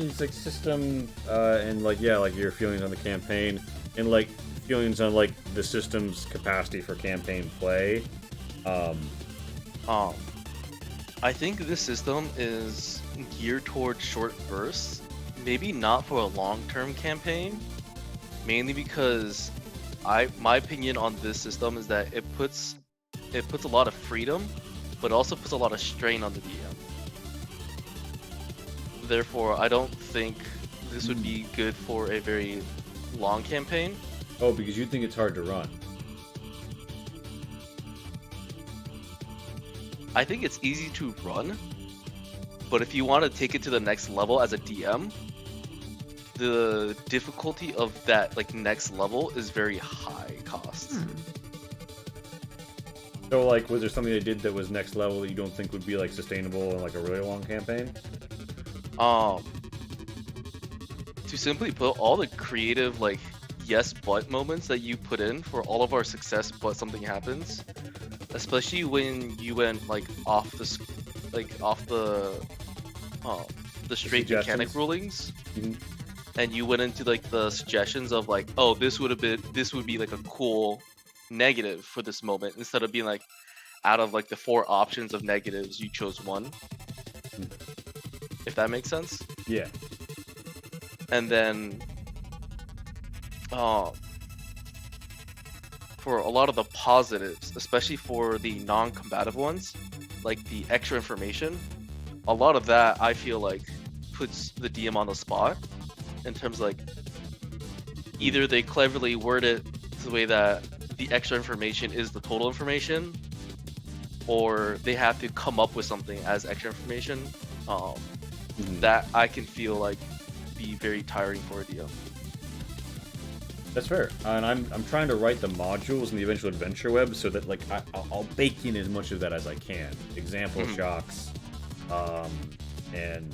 It's like system, and like like your feelings on the campaign, and like feelings on like the system's capacity for campaign play. I think this system is geared towards short bursts, maybe not for a long-term campaign, mainly because my opinion on this system is that it puts a lot of freedom, but also puts a lot of strain on the DM. Therefore, I don't think this would be good for a very long campaign. Oh, because you think it's hard to run. I think it's easy to run, but if you want to take it to the next level as a DM, the difficulty of that like next level is very high cost. So like, was there something they did that was next level that you don't think would be like sustainable in like a really long campaign? To simply put, all the creative like yes but moments that you put in for all of our success but something happens, especially when you went like off the straight mechanic rulings, and you went into like the suggestions of like, oh, this would be like a cool negative for this moment, instead of being like, out of like the 4 options of negatives you chose one. If that makes sense. Yeah. And then for a lot of the positives, especially for the non-combative ones, like the extra information, a lot of that I feel like puts the DM on the spot, in terms of like, either they cleverly word it the way that the extra information is the total information, or they have to come up with something as extra information. That I can feel like be very tiring for a DM. That's fair, and I'm trying to write the modules in the eventual adventure web so that like I'll bake in as much of that as I can. Example shocks, and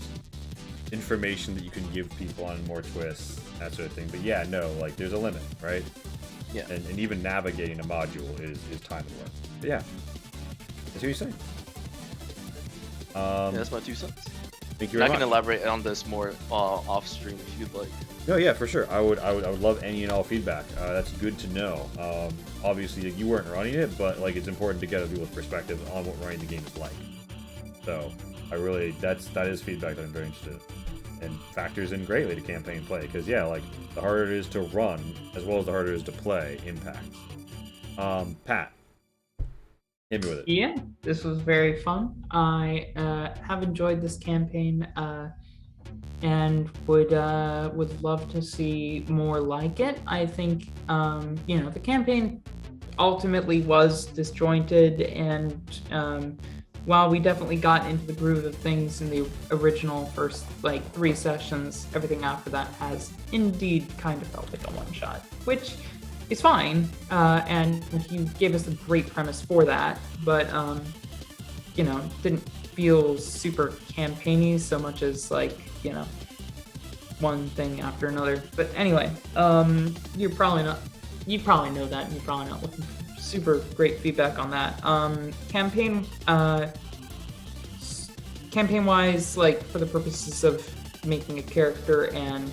information that you can give people on more twists, that sort of thing. But yeah, no, like there's a limit, right? Yeah. And even navigating a module is time and work. But yeah, that's what you're saying. Yeah, that's my 2 cents. Thank you very I much. can elaborate on this more off stream if you'd like. No, yeah, for sure. I would love any and all feedback. That's good to know. Obviously, like, you weren't running it, but like it's important to get other people's perspective on what running the game is like. So, that is feedback that I'm very interested in, and factors in greatly to campaign play. Because yeah, like the harder it is to run, as well as the harder it is to play, impacts. Pat, hit me with it. Yeah, this was very fun. I have enjoyed this campaign. And would love to see more like it. I think the campaign ultimately was disjointed, and while we definitely got into the groove of things in the original first like 3 sessions, everything after that has indeed kind of felt like a one-shot, which is fine. And you gave us a great premise for that, but didn't feel super campaigny so much as like one thing after another. But anyway, you probably know that, and you're probably not looking for super great feedback on that. Campaign wise, like for the purposes of making a character and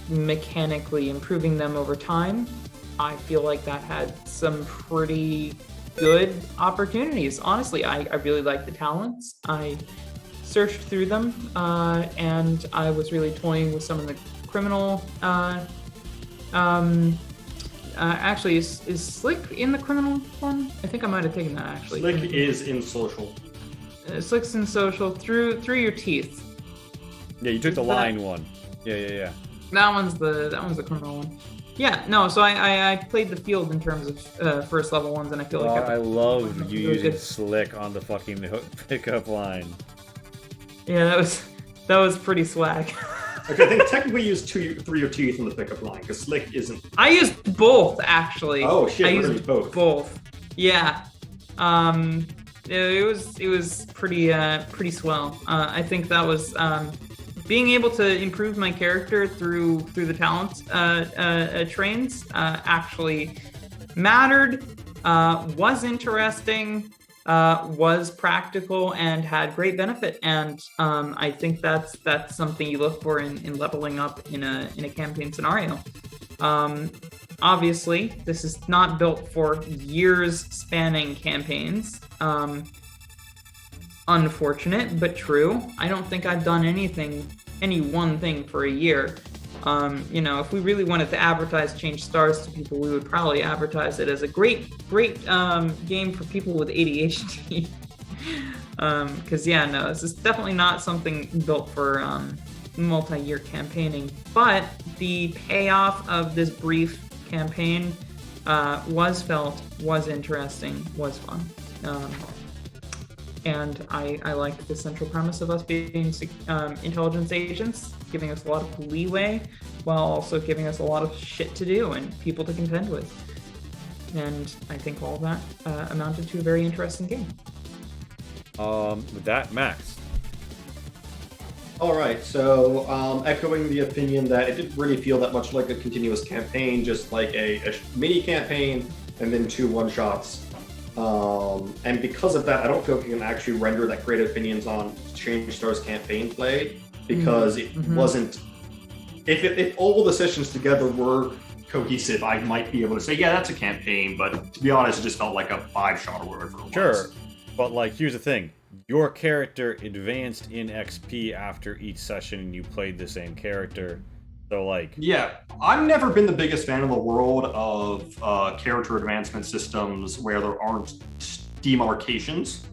mechanically improving them over time, I feel like that had some pretty good opportunities. Honestly, I really like the talents. I searched through them, and I was really toying with some of the criminal. Actually, is Slick in the criminal one? I think I might have taken that actually. Slick is in social. Slick's in social through your teeth. Yeah, you took the line one. Yeah. That one's the criminal one. Yeah, no. So I played the field in terms of first level ones, and I feel like I love you really using good. Slick on the fucking pickup line. Yeah, that was pretty swag. Okay, I think technically you use through your teeth in the pickup line because Slick isn't. I used both actually. Oh shit! I We're gonna used use both. Yeah. It was pretty swell. I think that was being able to improve my character through the talent trains actually mattered. Was interesting. Was practical and had great benefit, and I think that's something you look for in leveling up in a campaign scenario. Obviously, this is not built for years spanning campaigns. Unfortunate, but true. I don't think I've done any one thing for a year. If we really wanted to advertise Change Stars to people, we would probably advertise it as a great game for people with ADHD. Because this is definitely not something built for multi-year campaigning. But the payoff of this brief campaign was felt, was interesting, was fun. And I liked the central premise of us being intelligence agents, giving us a lot of leeway, while also giving us a lot of shit to do and people to contend with. And I think all of that amounted to a very interesting game. With that, Max. All right, so echoing the opinion that it didn't really feel that much like a continuous campaign, just like a mini campaign and then 2 one-shots. And because of that, I don't feel like I can actually render that great opinions on Change Stars campaign play, because it wasn't. If all the sessions together were cohesive, I might be able to say, yeah, that's a campaign. But to be honest, it just felt like a 5-shot or whatever it was. Sure, but here's the thing: your character advanced in XP after each session, and you played the same character. So yeah, I've never been the biggest fan of the world of character advancement systems where there aren't demarcations.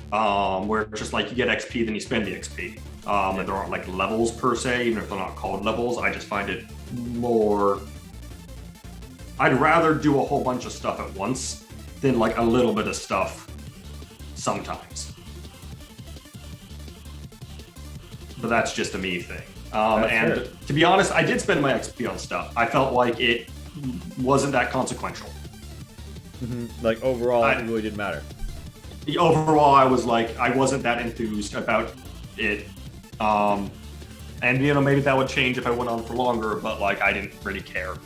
Where it's just you get XP, then you spend the XP. And there aren't levels per se, even if they're not called levels. I just find it more. I'd rather do a whole bunch of stuff at once than a little bit of stuff sometimes. But that's just a me thing. And to be honest, I did spend my XP on stuff. I felt like it wasn't that consequential. Overall, it really didn't matter. Overall, I was I wasn't that enthused about it. And maybe that would change if I went on for longer, but I didn't really care.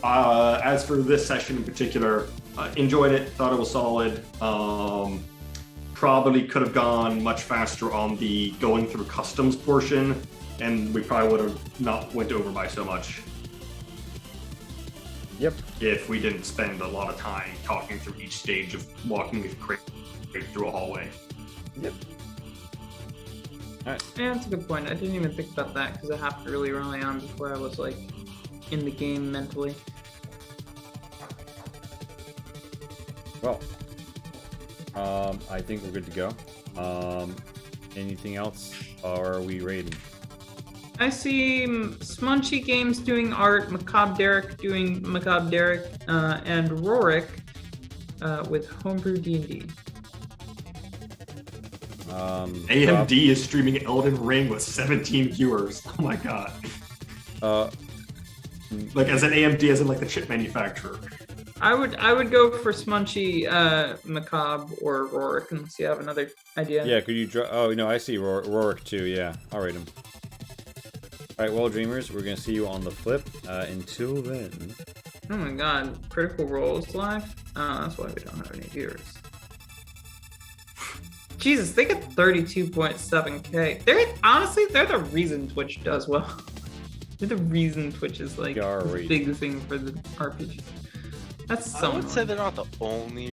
As for this session in particular, enjoyed it, thought it was solid. Probably could have gone much faster on the going through customs portion, and we probably would have not went over by so much. Yep. If we didn't spend a lot of time talking through each stage of walking the crate through a hallway. Yep. Alright. Yeah, that's a good point. I didn't even think about that because it happened really early on before I was in the game mentally. Well, I think we're good to go. Anything else? Or are we rating? I see Smunchy Games doing art, Macabre Derek doing Macabre Derek, and Rorik with Homebrew D&D. AMD is streaming Elden Ring with 17 viewers. Oh my god. As an AMD, as in the chip manufacturer. I would go for Smunchy, Macabre, or Rorik, unless you have another idea. Yeah, could you draw? Oh no, I see Rorik too. Yeah, I'll rate him. All right, well, Dreamers, we're gonna see you on the flip. Until then. Oh my god, Critical Role's live? Oh, that's why we don't have any viewers. Jesus, they get 32.7k. They're the reason Twitch does well. You're the reason Twitch is like Yeah, this right. big thing for the RPG. That's so I would say annoying. they're not the only